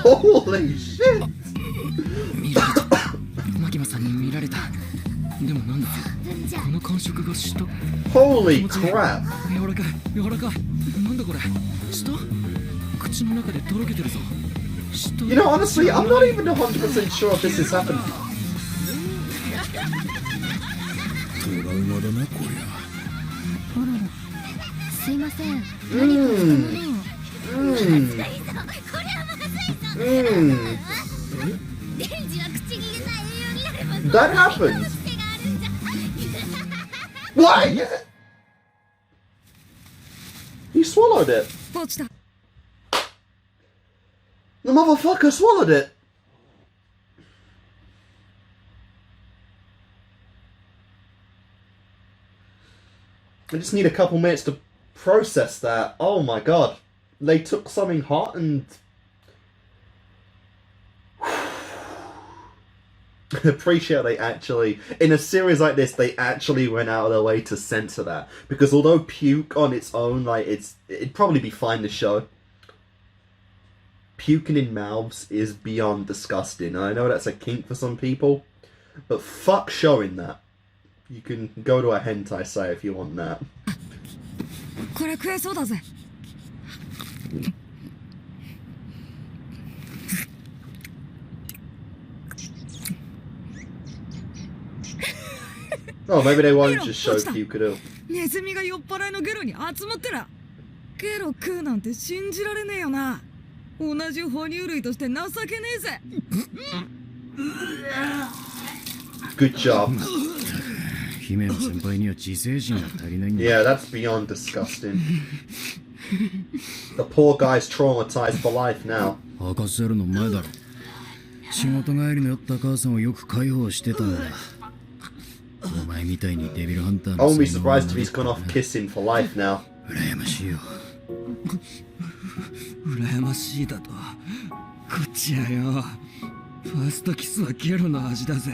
[SPEAKER 1] Holy shit!
[SPEAKER 10] 見られた。マキマさんに見られた。でもなんだこの感触がした。
[SPEAKER 1] Holy crap!
[SPEAKER 10] 柔らかい柔らかい。なんだこれ。舌？口の中でとろけてるぞ。
[SPEAKER 1] You know, honestly, I'm not even 100% sure if this is happening.
[SPEAKER 12] トラウマだなこりゃ。
[SPEAKER 5] あらら。すいません。何かしたものを。これはまずいぞ。デンジは口に入れた栄養になれば。
[SPEAKER 1] That happened. Why? He swallowed it.
[SPEAKER 14] 落ちた。
[SPEAKER 1] The motherfucker swallowed it. I just need a couple minutes to process that. Oh my god. They took something hot and... appreciate they actually, in a series like this, they actually went out of their way to censor that. Because although puke on its own, like, it'd probably be fine to show. Puking in mouths is beyond disgusting. I know that's a kink for some people, but fuck showing that. You can go to a hentai site if you want that.
[SPEAKER 14] これ食えそうだぜ。
[SPEAKER 1] Oh, maybe they won't just show Kukuru.
[SPEAKER 14] ネズミが酔っ払いのゲロに集まってら。ゲロ食うなんて信じられねえよな。同じ哺乳類として情けねえぜ。
[SPEAKER 1] Good job.
[SPEAKER 9] 姫の先輩には自制心が足りないんだ。
[SPEAKER 1] Yeah, that's beyond disgusting. The poor guy's traumatized for life now.
[SPEAKER 9] 博士るの前だろ。仕事帰りの酔った母さんをよく介抱してたんだ。お前みたいにデビルハンター
[SPEAKER 1] I
[SPEAKER 9] の
[SPEAKER 1] won't be surprised if he's gone off kissing for life now.
[SPEAKER 9] 羨ましいよ。
[SPEAKER 10] 羨ましいだと。こっちやよ。ファーストキスはゲロの味だぜ。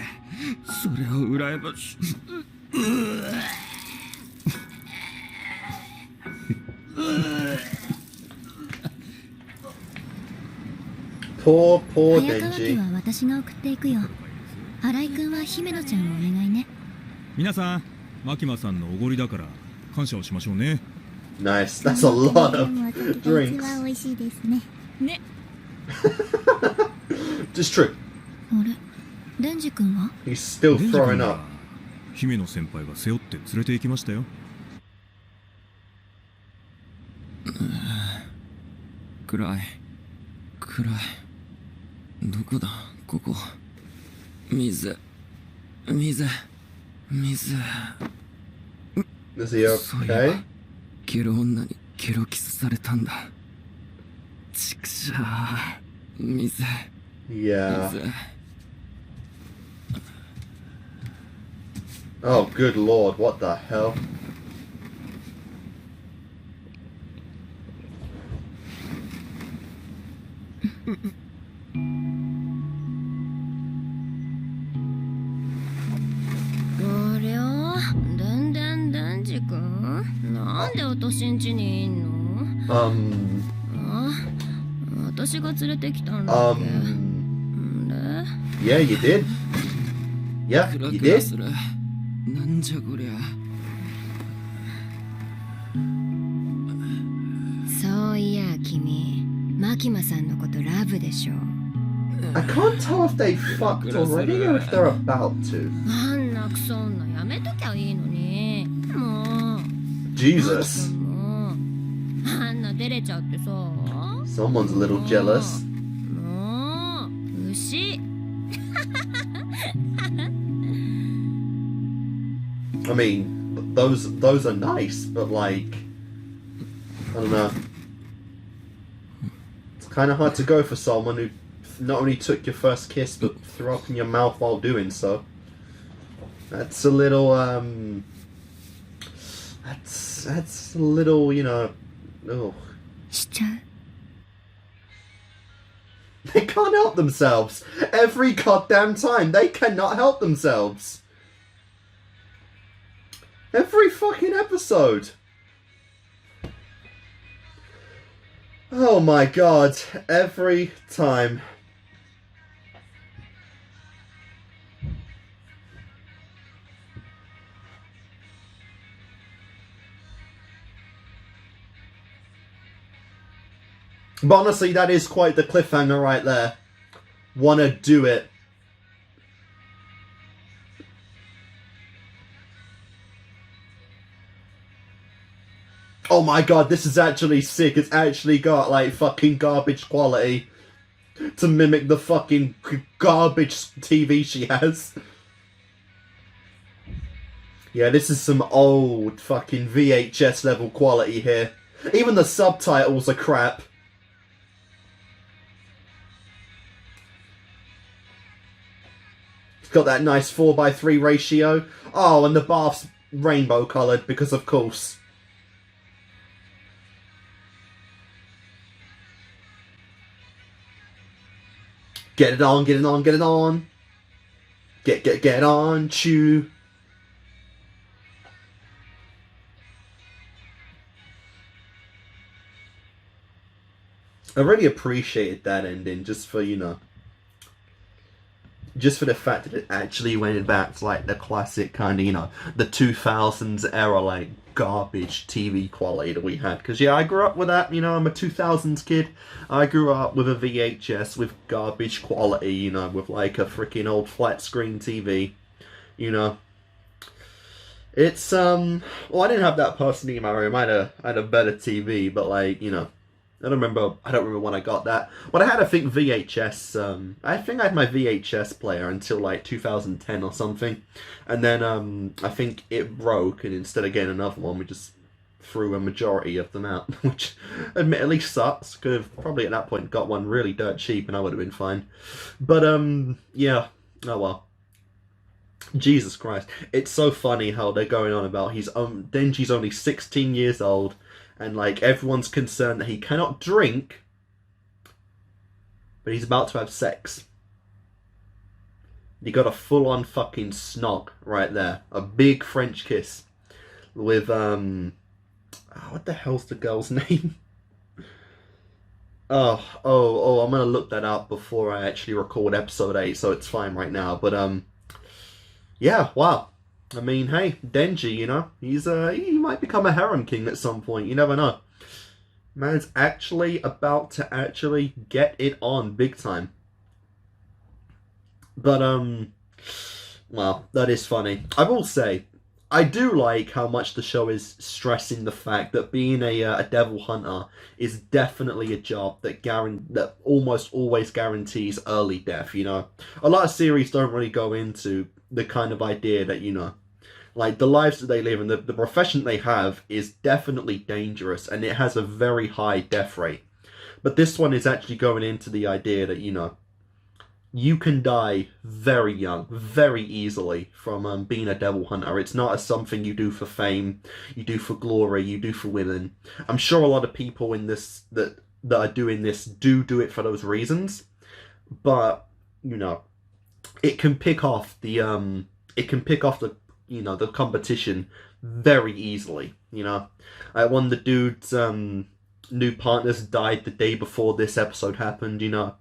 [SPEAKER 10] それを羨ましい。
[SPEAKER 1] Poor
[SPEAKER 5] 早川家
[SPEAKER 1] Denji.
[SPEAKER 5] は私が送っていくよ。新井君は姫野ちゃんをお願いね。
[SPEAKER 17] 皆さん、マキマさんのおごりだから感謝をしましょうね。
[SPEAKER 1] Nice. That's a lot of
[SPEAKER 5] 一
[SPEAKER 1] drinks.
[SPEAKER 5] 番美味しいですね。
[SPEAKER 14] ね。
[SPEAKER 1] Just true.
[SPEAKER 5] あれ、デンジ君は？
[SPEAKER 1] He's still
[SPEAKER 17] デンジ君
[SPEAKER 1] throwing
[SPEAKER 17] は
[SPEAKER 1] up.
[SPEAKER 17] 姫野先輩が背負って連れて行きましたよ。
[SPEAKER 10] 暗い。暗い。どこだ、ここ。水。水。水。
[SPEAKER 1] Is he
[SPEAKER 10] そういえば
[SPEAKER 1] okay?
[SPEAKER 10] ゲロ女にゲロキスされたんだ。ちくしゃー。水。
[SPEAKER 1] Yeah.
[SPEAKER 10] 水。
[SPEAKER 1] Oh, good lord. What the hell?
[SPEAKER 5] ありゃ、デンジ君、なんで私ん家にいんの？あ、私が連れてきたんだっけ。
[SPEAKER 1] Yeah, you did. Yeah,
[SPEAKER 10] クラ
[SPEAKER 1] you
[SPEAKER 10] クラ
[SPEAKER 1] did.
[SPEAKER 10] する。なんじゃこりゃ。
[SPEAKER 5] そういや君、マキマさんのことラブでしょ。
[SPEAKER 1] I can't tell if they fucked already or if they're about to.
[SPEAKER 5] あんなクソ女やめときゃいいのに。もう。
[SPEAKER 1] Jesus.
[SPEAKER 5] もう。あんな照れちゃってさ。
[SPEAKER 1] Someone's a little jealous.
[SPEAKER 5] もう。牛。
[SPEAKER 1] I mean, those are nice, but like, I don't know. It's kind of hard to go for someone who not only took your first kiss but threw up in your mouth while doing so. That's a little that's a little, you know. Oh.
[SPEAKER 5] しちゃう。
[SPEAKER 1] They can't help themselves. Every goddamn time, they cannot help themselves. Every fucking episode. Oh my god, every time. But honestly, that is quite the cliffhanger right there. Wanna do it. Oh my god, this is actually sick. It's actually got like fucking garbage quality to mimic the fucking garbage TV she has. Yeah, this is some old fucking VHS level quality here. Even the subtitles are crap. It's got that nice 4:3 ratio. Oh, and the bath's rainbow coloured because of course. Get it on, get it on, get it on. Get on, chew. I really appreciated that ending, just for, you know, just for the fact that it actually went back to like the classic kind of, you know, the 2000s era like garbage TV quality that we had. Because yeah, I grew up with that, you know, I'm a 2000s kid. I grew up with a VHS with garbage quality, you know, with like a freaking old flat screen TV, you know. It's well, I didn't have that personally in my room. I had a better TV, but like, you know, I don't remember when I got that. But I had, I think, VHS. I think I had my VHS player until like 2010 or something, and then I think it broke, and instead of getting another one, we just threw a majority of them out, which admittedly sucks. Could have probably at that point got one really dirt cheap, and I would have been fine. But yeah, oh well. Jesus Christ. It's so funny how they're going on about Denji's only 16 years old, and like everyone's concerned that he cannot drink, but he's about to have sex. You got a full-on fucking snog right there. A big French kiss with what the hell's the girl's name? I'm gonna look that up before I actually record episode 8, so it's fine right now. But yeah, wow. I mean, hey, Denji, you know, he might become a harem king at some point. You never know. Man's actually about to actually get it on big time. But well, that is funny. I will say, I do like how much the show is stressing the fact that being a devil hunter is definitely a job that almost always guarantees early death. You know, a lot of series don't really go into the kind of idea that, you know, like the lives that they live and the profession they have is definitely dangerous, and it has a very high death rate. But this one is actually going into the idea that, you know, you can die very young, very easily from being a devil hunter. It's not something you do for fame, you do for glory, you do for women. I'm sure a lot of people in this that are doing this do it for those reasons, but you know, it can pick off the you know, the competition very easily. You know, one of the dude's new partners died the day before this episode happened. You know,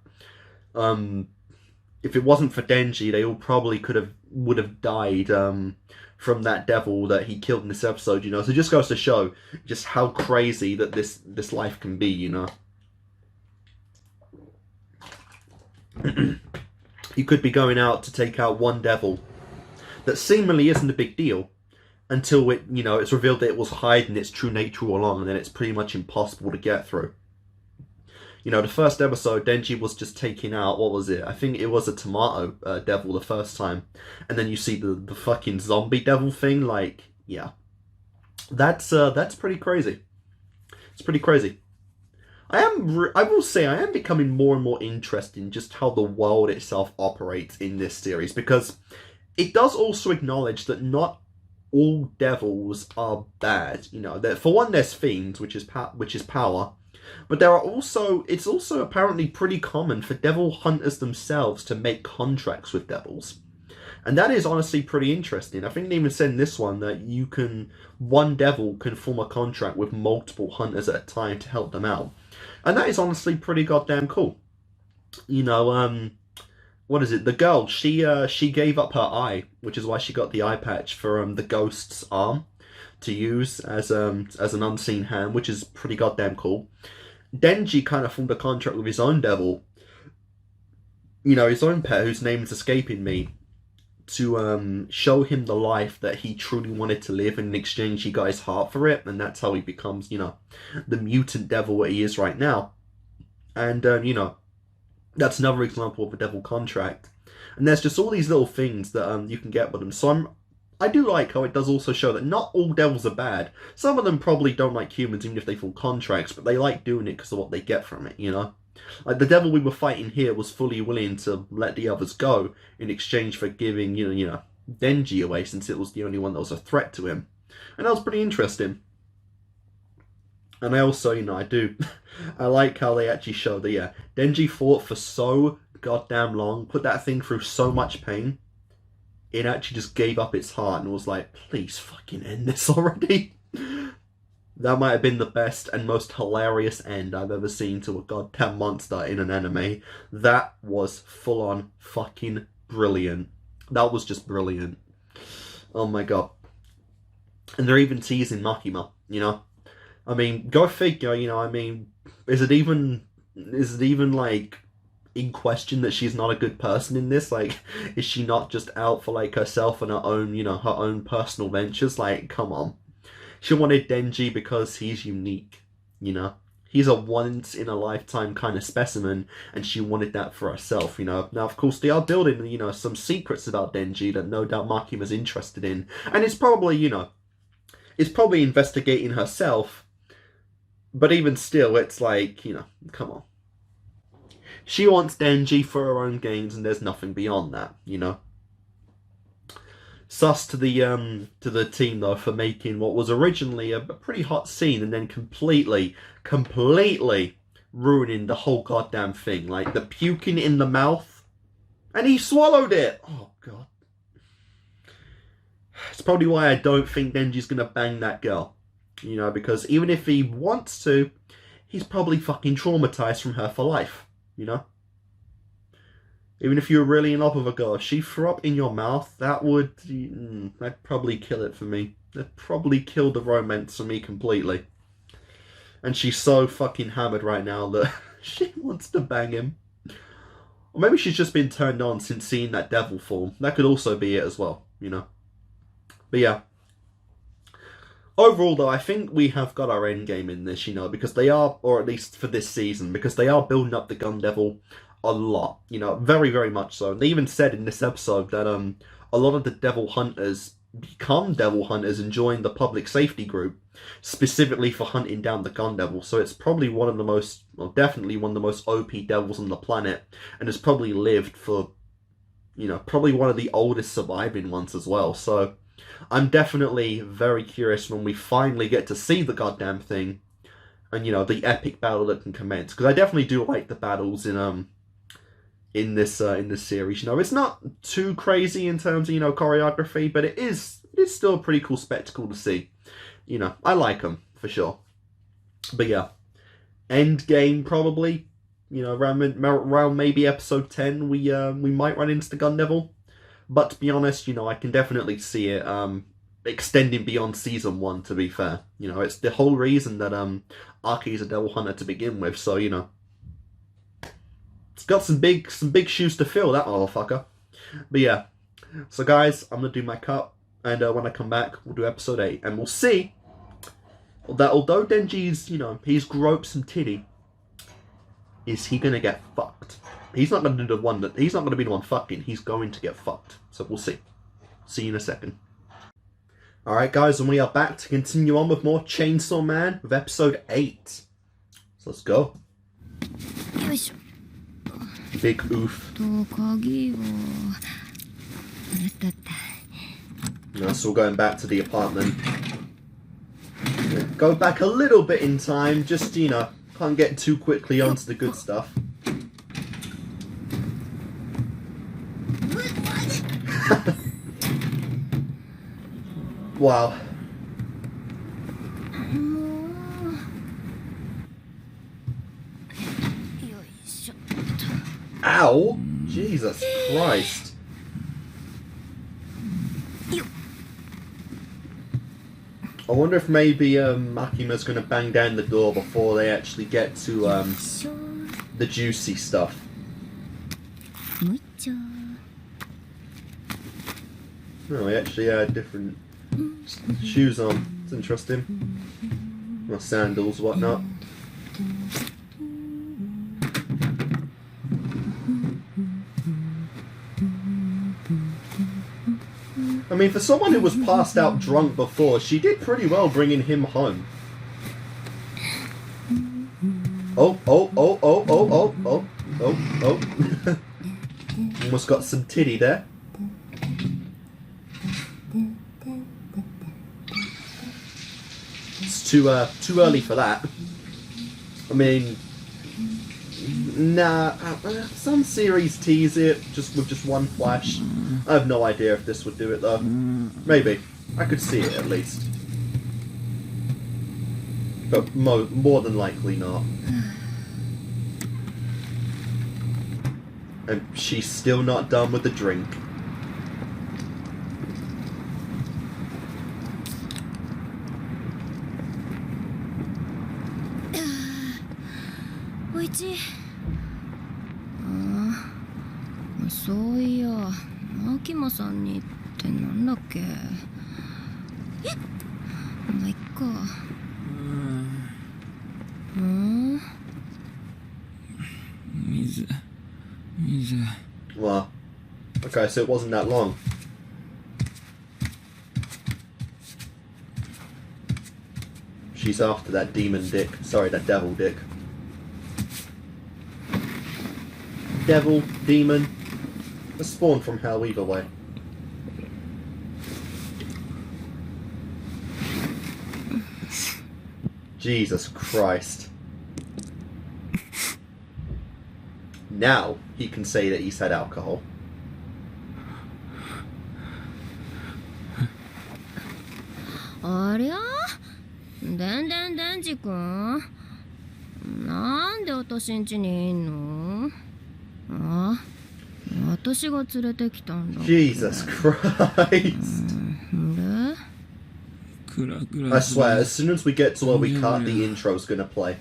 [SPEAKER 1] if it wasn't for Denji, they all probably would have died from that devil that he killed in this episode. You know, so it just goes to show just how crazy that this life can be. You know. You could be going out to take out one devil that seemingly isn't a big deal until it, you know, it's revealed that it was hiding its true nature all along, and then it's pretty much impossible to get through. You know, the first episode, Denji was just taking out, what was it? I think it was a tomato devil the first time, and then you see the fucking zombie devil thing. Like, yeah, that's pretty crazy. It's pretty crazy. I will say I am becoming more and more interested in just how the world itself operates in this series, because it does also acknowledge that not all devils are bad. You know, that for one, there's fiends, which is power, but it's also apparently pretty common for devil hunters themselves to make contracts with devils. And that is honestly pretty interesting. I think they even said in this one that one devil can form a contract with multiple hunters at a time to help them out. And that is honestly pretty goddamn cool. You know, what is it? The girl, she gave up her eye, which is why she got the eye patch for the ghost's arm to use as an unseen hand, which is pretty goddamn cool. Denji kind of formed a contract with his own devil, you know, his own pet, whose name is escaping me, to show him the life that he truly wanted to live, and in exchange he got his heart for it, and that's how he becomes, you know, the mutant devil that he is right now. And you know, that's another example of a devil contract. And there's just all these little things that you can get with them. So I do like how it does also show that not all devils are bad. Some of them probably don't like humans even if they form contracts, but they like doing it because of what they get from it, you know? Like the devil we were fighting here was fully willing to let the others go in exchange for giving, you know, Denji away, since it was the only one that was a threat to him. And that was pretty interesting. And I also, you know, I like how they actually show that, yeah, Denji fought for so goddamn long, put that thing through so much pain, it actually just gave up its heart and was like, please fucking end this already. That might have been the best and most hilarious end I've ever seen to a goddamn monster in an anime. That was full on fucking brilliant. That was just brilliant. Oh my god. And they're even teasing Makima, you know? I mean, go figure, you know, I mean, is it even like in question that she's not a good person in this? Like, is she not just out for like herself and her own, you know, her own personal ventures? Like, come on. She wanted Denji because he's unique, you know? He's a once-in-a-lifetime kind of specimen, and she wanted that for herself, you know? Now, of course, they are building, you know, some secrets about Denji that no doubt Makima's interested in. And it's probably, you know, it's probably investigating herself. But even still, it's like, you know, come on. She wants Denji for her own gains, and there's nothing beyond that, you know? Sus to the team though for making what was originally a pretty hot scene and then completely ruining the whole goddamn thing. Like the puking in the mouth, and he swallowed it. Oh god. It's probably why I don't think Denji's gonna bang that girl, you know, because even if he wants to, he's probably fucking traumatized from her for life, you know. Even if you were really in love with a girl, if she threw up in your mouth, that'd probably kill it for me. That'd probably kill the romance for me completely. And she's so fucking hammered right now that she wants to bang him. Or maybe she's just been turned on since seeing that devil form. That could also be it as well, you know. But yeah. Overall though, I think we have got our end game in this, you know, because they are, or at least for this season, because they are building up the Gun Devil a lot, you know, very, very much so. They even said in this episode that a lot of the Devil Hunters become Devil Hunters and join the public safety group specifically for hunting down the Gun Devil. So it's probably one of the most, well, definitely one of the most OP devils on the planet, and has probably lived for, you know, probably one of the oldest surviving ones as well. So I'm definitely very curious when we finally get to see the goddamn thing, and you know, the epic battle that can commence, because I definitely do like the battles in this series. You know, it's not too crazy in terms of, you know, choreography, but it's still a pretty cool spectacle to see. You know, I like them for sure. But yeah, end game probably, you know, around maybe episode 10 we might run into the Gun Devil. But to be honest, you know, I can definitely see it extending beyond season 1, to be fair. You know, it's the whole reason that Aki's a Devil Hunter to begin with, so you know, it's got some big shoes to fill, that motherfucker. But yeah, so guys, I'm gonna do my cut, and when I come back, we'll do episode 8, and we'll see that although Denji's, you know, he's groped some titty, is he gonna get fucked? He's not gonna do the one that, he's not gonna be the one fucking, he's going to get fucked. So we'll see. See you in a second. Alright guys, and we are back to continue on with more Chainsaw Man with episode 8. So let's go. Big oof. Now, so we're going back to the apartment. Go back a little bit in time, just, you know, can't get too quickly onto the good stuff. Wow. Ow! Jesus Christ. I wonder if maybe Makima's gonna bang down the door before they actually get to the juicy stuff. Oh, he actually had different shoes on. It's interesting. Well, sandals, whatnot. I mean, for someone who was passed out drunk before, she did pretty well bringing him home. Oh. Almost got some titty there. It's too early for that. I mean, nah, some series tease it with just one flash. I have no idea if this would do it though. Maybe. I could see it at least. But more than likely not. And she's still not done with the drink.
[SPEAKER 5] Ah, そういや、マキマさんにってなんだっけ。まあ、いっか。
[SPEAKER 10] 水。
[SPEAKER 1] Well, okay, so it wasn't that long. She's after that demon dick. Sorry, that devil dick. Devil, demon, a spawn from hell either way. Jesus Christ. Now he can say that he's had alcohol.
[SPEAKER 5] Aria? デンジ君なんで私ん家にいんの？あ、私が連れてきたんだ。
[SPEAKER 1] Jesus Christ. I swear, as soon as we get to where we cut, the intro's gonna play.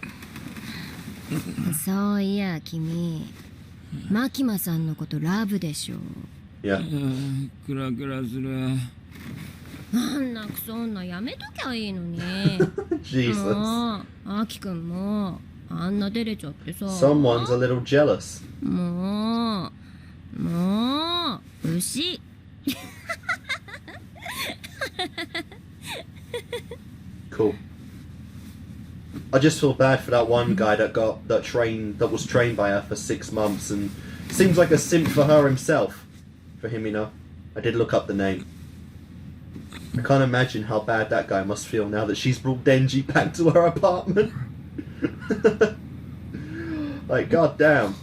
[SPEAKER 5] そういや君、マキマさんのことラブでしょ。
[SPEAKER 1] Yeah.
[SPEAKER 10] グラグラする。
[SPEAKER 5] あんなクソ女やめときゃいいのに。
[SPEAKER 1] Jesus.
[SPEAKER 5] もう、アキ君もあんな照れちゃってさ。
[SPEAKER 1] Someone's a little jealous.
[SPEAKER 5] もう、牛。
[SPEAKER 1] Cool. I just feel bad for that one guy that was trained by her for 6 months and seems like a simp for her himself. For him, you know. I did look up the name. I can't imagine how bad that guy must feel now that she's brought Denji back to her apartment. Like, goddamn.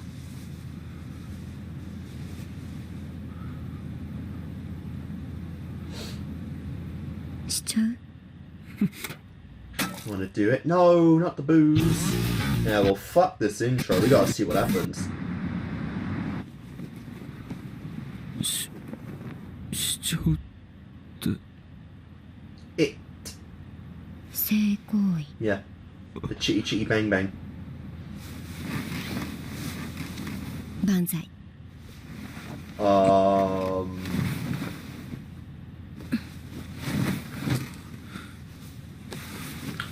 [SPEAKER 1] Wanna do it? No, not the booze. Yeah, well, fuck this intro. We gotta see what happens. It. Yeah. The chitty chitty bang bang.
[SPEAKER 5] Banzai.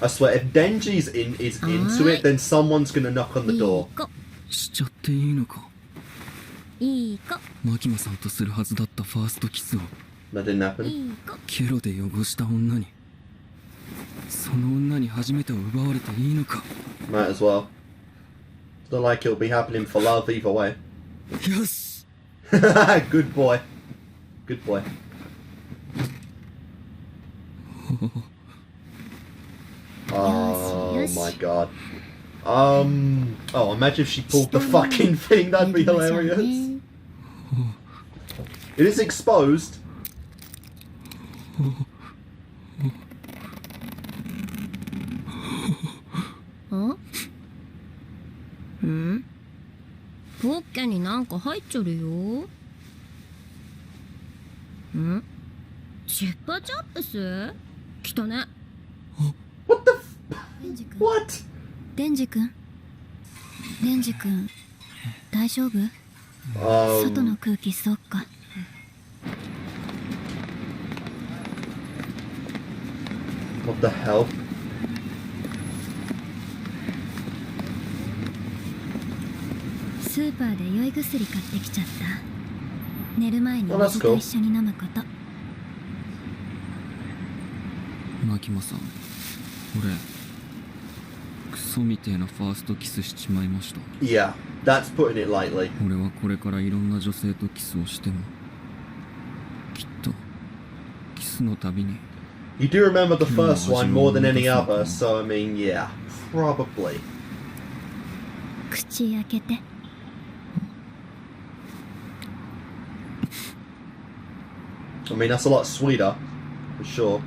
[SPEAKER 1] I swear, if Denji's into it, then someone's gonna knock on the door.
[SPEAKER 10] しちゃっていいのか。
[SPEAKER 5] いい子。
[SPEAKER 10] マキマさんとするはずだったファーストキスを
[SPEAKER 1] That didn't happen.
[SPEAKER 10] ケロで汚した女に、その女に初めて奪われていいのか。
[SPEAKER 1] Might as well. It's not like it'll be happening for love either way.
[SPEAKER 10] よし。
[SPEAKER 1] Good boy. Good boy. Oh my god. Oh, imagine if she pulled the fucking thing. That'd be hilarious. It is exposed.
[SPEAKER 5] Huh? ん？ポッケになんか入っちゃるよ。ん？チュッパチャップス？来たね。
[SPEAKER 1] What the What?
[SPEAKER 5] デンジ君、大丈夫？外の空気吸おっか。
[SPEAKER 1] What the hell?
[SPEAKER 5] スーパーで酔い薬買ってきちゃった。寝る前に水と一緒に飲むこと。
[SPEAKER 10] マキマさん、俺クソみてえなファーストキスしちまいました。
[SPEAKER 1] Yeah, that's putting it lightly.
[SPEAKER 10] 俺はこれからいろんな女性とキスをしても、きっとキスのたびに。
[SPEAKER 1] You do remember the first one more than any other, so I mean, yeah, probably.
[SPEAKER 5] 口開けて。
[SPEAKER 1] I mean, that's a lot sweeter, for sure.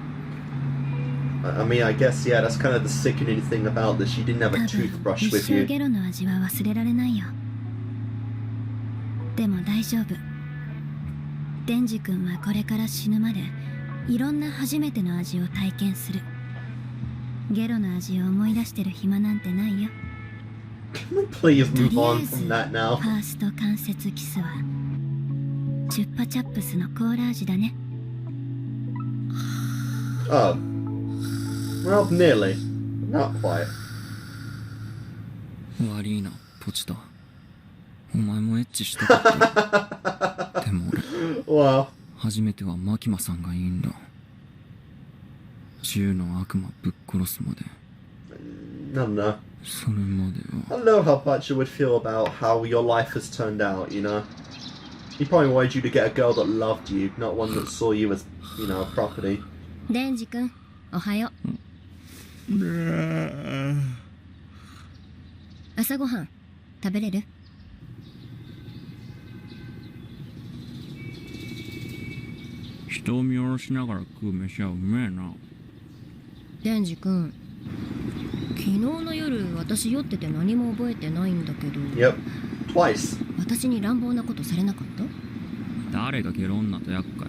[SPEAKER 1] I mean, I guess, yeah, that's kind of the sickening thing about this. You didn't have a toothbrush with you.
[SPEAKER 5] ゲロの味は忘れられないよ。でも大丈夫。デンジ君はこれから死ぬまでいろんな初めての味を体験する。ゲロの味を思い出してる暇なんてないよ。
[SPEAKER 1] Please
[SPEAKER 5] と
[SPEAKER 1] move
[SPEAKER 5] りあ
[SPEAKER 1] on
[SPEAKER 5] えず
[SPEAKER 1] from
[SPEAKER 5] フ
[SPEAKER 1] that now.
[SPEAKER 5] ァースト関節キスはチュッパチャップスのコーラ味だね。
[SPEAKER 1] Oh. Well, nearly. Not quite.
[SPEAKER 10] 悪いな、ポチタ。お前もエッチしたかった。でも俺、
[SPEAKER 1] Wow.
[SPEAKER 10] 初めてはマキマさんがいいんだ。10の悪魔ぶっ殺すまで。
[SPEAKER 1] I don't know.
[SPEAKER 10] それまで
[SPEAKER 1] I
[SPEAKER 10] は。
[SPEAKER 1] don't know how much you would feel about how your life has turned out, you know? He probably wanted you to get a girl that loved you, not one that saw you as, you know, property.
[SPEAKER 5] デンジ君、おはよう。朝ごはん食べれる？
[SPEAKER 10] 人を見下ろしながら食う飯はうめえな。
[SPEAKER 5] デンジ君、昨日の夜私酔ってて何も覚えてないんだけど。
[SPEAKER 1] Yep. Twice.
[SPEAKER 5] 私に乱暴なことされなかった？
[SPEAKER 10] 誰がゲロ女と厄介。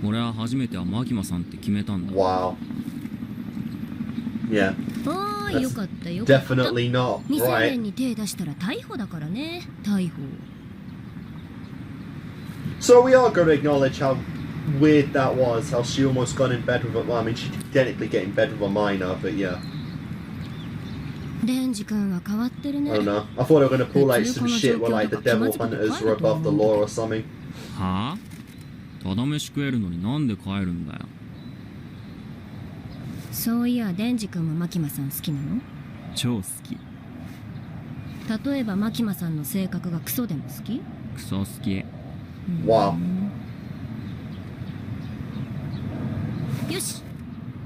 [SPEAKER 10] 俺は初めてはマキマさんって決めたんだ。
[SPEAKER 1] Wow. Yeah.
[SPEAKER 5] ああ、よかったよかった。
[SPEAKER 1] Definitely not
[SPEAKER 5] 未成
[SPEAKER 1] right.
[SPEAKER 5] 年に手出したら逮捕だからね。逮捕。
[SPEAKER 1] So we are going to acknowledge how weird that was, how she almost got in bed with a... Well, I mean, she did technically get in bed with a minor, but yeah.
[SPEAKER 5] デンジ君は変わってるね。
[SPEAKER 1] I don't know. I thought they were going to pull like some shit where like the devil hunters were above the law or something.
[SPEAKER 10] はぁ？ただ飯食えるのになんで帰るんだよ。
[SPEAKER 5] そういや、デンジ君もマキマさん好きなの？
[SPEAKER 10] 超好き。
[SPEAKER 5] 例えばマキマさんの性格がクソでも好き？
[SPEAKER 10] クソ好き。
[SPEAKER 1] Wow.
[SPEAKER 5] よし、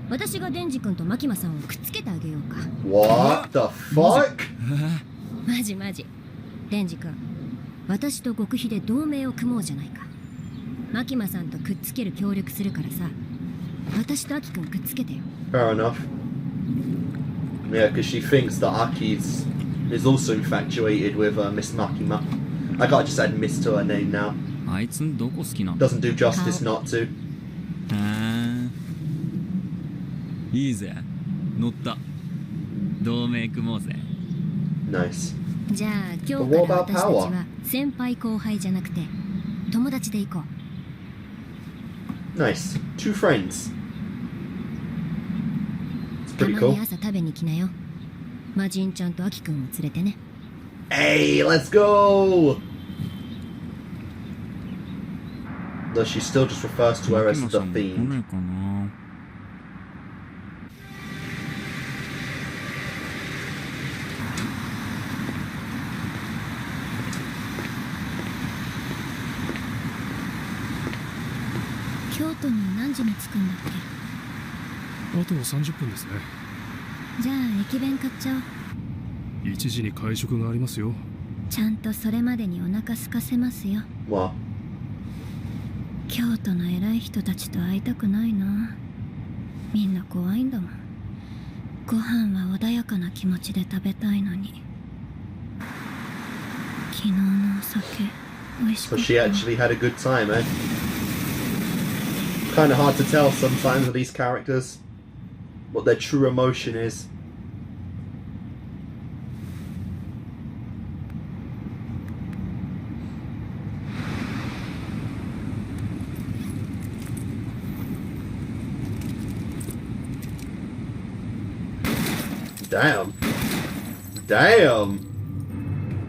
[SPEAKER 5] 私がデンジ君とマキマさんをくっつけてあげようか。
[SPEAKER 1] What the fuck?
[SPEAKER 5] マジマジ。デンジ君、私と極秘で同盟を組もうじゃないか。マキマさんとくっつける協力するからさ、私とアキ君くっつけてよ。
[SPEAKER 1] Fair enough. Yeah, because she thinks that Aki's is also infatuated with Miss Makima. I gotta just add Miss to her name now.
[SPEAKER 10] あいつどこ好きなんだ？
[SPEAKER 1] Doesn't do justice not to.
[SPEAKER 10] いいぜ。乗った。同盟組もうぜ。
[SPEAKER 1] Nice.
[SPEAKER 5] じゃあ今日から私たちは先輩後輩じゃなくて友達で行こう。
[SPEAKER 1] Nice. Two friends. It's
[SPEAKER 5] た
[SPEAKER 1] pretty
[SPEAKER 5] ま
[SPEAKER 1] cool.
[SPEAKER 5] に朝食べに来なよ。マジンちゃんとアキ君を連れてね。
[SPEAKER 1] Hey, let's go! Though she still just refers to her as the Fiend.
[SPEAKER 5] 京都に何時に着くんだっ
[SPEAKER 18] あと30分ですね。
[SPEAKER 5] け？じゃあ駅弁買っちゃおう。
[SPEAKER 18] 1時に会食がありますよ。
[SPEAKER 5] ちゃんとそれまでにお腹空かせますよ。
[SPEAKER 1] What?
[SPEAKER 5] 京都の偉い人たちと会いたくないな。みんな怖いんだもん。ご飯は穏やかな気持ちで食べたいのに。昨日のお酒美味しか
[SPEAKER 1] So
[SPEAKER 5] った。
[SPEAKER 1] she actually had a good time, eh? Kind of hard to tell sometimes with these characters what their true emotion is. Damn. Damn.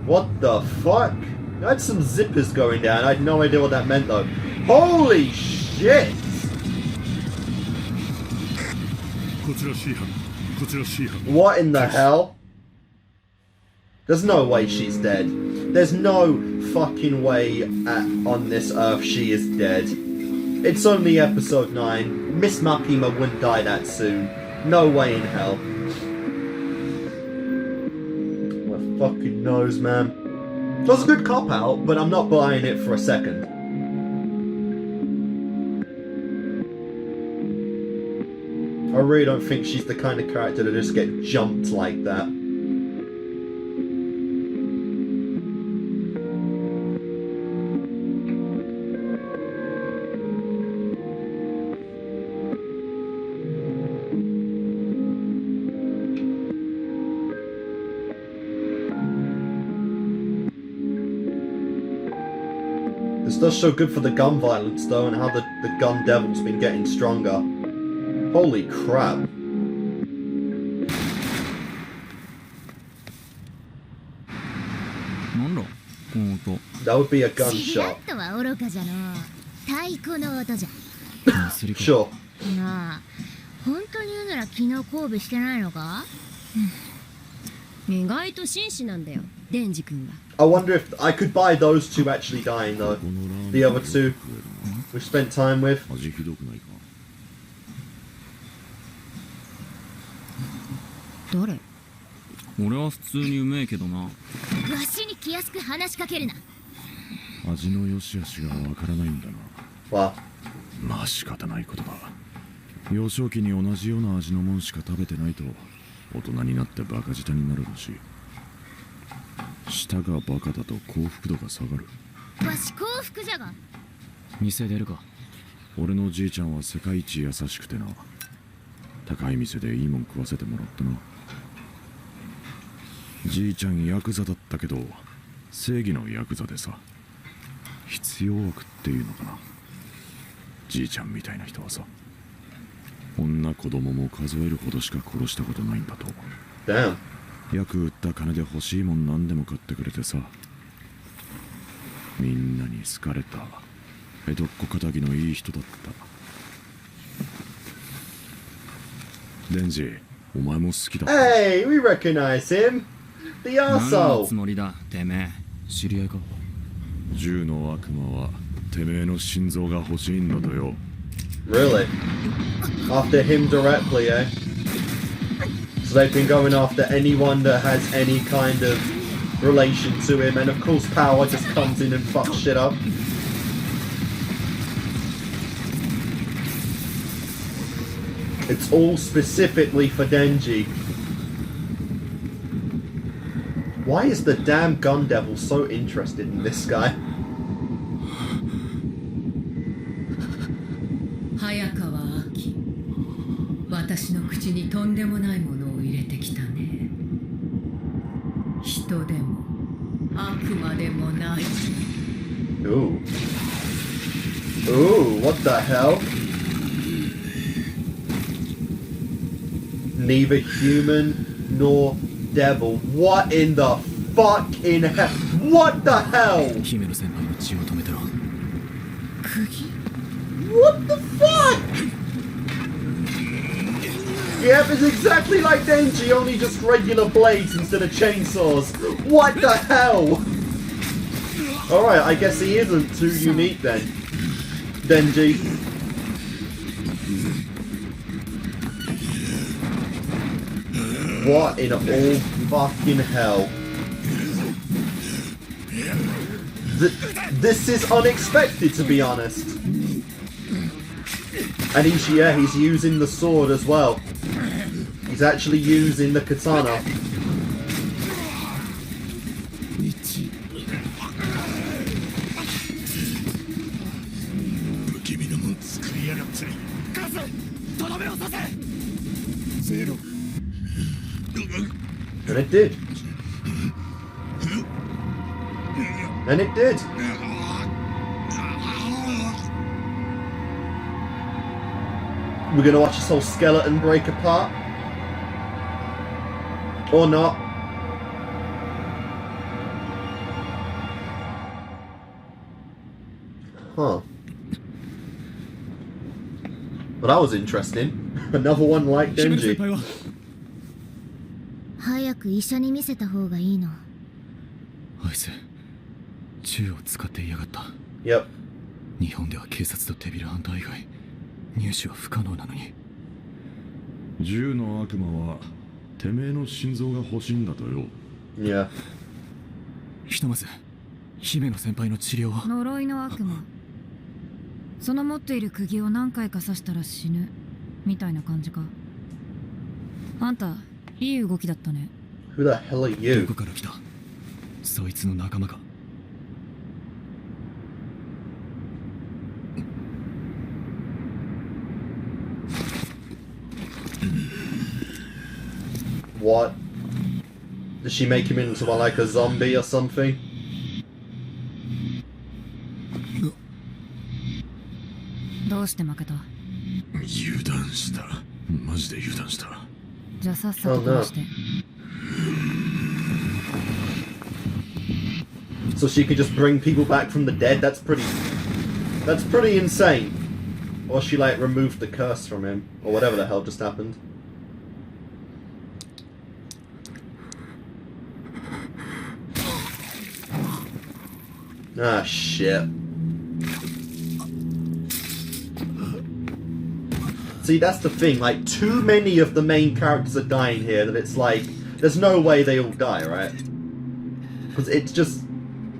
[SPEAKER 1] What the fuck? I had some zippers going down. I had no idea what that meant though. Holy shit! What in the hell? There's no way she's dead. There's no fucking way on this earth she is dead. It's only episode 9. Miss Makima wouldn't die that soon. No way in hell. My fucking nose, man. That was a good cop out, but I'm not buying it for a second. I really don't think she's the kind of character to just get jumped like that. This does show good for the gun violence though, and how the gun devil's been getting stronger. Holy crap. That would be a gunshot. Sure.
[SPEAKER 5] なあ、本当に言うなら昨日交尾してないのか？意外と紳士なんだよ、デンジ君は。
[SPEAKER 1] I wonder if I could buy those two actually dying though. The other two we spent time with.
[SPEAKER 5] 誰？
[SPEAKER 10] 俺は普通にうめえけどな。
[SPEAKER 5] わしに気安く話しかけるな。
[SPEAKER 12] 味の良し悪しがわからないんだな。
[SPEAKER 1] わ。
[SPEAKER 12] まあ仕方ないことだ。幼少期に同じような味のもんしか食べてないと大人になってバカ舌になるらしい。舌がバカだと幸福度が下がる。
[SPEAKER 5] わし幸福じゃが。
[SPEAKER 12] 店出るか。俺のじいちゃんは世界一優しくてな。高い店でいいもん食わせてもらったな。じいちゃんヤクザだったけど正義のヤクザでさ、必要悪っていうのかな。じいちゃんみたいな人はさ、女子供も数えるほどしか殺したことないんだと。
[SPEAKER 1] Damn.
[SPEAKER 12] 約売った金で欲しいもん何でも買ってくれてさ、みんなに好かれた江戸っ子仇のいい人だった。デンジ、お前も好きだ。
[SPEAKER 1] Hey, we recognize him. The
[SPEAKER 10] 何の
[SPEAKER 1] arsehole.
[SPEAKER 10] つもりだ、てめえ。知り合いか？
[SPEAKER 12] 銃の悪魔はてめえの心臓が欲しいんだとよ。
[SPEAKER 1] Really? After him directly, eh? So they've been going after anyone that has any kind of relation to him, and of course power just comes in and fucks shit up. It's all specifically for Denji. Why is the damn gun devil so interested in this guy?
[SPEAKER 6] 早川秋、私の口にとんでもないものを入れてきたね。人でも悪魔でもない。
[SPEAKER 1] Ooh. Ooh, what the hell? Neither human nor devil. What in the fucking hell? What the hell? What the fuck? Yep, it's exactly like Denji, only just regular blades instead of chainsaws. What the hell? Alright, I guess he isn't too unique then. Denji. What in all fucking hell? This is unexpected, to be honest. And he's using the sword as well. He's actually using the katana. And it did. And it did. We're gonna watch this whole skeleton break apart. Or not. Huh. Well, that was interesting. Another one like Denji.
[SPEAKER 5] 早く医者に見せた方がいいの。
[SPEAKER 11] あいつ銃を使っていやがった。
[SPEAKER 1] Yep.
[SPEAKER 11] 日本では警察とデビルハンター以外入手は不可能なのに。
[SPEAKER 12] 銃の悪魔はてめえの心臓が欲しいんだとよ。
[SPEAKER 1] いや。
[SPEAKER 11] ひとまず姫野先輩の治療を。
[SPEAKER 14] 呪いの悪魔。その持っている釘を何回か刺したら死ぬみたいな感じか。あんたいい動きだったね。
[SPEAKER 1] Who the hell are you?
[SPEAKER 11] どこから来た？そいつの仲間か。
[SPEAKER 1] What? Does she make him into like a zombie or something?
[SPEAKER 14] どうして負けた？
[SPEAKER 12] 油断した。マジで油断した。
[SPEAKER 14] じゃあさっさと殺して。
[SPEAKER 1] So she could just bring people back from the dead? That's pretty insane. Or she like removed the curse from him. Or whatever the hell just happened. Ah, shit. See, that's the thing, like, too many of the main characters are dying here that it's like, there's no way they all die, right? Because it's just,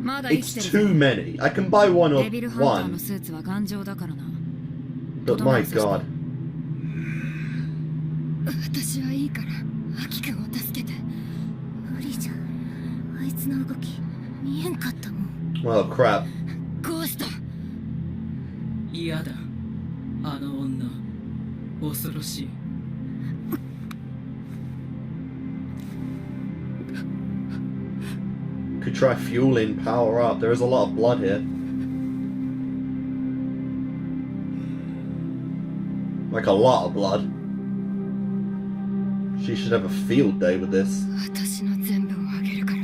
[SPEAKER 1] it's too many. I can buy one or one, but my god.
[SPEAKER 7] 私はいいから、アキ君を助けて。無理じゃん。あいつの動き、見えんかったもん。
[SPEAKER 1] Oh crap.
[SPEAKER 7] ゴースト。
[SPEAKER 6] 嫌だ。あの女。恐ろしい。
[SPEAKER 1] Could try fueling power up. There is a lot of blood here. Like a lot of blood. She should have a field day with this.
[SPEAKER 7] 私の全部をあげるから。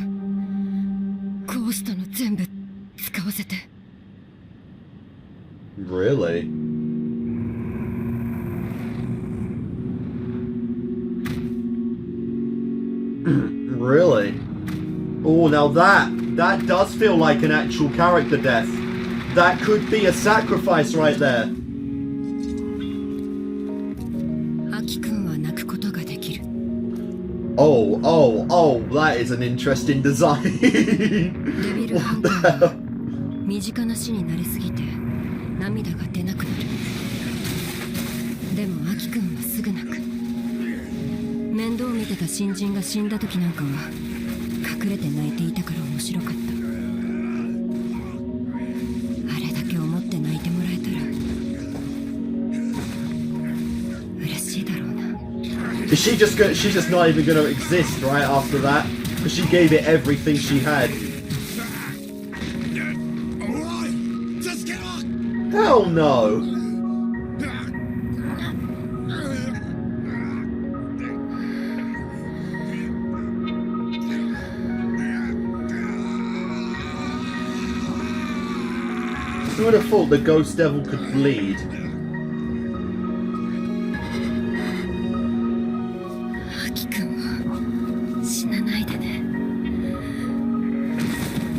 [SPEAKER 7] ゴーストの全部使わせて。
[SPEAKER 1] Really? Really? Oh, now that does feel like an actual character death. That could be a sacrifice right there. Oh, that is an interesting design. What the hell?
[SPEAKER 14] 身近な死になりすぎて涙が出なくなる。でもアキ君はすぐ泣く。面倒見てた新人が死んだ時なんかは隠れて泣いていたから面白かった。あれだけ思って泣いてもらえたら嬉しいだろうな。
[SPEAKER 1] She's just not even gonna exist right after that because she gave it everything she had. Hell no. Who would have thought the ghost devil could bleed?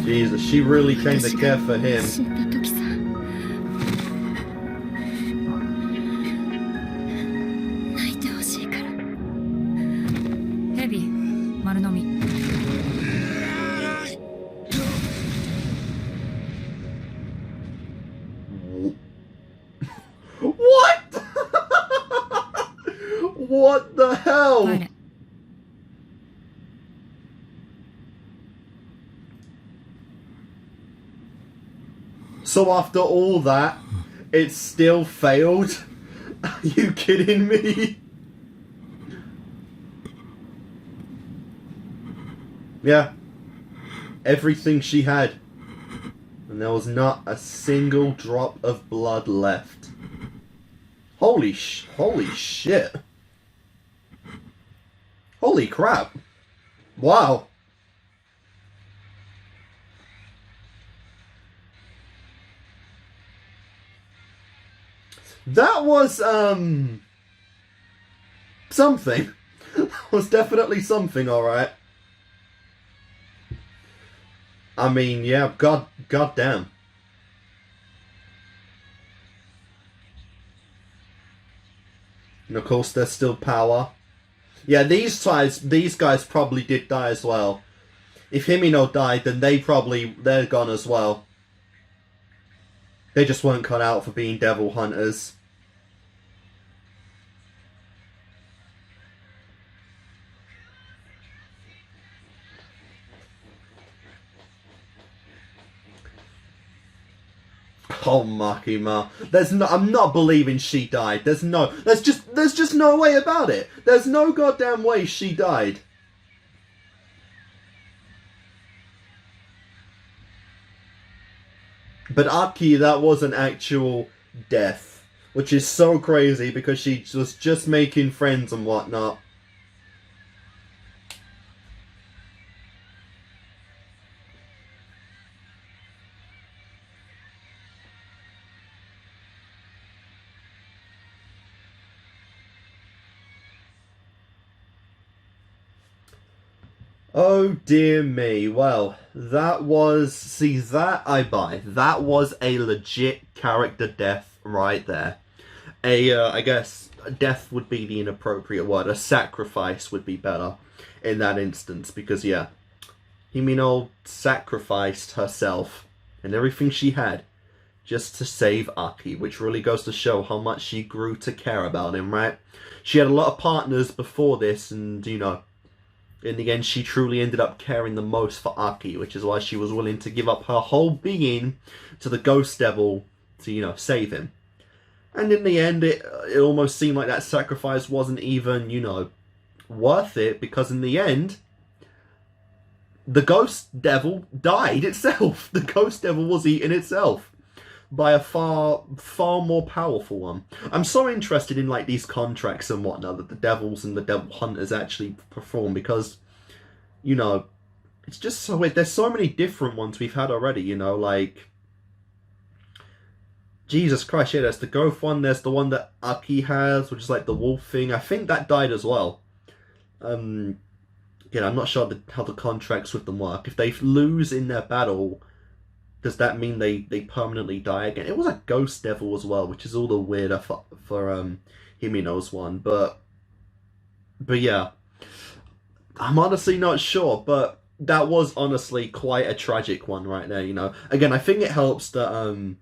[SPEAKER 1] Jesus, she really came to care for him. What? What the hell? So after all that, it still failed? Are you kidding me? Yeah. Everything she had. And there was not a single drop of blood left. Holy shit. Holy crap. Wow. That was, something. That was definitely something, alright. I mean, yeah, god damn. And of course, there's still power. Yeah, these guys probably did die as well. If Himino died, then they're gone as well. They just weren't cut out for being devil hunters. Oh, Makima. I'm not believing she died. There's just no way about it. There's no goddamn way she died. But Aki, that was an actual death. Which is so crazy because she was just making friends and whatnot. Oh dear me. Well, that was... See, that I buy. That was a legit character death right there. I guess, death would be the inappropriate word. A sacrifice would be better in that instance. Because, yeah, Himino sacrificed herself and everything she had just to save Aki, which really goes to show how much she grew to care about him, right? She had a lot of partners before this, and, you know, in the end, she truly ended up caring the most for Aki, which is why she was willing to give up her whole being to the Ghost Devil to, you know, save him. And in the end, it almost seemed like that sacrifice wasn't even, you know, worth it, because in the end, the Ghost Devil died itself. The Ghost Devil was eaten itself by a far more powerful one. I'm so interested in, like, these contracts and whatnot that the Devils and the Devil Hunters actually perform, because, you know, it's just so weird. There's so many different ones we've had already, you know, like, Jesus Christ, yeah, there's the Ghost one, there's the one that Aki has, which is like the wolf thing. I think that died as well. Again, I'm not sure how the contracts with them work. If they lose in their battle, does that mean they permanently die again? It was a Ghost Devil as well, which is all the weirder for Himino's one. But yeah, I'm honestly not sure. But that was honestly quite a tragic one right there, you know. Again, I think it helps that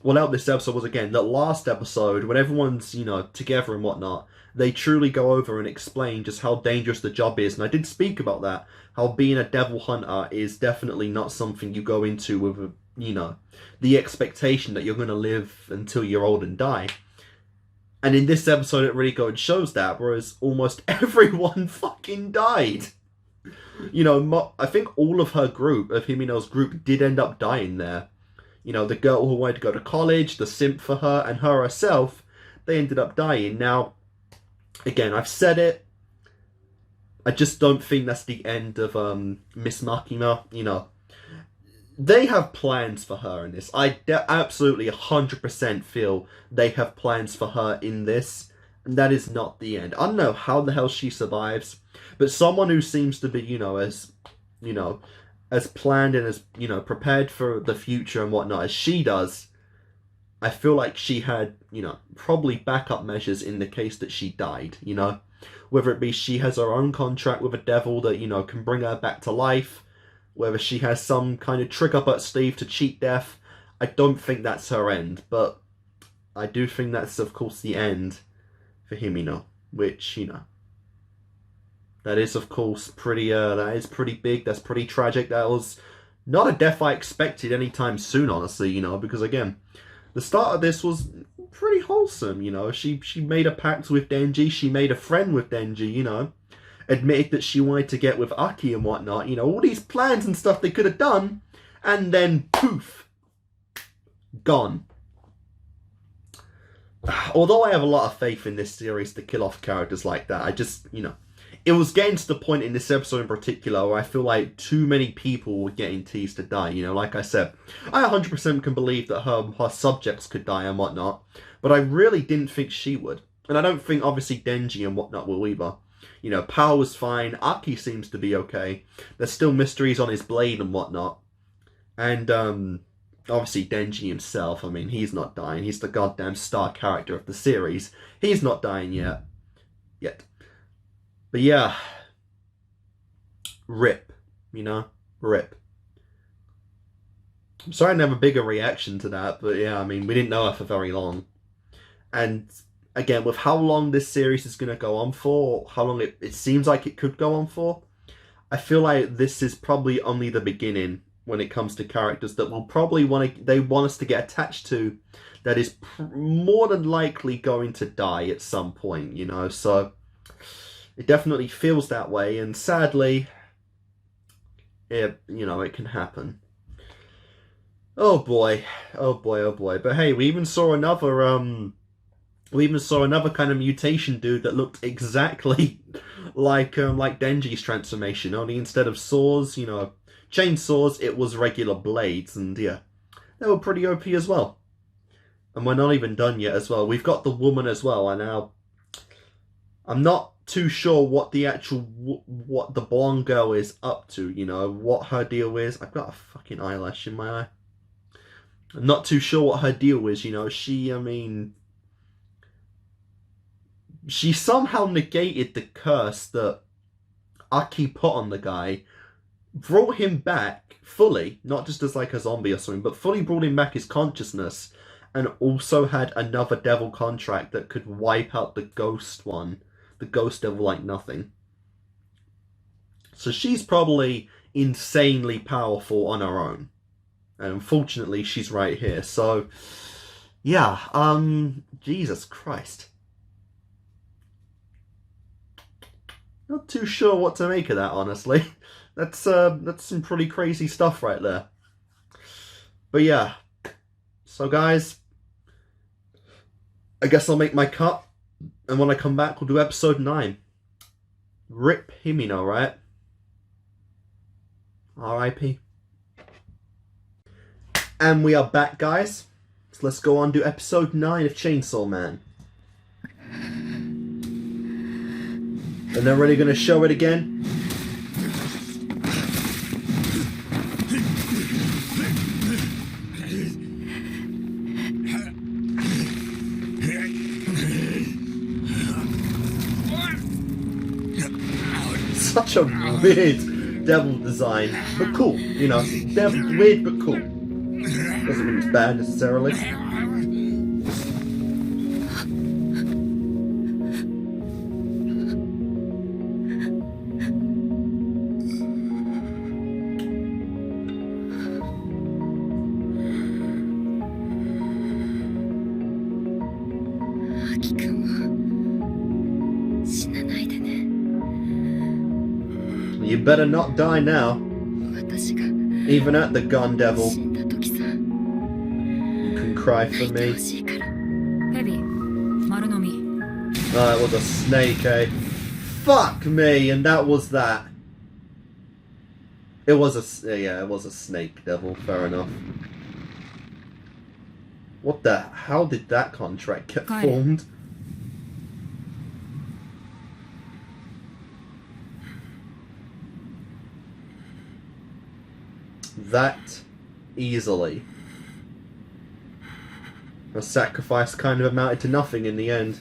[SPEAKER 1] what helped this episode was, again, that last episode, when everyone's, you know, together and whatnot, they truly go over and explain just how dangerous the job is. And I did speak about that, how being a devil hunter is definitely not something you go into with, you know, the expectation that you're going to live until you're old and die. And in this episode, it really goes and shows that, whereas almost everyone fucking died. You know, I think all of her group, of Himino's group, did end up dying there. You know, the girl who wanted to go to college, the simp for her, and her herself, they ended up dying. Now, again, I've said it. I just don't think that's the end of Miss Makima. You know, they have plans for her in this. I absolutely 100% feel they have plans for her in this. And that is not the end. I don't know how the hell she survives. But someone who seems to be, you know, as planned and as, you know, prepared for the future and whatnot as she does, I feel like she had, you know, probably backup measures in the case that she died, you know. Whether it be she has her own contract with a devil that, you know, can bring her back to life, whether she has some kind of trick up her sleeve to cheat death, I don't think that's her end. But I do think that's, of course, the end for Himino, which, you know, that is, of course, pretty, that is pretty big, that's pretty tragic. That was not a death I expected anytime soon, honestly, you know, because, again, the start of this was pretty wholesome, you know. She made a pact with Denji, she made a friend with Denji, you know, admitted that she wanted to get with Aki and whatnot, you know, all these plans and stuff they could have done, and then, poof, gone. Although I have a lot of faith in this series to kill off characters like that, I just, you know, it was getting to the point in this episode in particular where I feel like too many people were getting teased to die, you know, like I said. I 100% can believe that her subjects could die and whatnot, but I really didn't think she would. And I don't think, obviously, Denji and whatnot will either. You know, Power was fine, Aki seems to be okay, there's still mysteries on his blade and whatnot. And, obviously, Denji himself, I mean, he's not dying, he's the goddamn star character of the series. He's not dying yet. But yeah, rip, you know, rip. I'm sorry I didn't have a bigger reaction to that, but yeah, I mean, we didn't know her for very long. And again, with how long this series is going to go on for, how long it seems like it could go on for, I feel like this is probably only the beginning when it comes to characters that will probably they want us to get attached to, that is more than likely going to die at some point, you know, so it definitely feels that way, and sadly, you know, it can happen. Oh boy, oh boy, oh boy. But hey, we even saw another We even saw another kind of mutation dude that looked exactly like Denji's transformation, only instead of saws, you know, chainsaws, it was regular blades, and yeah, they were pretty OP as well. And we're not even done yet as well. We've got the woman as well, and now I'm not too sure what the actual what the blonde girl is up to, you know, what her deal is. I've got a fucking eyelash in my eye. I'm not too sure what her deal is, you know. She somehow negated the curse that Aki put on the guy, brought him back fully, not just as like a zombie or something, but fully brought him back his consciousness, and also had another devil contract that could wipe out the ghost one, the ghost devil like nothing. So she's probably insanely powerful on her own. And unfortunately, she's right here. So, yeah, Jesus Christ. Not too sure what to make of that, honestly. That's some pretty crazy stuff right there. But yeah. So guys, I guess I'll make my cut, and when I come back, we'll do episode 9. Rip Himino, right? R.I.P. And we are back, guys. So let's go on to episode 9 of Chainsaw Man. And they're really going to show it again. Such a weird devil design, but cool. You know, weird but cool. Doesn't mean it's bad necessarily. You better not die now. Even at the gun devil. You can cry for me. Oh, it was a snake, eh? Fuck me, and that was that. It was a snake devil, fair enough. What the, how did that contract get formed? That easily. A sacrifice kind of amounted to nothing in the end.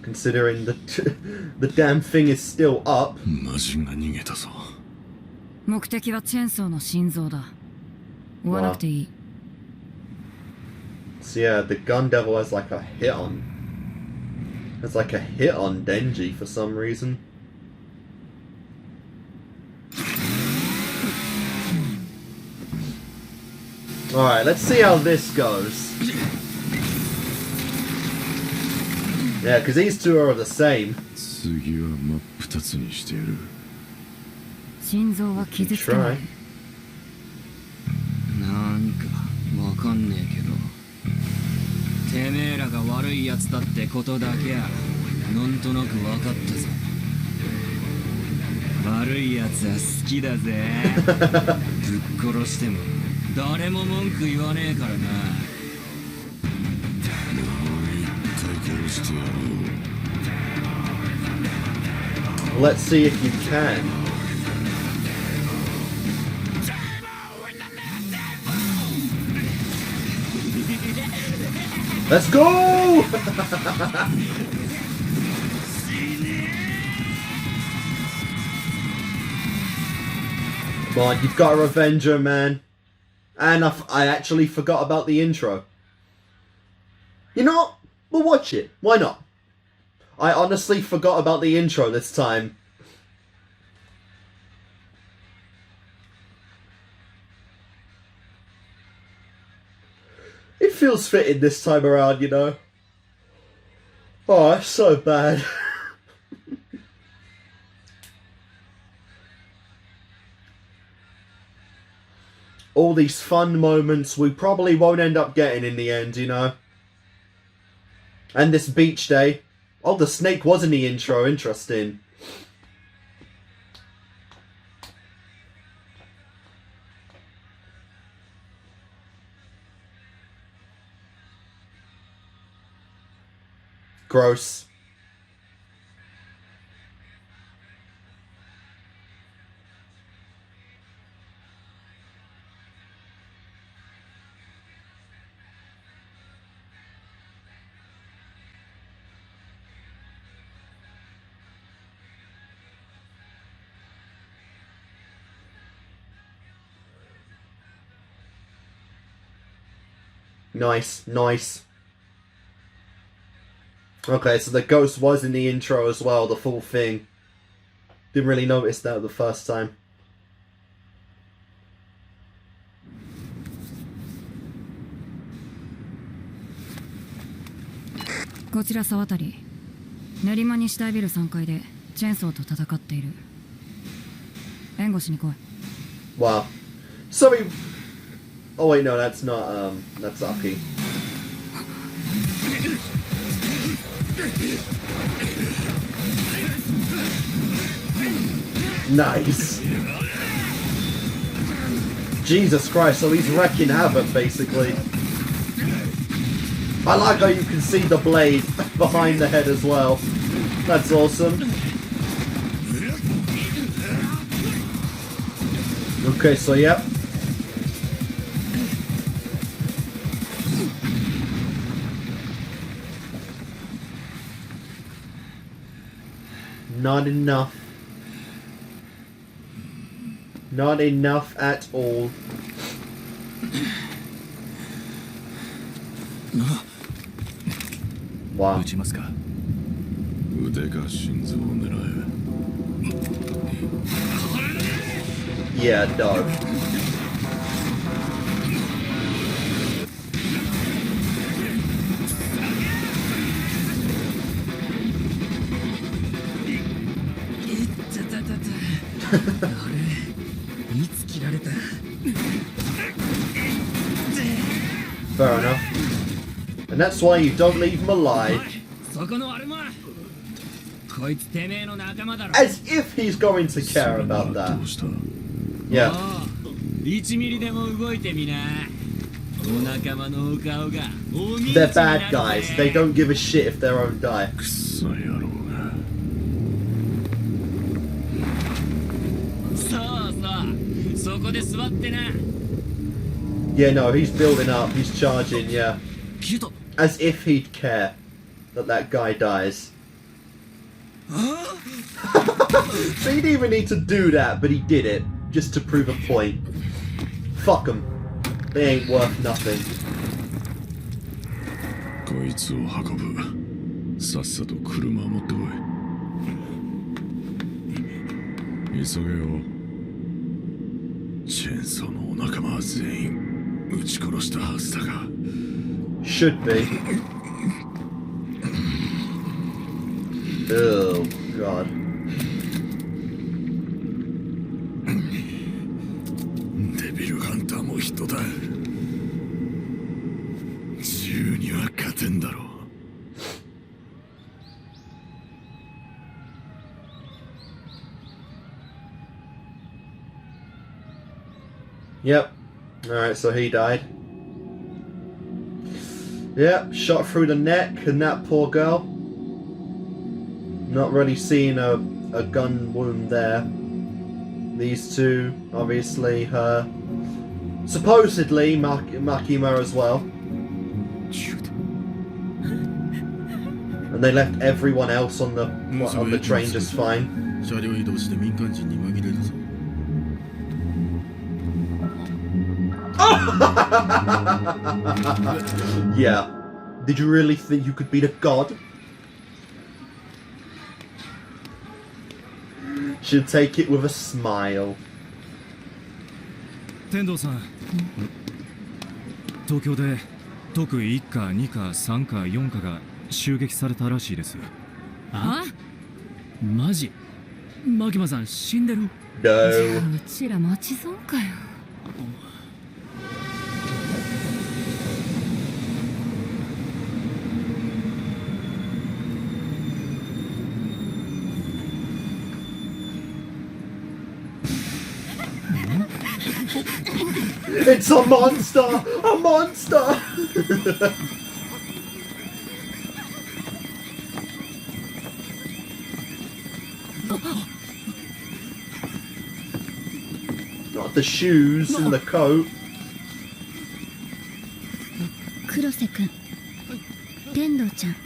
[SPEAKER 1] Considering the damn thing is still up. Wow. So yeah, the gun devil has like a hit on. Has like a hit on Denji for some reason. Alright, let's see how this goes. Yeah, because these two are the same. Try.
[SPEAKER 10] なんかわかんねえけど、てめえらが悪いやつだってことだけはなんとなく分かったぜ。悪いやつは好きだぜ。ぶっ殺しても誰も文句言わねえからな。
[SPEAKER 1] Let's see if you can. Let's go! Come on, you've got a revenger, man. And I actually forgot about the intro. You know what? We'll watch it. Why not? I honestly forgot about the intro this time. It feels fitting this time around, you know. Oh, that's so bad. All these fun moments we probably won't end up getting in the end, you know. And this beach day. Oh, the snake was in the intro. Interesting. Gross. Nice, nice. Okay, so the ghost was in the intro as well, the full thing. Didn't really notice that the first time.
[SPEAKER 14] こちら沢渡練馬西大ビル3階でチェーンソーと戦っている。援護しに来い。
[SPEAKER 1] Wow. Sorry. Oh wait, no, that's not, that's Aki. Nice. Jesus Christ, so he's wrecking havoc, basically. I like how you can see the blade behind the head as well. That's awesome. Okay, so yep. Not enough. Not enough at all. Wow.
[SPEAKER 12] 撃ちますか。腕が心臓を狙え。
[SPEAKER 1] Yeah, dog. Fair enough. And that's why you don't leave him alive. As if he's going to care about that. Yeah. They're bad guys. They don't give a shit if their own die. Yeah, no, he's building up. He's charging, yeah. As if he'd care that guy dies. So he didn't even need to do that, but he did it. Just to prove a point. Fuck them. They ain't worth nothing.
[SPEAKER 12] こいつを運ぶ。さっさと車を持ってこい。急げよ。チェーンソーのお仲間は全員撃ち殺したはずだが。
[SPEAKER 1] Should be. Oh, God.
[SPEAKER 12] デビルハンターも人だ。銃には勝てんだろう。
[SPEAKER 1] Yep. Alright, so he died. Yep, shot through the neck, and that poor girl. Not really seeing a gun wound there. These two, obviously her. Supposedly Makima as well. And they left everyone else on the train just fine. Yeah. Did you really think you could beat a god? She'll take it with a smile.
[SPEAKER 8] 天童さん、東京で特1課、2課、3課、4課が襲撃されたらしいです。
[SPEAKER 11] あ？マジ？マキマさん死んでる？
[SPEAKER 1] No.
[SPEAKER 14] じゃあうちら待ち損かよ。
[SPEAKER 1] It's a monster! A monster! Not the shoes and the coat.
[SPEAKER 5] 黒瀬くん、天童ちゃん、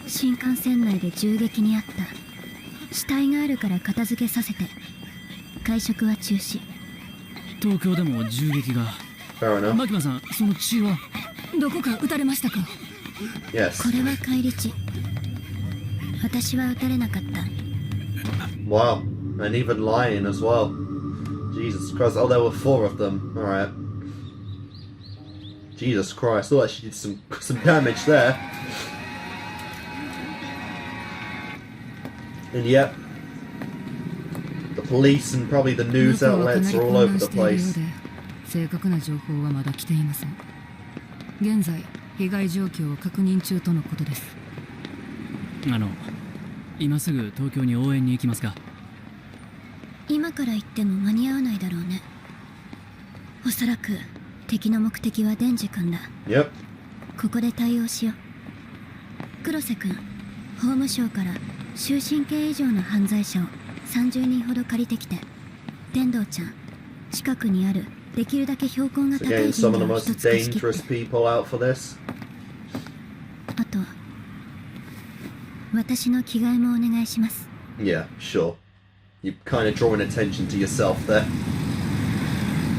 [SPEAKER 5] 新幹線内で銃撃にあった。死体があるから片付けさせて。会食は中止。
[SPEAKER 11] 東京でも銃撃が。マキマさん、その血は
[SPEAKER 14] どこか撃たれましたか？
[SPEAKER 1] Yes.
[SPEAKER 5] これは返り血。私は撃たれなかった。
[SPEAKER 1] Wow, and even lying as well. Jesus Christ. Oh, there were 4 of them. Alright. Jesus Christ. Oh, she did some damage there. And yep, the police and probably the news outlets are all over the place.
[SPEAKER 14] 正確な情報はまだ来ていません。現在、被害状況を確認中とのことです。
[SPEAKER 11] 今すぐ東京に応援に行きますか？
[SPEAKER 5] 今から行っても間に合わないだろうね。おそらく敵の目的はデンジ君だ。
[SPEAKER 1] Yep.
[SPEAKER 5] ここで対応しよう。黒瀬君、法務省から終身刑以上の犯罪者を30人ほど借りてきて。天童ちゃん、近くにあるできるだけ標高が高い神社を一つ貸し切って。あと、私の着替えもお願いします。
[SPEAKER 1] Yeah, sure. You're kind of drawing attention to yourself there.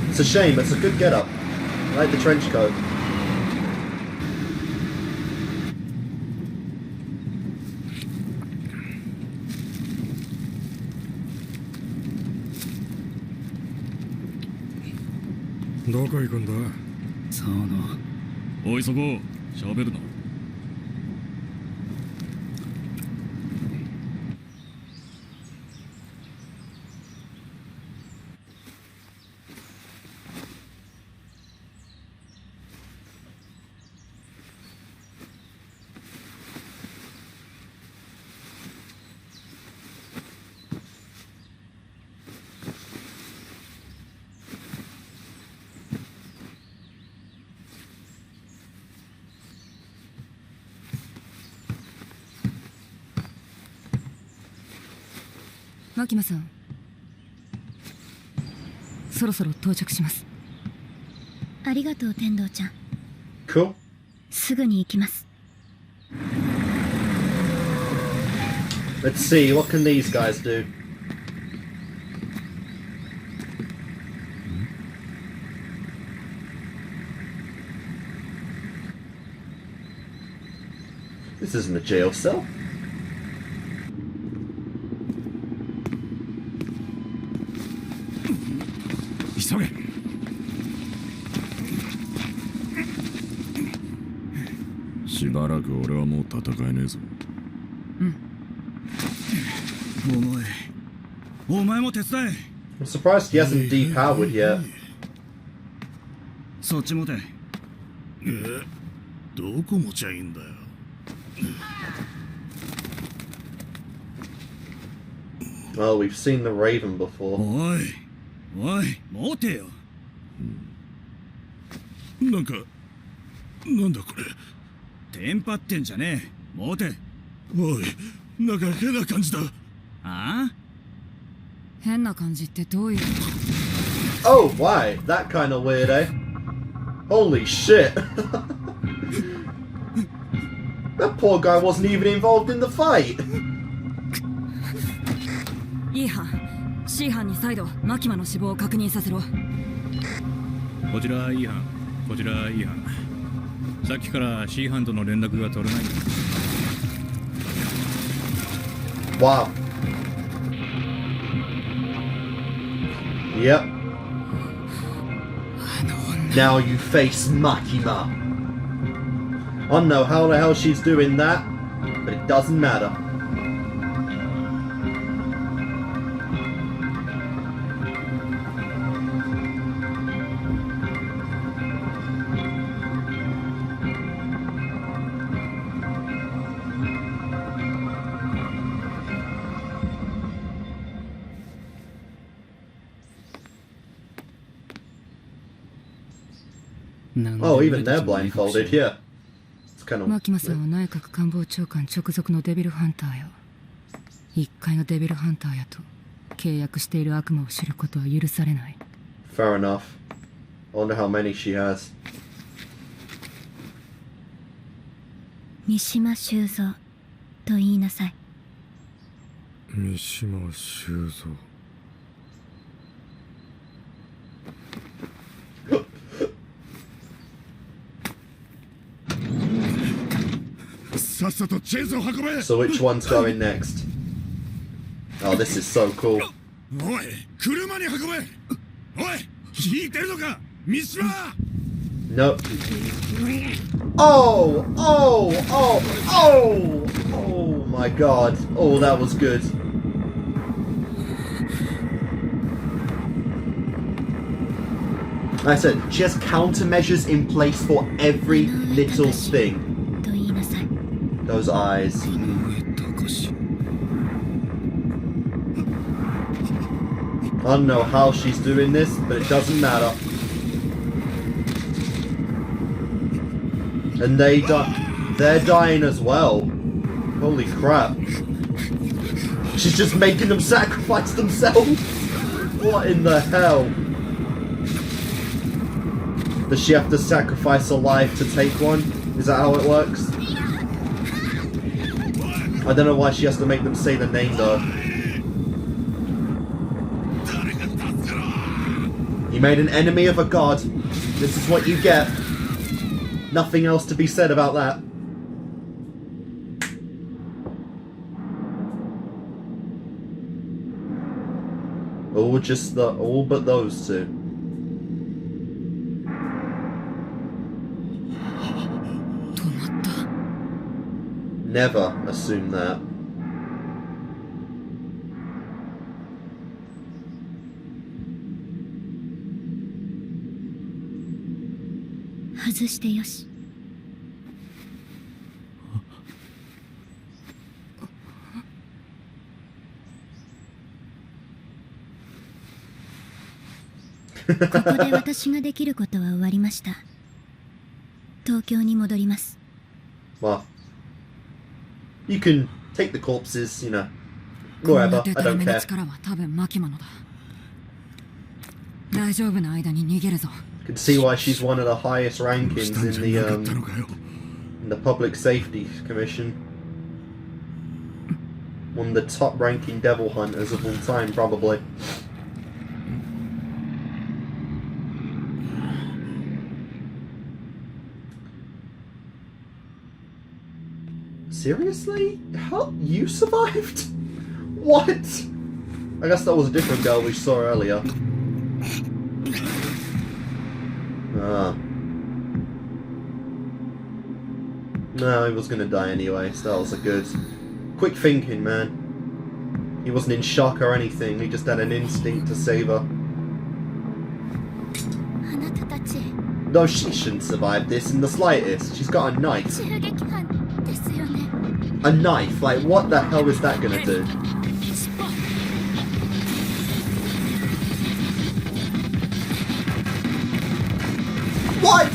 [SPEAKER 1] It's a shame, it's a good get-up. I like the trench coat.
[SPEAKER 17] Oi, そこ、喋るな。
[SPEAKER 14] マキマさん、そろそろ到着します。
[SPEAKER 5] ありがとう、天童ちゃん。
[SPEAKER 1] Cool.
[SPEAKER 5] すぐに行きます。
[SPEAKER 1] Let's see, what can these guys do? This isn't a jail cell.
[SPEAKER 12] Sorry. しばらく俺はもう戦えねえぞ。
[SPEAKER 8] お前も手伝え。
[SPEAKER 1] I'm surprised he hasn't depowered yet.
[SPEAKER 8] そっち持て。
[SPEAKER 3] どこ持ちゃいいんだよ。
[SPEAKER 1] Oh, we've seen the Raven before.
[SPEAKER 8] おい、持てよ。
[SPEAKER 3] なんだこれ。
[SPEAKER 8] テンパってんじゃねえ。持て。
[SPEAKER 3] おい、なんか変な感じだ。
[SPEAKER 8] ああ？
[SPEAKER 14] 変な感じってどういう。
[SPEAKER 1] Oh, why? That kind of weird, eh? Holy shit. That poor guy wasn't even involved in the fight.
[SPEAKER 14] いい班、C 班に再度マキマの死亡を確認させろ。
[SPEAKER 17] こちら E 班、こちら E 班。さっきから C 班との連絡が取れない。
[SPEAKER 1] Wow. Yep. Now you face Makima. I don't know how the hell she's doing that, but it doesn't matter. Oh, even they're blindfolded, yeah. It's kind of...
[SPEAKER 14] マキマさんは内閣官房長官直属のデビルハンターよ。一階のデビルハンターやと契約している悪魔を知ることは許されない。
[SPEAKER 1] Fair enough. I wonder how many she has.
[SPEAKER 5] 三島修造と言いなさい。
[SPEAKER 12] 三島修造。
[SPEAKER 3] さっさとチェーンソー運べ。
[SPEAKER 1] So which one's going next? Oh, this is so cool.
[SPEAKER 3] おい、車に運べ。おい、聞いてるのか、三島。
[SPEAKER 1] Nope. Oh, oh, oh, oh, oh my god. Oh, that was good. Like I said, she has countermeasures in place for every little thing. Those eyes. I don't know how she's doing this, but it doesn't matter. And they're dying as well. Holy crap. She's just making them sacrifice themselves? What in the hell? Does she have to sacrifice a life to take one? Is that how it works? I don't know why she has to make them say the name though. You made an enemy of a god. This is what you get. Nothing else to be said about that. All but those two. Never assume that.
[SPEAKER 5] "ここで私ができることは終わりました。東京に戻ります。
[SPEAKER 1] Well, you can take the corpses, you know, wherever. I don't care.
[SPEAKER 14] 力は多分マキマのだ。大丈夫な間に逃げるぞ。
[SPEAKER 1] You can see why she's one of the highest rankings in the Public Safety Commission. One of the top ranking devil hunters of all time, probably. Seriously? How? You survived? What? I guess that was a different girl we saw earlier. Ah. No, he was gonna die anyway, so that was a good... Quick thinking, man. He wasn't in shock or anything, he just had an instinct to save her. No, she shouldn't survive this in the slightest. She's got a knife. A knife? Like, what the hell is that gonna do? What?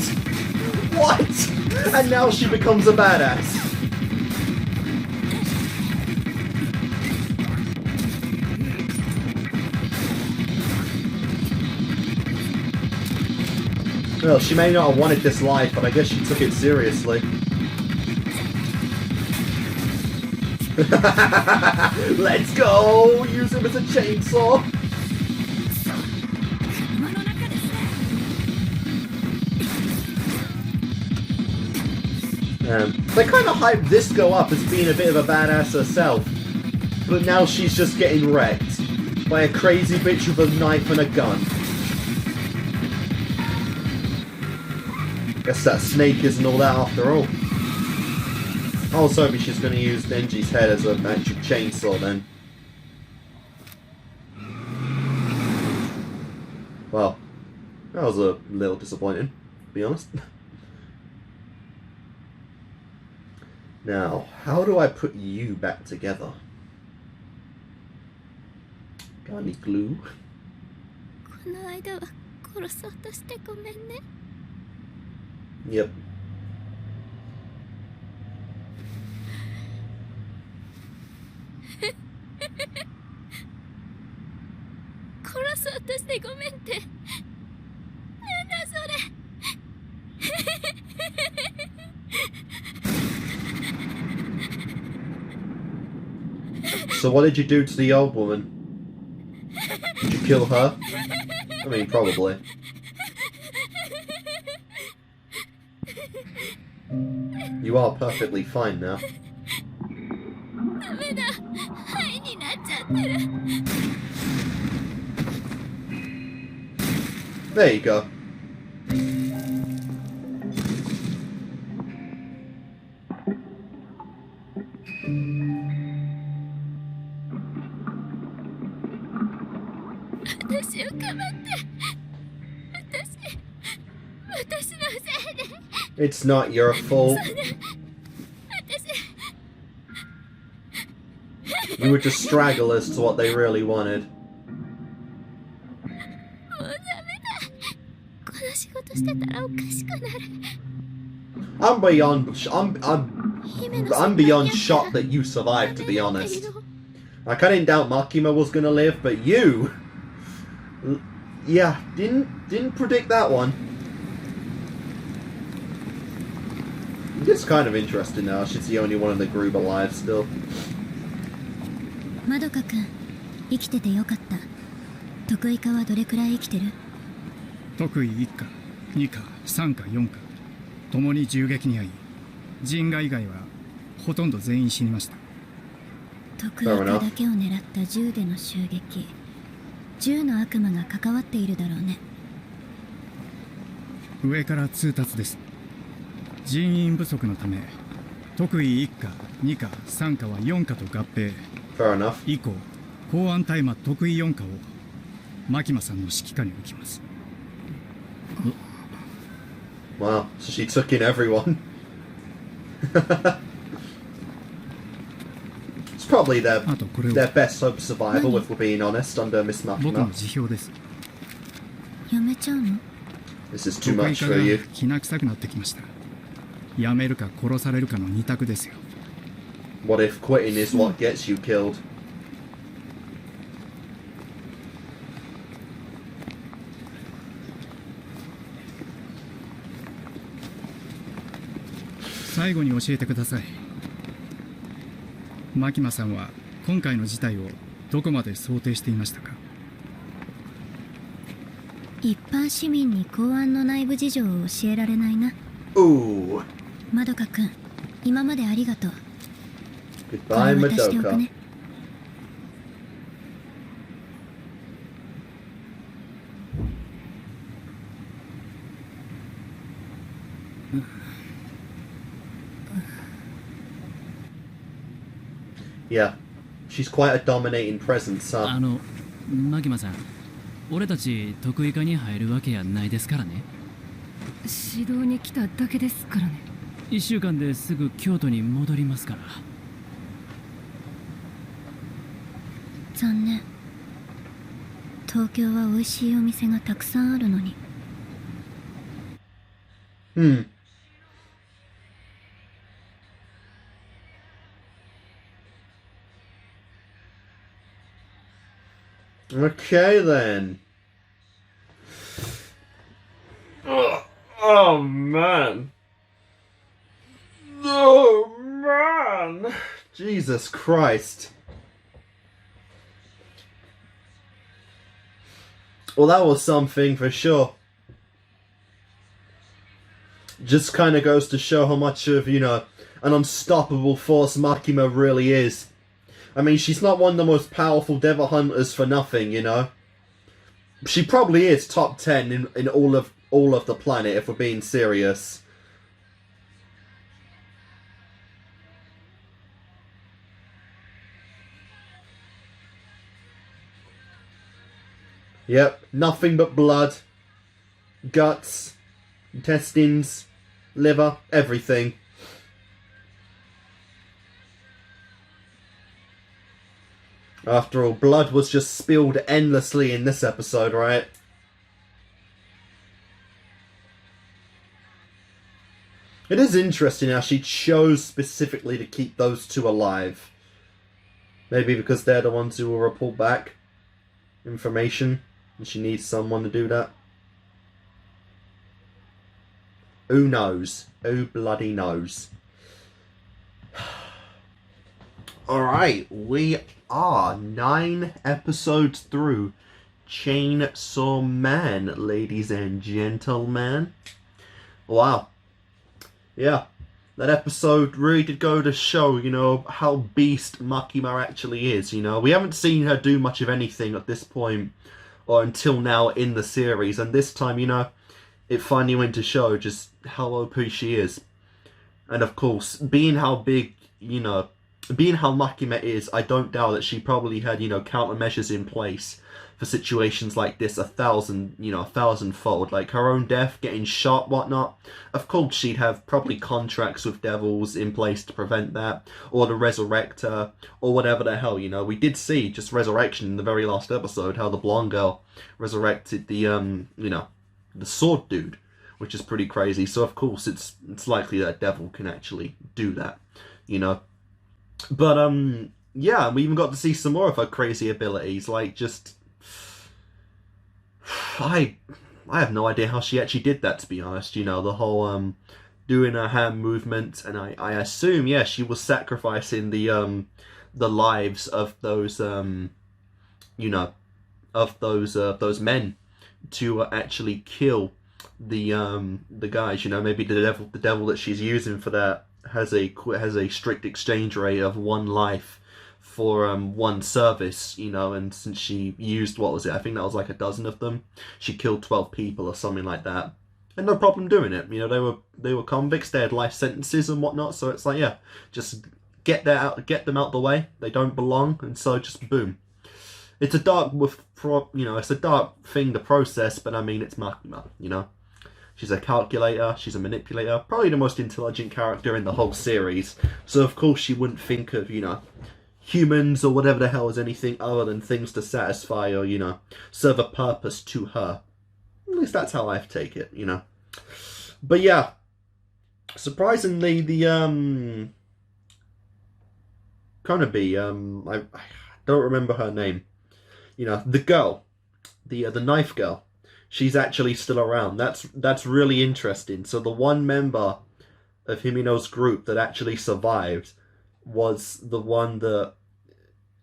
[SPEAKER 1] What? And now she becomes a badass. Well, she may not have wanted this life, but I guess she took it seriously. Let's go! Use him as a chainsaw! They kind of hyped this girl up as being a bit of a badass herself, but now she's just getting wrecked by a crazy bitch with a knife and a gun. Guess that snake isn't all that after all. I was hoping she's going to use Denji's head as a magic chainsaw then. Well, that was a little disappointing, to be honest. Now, how do I put you back together? Got any glue?
[SPEAKER 5] この間は殺そうとしてごめんね。
[SPEAKER 1] Yep.
[SPEAKER 5] 殺そうとしてごめんって。なんだそれ。
[SPEAKER 1] So what did you do to the old woman? Did you kill her? I mean, probably. You are perfectly fine now.
[SPEAKER 5] ダメだ。肺になっちゃってる。
[SPEAKER 1] There you go. It's not your fault. You were just stragglers to what they really wanted. I'm beyond shocked that you survived, to be honest. Like, I didn't doubt Makima was gonna live, but you, yeah, didn't predict that one. It's kind of interesting now. She's the only one in the group alive still.
[SPEAKER 5] まどかくん、生きててよかった。得意課はどれくらい生きてる？
[SPEAKER 8] 得意1課、2課、3課、4課、ともに銃撃に遭い、人外以外はほとんど全員死にました。
[SPEAKER 5] 得意課だけを狙った銃での襲撃。銃の悪魔が関わっているだろうね。
[SPEAKER 8] 上から通達です。人員不足のため、得意1課、2課、3課は4課と合併。以降、公安大麻得意4課を牧間さんの指揮下に置きます。
[SPEAKER 1] Wow, so she took in everyone. It's probably their best hope of survival, if we're being honest, under Miss Makima.
[SPEAKER 8] 僕の辞表です。
[SPEAKER 5] やめちゃうの？
[SPEAKER 1] This is too much for you.
[SPEAKER 8] きな臭くなってきました。やめるか殺されるかの二択ですよ。
[SPEAKER 1] What if quitting is what gets you killed?
[SPEAKER 8] 最後に教えてください。牧間さんは今回の事態をどこまで想定していましたか？
[SPEAKER 5] 一般市民に公安の内部事情を教えられないな。まどかくん、今までありがとう。
[SPEAKER 1] Goodbye, Madoka. Yeah, she's quite a dominating presence, huh?
[SPEAKER 11] マキマさん、俺たち得意課に入るわけやないですからね。
[SPEAKER 14] 指導に来ただけですからね。
[SPEAKER 11] 1週間ですぐ京都に戻りますから。
[SPEAKER 5] 残念。東京は美味しいお店がたくさんあるのに。
[SPEAKER 1] Okay then. Oh man. Oh man. Jesus Christ. Well, that was something for sure. Just kind of goes to show how much of, you know, an unstoppable force Makima really is. I mean, she's not one of the most powerful devil hunters for nothing, you know. She probably is top 10 in all of the planet, if we're being serious. Yep, nothing but blood, guts, intestines, liver, everything. After all, blood was just spilled endlessly in this episode, right? It is interesting how she chose specifically to keep those two alive. Maybe because they're the ones who will report back information, and she needs someone to do that. Who knows? Who bloody knows? Alright, we are 9 episodes through Chainsaw Man, ladies and gentlemen. Wow. Yeah, that episode really did go to show, you know, how beast Makima actually is, you know. We haven't seen her do much of anything at this point, or until now in the series, and this time, you know, it finally went to show just how OP she is. And of course, being how big, you know, being how Makima is, I don't doubt that she probably had, you know, countermeasures in place for situations like this 1,000-fold. Like her own death, getting shot, whatnot. Of course, she'd have probably contracts with devils in place to prevent that, or to resurrect her, or whatever the hell, you know. We did see just resurrection in the very last episode, how the blonde girl resurrected the, you know, the sword dude, which is pretty crazy. So of course, it's likely that a devil can actually do that, you know. But yeah, we even got to see some more of her crazy abilities, like just I have no idea how she actually did that, to be honest. You know, the whole doing her hand movement, and I assume, yeah, she was sacrificing the lives of those you know, of those men to actually kill the guys. You know, maybe the devil that she's using for that has a strict exchange rate of 1 life for 1 service, you know, and since she used, what was it, I think that was like a dozen of them, she killed 12 people or something like that, and no problem doing it. You know, they were convicts, they had life sentences and whatnot, so it's like, yeah, just get them out the way, they don't belong, and so just boom. It's a dark, you know, it's a dark thing to process, but I mean, it's Makima, you know. She's a calculator, she's a manipulator, probably the most intelligent character in the whole series. So of course she wouldn't think of, you know, humans or whatever the hell as anything other than things to satisfy or, you know, serve a purpose to her. At least that's how I take it, you know. But yeah, surprisingly, the I don't remember her name. You know, the girl, the knife girl. She's actually still around. That's really interesting. So the one member of Himino's group that actually survived was the one that,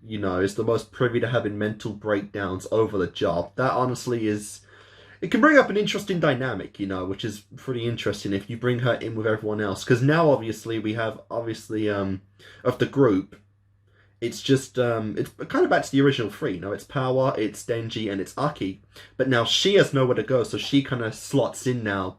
[SPEAKER 1] you know, is the most privy to having mental breakdowns over the job. That honestly is... It can bring up an interesting dynamic, you know, which is pretty interesting if you bring her in with everyone else. Because now, obviously, we have, of the group, it's just, it's kind of back to the original 3, you know, it's Power, it's Denji, and it's Aki. But now she has nowhere to go, so she kind of slots in now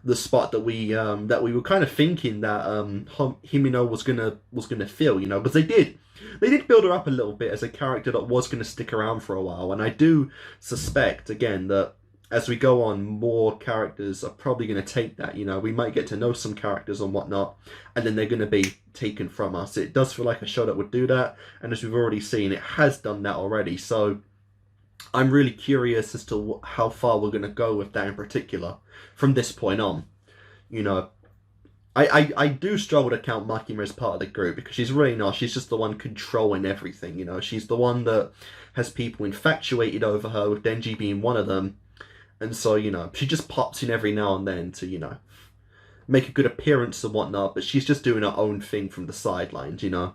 [SPEAKER 1] the spot that we were kind of thinking that Himino was gonna fill, you know, because they did build her up a little bit as a character that was gonna stick around for a while, and I do suspect again that as we go on, more characters are probably going to take that, you know. We might get to know some characters and whatnot, and then they're going to be taken from us. It does feel like a show that would do that, and as we've already seen, it has done that already. So I'm really curious as to how far we're going to go with that in particular from this point on. You know, I do struggle to count Makima as part of the group, because she's really not. She's just the one controlling everything, you know. She's the one that has people infatuated over her, with Denji being one of them. And so, you know, she just pops in every now and then to, you know, make a good appearance and whatnot, but she's just doing her own thing from the sidelines, you know.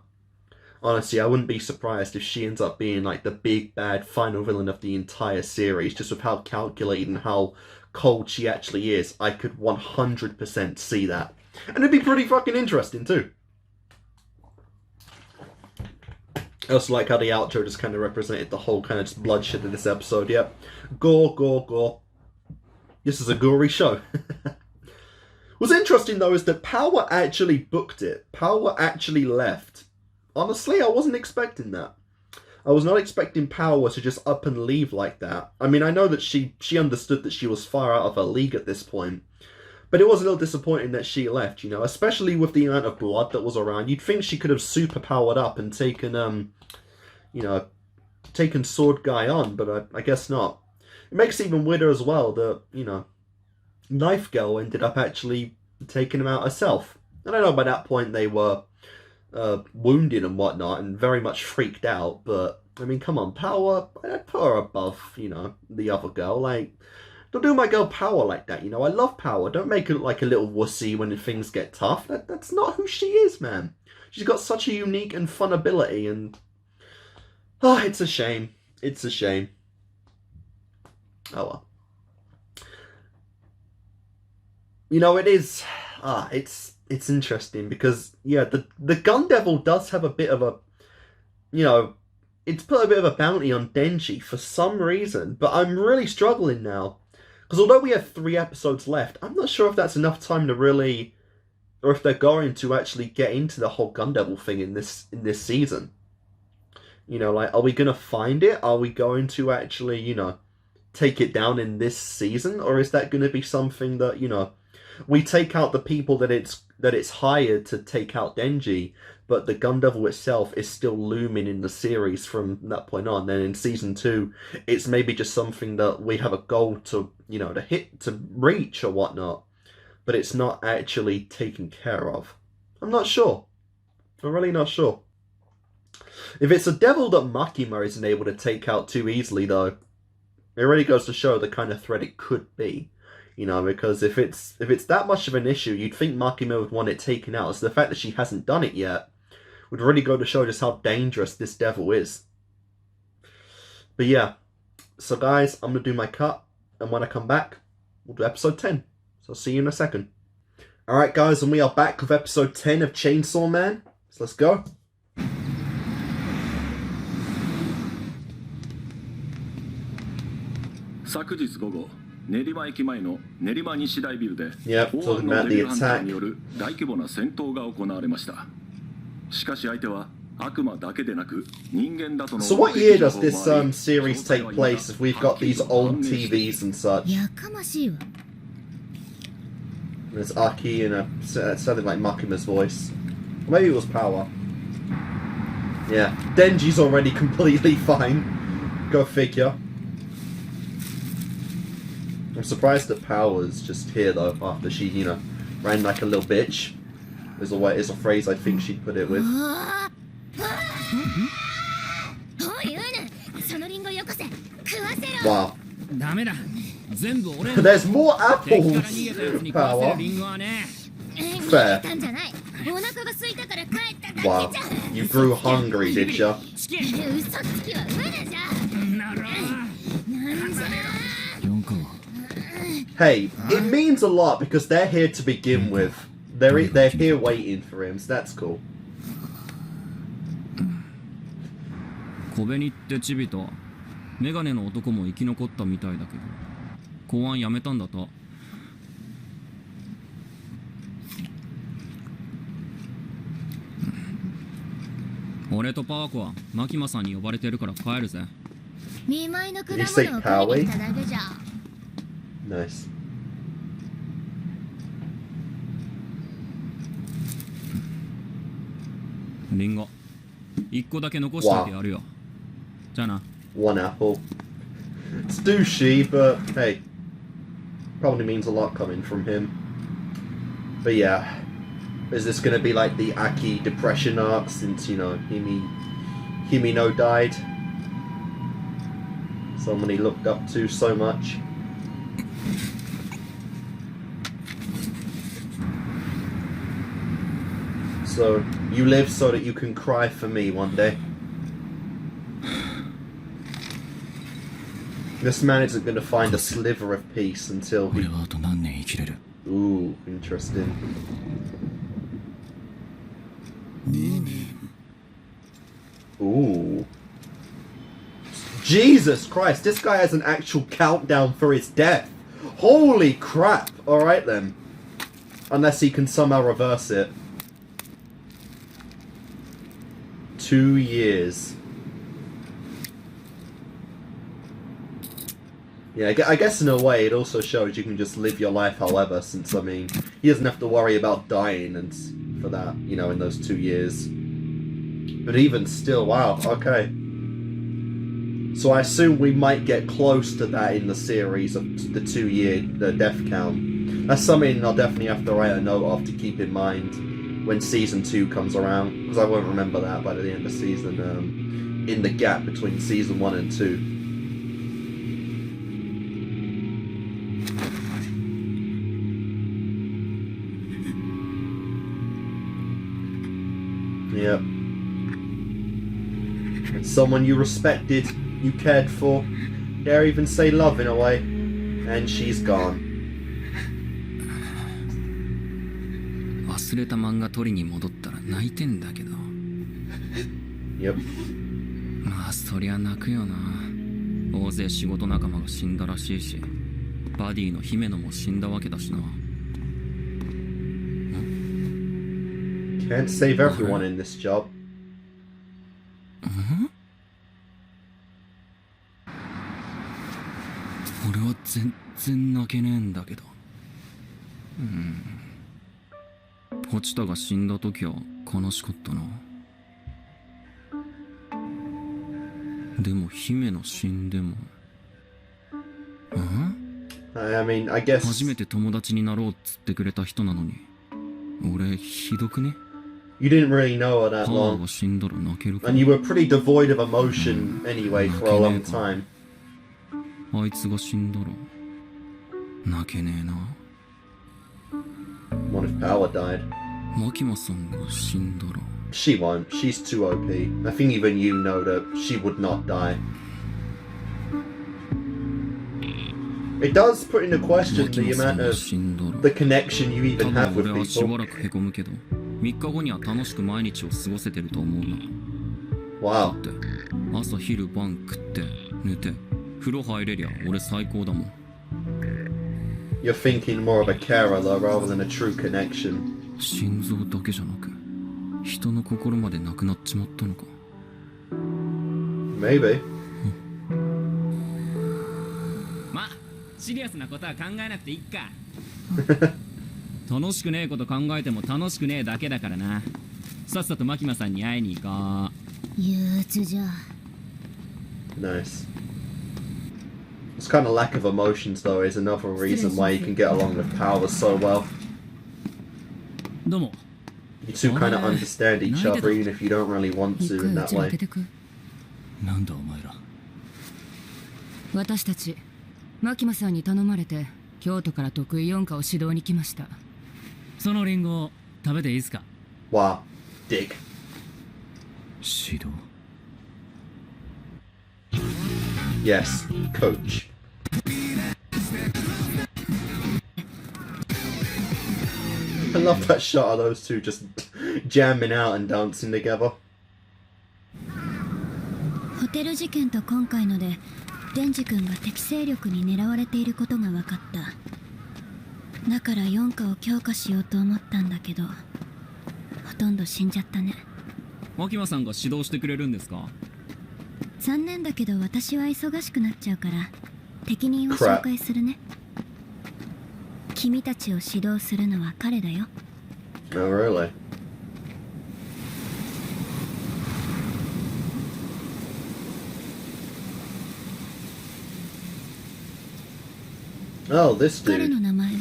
[SPEAKER 1] Honestly, I wouldn't be surprised if she ends up being, like, the big, bad final villain of the entire series, just with how calculated and how cold she actually is. I could 100% see that. And it'd be pretty fucking interesting, too. I also like how the outro just kind of represented the whole kind of just bloodshed of this episode. Yep. Gore, gore, gore. This is a gory show. What's interesting, though, is that Power actually booked it. Power actually left. Honestly, I wasn't expecting that. I was not expecting Power to just up and leave like that. I mean, I know that she understood that she was far out of her league at this point. But it was a little disappointing that she left, you know, especially with the amount of blood that was around. You'd think she could have super powered up and taken, you know, taken Sword Guy on, but I guess not. It makes it even weirder as well that, you know, Knife Girl ended up actually taking him out herself. And I know by that point they were wounded and whatnot and very much freaked out, but I mean, come on, Power, I'd put her above, you know, the other girl. Like, don't do my girl Power like that, you know. I love Power. Don't make her look like a little wussy when things get tough. That's not who she is, man. She's got such a unique and fun ability, and oh, it's a shame. It's a shame. Oh well. You know, it is. It's interesting because yeah, the Gun Devil does have a bit of a, you know, it's put a bit of a bounty on Denji for some reason, but I'm really struggling now. Because although we have 3 episodes left, I'm not sure if that's enough time to really, or if they're going to actually get into the whole Gun Devil thing in this season. You know, like, are we going to find it? Are we going to actually, you know, take it down in this season? Or is that going to be something that, you know, we take out the people that it's hired to take out Denji, but the Gun Devil itself is still looming in the series from that point on. Then in season 2, it's maybe just something that we have a goal to, you know, to reach or whatnot, but it's not actually taken care of. I'm not sure. I'm really not sure. If it's a devil that Makima isn't able to take out too easily, though, it really goes to show the kind of threat it could be. You know, because if it's that much of an issue, you'd think Makima would want it taken out. So the fact that she hasn't done it yet would really go to show just how dangerous this devil is. But yeah, so guys, I'm going to do my cut, and when I come back, we'll do episode 10. So I'll see you in a second. Alright guys, and we are back with episode 10 of Chainsaw Man. So let's go.
[SPEAKER 12] Yep,
[SPEAKER 1] talking about the attack. So what year does this series take place if we've got these old TVs and such? There's Aki and it sounded like Makima's voice. Or maybe it was Power. Yeah, Denji's already completely fine. Go figure. I'm surprised that Power's just here though, after she, you know, ran like a little bitch. Is a phrase I think she'd put it with. Wow. There's more apples! Power. Fair. Wow. You grew hungry, did ya? Hey, it means a lot because they're here to begin with. They're here waiting for him, so that's cool.
[SPEAKER 10] 小紅ってチビとメガネの男も生き残ったみたいだけど公安辞めたんだと。俺とパワコはマキマさんに呼ばれてるから帰るぜ。
[SPEAKER 5] 見舞いの果物を食いに来ただけじゃ。
[SPEAKER 1] Nice.
[SPEAKER 10] リンゴ1個だけ残しておいてやるよ。じゃあな。
[SPEAKER 1] One apple. It's douchey, but hey, probably means a lot coming from him. But yeah, is this gonna be like the Aki depression arc since, you know, Himino died? Someone he looked up to so much. So, you live so that you can cry for me one day. This man isn't going to find a sliver of peace until he... Ooh, interesting. Ooh. Jesus Christ, this guy has an actual countdown for his death. Holy crap. Alright then. Unless he can somehow reverse it. 2 years. Yeah, I guess in a way it also shows you can just live your life however, since, I mean, he doesn't have to worry about dying and for that, you know, in those 2 years. But even still, wow, okay. So I assume we might get close to that in the series of the 2 year death count. That's something I'll definitely have to write a note of to keep in mind when season 2 comes around, because I won't remember that by the end of season, in the gap between season 1 and 2. Yep. And someone you respected, you cared for, dare even say love in a way, and she's gone.
[SPEAKER 10] 忘れた漫画取りに戻ったら泣いてんだけど。
[SPEAKER 1] Yep.
[SPEAKER 10] まあそりゃ泣くよな。大勢仕事仲間が死んだらしいし、バディの姫野も死んだわけだしな。
[SPEAKER 1] Can't save everyone in this job.
[SPEAKER 10] 俺は全然泣けねえんだけど。ポチタが死んだ時は悲しかったな。でも姫の死んでも。
[SPEAKER 1] I mean, I guess
[SPEAKER 10] 初めて友達になろうっつってくれた人なのに、俺ひどくね。
[SPEAKER 1] You didn't really know her that
[SPEAKER 10] パワー
[SPEAKER 1] long,
[SPEAKER 10] が死んだら泣けるか。
[SPEAKER 1] and you were pretty devoid of emotion anyway for a long time.
[SPEAKER 10] あいつが死んだら泣けねえな。
[SPEAKER 1] What if Power died?
[SPEAKER 10] マキマさんが死んだら。
[SPEAKER 1] She won't. She's too OP. I think even you know that she would not die. It does put into question the amount of the connection you even have with
[SPEAKER 10] 俺はしば
[SPEAKER 1] people.
[SPEAKER 10] らくへこむけど、3日後には楽しく毎日を過ごせてると思うな。
[SPEAKER 1] Wow.
[SPEAKER 10] だって朝昼晩食って寝て風呂入れりゃ俺最高だもん。
[SPEAKER 1] You're thinking more of a carer though, rather than a true connection.
[SPEAKER 10] 心臓だけじゃなく人の心までなくなっちまったのか。
[SPEAKER 1] Maybe.
[SPEAKER 16] まあシリアスなことは考えなくていいか。楽しくねえこと考えても楽しくねえだけだからな。さっさとマキマさんに会いに行こう。
[SPEAKER 5] 憂鬱じゃ。
[SPEAKER 1] Nice. This kind of lack of emotions though is another reason why you can get along with Power so well.
[SPEAKER 16] どうも。
[SPEAKER 1] You two kind of understand each other even if you don't really want to in that way.
[SPEAKER 11] なんだお前ら。
[SPEAKER 14] 私たちマキマさんに頼まれて京都から得意4課を指導に来ました。
[SPEAKER 16] そのリンゴ食べていいですか。
[SPEAKER 1] Wow. Dig.
[SPEAKER 11] 指導。
[SPEAKER 1] Yes, coach. I love that shot of those two just jamming out and dancing together.
[SPEAKER 5] ホテル事件と今回のでデンジ君が敵勢力に狙われていることが分かった。だから4課を強化しようと思ったんだけど、ほとんど死んじゃったね。
[SPEAKER 16] マキマさんが指導してくれるんですか。
[SPEAKER 5] 残念だけど私は忙しくなっちゃうから適任を紹介するね。君たちを指導するのは彼だよ。
[SPEAKER 1] Oh, really? Oh, this
[SPEAKER 5] 彼
[SPEAKER 1] dude.
[SPEAKER 5] の名前は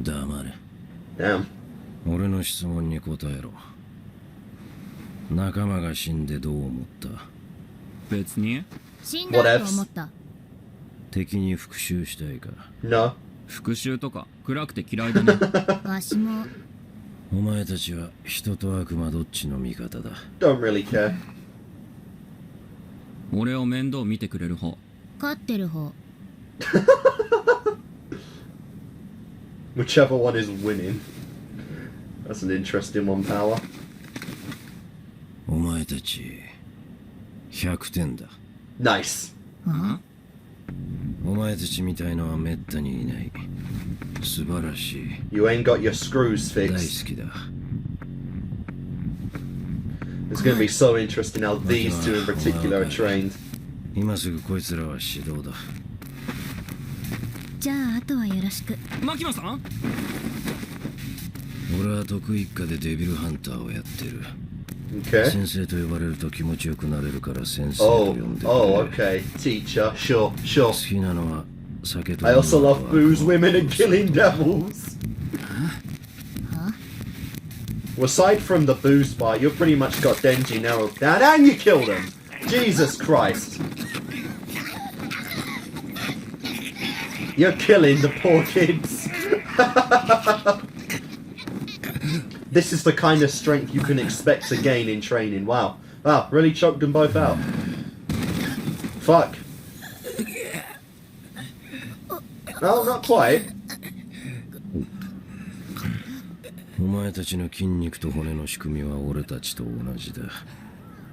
[SPEAKER 9] 黙れ。
[SPEAKER 1] Damn.
[SPEAKER 9] 俺の質問に答えろ。仲間が死んでどう思った？
[SPEAKER 10] 別に
[SPEAKER 5] 死んだと思った。
[SPEAKER 9] 敵に復讐したいか？
[SPEAKER 1] No.
[SPEAKER 10] 復讐とか暗くて嫌いだね。
[SPEAKER 5] わしも。
[SPEAKER 9] お前たちは人と悪魔どっちの味方だ？
[SPEAKER 1] Don't really care.
[SPEAKER 10] 俺を面倒見てくれる方。
[SPEAKER 5] 勝ってる方。
[SPEAKER 1] Whichever one is winning. That's an interesting one, Power.
[SPEAKER 9] お前たち100点だ。
[SPEAKER 1] Nice.
[SPEAKER 9] お前たちみたいのはめったにいない。素晴らしい。
[SPEAKER 1] You ain't got your screws
[SPEAKER 9] 大
[SPEAKER 1] fixed.
[SPEAKER 9] 好きだ。
[SPEAKER 1] It's going to be so interesting how these two in particular are trained.
[SPEAKER 9] 今すぐこいつらは指導だ。
[SPEAKER 5] じゃああとはよろしく。
[SPEAKER 16] マキマさん。
[SPEAKER 9] 俺は得意一家でデビルハンターをやってる。
[SPEAKER 1] Okay.
[SPEAKER 9] 先生と呼ばれると気持ちよくなれるから先生と呼んでくれ。
[SPEAKER 1] Oh, okay. Teacher. Sure, sure.
[SPEAKER 9] 好きなのは
[SPEAKER 1] I also love booze, women, and killing devils. Well, aside from the booze bar, you've pretty much got Denji narrowed down, and you killed him! Jesus Christ. You're killing the poor kids. This is the kind of strength you can expect to gain in training. Wow. Wow, really choked them both out. Fuck. No, not quite.
[SPEAKER 9] お前たちの筋肉と骨の仕組みは俺たちと同じだ。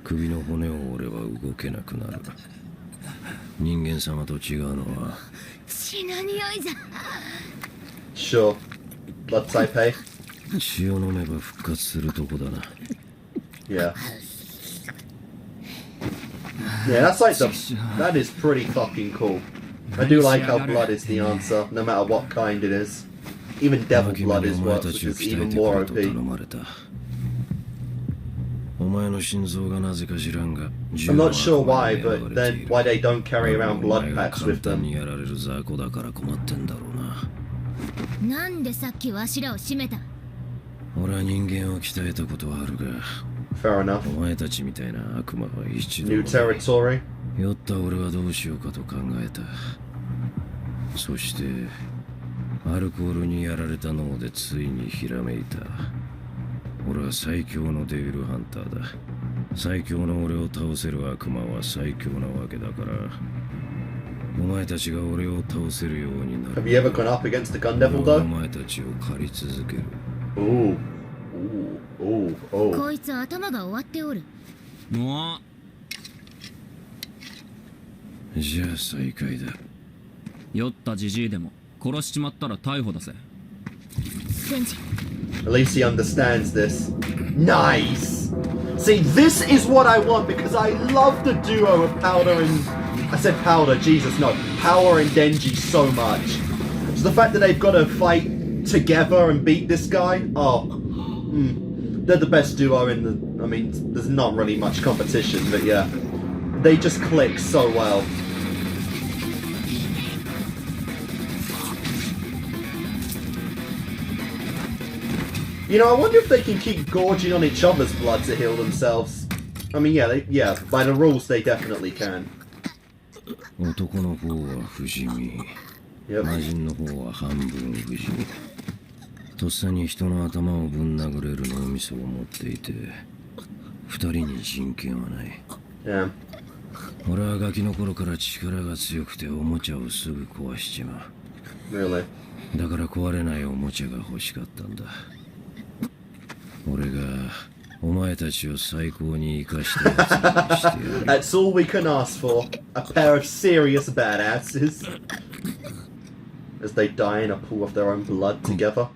[SPEAKER 9] 首の骨を折れば動けなくなる。人間様と違うのは
[SPEAKER 5] 血の匂いじゃ。
[SPEAKER 1] Sure. Blood type A.
[SPEAKER 9] 血を飲めば復活するとこだな。
[SPEAKER 1] Yeah. Yeah, that's like the... That is pretty fucking cool. I do like how blood is the answer, no matter what kind it is. Even devil blood is worse, which is even more OP.
[SPEAKER 9] お前の心臓がなぜか知らんが
[SPEAKER 1] I'm not sure why, but then why they don't carry around blood packs with them.
[SPEAKER 9] やられる雑魚だから困ってんだろうな。
[SPEAKER 5] なんでさっきわしらを締めた？
[SPEAKER 9] 俺は人間を鍛えたことはあるが
[SPEAKER 1] Fair enough.
[SPEAKER 9] お前たちみたいな悪魔は一度
[SPEAKER 1] New territory.
[SPEAKER 9] 酔った俺はどうしようかと考えた。そしてアルコールにやられた脳でついにひらめいた。俺は最強のデビルハンターだ。最強の俺を倒せる悪魔は最強なわけだから、お前たちが俺を倒せるようになる。
[SPEAKER 1] Have you ever gone up against the gun devil though?
[SPEAKER 9] お前たちを狩り続ける。
[SPEAKER 1] Ooh. Ooh. Ooh.
[SPEAKER 5] こいつ頭が終わっておる。
[SPEAKER 16] も
[SPEAKER 9] うじゃあ再開だ。
[SPEAKER 16] 酔ったじじいでも殺しちまったら逮捕だぜ。
[SPEAKER 5] デンジ。
[SPEAKER 1] At least he understands this. Nice! See, this is what I want because I love the duo of Powder and... I said Powder, Jesus, no. Power and Denji so much. So the fact that they've got to fight together and beat this guy, oh. They're the best duo in the... I mean, there's not really much competition, but yeah. They just click so well. You know, I wonder if they can keep gorging on each other's blood to heal themselves. I mean, yeah, by the rules, they definitely can.
[SPEAKER 9] 男の方は不死身、魔人の方は半分不死身。とっさに人の頭をぶん殴れる脳みそを持っていて、二人に人権はない。
[SPEAKER 1] Yeah.
[SPEAKER 9] 俺はガキの頃から力が強くておもちゃをすぐ壊しちまう。
[SPEAKER 1] Really?
[SPEAKER 9] だから壊れないおもちゃが欲しかったんだ。俺がお前たちを最高に生かしたやつにしてやる。
[SPEAKER 1] That's all we can ask for. A pair of serious badasses. As they die in a pool of their own blood together.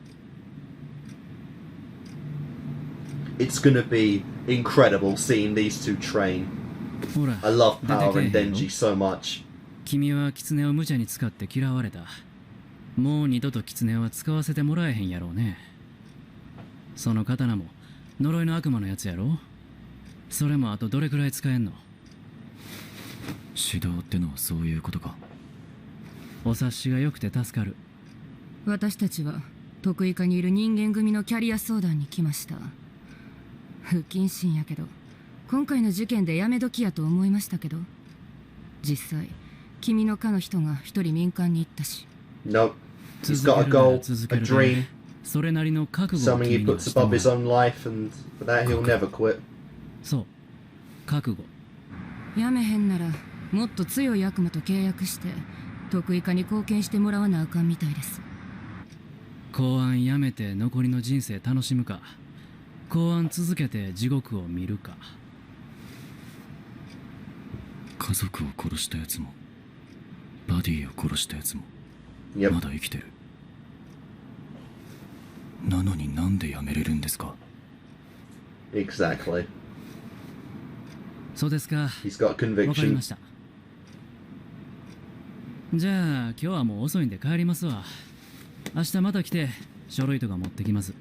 [SPEAKER 1] It's gonna be incredible seeing these two train. I love Power and Denji so much.
[SPEAKER 11] 君は狐を無茶に使って嫌われた。もう二度と狐は使わせてもらえへんやろうね。その刀も呪いの悪魔のやつやろ。それもあとどれくらい使えんの？指導ってのはそういうことか。お察しが良くて助かる。
[SPEAKER 14] 私たちは得意課にいる人間組のキャリア相談に来ました。不謹慎やけど今回の事件でやめ時やと思いましたけど、実際君の課の人が一人民間に行ったし。
[SPEAKER 1] Nope. He's got a goal, a dream. Something he puts above his own life, and for that he'll never quit.
[SPEAKER 11] そう、覚悟。
[SPEAKER 14] やめへんならもっと強い悪魔と契約して得意課に貢献してもらわなあかんみたいです。
[SPEAKER 11] 公安やめて残りの人生楽しむか、公安続けて地獄を見るか。
[SPEAKER 2] 家族を殺したやつもバディを殺したやつもまだ生きてる。なのになんでやめれるんですか？
[SPEAKER 1] Exactly.
[SPEAKER 11] そうですか。
[SPEAKER 1] He's got
[SPEAKER 11] わかり
[SPEAKER 1] conviction.
[SPEAKER 11] ました。じゃあ今日はもう遅いんで帰りますわ。明日また来て書類とか持ってきます。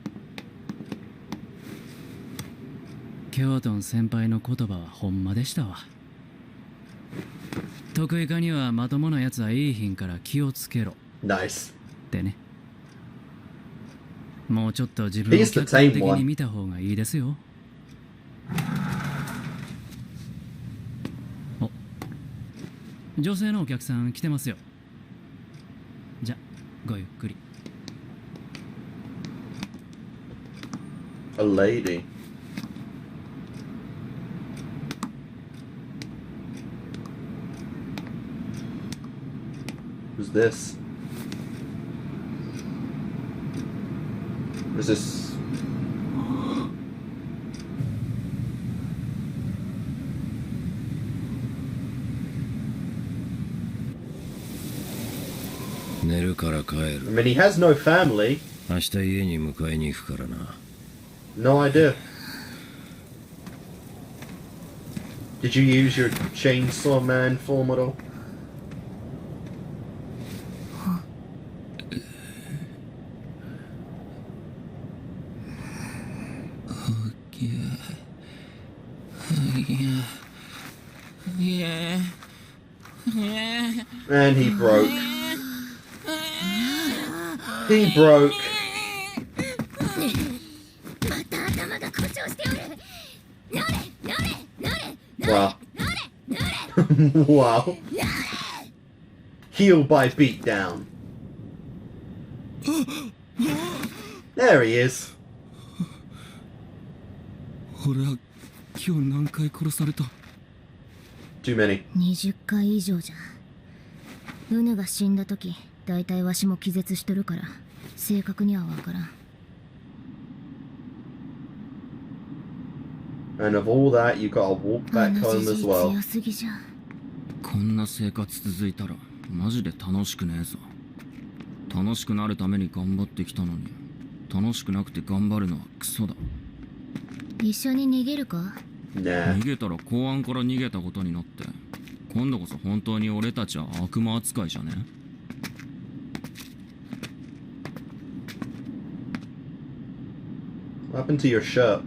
[SPEAKER 11] ケオトン先輩の言葉はほんまでしたわ。得意化にはまともなやつはいい品から気をつけろ。
[SPEAKER 1] Nice.
[SPEAKER 11] ってね。もうちょっと自分を客観的に見た方がいいですよ。お、女性のお客さん来てますよ。じゃ、ごゆっくり。
[SPEAKER 1] A lady. Who's this? Who's this?
[SPEAKER 9] I
[SPEAKER 1] mean, he has no family. No idea. Did you use your Chainsaw Man full model? And he broke. He broke. Wow. Wow. Healed by beatdown. There he is.
[SPEAKER 10] 俺は今日何回殺された
[SPEAKER 1] Too many.
[SPEAKER 5] 20回以上じゃ。ウヌが死んだ時、だいたいわしも気絶しとるから、正確にはわからん。
[SPEAKER 1] And of all that, you gotta walk back home as well.
[SPEAKER 5] 強すぎじゃ。
[SPEAKER 10] こんな生活続いたらマジで楽しくねえぞ。楽しくなるために頑張ってきたのに、楽しくなくて頑張るのはクソだ。
[SPEAKER 5] 一緒に逃げるか？
[SPEAKER 10] 逃げたら公安から逃げたことになって、今度こそ本当に俺たちは悪魔扱いじゃね？
[SPEAKER 1] What happened to your shirt?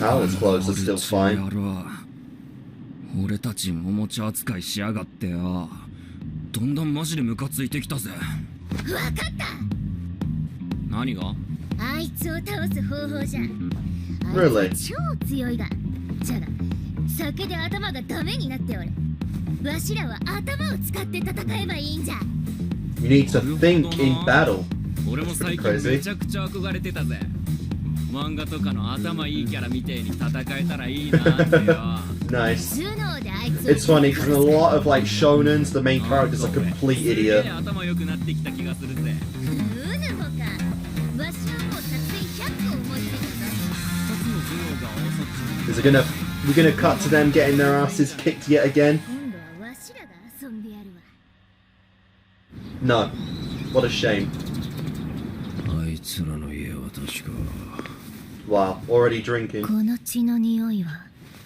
[SPEAKER 1] Power's clothes are still fine.
[SPEAKER 10] 俺たちおもちゃ扱いしやがってよ。どんどんマジでムカついてきたぜ。
[SPEAKER 5] わかった。
[SPEAKER 10] 何が？
[SPEAKER 5] あいつを倒す方法じゃ。
[SPEAKER 1] Really?
[SPEAKER 5] あいつ超強いが。じゃが、酒で頭がダメになっておる。わしらは頭を使って戦えばいいんじゃ。
[SPEAKER 1] You need to think in battle.
[SPEAKER 16] 俺も最近めちゃくちゃ憧れてたぜ。漫画とかの頭いいキャラみてえに戦えたらいいなってよ。
[SPEAKER 1] Nice. It's funny because in a lot of like shonens, the main character's a complete idiot.
[SPEAKER 16] 頭良くなってきた気がするぜ。
[SPEAKER 1] Is it gonna? We're gonna cut to them getting their asses kicked yet again? No. What a shame. Wow, already drinking.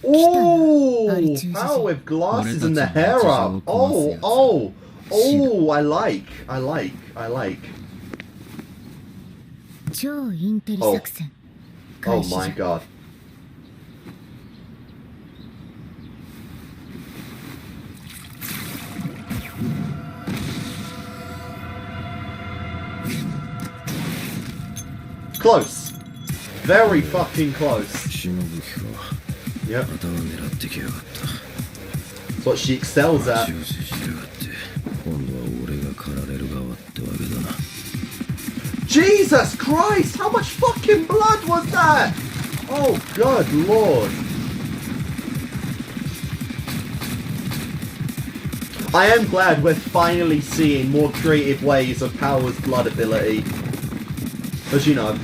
[SPEAKER 1] Oh, power with glasses and the hair up. Oh, I like. Oh my god. Close. Very fucking close. Yep. That's what she excels at. Jesus Christ! How much fucking blood was that? Oh, good lord. I am glad we're finally seeing more creative ways of Power's blood ability. As you know,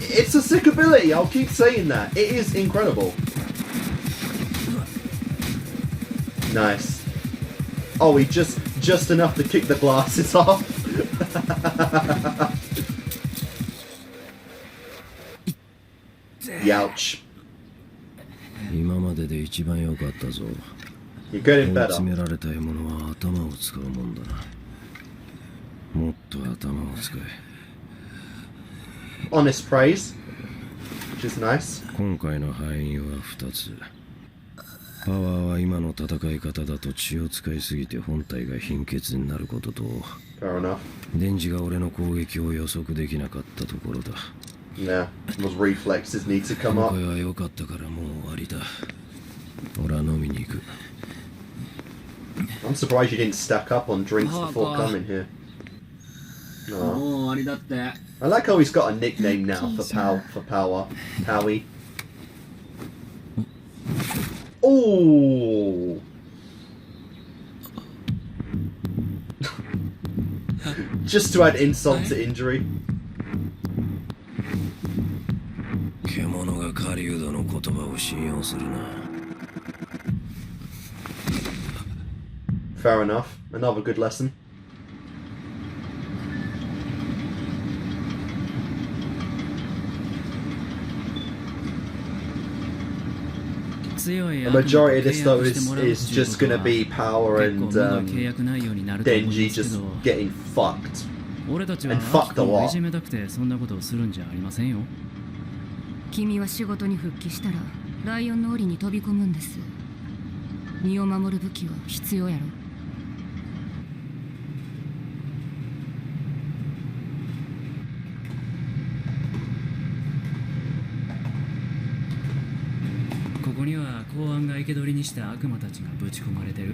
[SPEAKER 1] it's a sick ability, I'll keep saying that. It is incredible. Nice. Oh, he just enough to kick the glasses off. Youch. You're getting better. Honest praise, which is nice.
[SPEAKER 9] パワーは今の戦い方だと血を使いすぎて本体が貧血になることと、デンジが俺の攻撃を予測できなかったところだ。
[SPEAKER 1] Yeah, those reflexes need to come up.
[SPEAKER 9] 今回は良かったからもう終わりだ。俺は飲みに行く。
[SPEAKER 1] I'm surprised you didn't stack up on drinks before coming here.
[SPEAKER 16] Oh,
[SPEAKER 1] I like how he's got a nickname now for Power. Powie. Oh! Just to add insult to injury.
[SPEAKER 9] 獣が狩人の言葉を信用するな。
[SPEAKER 1] Fair enough. Another good lesson. The majority of this though is just gonna be Power and Denji just getting fucked. And fucked a lot.
[SPEAKER 14] 君は仕事に復帰したらライオンの檻に飛び込むんです。身を守る武器は必要やろ。
[SPEAKER 11] ここには公安が生け捕りにした悪魔たちがぶち込まれてる。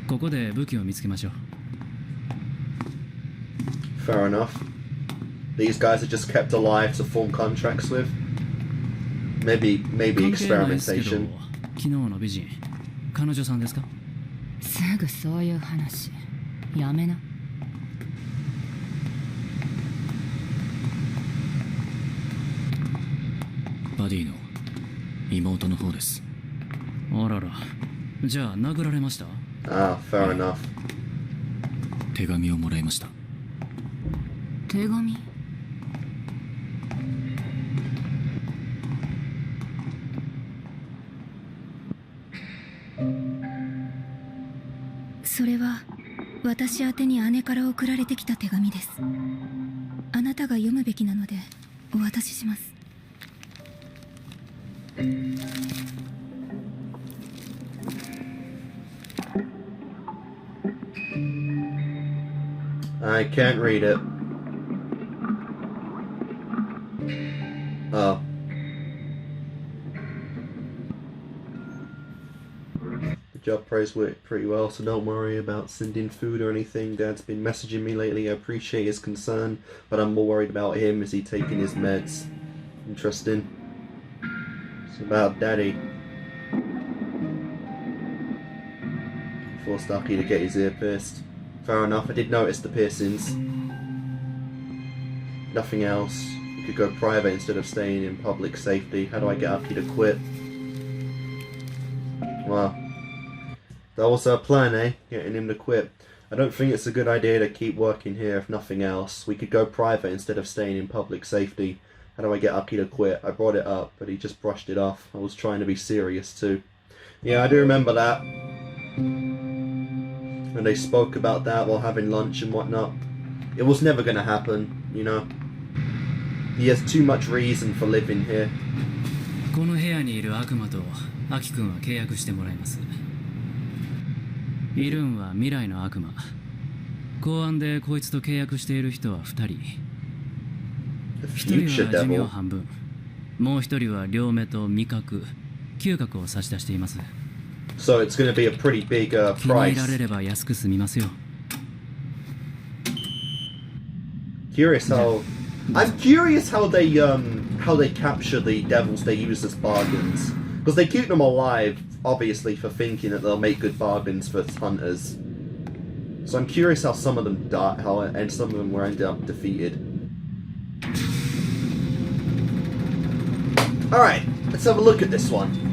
[SPEAKER 11] ここで武器を見つけましょう。
[SPEAKER 1] Fair enough. These guys are just kept alive to form contracts with. Maybe experimentation.
[SPEAKER 11] 昨日の美人、彼女さんですか？
[SPEAKER 14] すぐそういう話やめな。
[SPEAKER 11] バディの妹の方です。あらら、じゃあ殴られました？Ah,
[SPEAKER 1] fair enough.
[SPEAKER 11] 手紙をもらいました。
[SPEAKER 14] 手紙？
[SPEAKER 5] それは私宛てに姉から送られてきた手紙です。あなたが読むべきなのでお渡しします。
[SPEAKER 1] I can't read it. Oh. The job prays pretty well, so don't worry about sending food or anything. Dad's been messaging me lately. I appreciate his concern, but I'm more worried about him. Is he taking his meds? Interesting. It's about Daddy. Forced Aki to get his ear pierced. Fair enough, I did notice the piercings. Nothing else. You could go private instead of staying in public safety. How do I get Aki to quit? Well, that was our plan, eh? Getting him to quit. I don't think it's a good idea to keep working here if nothing else. We could go private instead of staying in public safety. How do I get Aki to quit? I brought it up, but he just brushed it off. I was trying to be serious too. Yeah, I do remember that. And they spoke about that while having lunch and whatnot. It was never going to happen, you know. He has too much reason for living here.
[SPEAKER 11] この部屋にいる悪魔とアキ君は契約してもらいます。いるんは未来の悪魔。公安でこいつと契約している人は2人。1人は寿命半分。もう1人は両目と味覚、嗅覚を差し出しています。
[SPEAKER 1] So it's going to be a pretty big price.
[SPEAKER 11] 気に入られれば安く済みますよ。
[SPEAKER 1] I'm curious how they capture the devils they use as bargains, because they keep them alive obviously for thinking that they'll make good bargains for hunters. So I'm curious how some of them die, and some of them were ended up defeated. All right, let's have a look at this one.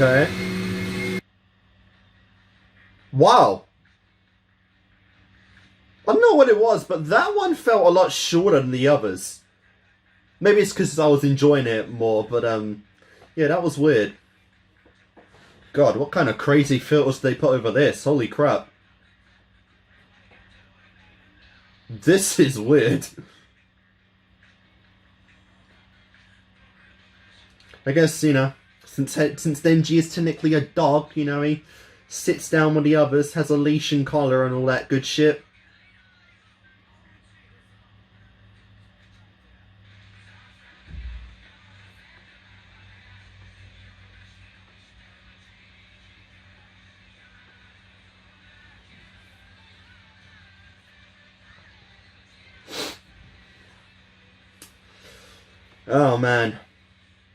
[SPEAKER 1] Okay. Wow. I'm know what it was, but that one felt a lot shorter than the others. Maybe it's because I was enjoying it more, but yeah, that was weird. God, what kind of crazy filters did they put over this? Holy crap. This is weird. I guess, you know, since Denji is technically a dog, you know, he sits down with the others, has a leash and collar and all that good shit. Oh man,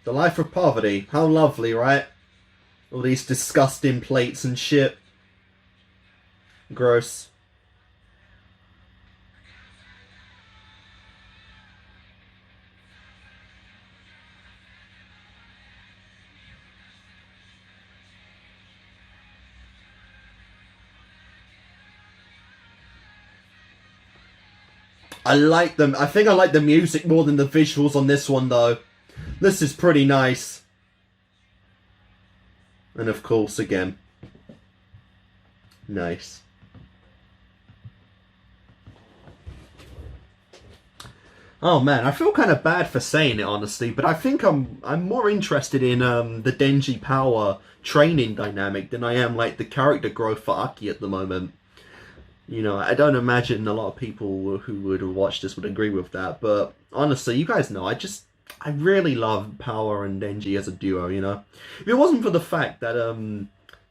[SPEAKER 1] the life of poverty, how lovely, right? All these disgusting plates and shit. Gross. I like them. I think I like the music more than the visuals on this one, though. This is pretty nice. And of course, again. Nice. Oh man, I feel kind of bad for saying it, honestly, but I think I'm more interested in the Denji Power training dynamic than I am like the character growth for Aki at the moment. You know, I don't imagine a lot of people who would watch this would agree with that, but honestly, you guys know, I really love Power and Denji as a duo, you know. If it wasn't for the fact that,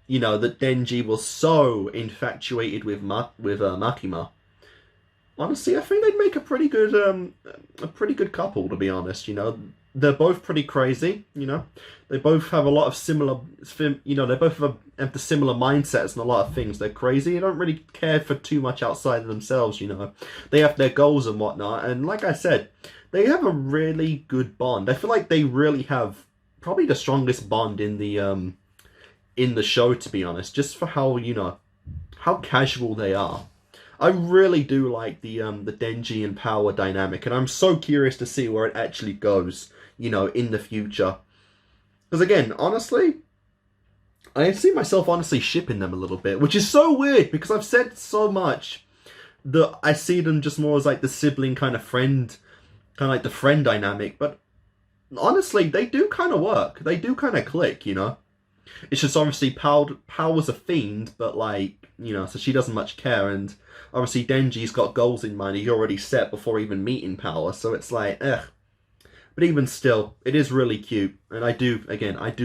[SPEAKER 1] you know, that Denji was so infatuated with Makima, honestly, I think they'd make a pretty good couple, to be honest, you know. They're both pretty crazy, you know. They both have a lot of similar, you know, they both have the similar mindsets and a lot of things. They're crazy. They don't really care for too much outside of themselves, you know. They have their goals and whatnot. And like I said, they have a really good bond. I feel like they really have probably the strongest bond in the show, to be honest. Just for how, you know, how casual they are. I really do like the Denji and Power dynamic, and I'm so curious to see where it actually goes, you know, in the future. Because again, honestly, I see myself honestly shipping them a little bit, which is so weird because I've said so much that I see them just more as like the sibling kind of friend, kind of like the friend dynamic. But honestly, they do kind of work. They do kind of click, you know. It's just obviously Power's a fiend, but like, you know, so she doesn't much care, and obviously Denji's got goals in mind he already set before even meeting Power, so it's like, ugh. But even still, it is really cute, and I do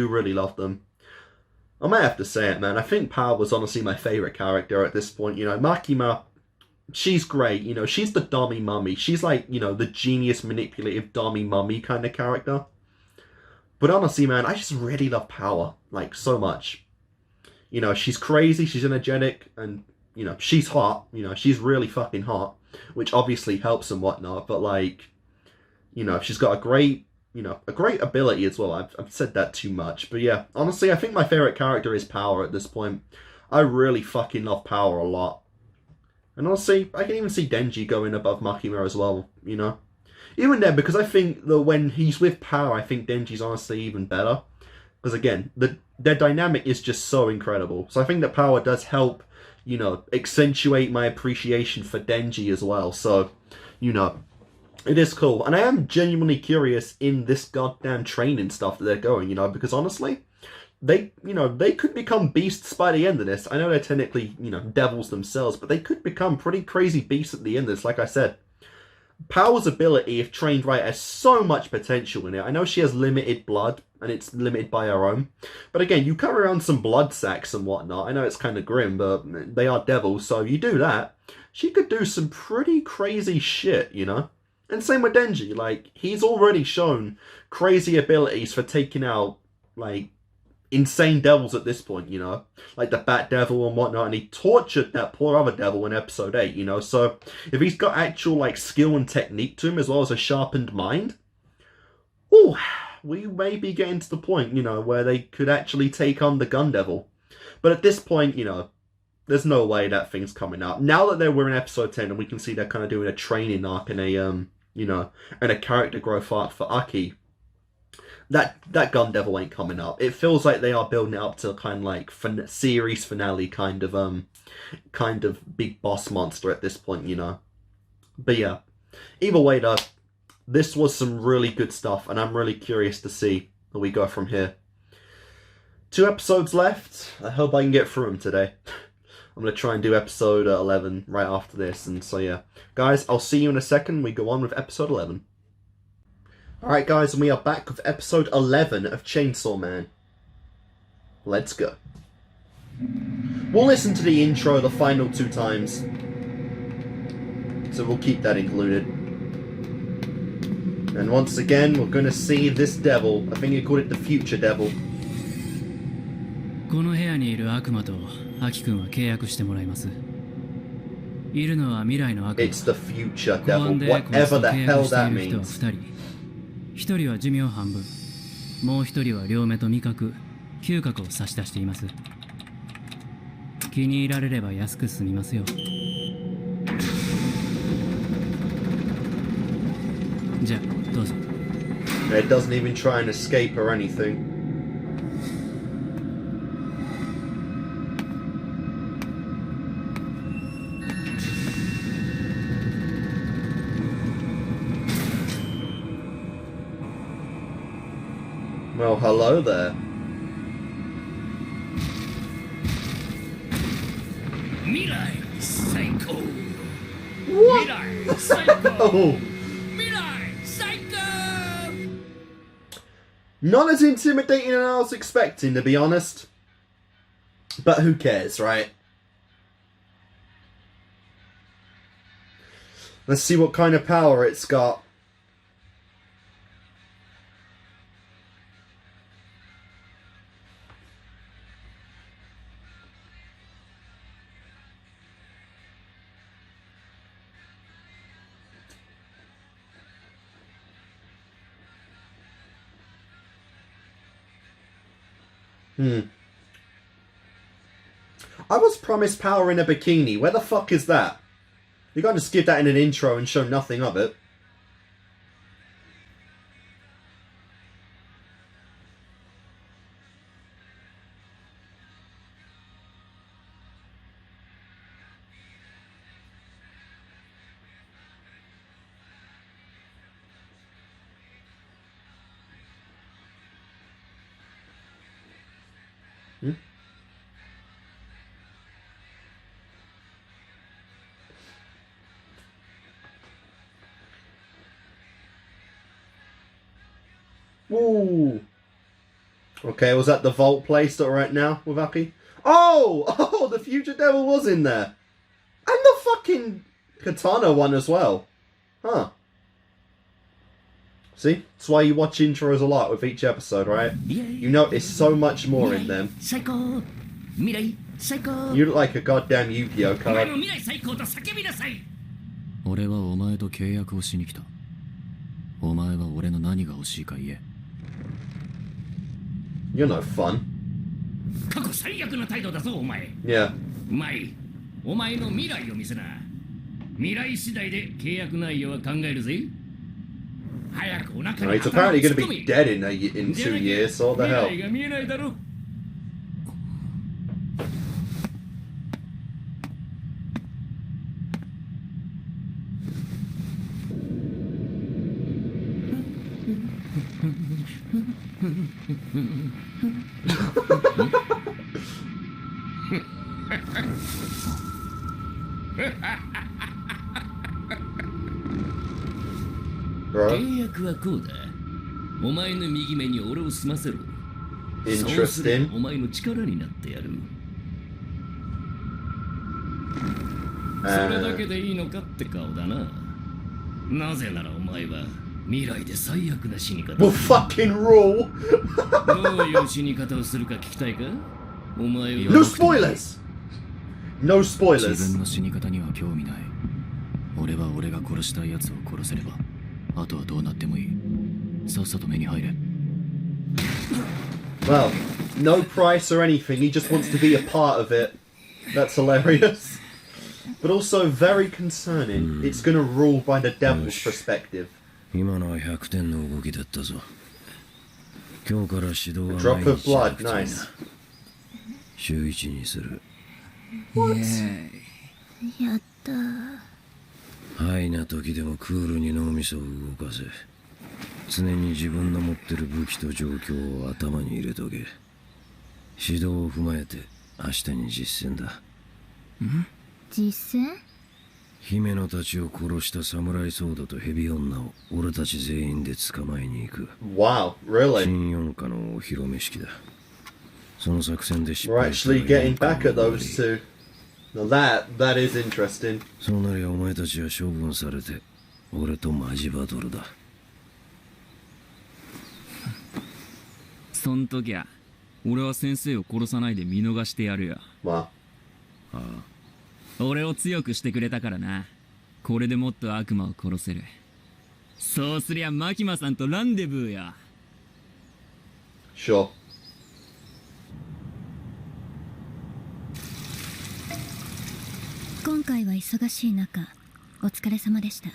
[SPEAKER 1] really love them. I might have to say it, man, I think Power was honestly my favourite character at this point, you know. Makima, she's great, you know, she's the dummy mummy, she's like, you know, the genius manipulative dummy mummy kind of character. But honestly, man, I just really love Power, like, so much. You know, she's crazy, she's energetic, and, you know, she's hot. You know, she's really fucking hot, which obviously helps and whatnot, but, like, you know, she's got a great ability as well. I've said that too much, but yeah, honestly, I think my favourite character is Power at this point. I really fucking love Power a lot. And honestly, I can even see Denji going above Makima as well, you know. Even then, because I think that when he's with Power, I think Denji's honestly even better. Because again, their dynamic is just so incredible. So I think that Power does help, you know, accentuate my appreciation for Denji as well. So, you know, it is cool. And I am genuinely curious in this goddamn training stuff that they're going, you know, because honestly, they could become beasts by the end of this. I know they're technically, you know, devils themselves, but they could become pretty crazy beasts at the end of this, like I said. Power's ability, if trained right, has so much potential in it. I know she has limited blood, and it's limited by her own. But again, you carry around some blood sacks and whatnot. I know it's kind of grim, but they are devils, so you do that. She could do some pretty crazy shit, you know? And same with Denji. Like, he's already shown crazy abilities for taking out, like, insane devils at this point, you know, like the Bat Devil and whatnot, and he tortured that poor other devil in episode 8, you know. So if he's got actual like skill and technique to him as well as a sharpened mind, ooh, we may be getting to the point, you know, where they could actually take on the Gun Devil. But at this point, you know, There's no way that thing's coming out. Now that we're in episode 10 and we can see they're kind of doing a training arc and a, you know, and a character growth arc for Aki, that Gun Devil ain't coming up. It feels like they are building it up to kind of like series finale kind of big boss monster at this point, you know. But yeah, either way though, this was some really good stuff, and I'm really curious to see where we go from here. 2 episodes left. I hope I can get through them today. I'm going to try and do episode 11 right after this. And so, yeah. Guys, I'll see you in a second. We go on with episode 11. Alright, guys, and we are back with episode 11 of Chainsaw Man. Let's go. We'll listen to the intro the final 2 times. So we'll keep that included. And once again, we're going to see this devil. I think he called it the future devil.
[SPEAKER 11] この部屋にいる悪魔とアキ君は契約してもらいます。いるのは未来の悪魔。
[SPEAKER 1] It's the future devil, whatever the hell that means.
[SPEAKER 11] 一人は寿命半分、もう一人は両目と味覚、嗅覚を差し出しています。気に入られれば安く済みますよ。じゃあどうぞ。
[SPEAKER 1] It doesn't even try and escape or anything. Well, hello there.
[SPEAKER 15] Mirai Psycho.
[SPEAKER 1] What?
[SPEAKER 15] Mirai Psycho.
[SPEAKER 1] Not as intimidating as I was expecting, to be honest. But who cares, right? Let's see what kind of power it's got. I was promised power in a bikini. Where the fuck is that? You can't just give that in an intro and show nothing of it. Ooh. Okay, was that the vault place that we're at now with Aki? Oh, the future devil was in there. And the fucking katana one as well. Huh. See? That's why you watch intros a lot with each episode, right? You notice so much more in them.
[SPEAKER 15] Psycho. Mirai Psycho.
[SPEAKER 1] You look like a goddamn Yu-Gi-Oh card.
[SPEAKER 11] 俺はお前と契約をしに来た。お前は俺の何が欲しいか言え。
[SPEAKER 1] You're no fun.
[SPEAKER 15] 過去最悪な態度だぞお前。
[SPEAKER 1] Yeah.
[SPEAKER 15] マイ、お前の未来を見せな。未来次第で契約内容は考えるぜ。早くお腹に。
[SPEAKER 1] He's apparently going to be dead in 2 years. So what the hell?
[SPEAKER 15] 未来が見えないだろ。契約はこうだ。お前の右目に俺を済ませろ。そうすればお前の力になってやる。それだけでいいのかって顔だな。なぜならお前は未来で最悪な死に方。
[SPEAKER 1] Well, fucking rule.
[SPEAKER 15] どういう死に方をするか聞きたいか？お前は。
[SPEAKER 1] No spoilers. No spoilers.
[SPEAKER 11] 自分の死に方には興味ない。俺は俺が殺したい奴を殺せれば。あとはどうなってもいい。さっさと目に入れ。
[SPEAKER 1] Well, no price or anything. He just wants to be a part of it. That's hilarious. But also very concerning. It's gonna rule by the devil's perspective.
[SPEAKER 9] 今のは100点の動きだったぞ。今日から指導は
[SPEAKER 1] Drop of blood, nice.
[SPEAKER 9] 週1にする。
[SPEAKER 5] What? やったー。
[SPEAKER 9] ハイな時でもクールに脳みそを動かせ。常に自分の持ってる武器と状況を頭に入れとけ。指導を踏まえて明日に実践だ。
[SPEAKER 5] 実践？
[SPEAKER 9] 姫野たちを殺した侍ソードとヘビ女を俺たち全員で捕まえに行く。
[SPEAKER 1] Wow, really?
[SPEAKER 9] 新四課のお披露目式だ。その作戦で失
[SPEAKER 1] We're
[SPEAKER 9] 敗したら
[SPEAKER 1] actually getting back at those two. Now that is interesting.
[SPEAKER 9] そうなりゃお前たちは処分されて俺とマジバトルだ。
[SPEAKER 16] そん時は俺は先生を殺さないで見逃してやるよ。
[SPEAKER 1] ま
[SPEAKER 16] あ。俺を強くしてくれたからな。これでもっと悪魔を殺せる。そうすりゃマキマさんとランデブーや。
[SPEAKER 1] Sure.
[SPEAKER 5] 今回は忙しい中、お疲れ様でした。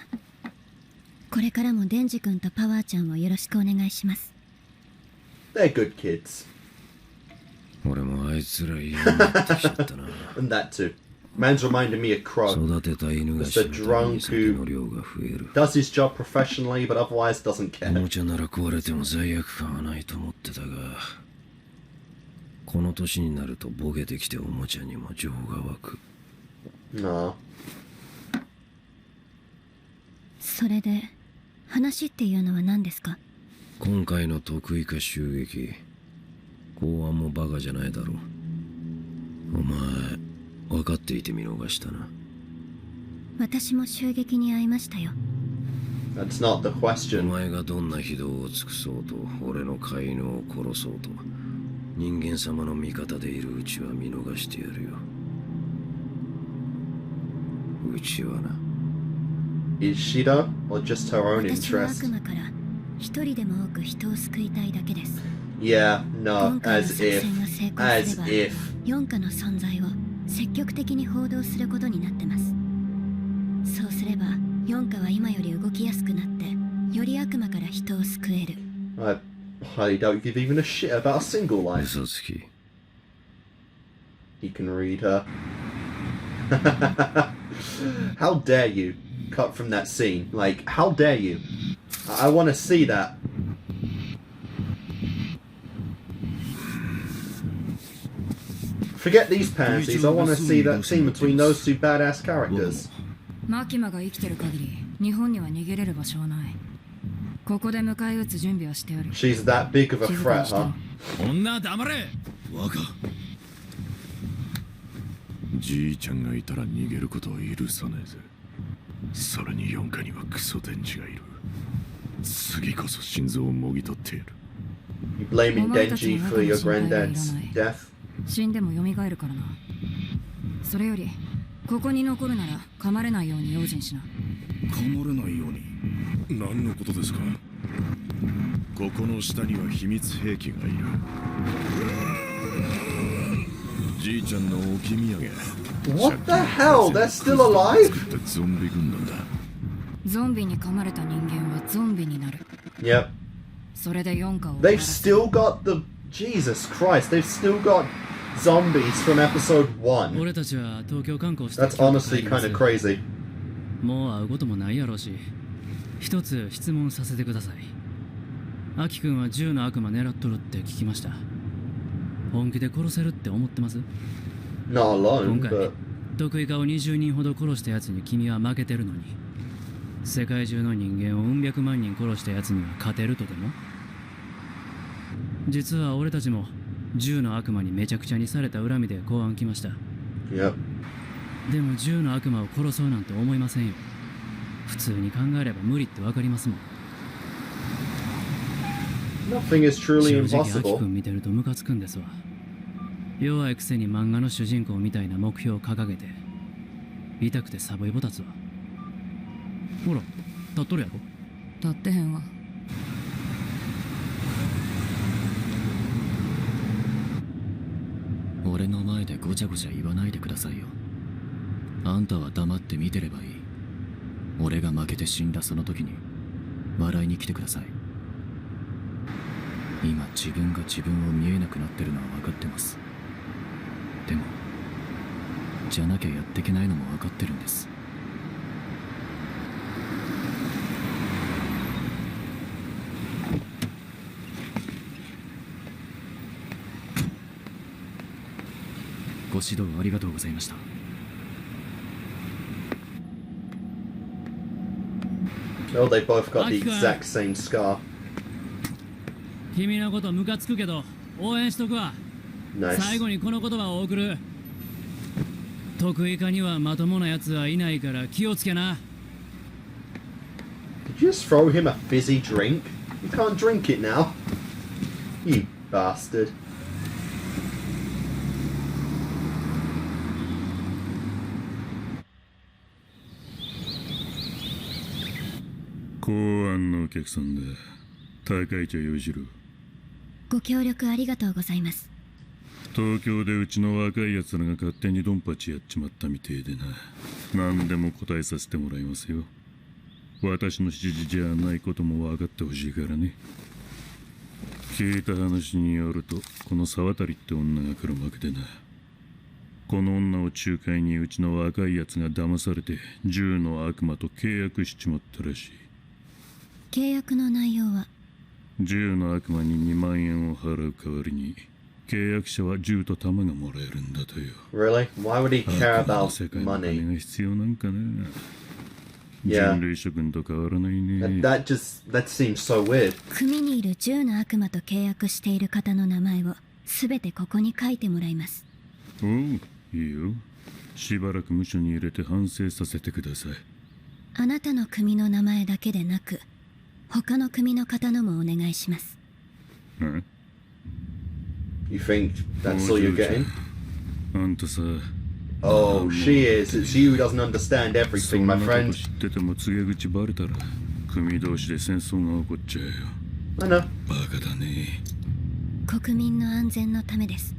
[SPEAKER 5] これからもデンジ君とパワーちゃんをよろしくお願いします。
[SPEAKER 1] They're good kids.
[SPEAKER 9] 俺もあいつら嫌になってきちゃったな。
[SPEAKER 1] And that too. Man's reminded me of Crow.
[SPEAKER 9] 育てた犬が
[SPEAKER 1] Just
[SPEAKER 9] 死
[SPEAKER 1] a
[SPEAKER 9] ぬため
[SPEAKER 1] drunk
[SPEAKER 9] に酒の量が増える。
[SPEAKER 1] who does his job professionally but otherwise doesn't
[SPEAKER 9] お
[SPEAKER 1] care.
[SPEAKER 9] もちゃなら壊れても罪悪感はないと思ってたが、この年になるとボケてきておもちゃにも情が湧く。
[SPEAKER 1] No.
[SPEAKER 5] それで話っていうのは何ですか？
[SPEAKER 9] 今回の得意か襲撃、公安もバカじゃないだろう。お前分かっていて見逃したな。
[SPEAKER 5] 私も襲撃に遭いましたよ。
[SPEAKER 1] That's not the
[SPEAKER 9] お
[SPEAKER 1] question.
[SPEAKER 9] 前がどんな非道を尽くそうと俺の飼い犬を殺そうと人間様の味方でいるうちは見逃してやるよ。うちはな。
[SPEAKER 1] Is she though? Or just her own
[SPEAKER 5] 私は
[SPEAKER 1] interest?
[SPEAKER 5] 悪魔から一人でも多く人を救いたいだけです。
[SPEAKER 1] Yeah, no,
[SPEAKER 5] 今回の
[SPEAKER 1] as
[SPEAKER 5] 作
[SPEAKER 1] if.
[SPEAKER 5] 戦が成功
[SPEAKER 1] As
[SPEAKER 5] すれば
[SPEAKER 1] if.
[SPEAKER 5] 四課の存在を積極的に報道することになってます。そうすれば四課は今より動きやすくなってより悪魔から人を救える。
[SPEAKER 1] I highly doubt you give even a shit about a single line.
[SPEAKER 9] 嘘つき。
[SPEAKER 1] He can read her. How dare you cut from that scene? Like, how dare you? I want to see that. Forget these pansies. I want to see that scene between those two badass characters.
[SPEAKER 19] マキマが生きてる限り日本には逃げれる場所はない。ここで迎え撃つ準備はしてある。
[SPEAKER 1] She's that big of a threat, huh?
[SPEAKER 17] 女黙れ。
[SPEAKER 12] 若じいちゃんがいたら逃げることを許さねえぜ。それに四課にはクソ天使がいる。次こそ心臓をもぎ取ってやる。
[SPEAKER 1] You blaming Denji for your granddad's death?
[SPEAKER 19] 死んでも蘇るからな。それよりここに残るなら噛まれないように用心しな。
[SPEAKER 12] 噛まれないように。何のことですか？ここの下には秘密兵器がいる。じいちゃんの置き土産。
[SPEAKER 1] What the hell? They're still alive?
[SPEAKER 12] 作ったゾンビ軍団だ。
[SPEAKER 19] ゾンビに噛まれた人間はゾンビになる。
[SPEAKER 1] Yep.
[SPEAKER 19] それで四課を
[SPEAKER 1] They've still got the... Jesus Christ, they've still got zombies from episode 1.
[SPEAKER 11] 俺たちは東京観光して
[SPEAKER 1] That's honestly kind of crazy.
[SPEAKER 11] もう会うこともないやろうし、一つ質問させてください。アキ君は銃の悪魔狙っとるって聞きました。本気で殺せるって思ってます？
[SPEAKER 1] Not alone,
[SPEAKER 11] 今回
[SPEAKER 1] but...
[SPEAKER 11] 得意化を20人ほど殺した奴に君は負けてるのに、世界中の人間をうん百万人殺した奴には勝てるとでも？実は俺たちも銃の悪魔にめちゃくちゃにされた恨みで公安来ました。
[SPEAKER 1] Yep.
[SPEAKER 11] でも銃の悪魔を殺そうなんて思いませんよ。普通に考えれば無理ってわかりますもん。
[SPEAKER 1] Nothing is truly
[SPEAKER 11] 正直アキ
[SPEAKER 1] impossible.
[SPEAKER 11] 君見てるとムカつくんですわ。弱いくせに漫画の主人公みたいな目標を掲げて痛くてサボイボ立つわ。ほら立っとるやろ。
[SPEAKER 19] 立ってへんわ。
[SPEAKER 10] 俺
[SPEAKER 11] 俺の前でごちゃごちゃ言わないでくださいよ。あんたは黙って見てればいい。俺が負けて死んだその時に笑いに来てください。今自分が自分を見えなくなってるのは分かってます。でもじゃなきゃやっていけないのも分かってるんです。ご指導ありがとうございました。
[SPEAKER 1] Oh, they both got the exact same scar.
[SPEAKER 16] 君のことムカつくけど応援しとくわ。
[SPEAKER 1] Nice.
[SPEAKER 16] 最後にこの言葉を送る。得意課にはまともなやつはいないから気をつけな。
[SPEAKER 1] Did you just throw him a fizzy drink? You can't drink it now. You bastard.
[SPEAKER 13] 公安のお客さんだ。高市洋次郎。
[SPEAKER 5] ご協力ありがとうございます。
[SPEAKER 13] 東京でうちの若い奴らが勝手にドンパチやっちまったみてえでな。何でも答えさせてもらいますよ。私の指示じゃないことも分かってほしいからね。聞いた話によると、この沢渡って女が来るわけでな。この女を仲介にうちの若い奴が騙されて銃の悪魔と契約しちまったらしい。
[SPEAKER 5] 契約の内容は
[SPEAKER 13] 銃の悪魔に2万円を払う代わりに契約者は銃と弾がもらえるんだとよ。
[SPEAKER 1] Really? Why would he care about
[SPEAKER 13] 世界の
[SPEAKER 1] money?
[SPEAKER 13] 金が必要なんかね。
[SPEAKER 1] Yeah.
[SPEAKER 13] 人類諸君と変わらないね。
[SPEAKER 1] That seems so weird.
[SPEAKER 5] 組にいる銃の悪魔と契約している方の名前をすべてここに書いてもらいます。
[SPEAKER 13] おう、いいよ。しばらく無所に入れて反省させてください。
[SPEAKER 5] あなたの組の名前だけでなく他の組の方のもお願いします。
[SPEAKER 1] You think that's all you're getting?
[SPEAKER 13] あんたさ。
[SPEAKER 1] Oh, she is. It's you who doesn't understand everything, my friend.
[SPEAKER 13] 知ってても告げ口バレたら組同士で戦争が起こっちゃうよ。
[SPEAKER 1] I know.
[SPEAKER 13] バカだね。
[SPEAKER 5] 国民の安全のためです。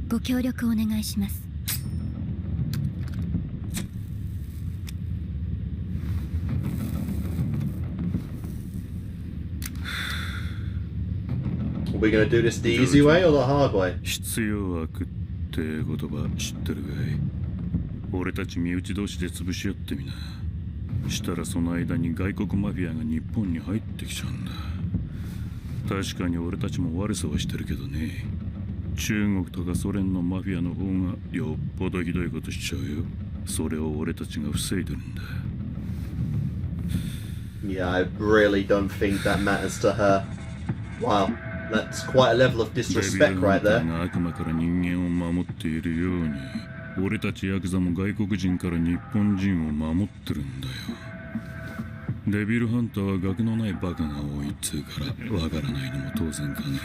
[SPEAKER 5] ご協力お願いします。
[SPEAKER 1] Are we gonna do this the easy way or the hard way?
[SPEAKER 13] 必要悪って言葉知ってるかい？俺たち身内同士で潰し合ってみな。したらその間に外国マフィアが日本に入ってきちゃうんだ。確かに俺たちも悪さはしてるけどね。中国とかソ連のマフィアの方がよっぽどひどいことしちゃうよ。それを俺たちが防いでるんだ。
[SPEAKER 1] Yeah, I really don't think that matters to her. Wow, that's quite a level of disrespect right there.
[SPEAKER 13] 悪魔から人間を守っているように、俺たちヤクザも外国人から日本人を守ってるんだよ。デビルハンターは学のないバカが多いっつうからわからないのも当然かね。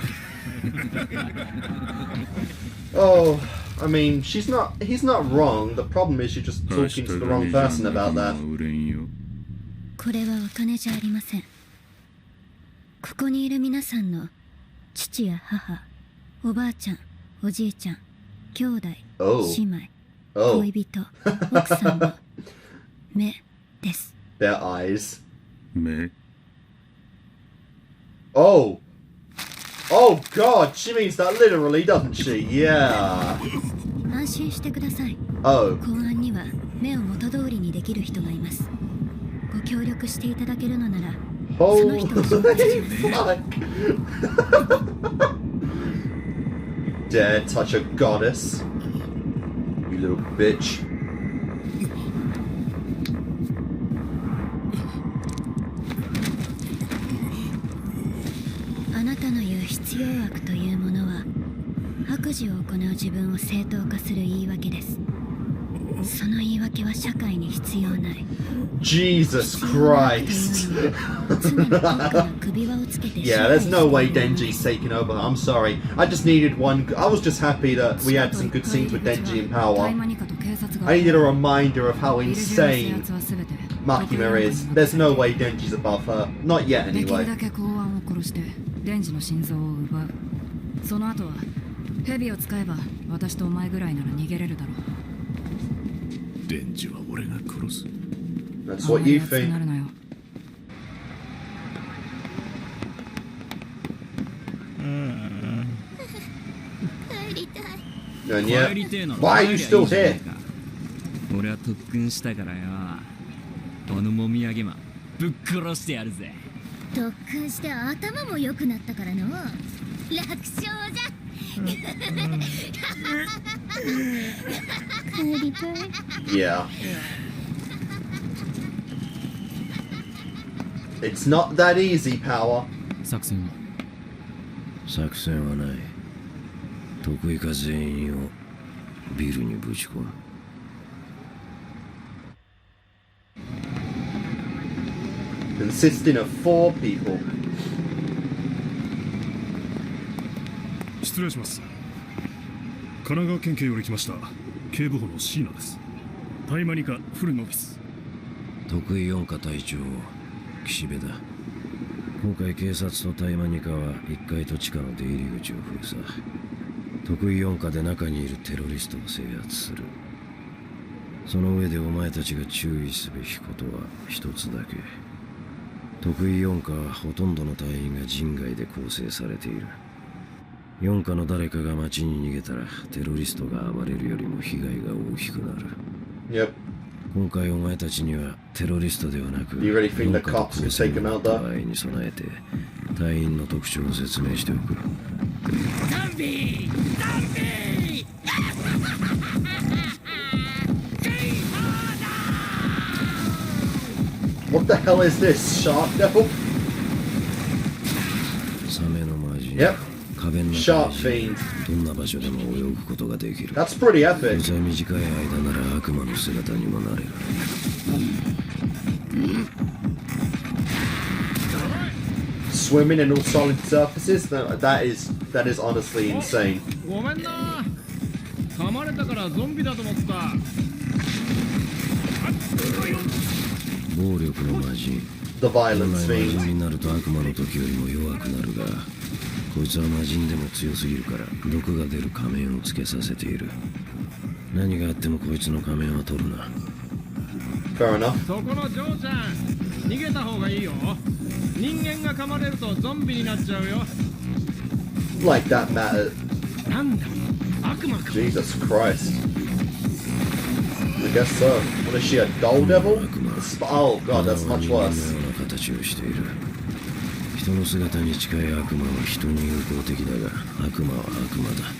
[SPEAKER 1] Oh, I mean, he's not wrong. The problem is you're just talking to the wrong person about that.
[SPEAKER 5] これはお金じゃありません。ここにいる皆さんの父や母、おばあちゃん、おじいちゃん、兄弟、姉妹、恋人、奥さんの目です。
[SPEAKER 1] Their eyes.
[SPEAKER 13] 目。
[SPEAKER 1] Oh! Oh God! She means that literally, doesn't she? Yeah.
[SPEAKER 5] 安心してください。
[SPEAKER 1] Oh.
[SPEAKER 5] 公安には目を元通りにできる人がいます。ご協力していただけるのなら、その人を紹介します。
[SPEAKER 1] Dare touch a goddess? You little bitch.
[SPEAKER 5] あなたの言う必要悪というものは悪事を行う自分を正当化する言い訳です。その言い訳は社会に必要ない。
[SPEAKER 1] Jesus Christ. Yeah, there's no way Denji's taking over. I'm sorry. I just needed one. I was just happy that we had some good scenes with Denji in power. I needed a reminder of how insane Makima is. There's no way Denji's above her. Not yet, anyway.
[SPEAKER 19] ヘビを使えば私とお前ぐらいなら逃げれるだろう。
[SPEAKER 12] デンジは俺が殺す。
[SPEAKER 1] That's what you
[SPEAKER 19] あまり熱く
[SPEAKER 1] think.
[SPEAKER 19] なるなよ。
[SPEAKER 5] 帰りたい。
[SPEAKER 1] And yet,
[SPEAKER 16] 帰りてえなら
[SPEAKER 1] why are you
[SPEAKER 16] 帰りゃ
[SPEAKER 1] still
[SPEAKER 16] いいじゃね
[SPEAKER 1] here?
[SPEAKER 16] えか。俺は特訓したからよ。あのもみあげマンぶっ殺してやるぜ。
[SPEAKER 5] 特訓して頭も良くなったからの。楽勝じゃ。帰りたい。
[SPEAKER 1] Yeah. It's not that easy, Power.
[SPEAKER 2] 作戦は
[SPEAKER 9] 作戦はない。得意か全員をビルにぶち込む。
[SPEAKER 1] Consisting of 4 people.
[SPEAKER 18] 失礼します。神奈川県警より来ました警部補の椎名です。大麻ニカフルノビス。
[SPEAKER 9] 得意四課隊長岸辺だ。今回警察と大麻ニカは1階と地下の出入り口を封鎖。得意四課で中にいるテロリストを制圧する。その上でお前たちが注意すべきことは一つだけ。得意四課はほとんどの隊員が人外で構成されている。四課の誰かが街に逃げたらテロリストが暴れるよりも被害が大きくなる。
[SPEAKER 1] Yep.
[SPEAKER 9] 今回お前たちにはテロリストではなく
[SPEAKER 1] You really think the
[SPEAKER 9] 四課と
[SPEAKER 1] cops
[SPEAKER 9] 構
[SPEAKER 1] will
[SPEAKER 9] 成
[SPEAKER 1] take
[SPEAKER 9] に
[SPEAKER 1] him
[SPEAKER 9] な
[SPEAKER 1] out
[SPEAKER 9] った
[SPEAKER 1] though?
[SPEAKER 9] 場合に備えて隊員の特徴を説明しておく。
[SPEAKER 6] ゾンビゾンビ
[SPEAKER 1] What the hell is this? Shark devil?
[SPEAKER 9] サメの魔人。
[SPEAKER 1] Yep.
[SPEAKER 9] 壁の
[SPEAKER 1] Shark
[SPEAKER 9] 中に
[SPEAKER 1] fiend.
[SPEAKER 9] どんな場所でも泳ぐことができる。
[SPEAKER 1] That's pretty
[SPEAKER 9] こい
[SPEAKER 1] epic.
[SPEAKER 9] つは短い間なら悪魔の姿にもなれる。
[SPEAKER 1] Swimming in all solid surfaces? That is honestly insane.
[SPEAKER 16] ごめんな。噛まれたからゾンビだと思った。
[SPEAKER 9] 暴力の魔人。
[SPEAKER 1] The
[SPEAKER 9] 本来
[SPEAKER 1] violence
[SPEAKER 9] 魔
[SPEAKER 1] fiend.
[SPEAKER 9] 人になると悪魔の時よりも弱くなるが、こいつは魔人でも強すぎるから毒が出る仮面をつけさせている。何があってもこいつの仮面は取るな。
[SPEAKER 1] Fair enough.
[SPEAKER 16] そこの嬢ちゃん、逃げた方がいいよ。人間が噛まれるとゾンビになっちゃうよ。
[SPEAKER 1] Like that matter.
[SPEAKER 16] なんだ、悪魔か。
[SPEAKER 1] Jesus Christ. I guess so. What is she, a doll devil? Oh god, that's much
[SPEAKER 9] 人間の
[SPEAKER 1] worse.
[SPEAKER 9] ような形をしている。人の姿に近い悪魔は人に友好的だが、悪魔は悪魔だ。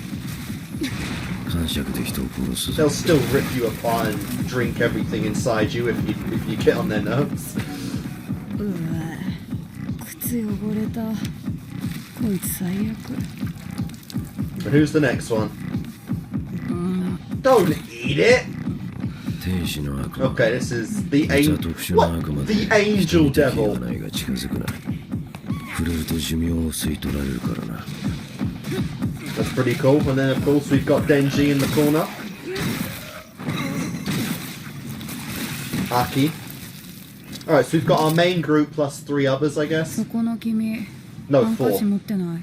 [SPEAKER 9] 感触で人を殺すぞ。
[SPEAKER 1] They'll still rip you apart and drink everything inside you if you get on their nerves.
[SPEAKER 19] うわ、靴汚れた。こいつ最悪。
[SPEAKER 1] But who's the next one? Don't eat it!
[SPEAKER 9] 天使の悪魔。
[SPEAKER 1] Okay, this is the
[SPEAKER 9] こいつは
[SPEAKER 1] angel.
[SPEAKER 9] 特殊な悪魔
[SPEAKER 1] What?
[SPEAKER 9] で
[SPEAKER 1] The angel
[SPEAKER 9] 人に敵
[SPEAKER 1] devil.
[SPEAKER 9] がないが近づくな。触れると寿命を吸い取られるからな。
[SPEAKER 1] That's pretty cool. And then, of course, we've got Denji in the corner. Aki. Alright, so we've got our main group plus 3 others, I guess.
[SPEAKER 19] そこの君、
[SPEAKER 1] No,
[SPEAKER 19] ハンカチ
[SPEAKER 1] 4.
[SPEAKER 19] 持ってない。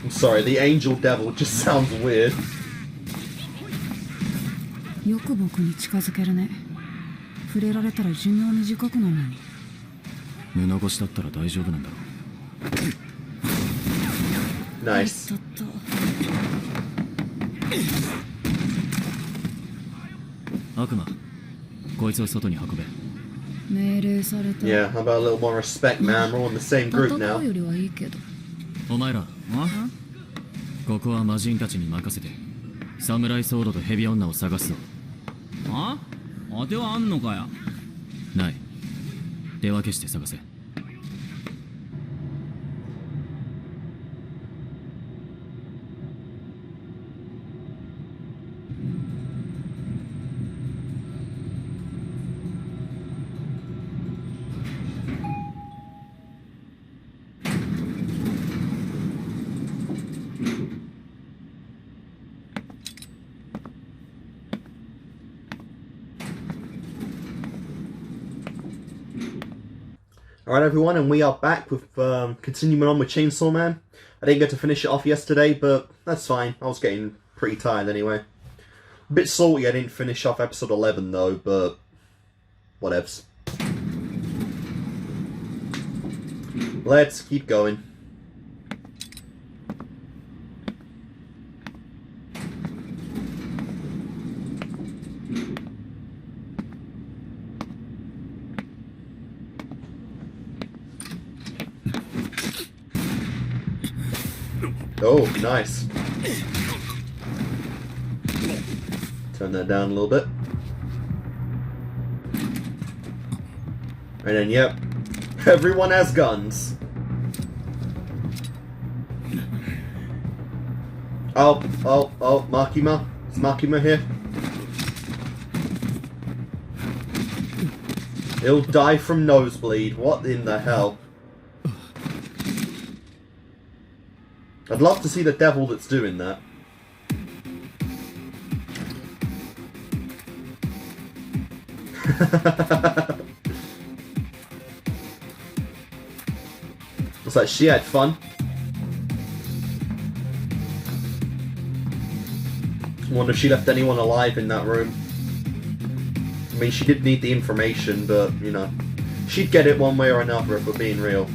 [SPEAKER 1] I'm sorry, the angel devil just sounds weird.
[SPEAKER 19] よく僕に近づけるね。触れられたら寿命短くなるのに。
[SPEAKER 2] 胸越しだったら大丈夫なんだろう。
[SPEAKER 1] Nice.
[SPEAKER 2] 悪魔、こいつを外に運べ。
[SPEAKER 19] 命令された。
[SPEAKER 1] Yeah, how about a little more respect, man? We're all in the same group
[SPEAKER 19] 戦
[SPEAKER 1] now.
[SPEAKER 19] うよりはいいけど。
[SPEAKER 2] お前ら、ここは魔人たちに任せて、サムライソードとヘビ女を探すぞ。
[SPEAKER 16] あ？当てはあんのかよ。
[SPEAKER 2] ない。手分けして探せ。
[SPEAKER 1] Alright everyone, and we are back with continuing on with Chainsaw Man. I didn't get to finish it off yesterday, but that's fine. I was getting pretty tired anyway. A bit salty I didn't finish off episode 11 though, but whatevs. Let's keep going. Oh, nice. Turn that down a little bit. And then, yep, everyone has guns. Oh, Makima. Is Makima here? He'll die from nosebleed. What in the hell? I'd love to see the devil that's doing that. Looks like she had fun. I wonder if she left anyone alive in that room. I mean, she did need the information, but, you know, she'd get it one way or another if we're being real.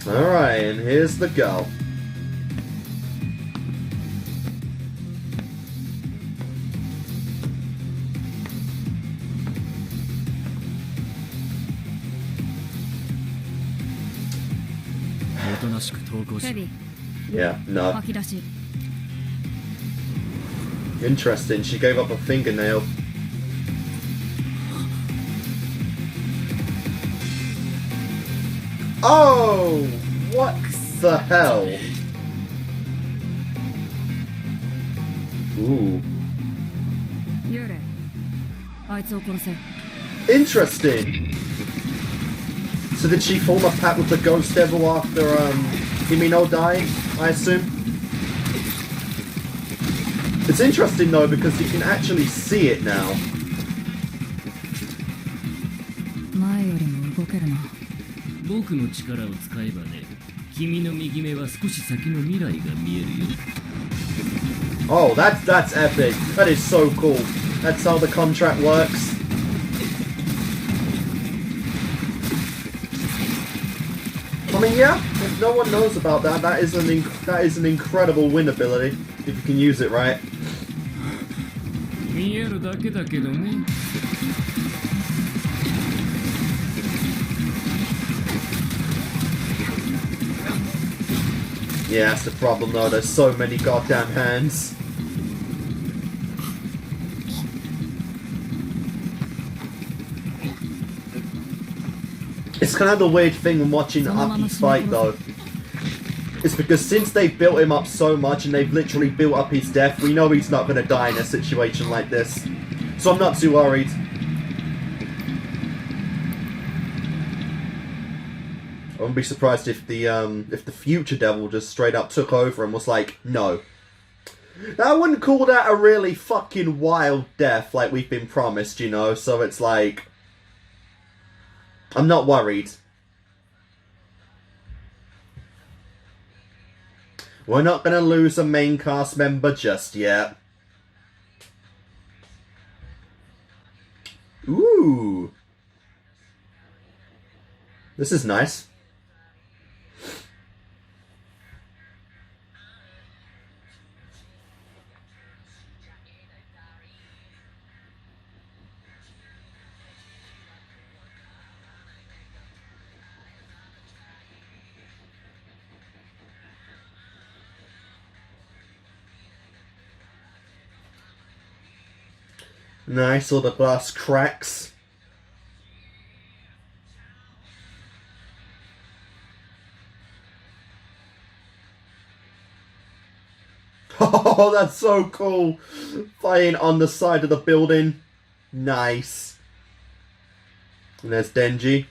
[SPEAKER 1] Alright, and here's the girl. Yeah, no. Interesting, she gave up a fingernail. Oh! What the hell? Ooh. Interesting! So did she form a pact with the ghost devil after, Himino died, I assume? It's interesting though, because you can actually see it now. Oh, that's epic. That is so cool. That's how the contract works. I mean, yeah, if no one knows about that, that is an incredible win ability, if you can use it right. Yeah, that's the problem though, there's so many goddamn hands. It's kind of the weird thing when watching Aki fight though. It's because since they've built him up so much and they've literally built up his death, we know he's not going to die in a situation like this. So I'm not too worried. I wouldn't be surprised if the future devil just straight up took over and was like, no. Now I wouldn't call that a really fucking wild death like we've been promised, you know, so it's like, I'm not worried. We're not going to lose a main cast member just yet. Ooh. This is nice. Nice, all the glass cracks. Oh, that's so cool. Fighting on the side of the building. Nice. And there's Denji.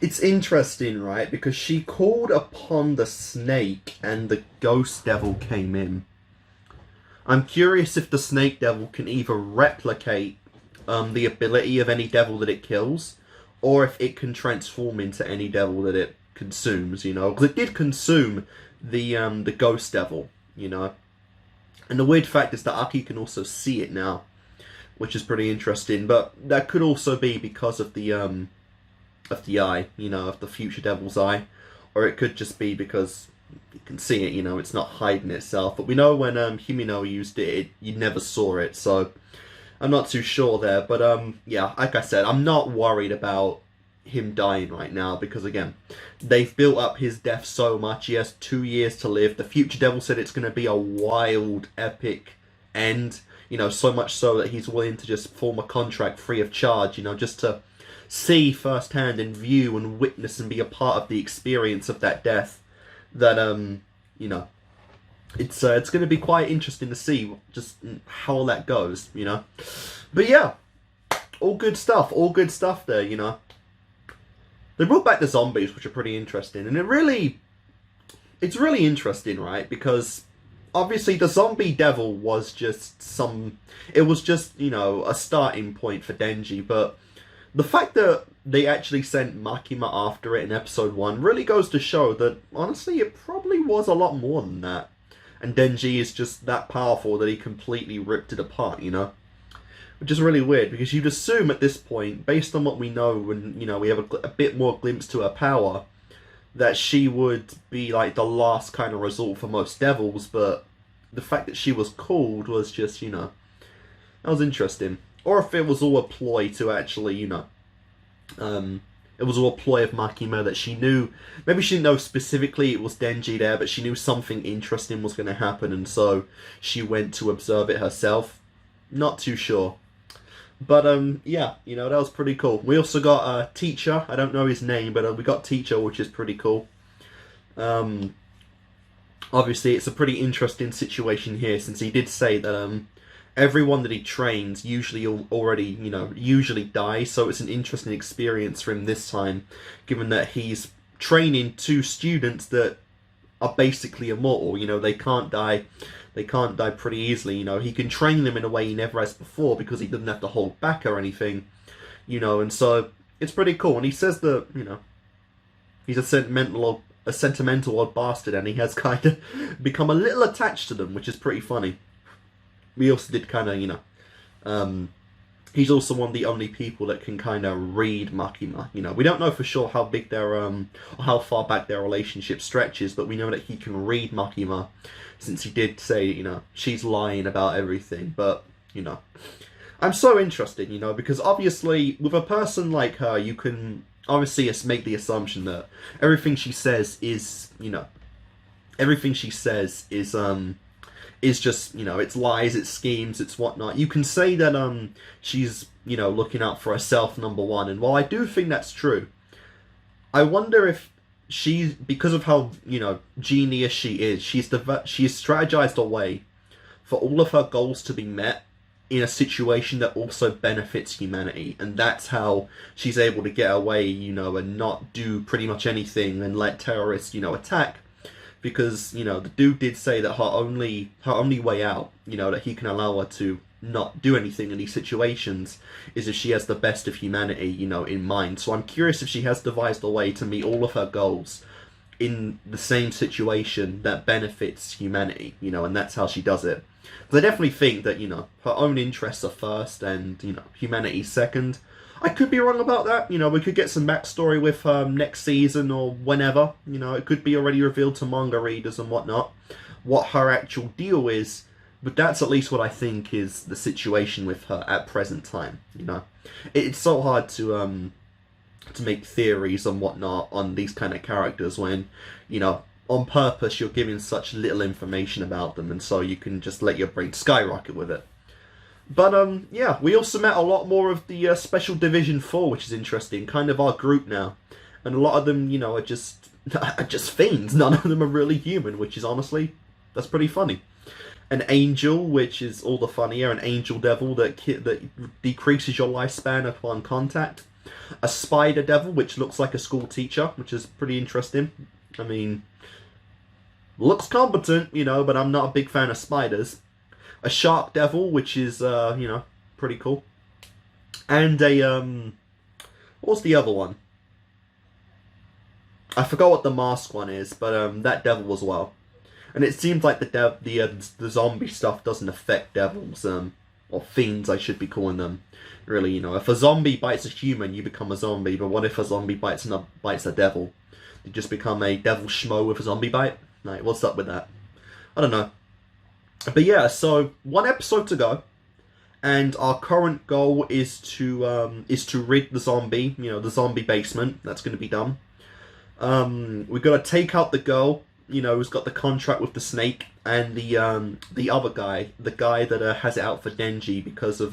[SPEAKER 1] It's interesting, right? Because she called upon the snake and the ghost devil came in. I'm curious if the snake devil can either replicate the ability of any devil that it kills, or if it can transform into any devil that it consumes, you know? Because it did consume the ghost devil, you know? And the weird fact is that Aki can also see it now, which is pretty interesting. But that could also be because of the eye, you know, of the future devil's eye. Or it could just be because you can see it, you know, it's not hiding itself. But we know when Himino used it, you never saw it, so I'm not too sure there. But yeah, like I said, I'm not worried about him dying right now, because again, they've built up his death so much. He has 2 years to live. The future devil said it's going to be a wild, epic end, you know, so much so that he's willing to just form a contract free of charge, you know, just to see firsthand and view and witness and be a part of the experience of that death. That you know, it's going to be quite interesting to see just how that goes, you know. But yeah, all good stuff there, you know. They brought back the zombies, which are pretty interesting, and it's really interesting, right? Because obviously the zombie devil was just it was just, you know, a starting point for Denji, but the fact that they actually sent Makima after it in episode 1 really goes to show that, honestly, it probably was a lot more than that. And Denji is just that powerful that he completely ripped it apart, you know? Which is really weird, because you'd assume at this point, based on what we know, and, you know, we have a bit more glimpse to her power, that she would be, like, the last kind of resort for most devils, but the fact that she was called was just, you know, that was interesting. Or if it was all a ploy to actually, you know, it was all a ploy of Makima that she knew, maybe she didn't know specifically it was Denji there, but she knew something interesting was going to happen, and so she went to observe it herself. Not too sure. But, yeah, you know, that was pretty cool. We also got a teacher, I don't know his name, but we got teacher, which is pretty cool. Obviously, it's a pretty interesting situation here, since he did say that, everyone that he trains usually usually dies, so it's an interesting experience for him this time, given that he's training 2 students that are basically immortal, you know, they can't die pretty easily, you know, he can train them in a way he never has before, because he doesn't have to hold back or anything, you know, and so it's pretty cool, and he says that, you know, he's a sentimental old bastard, and he has kind of become a little attached to them, which is pretty funny. We also did kind of, you know, he's also one of the only people that can kind of read Makima, you know. We don't know for sure how big their, or how far back their relationship stretches, but we know that he can read Makima, since he did say, you know, she's lying about everything, but, you know. I'm so interested, you know, because obviously, with a person like her, you can obviously make the assumption that everything she says is, you know, everything she says is just, you know, it's lies, it's schemes, it's whatnot. You can say that she's, you know, looking out for herself, number one, and while I do think that's true, I wonder if she's, because of how, you know, genius she is, she's strategized a way for all of her goals to be met in a situation that also benefits humanity, and that's how she's able to get away, you know, and not do pretty much anything and let terrorists, you know, attack. Because, you know, the dude did say that her only way out, you know, that he can allow her to not do anything in these situations, is if she has the best of humanity, you know, in mind. So I'm curious if she has devised a way to meet all of her goals in the same situation that benefits humanity, you know, and that's how she does it. Because I definitely think that, you know, her own interests are first and, you know, humanity second. I could be wrong about that, you know, we could get some backstory with next season or whenever, you know, it could be already revealed to manga readers and whatnot, what her actual deal is, but that's at least what I think is the situation with her at present time, you know. It's so hard to make theories and whatnot on these kind of characters when, you know, on purpose you're giving such little information about them, and so you can just let your brain skyrocket with it. But, yeah, we also met a lot more of the Special Division 4, which is interesting, kind of our group now. And a lot of them, you know, are just fiends. None of them are really human, which is honestly, that's pretty funny. An angel, which is all the funnier, an angel devil that decreases your lifespan upon contact. a spider devil, which looks like a school teacher, which is pretty interesting. I mean, looks competent, you know, but I'm not a big fan of spiders. A shark devil, which is, you know, pretty cool. And a, what's the other one? I forgot what the mask one is, but that devil as well. And it seems like the zombie stuff doesn't affect devils, or fiends, I should be calling them. Really, you know, if a zombie bites a human, you become a zombie. But what if a zombie bites a devil? You just become a devil schmo with a zombie bite? Like, what's up with that? I don't know. But yeah, so 1 episode to go. And our current goal is to rid the zombie, you know, the zombie basement. That's going to be done. We've got to take out the girl, you know, who's got the contract with the snake, and the other guy, the guy that has it out for Denji because of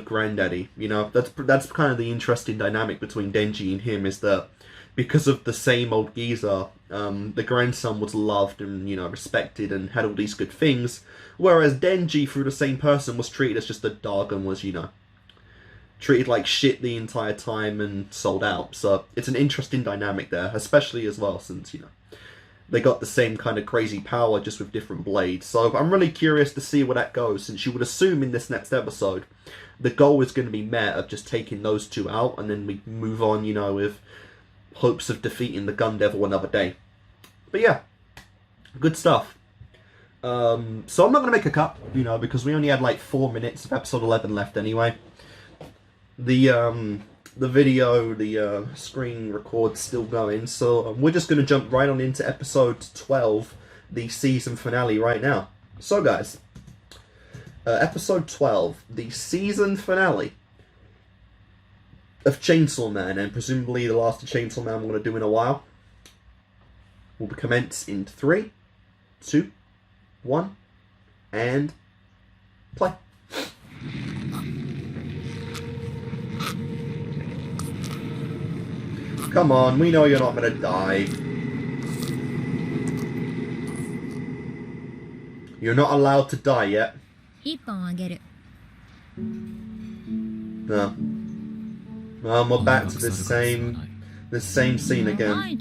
[SPEAKER 1] Granddaddy. You know, that's kind of the interesting dynamic between Denji and him, is that because of the same old geezer, the grandson was loved and, you know, respected and had all these good things, whereas Denji, through the same person, was treated as just a dog and was, you know, treated like shit the entire time and sold out. So it's an interesting dynamic there, especially as well since, you know, they got the same kind of crazy power just with different blades. So I'm really curious to see where that goes, since you would assume in this next episode the goal is going to be met of just taking those two out, and then we move on, you know, with hopes of defeating the Gun Devil another day. But yeah, good stuff. So I'm not going to make a cut, you know, because we only had like 4 minutes of episode 11 left anyway. The video, the screen record's still going, so we're just going to jump right on into episode 12, the season finale, right now. So guys, episode 12, the season finale of Chainsaw Man, and presumably the last Chainsaw Man we're going to do in a while, will commence in 3, 2, 1, and play. Come on, we know you're not gonna die. You're not allowed to die yet. No. Well, we're back to the same scene again. I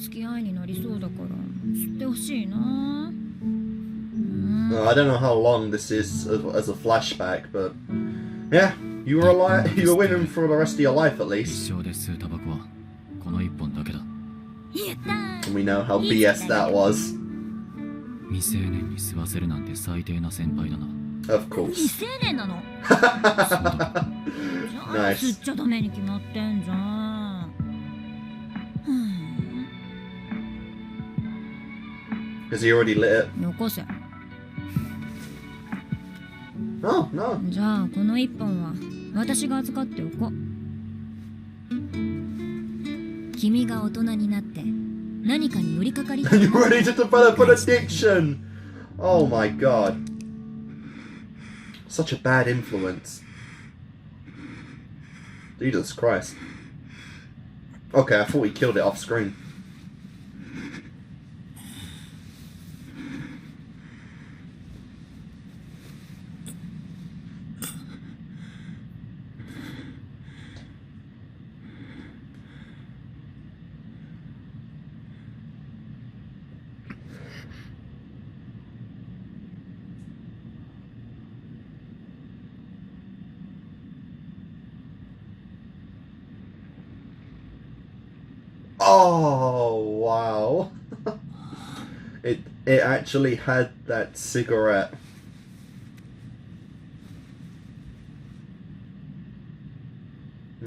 [SPEAKER 1] don't know how long this is as a flashback, but yeah, you were alive. You were with him for the rest of your life, at least. And we know how BS that was. Of course. Nice. Has he already lit it? Oh, no. You're ready to develop an addiction! Oh my god. Such a bad influence. Jesus Christ. Okay, I thought he killed it off screen. Oh wow. It actually had that cigarette.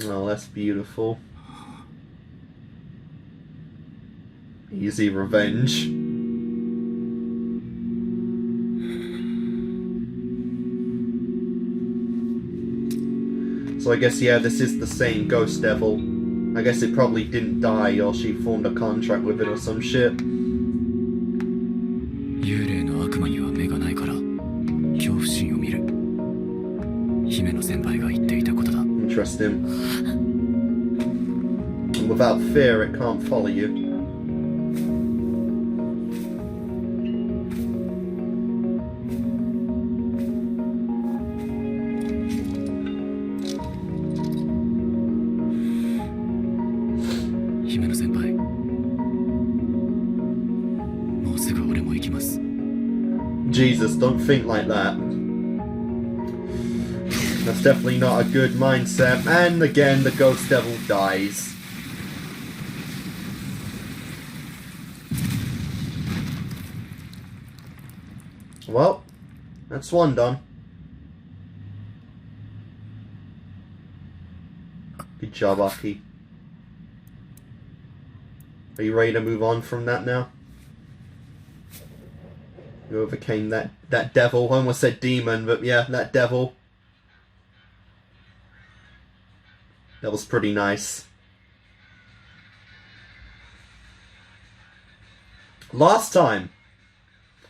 [SPEAKER 1] Oh, that's beautiful. Easy revenge. So I guess, yeah, this is the same ghost devil. I guess it probably didn't die, or she formed a contract with it or some shit. Interesting. And without fear, it can't follow you.
[SPEAKER 11] うすぐ俺も行きます。
[SPEAKER 1] Jesus, don't think like that. That's definitely not a good mindset. And again, the ghost devil dies. Well, that's one done. Good job, Aki. Are you ready to move on from that now? You overcame that devil. I almost said demon, but yeah, that devil. That was pretty nice. Last time.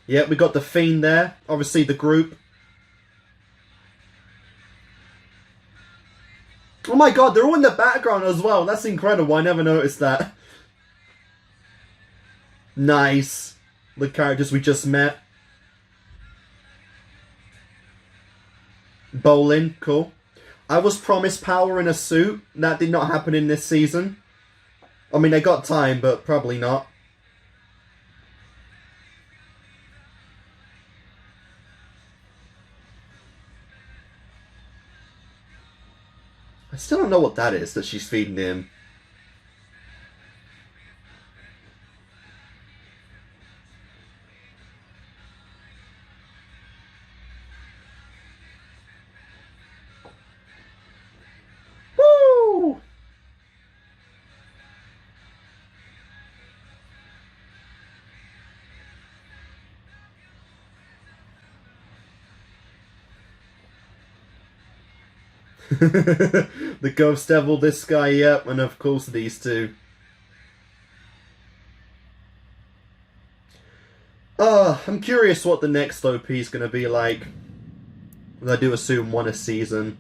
[SPEAKER 1] Yeah, we got the Fiend there. Obviously the group. Oh my god, they're all in the background as well. That's incredible. I never noticed that. Nice. The characters we just met. Bowling, cool. I was promised power in a suit. That did not happen in this season. I mean, they got time, but probably not. I still don't know what that is that she's feeding him. Woo! The Ghost Devil, this guy, yep, and of course these two. I'm curious what the next OP is going to be like. I do assume one a season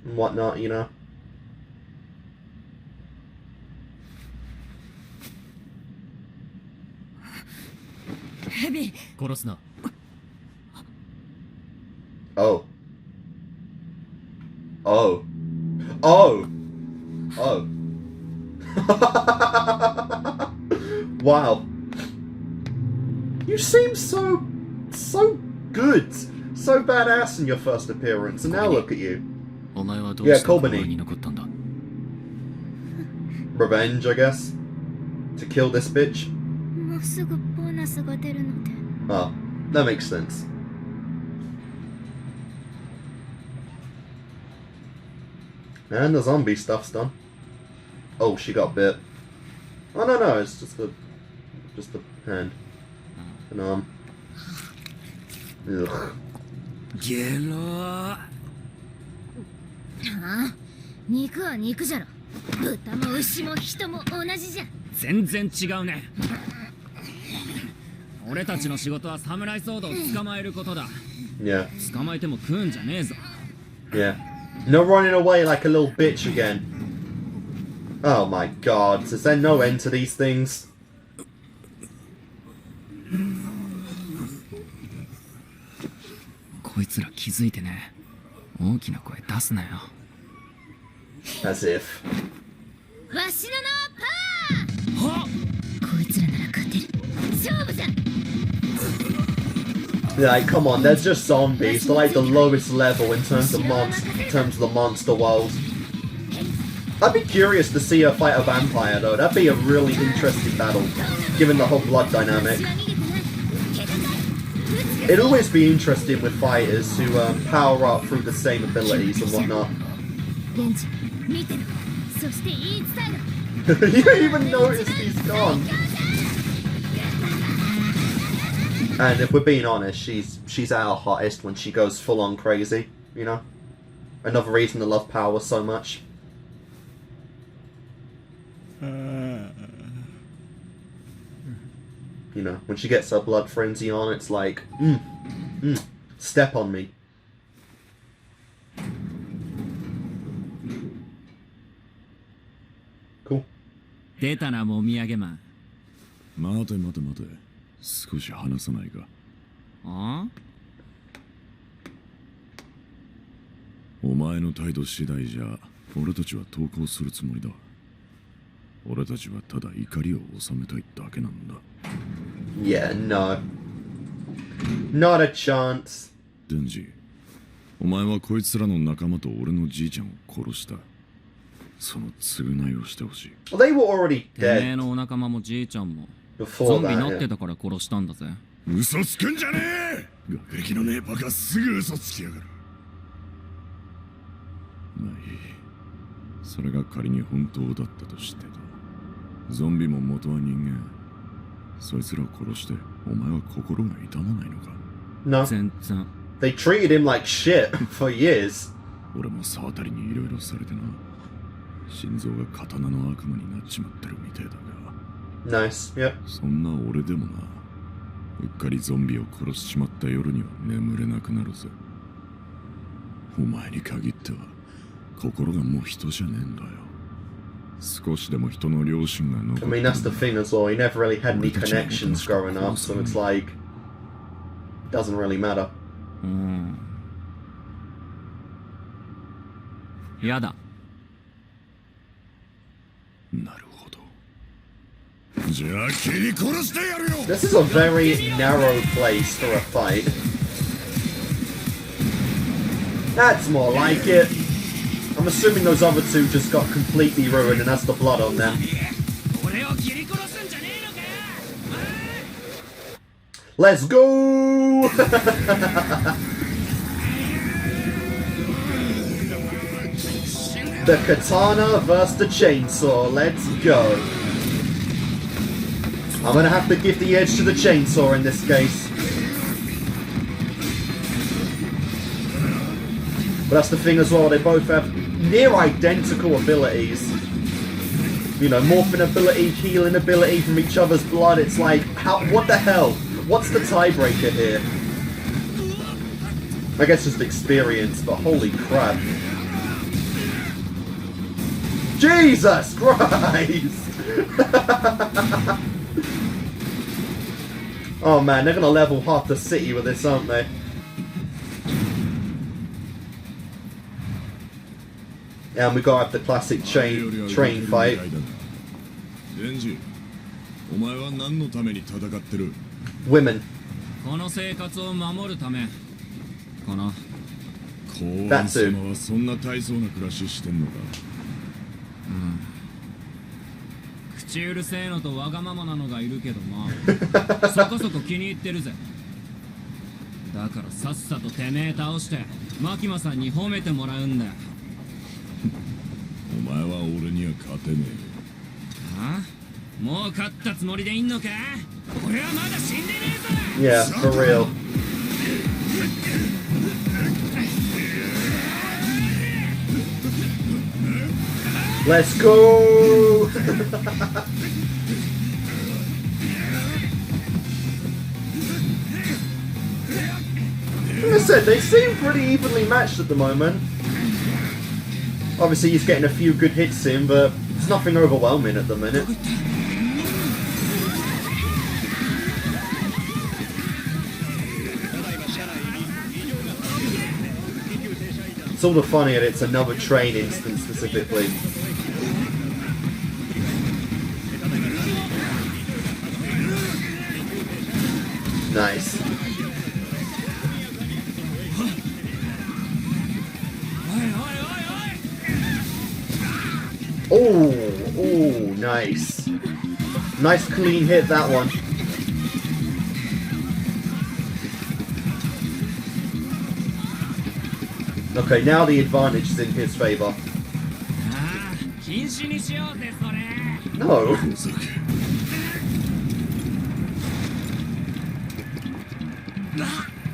[SPEAKER 1] and whatnot, you know.
[SPEAKER 19] Heavy.
[SPEAKER 1] Oh. Oh. Oh. Oh. Wow. You seem so good. So badass in your first appearance, and now look at you. Yeah, Kolbani. Revenge, I guess. To kill this bitch. Oh, that makes sense. And the zombie stuff's done. Oh, she got bit. Oh no, it's just the hand. An arm. Ugh.
[SPEAKER 19] ゲロはあ、肉は肉じゃろ。豚も牛も人も同じじゃ。
[SPEAKER 16] 全然違うね。俺たちの仕事はサムライソードを捕まえることだ。
[SPEAKER 1] Yeah.
[SPEAKER 16] 捕まえても食うんじゃねえぞ。
[SPEAKER 1] Yeah. No running away like a little bitch again. Oh my god, is there no end to these things? As if. Like, come on, they're just zombies. They're like the lowest level in terms of the monster world. I'd be curious to see her fight a vampire though. That'd be a really interesting battle, given the whole blood dynamic. It'd always be interesting with fighters who power up through the same abilities and whatnot. You don't even notice he's gone. And if we're being honest, she's at her hottest when she goes full on crazy, you know? Another reason to love power so much. You know, when she gets her blood frenzy on, it's like, step on me. Cool.
[SPEAKER 16] 出たな、もみあげマン。
[SPEAKER 12] 待て待て待て。少し話さないか。
[SPEAKER 16] あ？
[SPEAKER 12] お前の態度次第じゃ俺たちは投降するつもりだ。俺たちはただ怒りを収めたいだけなんだ。
[SPEAKER 1] Yeah, no. Not a chance.
[SPEAKER 12] デンジ、お前はこいつらの仲間と俺のじいちゃんを殺した。その償いをしてほしい。
[SPEAKER 1] Well, they were already
[SPEAKER 16] てめえ
[SPEAKER 1] dead
[SPEAKER 16] のお仲間もじいちゃんも
[SPEAKER 1] before
[SPEAKER 16] ゾンビ
[SPEAKER 1] that.
[SPEAKER 16] なって
[SPEAKER 1] Yeah.
[SPEAKER 16] たから殺したんだぜ。
[SPEAKER 3] 嘘つくんじゃねえ。学歴のねえバカすぐ嘘つきやがる。
[SPEAKER 12] まあいい。それが仮に本当だったとしてだ。ゾンビも元は人間。そいつらを殺してお前は心が痛まないのか？
[SPEAKER 1] No.
[SPEAKER 16] 全然。
[SPEAKER 1] They treated him like shit for years.
[SPEAKER 12] 俺も沢渡にいろいろされてな。心臓が刀の悪魔になっちまってるみてえだが。
[SPEAKER 1] Nice. Yep.
[SPEAKER 12] そんな俺でもな。うっかりゾンビを殺しちまった夜には眠れなくなるぜ。お前に限っては心がもう人じゃねえんだよ。少しでも人の良心が残って
[SPEAKER 1] I mean, that's the thing as well. He never really had any connections growing up, so it's like, it doesn't really matter.
[SPEAKER 16] やだ。
[SPEAKER 12] なるほど。
[SPEAKER 3] じゃあ切り殺してやるよ。
[SPEAKER 1] This is a very narrow place for a fight. That's more like it. I'm assuming those other two just got completely ruined and that's the blood on them. Let's go! The katana versus the chainsaw. Let's go. I'm gonna have to give the edge to the chainsaw in this case. But that's the thing as well, they both have near identical abilities. You know, morphing ability, healing ability from each other's blood. It's like, what the hell? What's the tiebreaker here? I guess just experience, but holy crap. Jesus Christ! Oh man, they're gonna level half the city with this, aren't they? And we gotta have the classic train fight. Women.
[SPEAKER 16] この生活を守るためかな。
[SPEAKER 12] 公安様はそんな大層な暮らししてんのか。
[SPEAKER 16] うん。口うるせえのとわがままなのがいるけどな。そこそこ気に入ってるぜ。だからさっさとてめえ倒してマキマさんに褒めてもらうんだ。
[SPEAKER 12] お前は俺には勝てね
[SPEAKER 16] え。あ？もう勝ったつもりでいんのか？俺はまだ死んでねえぞ。
[SPEAKER 1] Yeah, for real. Let's go! Like I said, they seem pretty evenly matched at the moment. Obviously he's getting a few good hits in, but it's nothing overwhelming at the minute. It's all the funnier it's another train instance specifically. Nice. Oh, nice. Nice clean hit, that one. Okay, now the advantage is in his favor. No.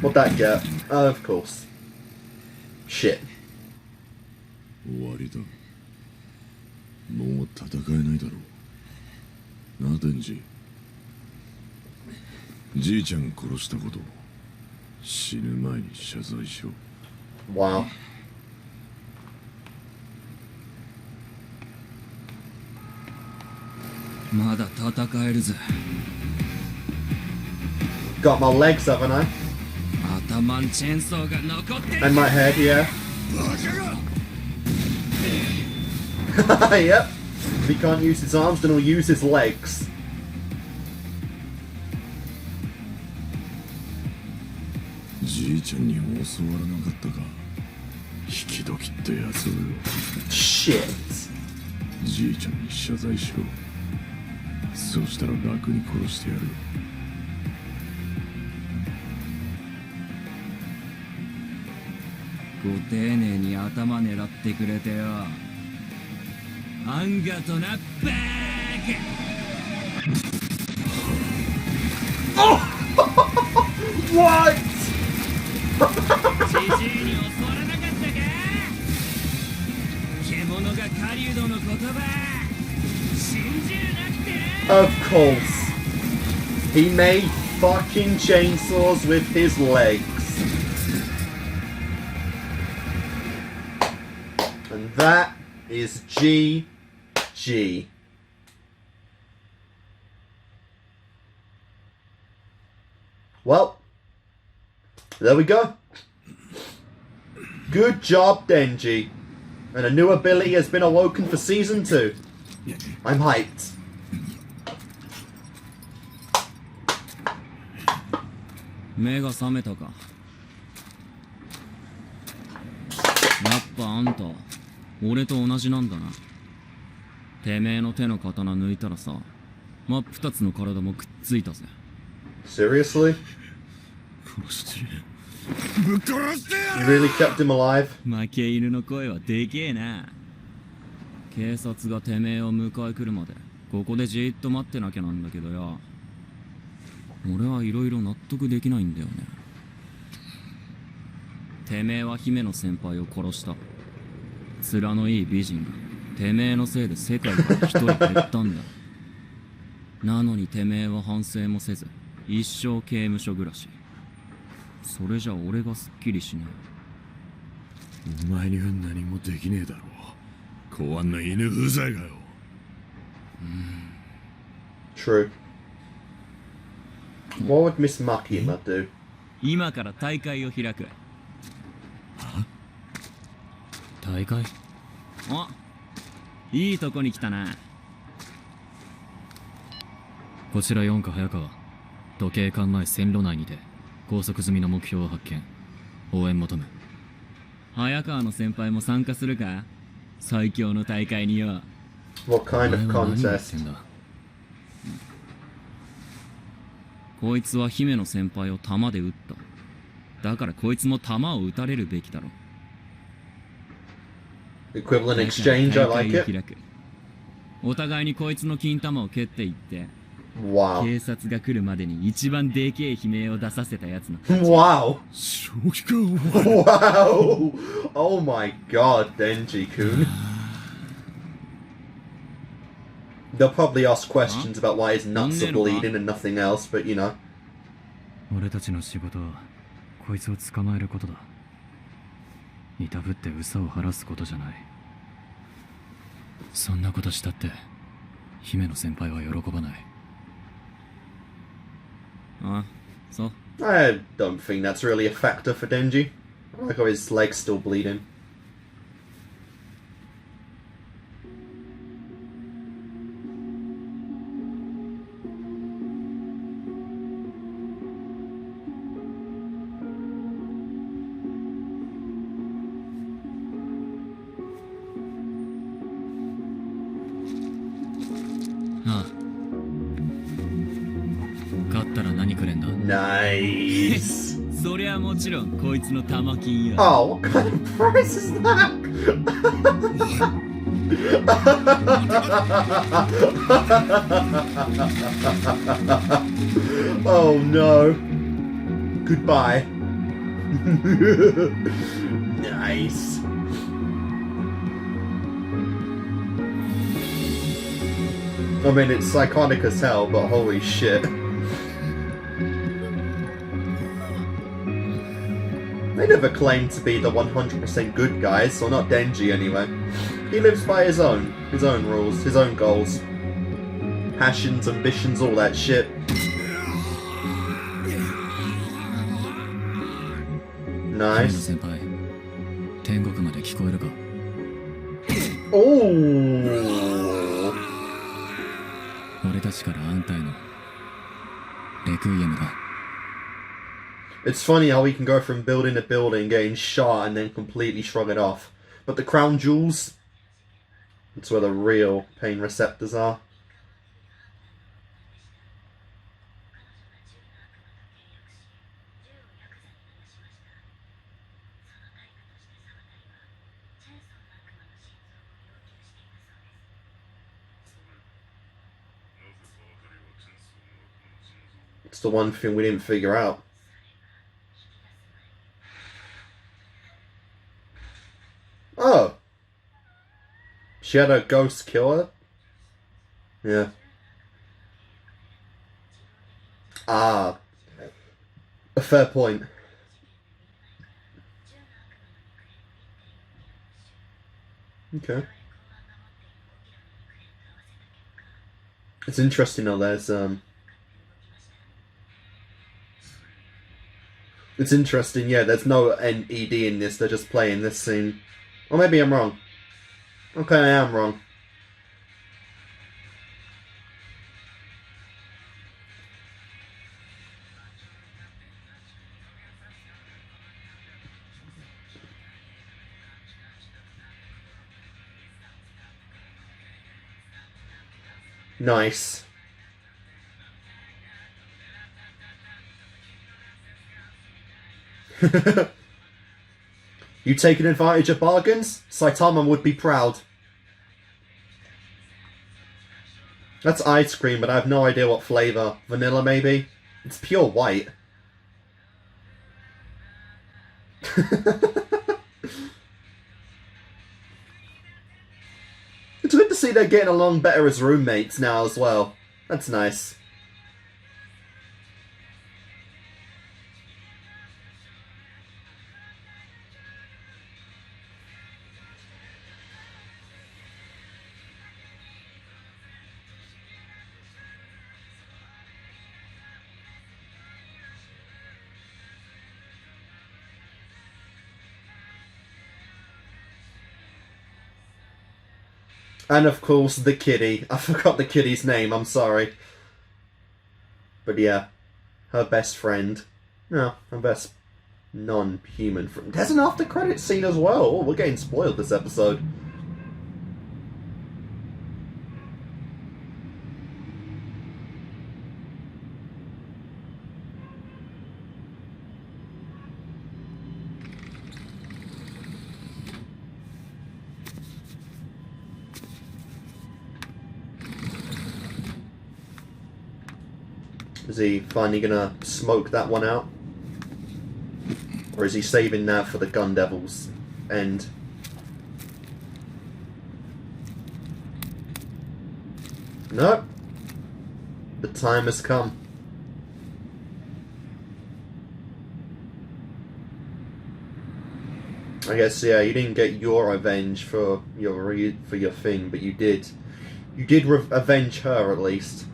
[SPEAKER 1] What'd that get? Of course. Shit.
[SPEAKER 12] 終わりだ。もう戦えないだろう。なあ、デンジ。じいちゃん殺したこと、死ぬ前に謝罪しろ。
[SPEAKER 1] Wow. Got my legs, haven't I? And my head, yeah. Yep. If he can't use his arms, then he'll use his legs.
[SPEAKER 12] じいちゃんに教わらなかったか。引き時ってやつをよ。
[SPEAKER 1] Shit。
[SPEAKER 12] じいちゃんに謝罪しろ。そうしたら楽に殺してやる。
[SPEAKER 16] ご丁寧に頭狙ってくれてよ。あんがとな、バー
[SPEAKER 1] カ。What？
[SPEAKER 16] じじいに教わらなかったか。獣が狩人の言葉信じるなってな。
[SPEAKER 1] Of course. He made fucking chainsaws with his legs. And that is GG. Well, there we go. Good job, Denji. And a new ability has been awoken for Season 2. I'm hyped.
[SPEAKER 16] 目が覚めたか。やっぱあんた俺と同じなんだな。てめえの手の刀抜いたらさ、真っ二つの体もくっついたぜ。
[SPEAKER 1] Seriously?
[SPEAKER 3] 殺してぶっ殺してや
[SPEAKER 1] You really kept him alive?
[SPEAKER 16] 負け犬の声はでけえな。警察がてめえを迎え来るまでここでじーっと待ってなきゃなんだけどよ。俺はいろいろ納得できないんだよね。てめえは姫の先輩を殺した。面のいい美人がてめえのせいで世界から一人減ったんだ。なのにてめえは反省もせず一生刑務所暮らし。それじゃ俺がすっきりしね
[SPEAKER 12] え。お前には何もできねえだろう。公安の犬うざいがよ。
[SPEAKER 1] True. What would Miss Makima do?
[SPEAKER 16] 今から大会を開く。
[SPEAKER 11] 大会？
[SPEAKER 16] あ、いいとこに来たな。
[SPEAKER 11] こちら4課早川。時計館前線路内にて拘束済みの目標を発見。応援求む。
[SPEAKER 16] 早川の先輩も参加するか？最強の大会によ。
[SPEAKER 1] What kind of contest?
[SPEAKER 16] こいつは姫の先輩を弾で撃った。だからこいつも弾を撃たれるべきだろ。
[SPEAKER 1] Equivalent exchange, I like it.
[SPEAKER 16] お互いにこいつの金玉を蹴っていって、
[SPEAKER 1] Wow.
[SPEAKER 16] 警察が来るまでに一番でけえ悲鳴を出させたやつの。
[SPEAKER 1] Wow.
[SPEAKER 3] 正気かお前。
[SPEAKER 1] Wow. Oh my god, Denji-kun. They'll probably ask questions about why his nuts are bleeding and nothing else, but you know.
[SPEAKER 11] 俺たちの仕事はこいつを捕まえることだ。いたぶって嘘を晴らすことじゃない。そんなことしたって姫の先輩は喜ばない。
[SPEAKER 16] あ、そう。
[SPEAKER 1] I don't think that's really a factor for Denji. I like how his leg's still bleeding. Nice.
[SPEAKER 16] そりゃもちろんこいつの玉金よ。
[SPEAKER 1] Oh, what kind of price is that? Oh no. Goodbye. Nice. I mean, it's psychotic as hell, but holy shit. They never claimed to be the 100% good guys, or not Denji anyway. He lives by his own rules, his own goals. Passions, ambitions, all that shit. Nice. Oh.
[SPEAKER 11] 俺たちからあんたへのレクイエムだ。
[SPEAKER 1] It's funny how he can go from building to building, getting shot, and then completely shrug it off. But the crown jewels, that's where the real pain receptors are. It's the one thing we didn't figure out. Oh! She had a ghost kill her? Yeah. Ah. A fair point. Okay. It's interesting though, there's it's interesting, yeah, there's no NED in this, they're just playing this scene. Or maybe I'm wrong. Okay, I am wrong. Nice. You taking advantage of bargains? Saitama would be proud. That's ice cream, but I have no idea what flavor. Vanilla, maybe? It's pure white. It's good to see they're getting along better as roommates now as well. That's nice. And of course, the kitty. I forgot the kitty's name, I'm sorry. But yeah, her best friend. No, her best non-human friend. There's an after-credits scene as well. Oh, we're getting spoiled this episode. Is he finally gonna smoke that one out? Or is he saving that for the Gun Devil's end? Nope. The time has come. I guess, yeah, you didn't get your revenge for your thing, but you did. You did avenge her, at least.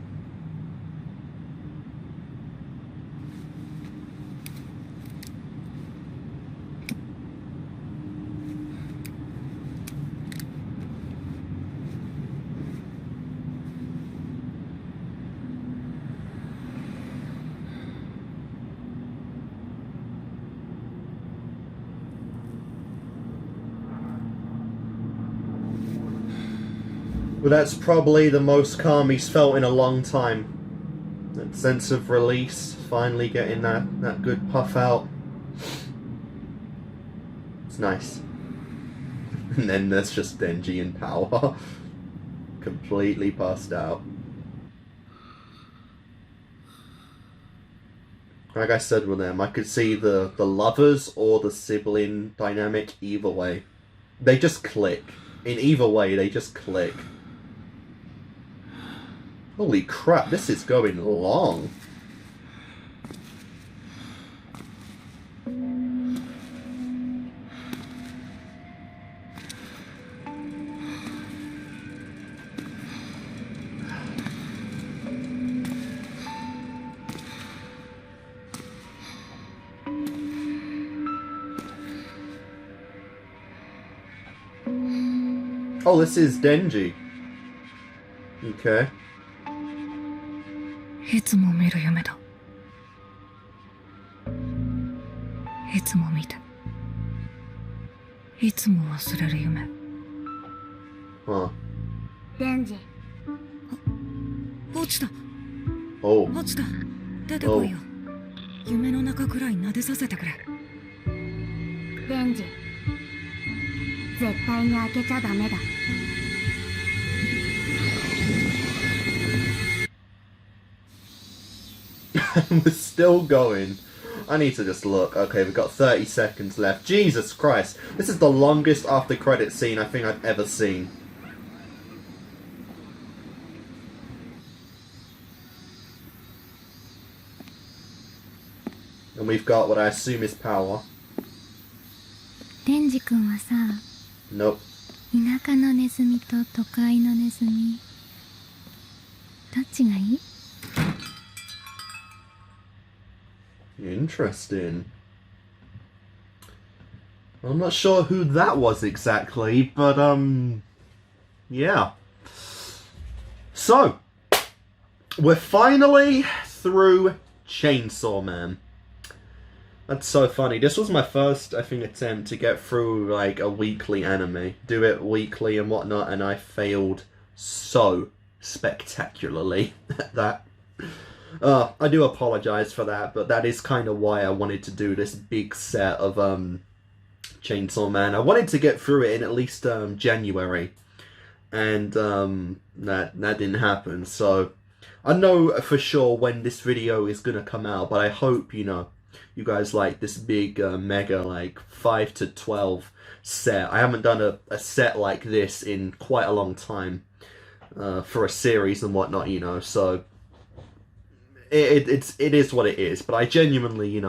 [SPEAKER 1] Well, that's probably the most calm he's felt in a long time. That sense of release, finally getting that good puff out. It's nice. And then there's just Denji in power. Completely passed out. Like I said with them, I could see the lovers or the sibling dynamic either way. They just click. In either way, they just click. Holy crap, this is going long. Oh, this is Denji. Okay.
[SPEAKER 19] いつも見る夢だいつも見て、いつも忘れる夢。
[SPEAKER 7] デンジ。
[SPEAKER 19] 落ちた。
[SPEAKER 1] Oh.
[SPEAKER 19] 落ちた。出てこいよ。夢の中くらい撫でさせてくれ。
[SPEAKER 7] デンジ。絶対に開けちゃダメだ。
[SPEAKER 1] We're still going. I need to just look. Okay, we've got 30 seconds left. Jesus Christ. This is the longest after credit scene I think I've ever seen. And we've got what I assume is power.
[SPEAKER 5] デンジ君はさ、
[SPEAKER 1] Nope.
[SPEAKER 5] 田舎のネズミと都会のネズミ、どっちがいい？
[SPEAKER 1] Interesting. I'm not sure who that was exactly, but yeah. So, we're finally through Chainsaw Man. That's so funny. This was my first, I think, attempt to get through like a weekly anime. Do it weekly and whatnot, and I failed so spectacularly at that. I do apologize for that, but that is kind of why I wanted to do this big set of Chainsaw Man. I wanted to get through it in at least January, and that didn't happen. So I know for sure when this video is gonna come out, but I hope you guys like this big mega like 5 to 12 set. I haven't done a set like this in quite a long time for a series and whatnot, so it is what it is. But I genuinely,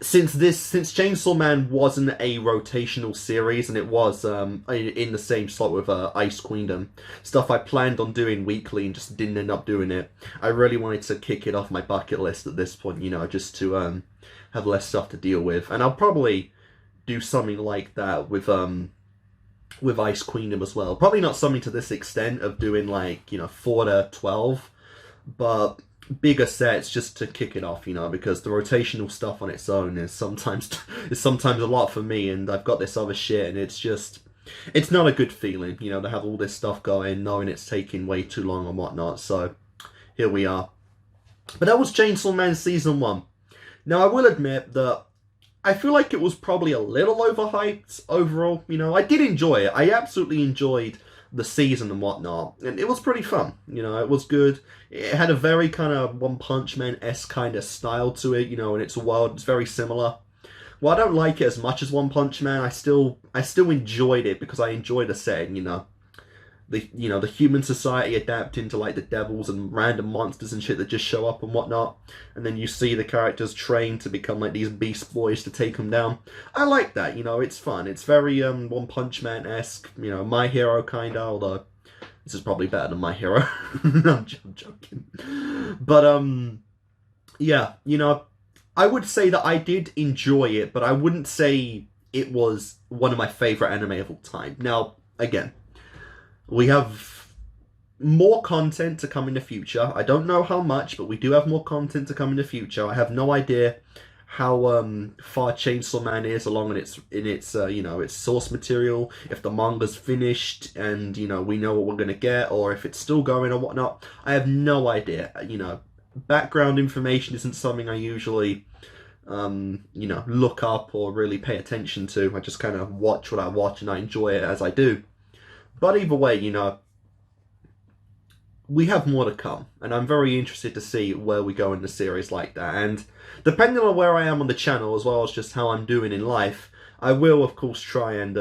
[SPEAKER 1] since Chainsaw Man wasn't a rotational series, and it was in the same slot with Ice Queendom, stuff I planned on doing weekly and just didn't end up doing it, I really wanted to kick it off my bucket list at this point, just to have less stuff to deal with. And I'll probably do something like that with Ice Queendom as well. Probably not something to this extent of doing like 4 to 12, but bigger sets just to kick it off, because the rotational stuff on its own is sometimes a lot for me, and I've got this other shit, and it's not a good feeling, to have all this stuff going, knowing it's taking way too long and whatnot. So here we are. But that was Chainsaw Man Season 1. Now I will admit that I feel like it was probably a little overhyped overall. I did enjoy it. I absolutely enjoyed the season and whatnot, and it was pretty fun. It was good. It had a very kind of One Punch Man-esque kind of style to it, in its world. It's very similar. While I don't like it as much as One Punch Man, I still enjoyed it because I enjoyed the setting, the human society adapting to like the devils and random monsters and shit that just show up and whatnot, and then you see the characters trained to become like these beast boys to take them down. I like that, it's fun. It's very One Punch Man-esque, My Hero kinda, although this is probably better than My Hero. I'm joking. But yeah, I would say that I did enjoy it, but I wouldn't say it was one of my favorite anime of all time. Now, again, we have more content to come in the future. I don't know how much, but we do have more content to come in the future. I have no idea how far Chainsaw Man is along in its source material, if the manga's finished and we know what we're gonna get, or if it's still going or whatnot. I have no idea. Background information isn't something I usually look up or really pay attention to. I just kind of watch what I watch and I enjoy it as I do. But either way, we have more to come, and I'm very interested to see where we go in the series like that. And depending on where I am on the channel, as well as just how I'm doing in life, I will, of course, try and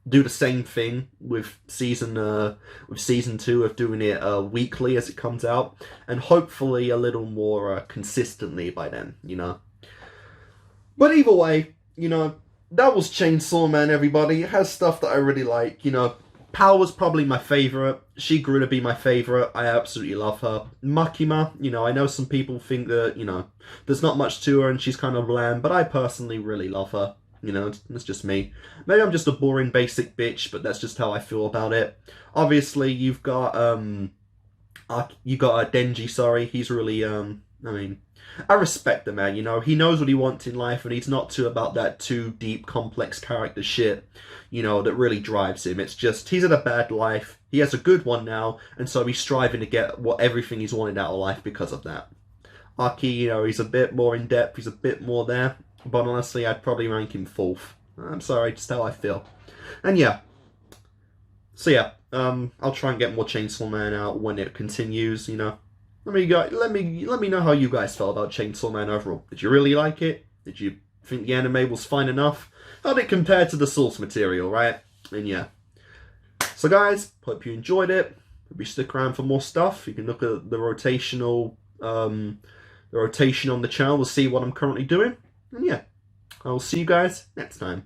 [SPEAKER 1] do the same thing with season 2, of doing it weekly as it comes out, and hopefully a little more consistently by then, But either way, that was Chainsaw Man, everybody. It has stuff that I really like, Power's probably my favourite. She grew to be my favourite. I absolutely love her. Makima, I know some people think that, there's not much to her and she's kind of bland, but I personally really love her. That's just me. Maybe I'm just a boring basic bitch, but that's just how I feel about it. Obviously, you've got Denji, sorry. He's really, I mean, I respect the man, you know. He knows what he wants in life, and he's not too about that too deep, complex character shit, you know, that really drives him. It's just, he's had a bad life. He has a good one now, and so he's striving to get everything he's wanted out of life because of that. Aki, you know, he's a bit more in depth, he's a bit more there, but honestly, I'd probably rank him 4th. I'm sorry, just how I feel. And yeah. So yeah, I'll try and get more Chainsaw Man out when it continues, you know. Let me know how you guys felt about Chainsaw Man overall. Did you really like it? Did you think the anime was fine enough? How did it compare to the source material, right? And yeah. So guys, hope you enjoyed it. Hope you stick around for more stuff. You can look at the rotational, the rotation on the channel to see what I'm currently doing. And yeah, I will see you guys next time.